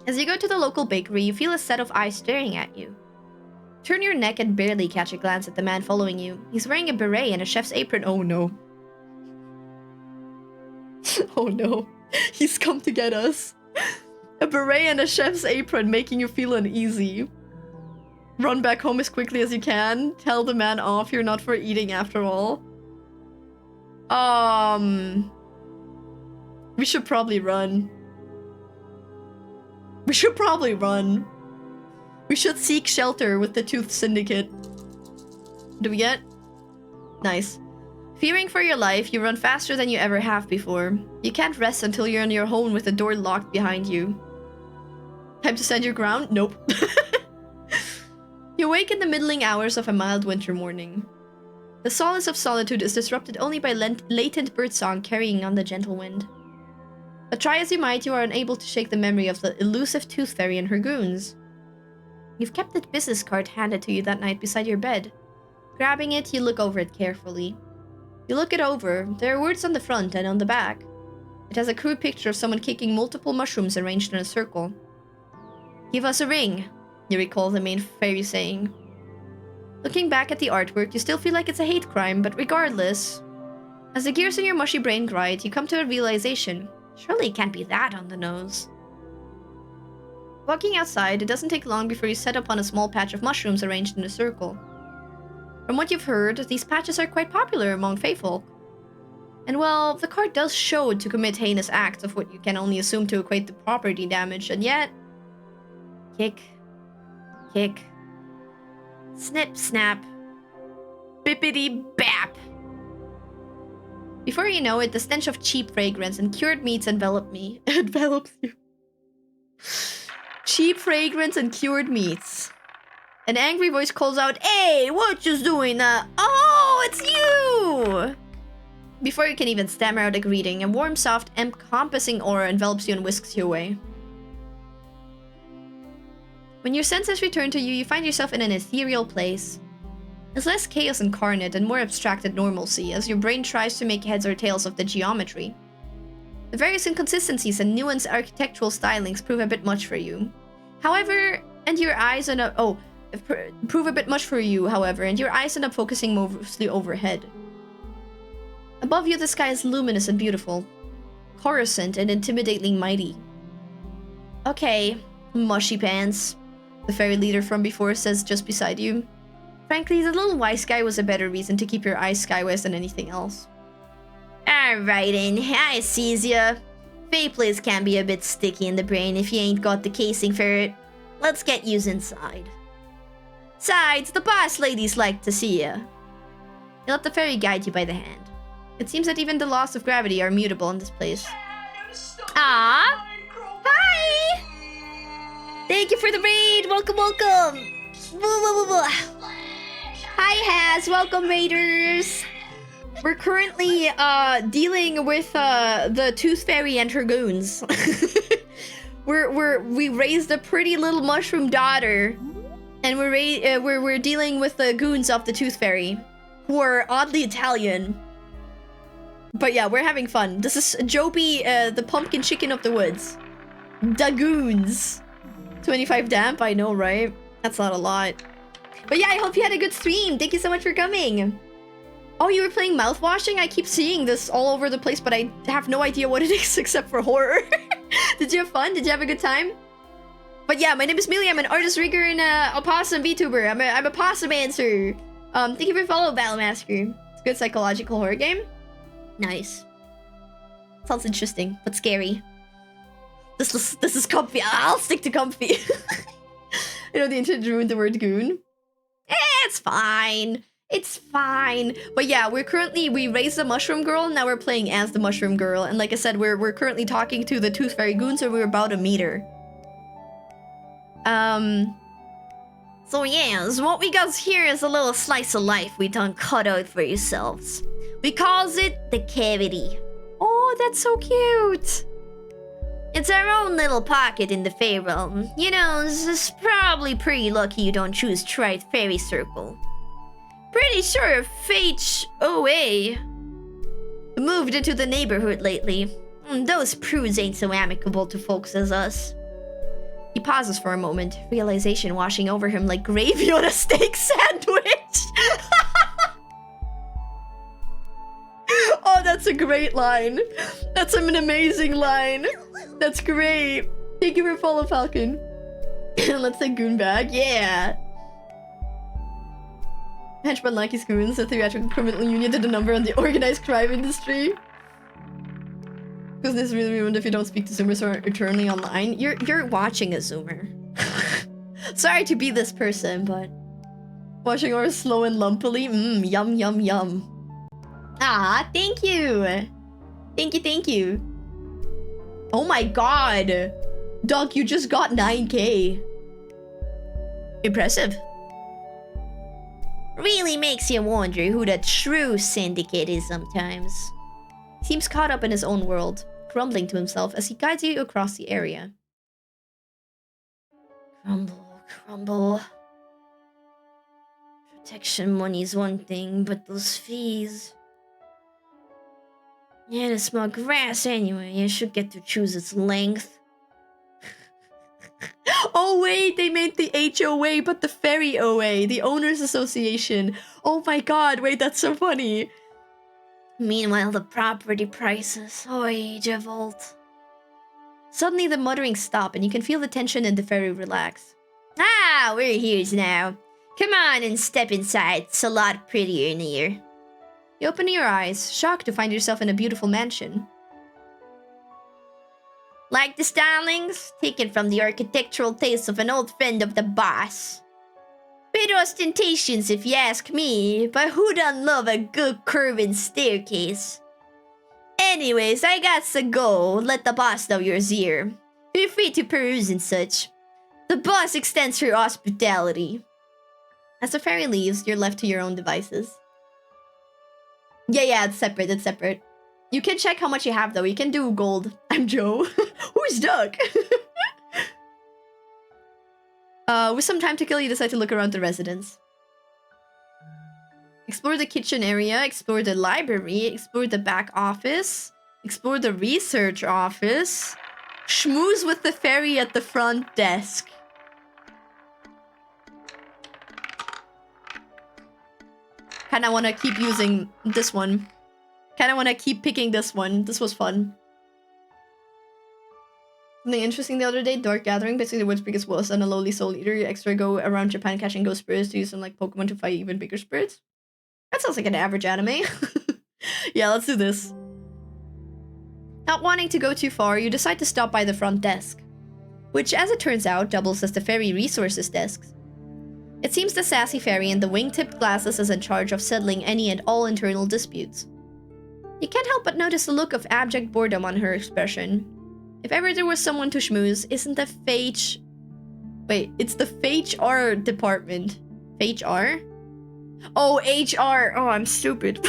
As you go to the local bakery, you feel a set of eyes staring at you. Turn your neck and barely catch a glance at the man following you. He's wearing a beret and a chef's apron. Oh no. Oh no. He's come to get us. A beret and a chef's apron making you feel uneasy. Run back home as quickly as you can. Tell the man off, you're not for eating after all. We should probably run. We should probably run. We should seek shelter with the Tooth Syndicate. Do we get? Nice. Fearing for your life, you run faster than you ever have before. You can't rest until you're on your own with the door locked behind you. Time to stand your ground? Nope. You wake in the middling hours of a mild winter morning. The solace of solitude is disrupted only by latent birdsong carrying on the gentle wind. But try as you might, you are unable to shake the memory of the elusive Tooth Fairy and her goons. You've kept the business card handed to you that night beside your bed. Grabbing it, you look over it carefully. You look it over. There are words on the front and on the back. It has a crude picture of someone kicking multiple mushrooms arranged in a circle. Give us a ring, you recall the main fairy saying. Looking back at the artwork, you still feel like it's a hate crime, but regardless... As the gears in your mushy brain grind, you come to a realization. Surely it can't be that on the nose. Walking outside, it doesn't take long before you set upon a small patch of mushrooms arranged in a circle. From what you've heard, these patches are quite popular among Faefolk. And well, the card does show to commit heinous acts of what you can only assume to equate to property damage, and yet... Kick. Kick. Snip, snap. Bippity bap. Before you know it, the stench of cheap fragrance and cured meats envelops you. Cheap fragrance and cured meats. An angry voice calls out, "Hey, what you doing? Oh, it's you!" Before you can even stammer out a greeting, a warm, soft, encompassing aura envelops you and whisks you away. When your senses return to you, you find yourself in an ethereal place. There's less chaos incarnate and more abstracted normalcy as your brain tries to make heads or tails of the geometry. The various inconsistencies and nuanced architectural stylings prove a bit much for you. However, and your eyes end up focusing mostly overhead. Above you, the sky is luminous and beautiful, coruscant and intimidatingly mighty. Okay, mushy pants, the fairy leader from before says just beside you. Frankly, the little wise guy was a better reason to keep your eyes skywise than anything else. Alright then, I sees ya. Fae plays can be a bit sticky in the brain if you ain't got the casing for it. Let's get yous inside. Sides, the boss ladies like to see ya. You let the fairy guide you by the hand. It seems that even the laws of gravity are mutable in this place. Ah! Hi! Thank you for the raid! Welcome, welcome! Hi, Haz! Welcome, raiders! We're currently dealing with the Tooth Fairy and her goons. we raised a pretty little mushroom daughter, and we're dealing with the goons of the Tooth Fairy, who are oddly Italian. But yeah, we're having fun. This is Joby, the pumpkin chicken of the woods. The goons. 25 damp, I know, right? That's not a lot. But yeah, I hope you had a good stream. Thank you so much for coming. Oh, you were playing mouthwashing? I keep seeing this all over the place, but I have no idea what it is except for horror. Did you have fun? Did you have a good time? But yeah, my name is Millie. I'm an artist rigger and a possum VTuber. I'm a possum answer. Thank you for follow, Battlemaster. It's a good psychological horror game. Nice. Sounds interesting, but scary. This is comfy. I'll stick to comfy. I know the internet ruined the word goon. It's fine. It's fine. But yeah, we raised the mushroom girl, now we're playing as the mushroom girl. And like I said, we're currently talking to the tooth fairy goon, so we're about to meet her. So yes, what we got here is a little slice of life we done cut out for yourselves. We calls it the cavity. Oh, that's so cute. It's our own little pocket in the fairy realm. You know, it's probably pretty lucky you don't choose Tried Fairy Circle. Pretty sure Fate OA moved into the neighborhood lately. Those prudes ain't so amicable to folks as us. He pauses for a moment, realization washing over him like gravy on a steak sandwich. Oh, that's a great line. That's an amazing line. That's great. Thank you for follow, Falcon. Let's say goon bag. Yeah. Henchman Lucky's goons, the theatrical criminal union did a number on the organized crime industry. Because this really ruined if you don't speak to Zoomers who are eternally online. You're watching a Zoomer. Sorry to be this person, but watching ours slow and lumpily. Yum yum yum. Ah, thank you. Thank you. Oh my god. Doug, you just got 9K. Impressive. Really makes you wonder who the true syndicate is sometimes. Seems caught up in his own world, grumbling to himself as he guides you across the area. Crumble. Protection money's one thing, but those fees... Yeah, the small grass anyway. You should get to choose its length. Oh wait, they made the HOA, but the Fairy OA, the Owners Association. Oh my god, wait, that's so funny. Meanwhile, the property prices. Oi, Javolt. Suddenly, the muttering stop, and you can feel the tension in the fairy relax. Ah, we're here now. Come on and step inside. It's a lot prettier in here. You open your eyes, shocked to find yourself in a beautiful mansion. Like the stylings? Taken from the architectural taste of an old friend of the boss. Bit ostentatious if you ask me, but who doesn't love a good curving staircase? Anyways, I got to go. Let the boss know you're here. Feel free to peruse and such. The boss extends her hospitality. As the fairy leaves, you're left to your own devices. Yeah, it's separate. You can check how much you have, though. You can do gold. I'm Joe. Who's Doug? With some time to kill, you decide to look around the residence. Explore the kitchen area, explore the library, explore the back office, explore the research office, schmooze with the fairy at the front desk. Kinda wanna keep using this one. Kinda wanna keep picking this one. This was fun. Something interesting the other day, Dark Gathering, basically the world's biggest boss and a lowly soul eater. You extra go around Japan catching ghost spirits to use them like Pokemon to fight even bigger spirits. That sounds like an average anime. Yeah, let's do this. Not wanting to go too far, you decide to stop by the front desk, which, as it turns out, doubles as the fairy resources desk. It seems the sassy fairy in the wing-tipped glasses is in charge of settling any and all internal disputes. You can't help but notice the look of abject boredom on her expression. If ever there was someone to schmooze, isn't the Fage... Wait, it's the HR department. HR? Oh, HR! Oh, I'm stupid.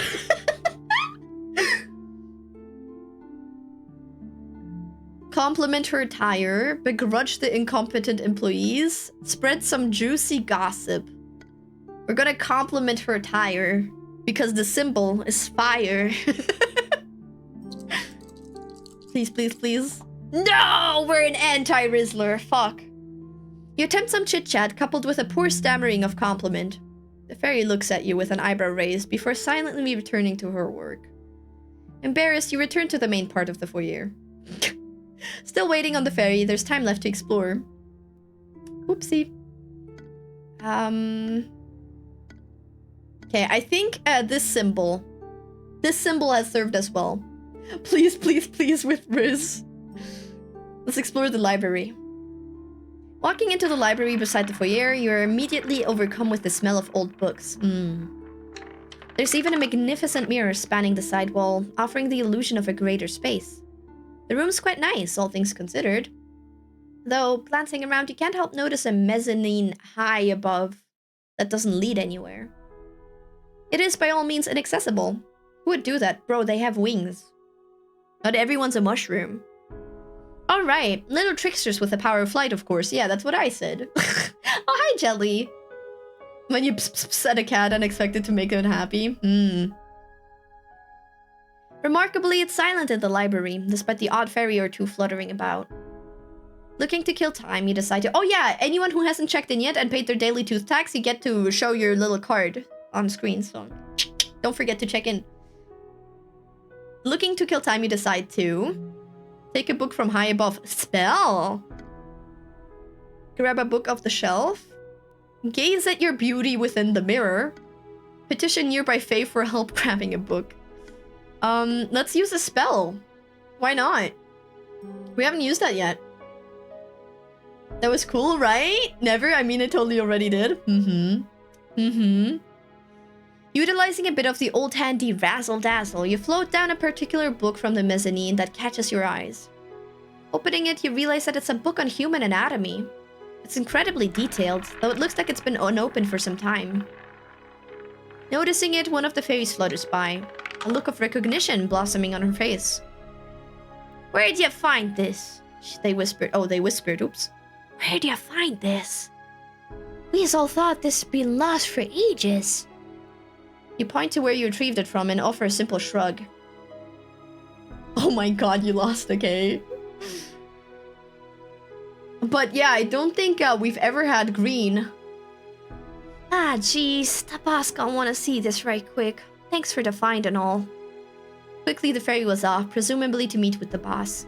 Compliment her attire, begrudge the incompetent employees, spread some juicy gossip. We're gonna compliment her attire because the symbol is fire. Please. No! We're an anti-Rizzler. Fuck. You attempt some chit-chat coupled with a poor stammering of compliment. The fairy looks at you with an eyebrow raised before silently returning to her work. Embarrassed, you return to the main part of the foyer. Still waiting on the fairy, there's time left to explore. Oopsie. Okay, I think this symbol has served us well. Please, please, please, with Riz. Let's explore the library. Walking into the library beside the foyer, you're immediately overcome with the smell of old books. There's even a magnificent mirror spanning the side wall, offering the illusion of a greater space. The room's quite nice, all things considered. Though, glancing around, you can't help notice a mezzanine high above that doesn't lead anywhere. It is by all means inaccessible. Who would do that? Bro, they have wings. Not everyone's a mushroom. Alright, little tricksters with the power of flight, of course. Yeah, that's what I said. Oh, hi, Jelly. When you pss at a cat and expect it to make it happy. Remarkably, it's silent in the library, despite the odd fairy or two fluttering about. Looking to kill time, you decide to... Oh yeah, anyone who hasn't checked in yet and paid their daily tooth tax, you get to show your little card on screen, so don't forget to check in. Looking to kill time, you decide to... Take a book from high above. Spell! Grab a book off the shelf. Gaze at your beauty within the mirror. Petition nearby fae for help grabbing a book. Let's use a spell. Why not? We haven't used that yet. That was cool, right? Never? I mean, I totally already did. Utilizing a bit of the old handy razzle-dazzle, you float down a particular book from the mezzanine that catches your eyes. Opening it, you realize that it's a book on human anatomy. It's incredibly detailed, though it looks like it's been unopened for some time. Noticing it, one of the fairies flutters by, a look of recognition blossoming on her face. "Where'd you find this?" They whispered. Oh, they whispered, oops. "Where'd you find this? We's all thought this had been lost for ages." You point to where you retrieved it from and offer a simple shrug. Oh my god, you lost, okay? But yeah, I don't think we've ever had green. Ah, jeez, the boss gonna wanna see this right quick. Thanks for the find and all. Quickly, the fairy was off, presumably to meet with the boss.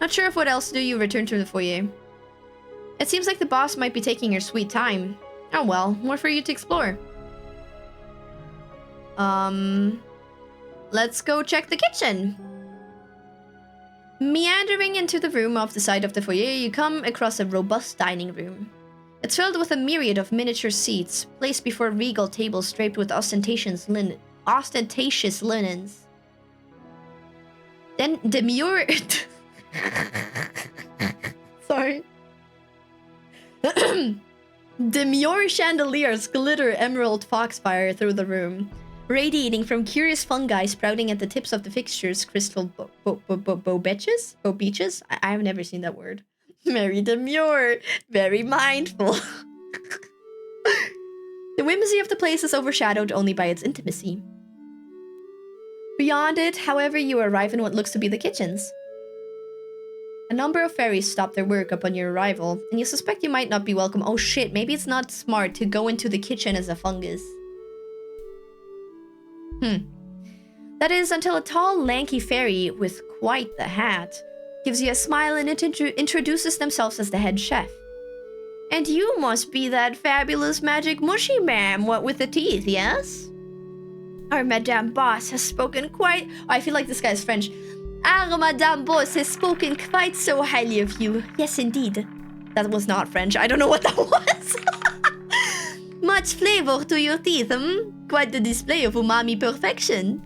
Not sure of what else to do, you return to the foyer. It seems like the boss might be taking your sweet time. Oh well, more for you to explore. Let's go check the kitchen. Meandering into the room off the side of the foyer, you come across a robust dining room. It's filled with a myriad of miniature seats, placed before regal tables draped with ostentatious linens. Then demure... Sorry. Demure chandeliers glitter emerald foxfire through the room, radiating from curious fungi sprouting at the tips of the fixtures, crystal beaches? I've never seen that word. Very demure, very mindful. The whimsy of the place is overshadowed only by its intimacy. Beyond it, however, you arrive in what looks to be the kitchens. A number of fairies stop their work upon your arrival, and you suspect you might not be welcome. Oh shit, maybe it's not smart to go into the kitchen as a fungus. That is, until a tall, lanky fairy with quite the hat gives you a smile and introduces themselves as the head chef. "And you must be that fabulous magic mushy ma'am, what with the teeth, yes? Our Madame Boss has spoken quite..." I feel like this guy's French. "Our Madame Boss has spoken quite so highly of you. Yes, indeed." That was not French. I don't know what that was. "Much flavor to your teeth, Quite the display of umami perfection."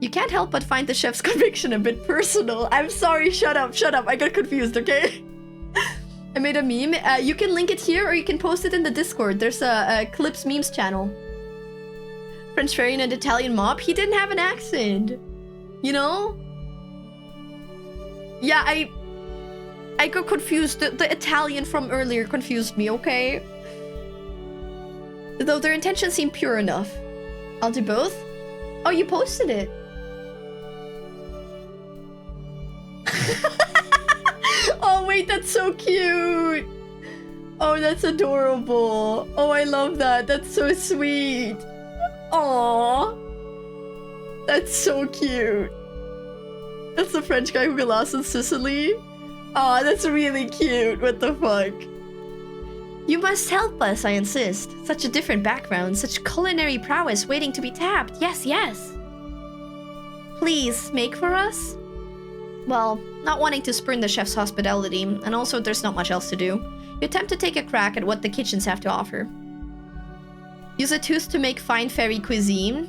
You can't help but find the chef's conviction a bit personal. I'm sorry, shut up. I got confused, okay? I made a meme. You can link it here or you can post it in the Discord. There's a Clips Memes channel. French fairy and an Italian mob. He didn't have an accent. You know? Yeah, I got confused. The Italian from earlier confused me, okay? Though their intentions seem pure enough. I'll do both. Oh, you posted it. Oh wait, that's so cute. Oh, that's adorable. Oh, I love that. That's so sweet. Aww. That's so cute. That's the French guy who got lost in Sicily. Aw, that's really cute. What the fuck? You must help us, I insist. Such a different background, such culinary prowess waiting to be tapped. Yes, yes. Please, make for us? Well, not wanting to spurn the chef's hospitality, and also there's not much else to do, you attempt to take a crack at what the kitchens have to offer. Use a tooth to make fine fairy cuisine.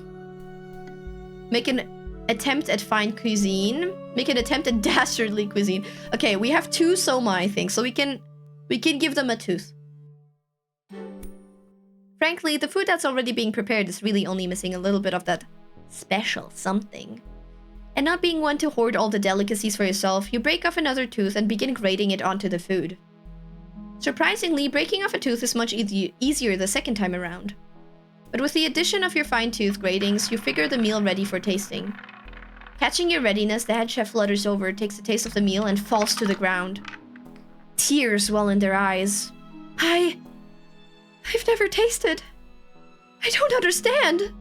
Make an attempt at fine cuisine. Make an attempt at dastardly cuisine. Okay, we have 2 soma, I think, so we can give them a tooth. Frankly, the food that's already being prepared is really only missing a little bit of that special something. And not being one to hoard all the delicacies for yourself, you break off another tooth and begin grating it onto the food. Surprisingly, breaking off a tooth is much easier the second time around. But with the addition of your fine tooth gratings, you figure the meal ready for tasting. Catching your readiness, the head chef flutters over, takes a taste of the meal, and falls to the ground. Tears well in their eyes. I've never tasted. I don't understand.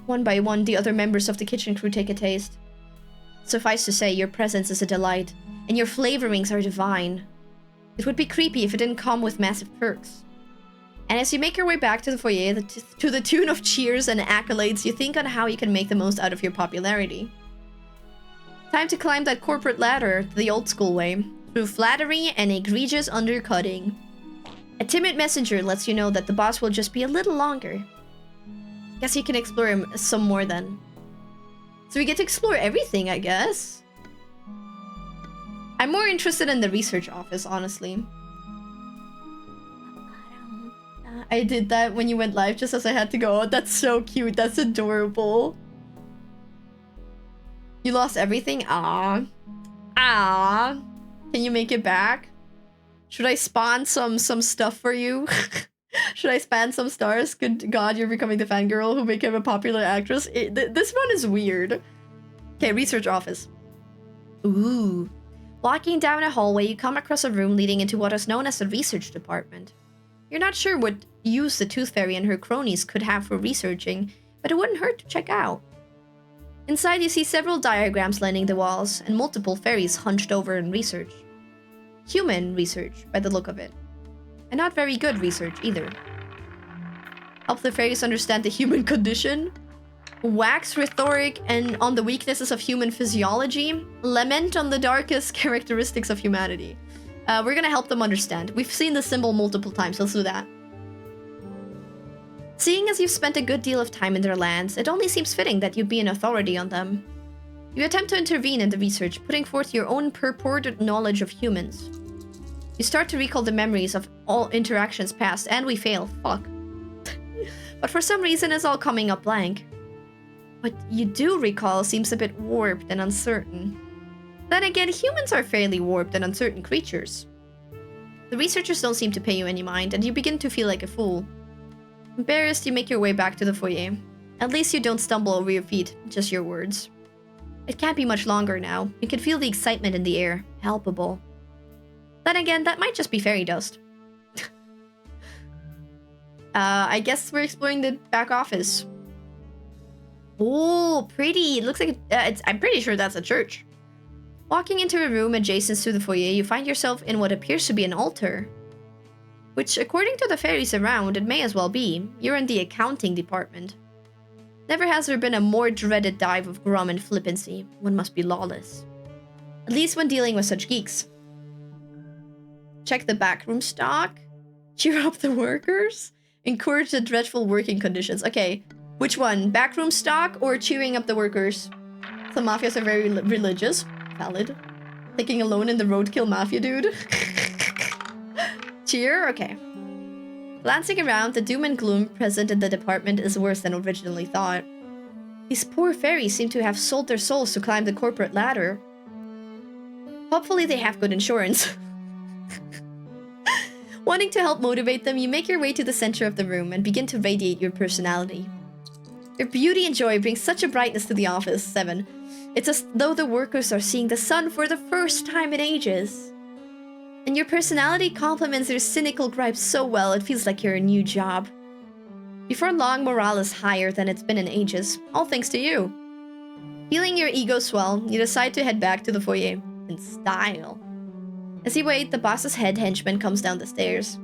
One by one, the other members of the kitchen crew take a taste. Suffice to say, your presence is a delight, and your flavorings are divine. It would be creepy if it didn't come with massive perks. And as you make your way back to the foyer, to the tune of cheers and accolades, you think on how you can make the most out of your popularity. Time to climb that corporate ladder the old school way, through flattery and egregious undercutting. A timid messenger lets you know that the boss will just be a little longer. Guess you can explore him some more then. So we get to explore everything, I guess. I'm more interested in the research office, honestly. I did that when you went live just as I had to go. That's so cute. That's adorable. You lost everything? Ah. Ah. Can you make it back? Should I spawn some stuff for you? Should I spam some stars? Good God, you're becoming the fangirl who became a popular actress. This one is weird. Okay, research office. Ooh. Walking down a hallway, you come across a room leading into what is known as the research department. You're not sure what use the Tooth Fairy and her cronies could have for researching, but it wouldn't hurt to check out. Inside, you see several diagrams lining the walls, and multiple fairies hunched over in research. Human research, by the look of it. And not very good research, either. Help the fairies understand the human condition. Wax rhetoric and on the weaknesses of human physiology. Lament on the darkest characteristics of humanity. We're gonna help them understand. We've seen the symbol multiple times, let's do that. Seeing as you've spent a good deal of time in their lands, it only seems fitting that you be an authority on them. You attempt to intervene in the research, putting forth your own purported knowledge of humans. You start to recall the memories of all interactions past, and we fail. Fuck. But for some reason, it's all coming up blank. What you do recall seems a bit warped and uncertain. Then again, humans are fairly warped and uncertain creatures. The researchers don't seem to pay you any mind, and you begin to feel like a fool. Embarrassed, you make your way back to the foyer. At least you don't stumble over your feet, just your words. It can't be much longer now. You can feel the excitement in the air, palpable. Then again, that might just be fairy dust. I guess we're exploring the back office. Oh, pretty. It looks like I'm pretty sure that's a church. Walking into a room adjacent to the foyer, you find yourself in what appears to be an altar. Which, according to the fairies around, it may as well be. You're in the accounting department. Never has there been a more dreaded dive of grum and flippancy. One must be lawless. At least when dealing with such geeks. Check the backroom stock. Cheer up the workers. Encourage the dreadful working conditions. Okay, which one? Backroom stock or cheering up the workers? Some mafias are very religious. Valid. Taking a loan in the roadkill mafia, dude. Cheer? Okay. Glancing around, the doom and gloom present in the department is worse than originally thought. These poor fairies seem to have sold their souls to climb the corporate ladder. Hopefully they have good insurance. Wanting to help motivate them, you make your way to the center of the room and begin to radiate your personality. Your beauty and joy bring such a brightness to the office, 7. It's as though the workers are seeing the sun for the first time in ages. And your personality complements their cynical gripes so well it feels like you're a new job. Before long, morale is higher than it's been in ages, all thanks to you. Feeling your ego swell, you decide to head back to the foyer, in style. As you wait, the boss's head henchman comes down the stairs.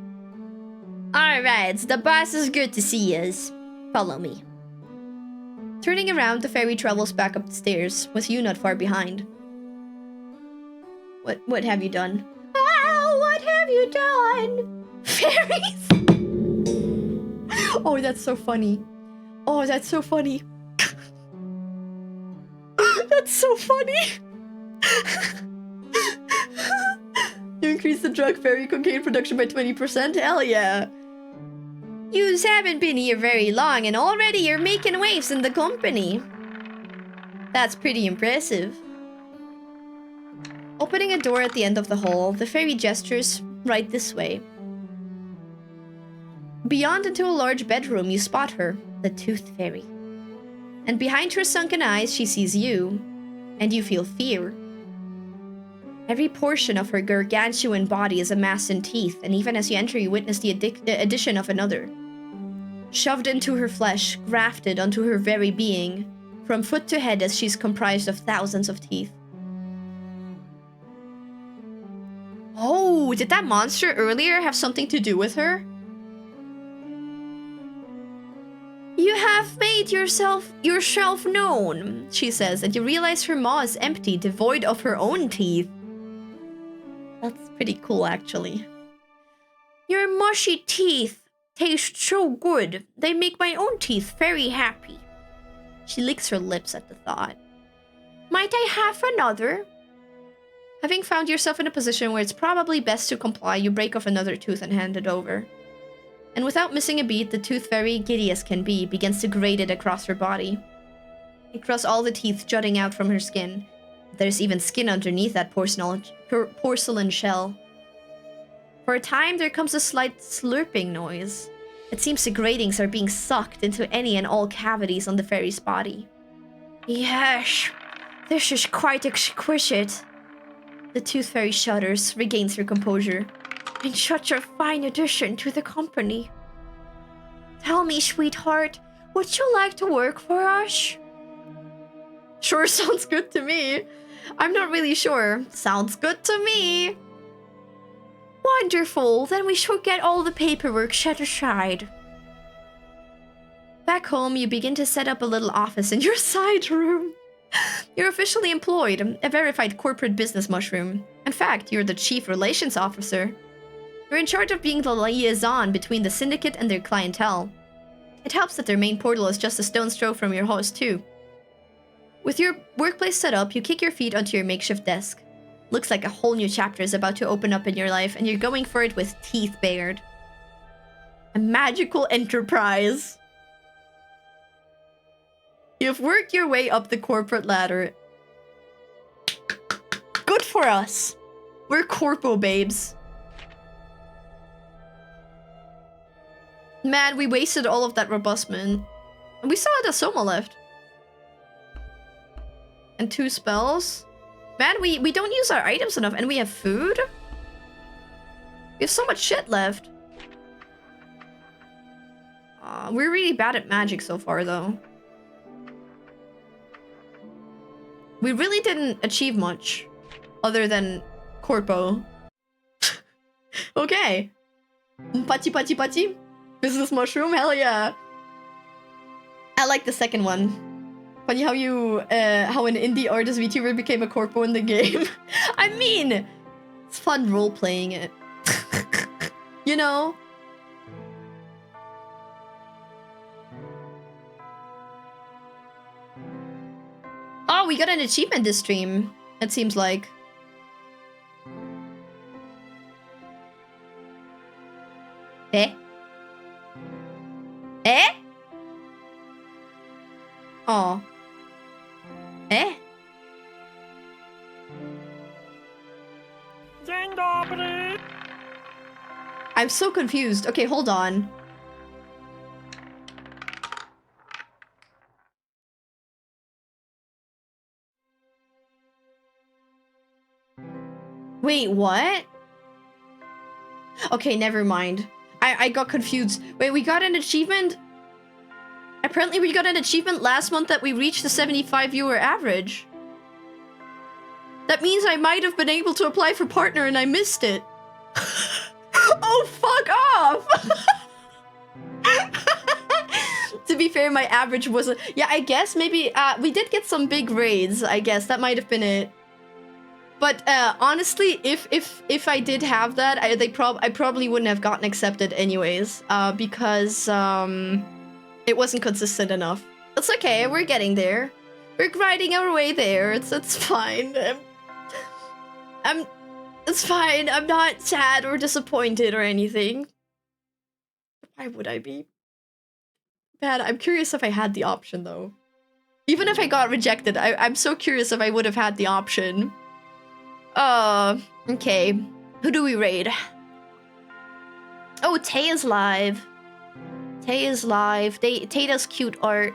Alright, the boss is good to see us. Follow me. Turning around, the fairy travels back up the stairs, with you not far behind. What have you done? Oh, what have you done? Fairies! Oh, that's so funny. Oh, that's so funny. That's so funny. You increase the drug fairy cocaine production by 20%? Hell yeah. Yous haven't been here very long and already you're making waves in the company. That's pretty impressive. Opening a door at the end of the hall, the fairy gestures right this way. Beyond into a large bedroom, you spot her, the Toothed Fairy. And behind her sunken eyes, she sees you, and you feel fear. Every portion of her gargantuan body is amassed in teeth, and even as you enter, you witness the addition of another. Shoved into her flesh, grafted onto her very being, from foot to head as she's comprised of thousands of teeth. Oh, did that monster earlier have something to do with her? You have made yourself known, she says, and you realize her maw is empty, devoid of her own teeth. That's pretty cool, actually. Your mushy teeth taste so good. They make my own teeth very happy. She licks her lips at the thought. Might I have another? Having found yourself in a position where it's probably best to comply, you break off another tooth and hand it over. And without missing a beat, the tooth fairy, giddy as can be, begins to grate it across her body. Across all the teeth jutting out from her skin. There's even skin underneath that porcelain shell. For a time, there comes a slight slurping noise. It seems the gratings are being sucked into any and all cavities on the fairy's body. Yes, this is quite exquisite. The tooth fairy shudders, regains her composure. And such a fine addition to the company. Tell me, sweetheart, would you like to work for us? Sure, sounds good to me. I'm not really sure. Sounds good to me. Wonderful, then we should get all the paperwork set aside. Back home, you begin to set up a little office in your side room. You're officially employed, a verified corporate business mushroom. In fact, you're the chief relations officer. You're in charge of being the liaison between the syndicate and their clientele. It helps that their main portal is just a stone's throw from your host, too. With your workplace set up, you kick your feet onto your makeshift desk. Looks like a whole new chapter is about to open up in your life, and you're going for it with teeth bared. A magical enterprise. You've worked your way up the corporate ladder. Good for us. We're corpo babes. Man, we wasted all of that robustment. And we still had a Soma left. And 2 spells. Man, we don't use our items enough. And we have food? We have so much shit left. We're really bad at magic so far, though. We really didn't achieve much. Other than corpo. Okay. Pachi pachi pachi. Business mushroom, hell yeah. I like the second one. Funny how how an indie artist VTuber became a corpo in the game. I mean, it's fun role-playing it. You know? Oh, we got an achievement this stream, it seems like. Eh? Eh? Oh. Eh? I'm so confused. Okay, hold on. Wait, what? Okay, never mind. I got confused. Wait, we got an achievement? Apparently we got an achievement last month that we reached the 75 viewer average. That means I might have been able to apply for partner and I missed it. Oh, fuck off! To be fair, my average wasn't. Yeah, I guess maybe we did get some big raids. I guess that might have been it. But honestly, if I did have that, I probably wouldn't have gotten accepted anyways. Because it wasn't consistent enough. It's okay. We're getting there. We're grinding our way there. It's fine. It's fine. I'm not sad or disappointed or anything. Why would I be? Man, I'm curious if I had the option though. Even if I got rejected, I'm so curious if I would have had the option. Okay. Who do we raid? Oh, Tay is live. Tay is live. Tay does cute art.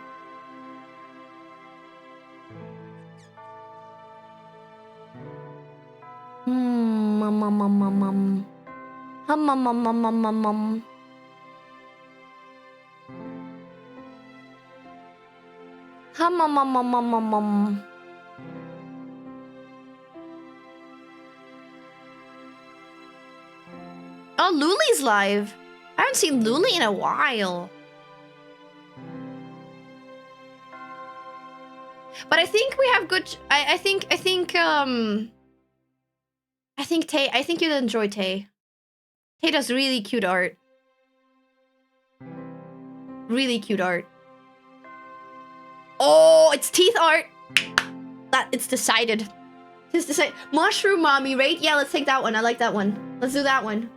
Oh, Luli's live. I haven't seen Luli in a while. But I think we have good. I think Tay. I think you'll enjoy Tay. Tay does really cute art. Really cute art. Oh, it's teeth art. That it's decided. It's decided. Mushroom mommy, right? Yeah, let's take that one. I like that one. Let's do that one.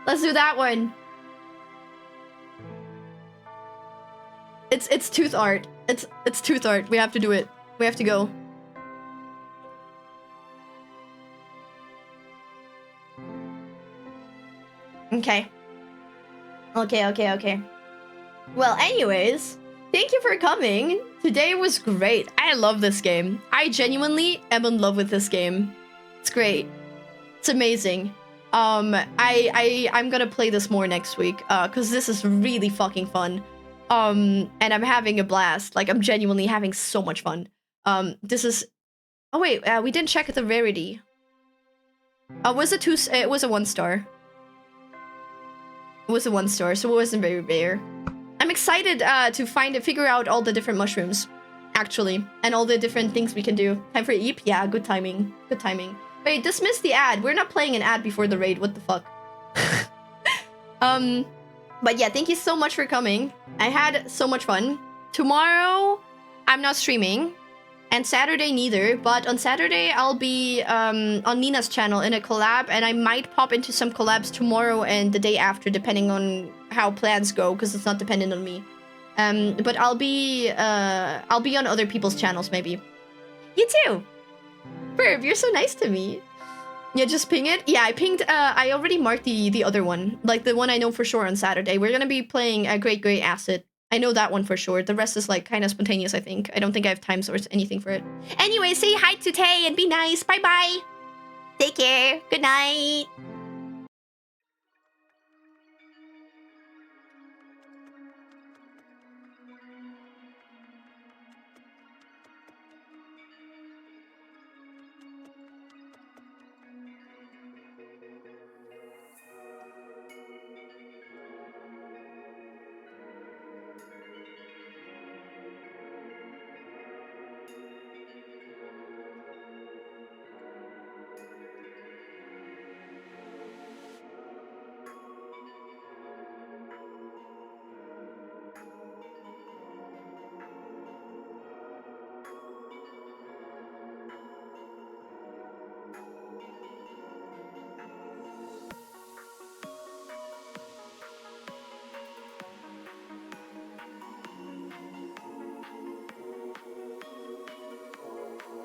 Let's do that one. It's tooth art. It's tooth art. We have to do it. We have to go. Okay. Okay. Well, anyways, thank you for coming. Today was great. I love this game. I genuinely am in love with this game. It's great. It's amazing. I'm gonna play this more next week, cause this is really fucking fun. And I'm having a blast. Like, I'm genuinely having so much fun. This is... Oh wait, we didn't check the rarity. Was it it was a 1-star. It was a 1-star, so it wasn't very rare. I'm excited to figure out all the different mushrooms, actually, and all the different things we can do. Time for Eep? Yeah, good timing. Good timing. Wait, dismiss the ad. We're not playing an ad before the raid. What the fuck? But yeah, thank you so much for coming. I had so much fun. Tomorrow, I'm not streaming. And Saturday neither. But on Saturday, I'll be on Nina's channel in a collab. And I might pop into some collabs tomorrow and the day after, depending on how plans go. Because it's not dependent on me. But I'll be on other people's channels, maybe. You too! Verb, you're so nice to me. Yeah, just ping it. Yeah, I pinged. I already marked the other one, like the one I know for sure on Saturday. We're gonna be playing a Great Acid. I know that one for sure. The rest is like kind of spontaneous. I think. I don't think I have time or anything for it. Anyway, say hi to Tay and be nice. Bye bye. Take care. Good night.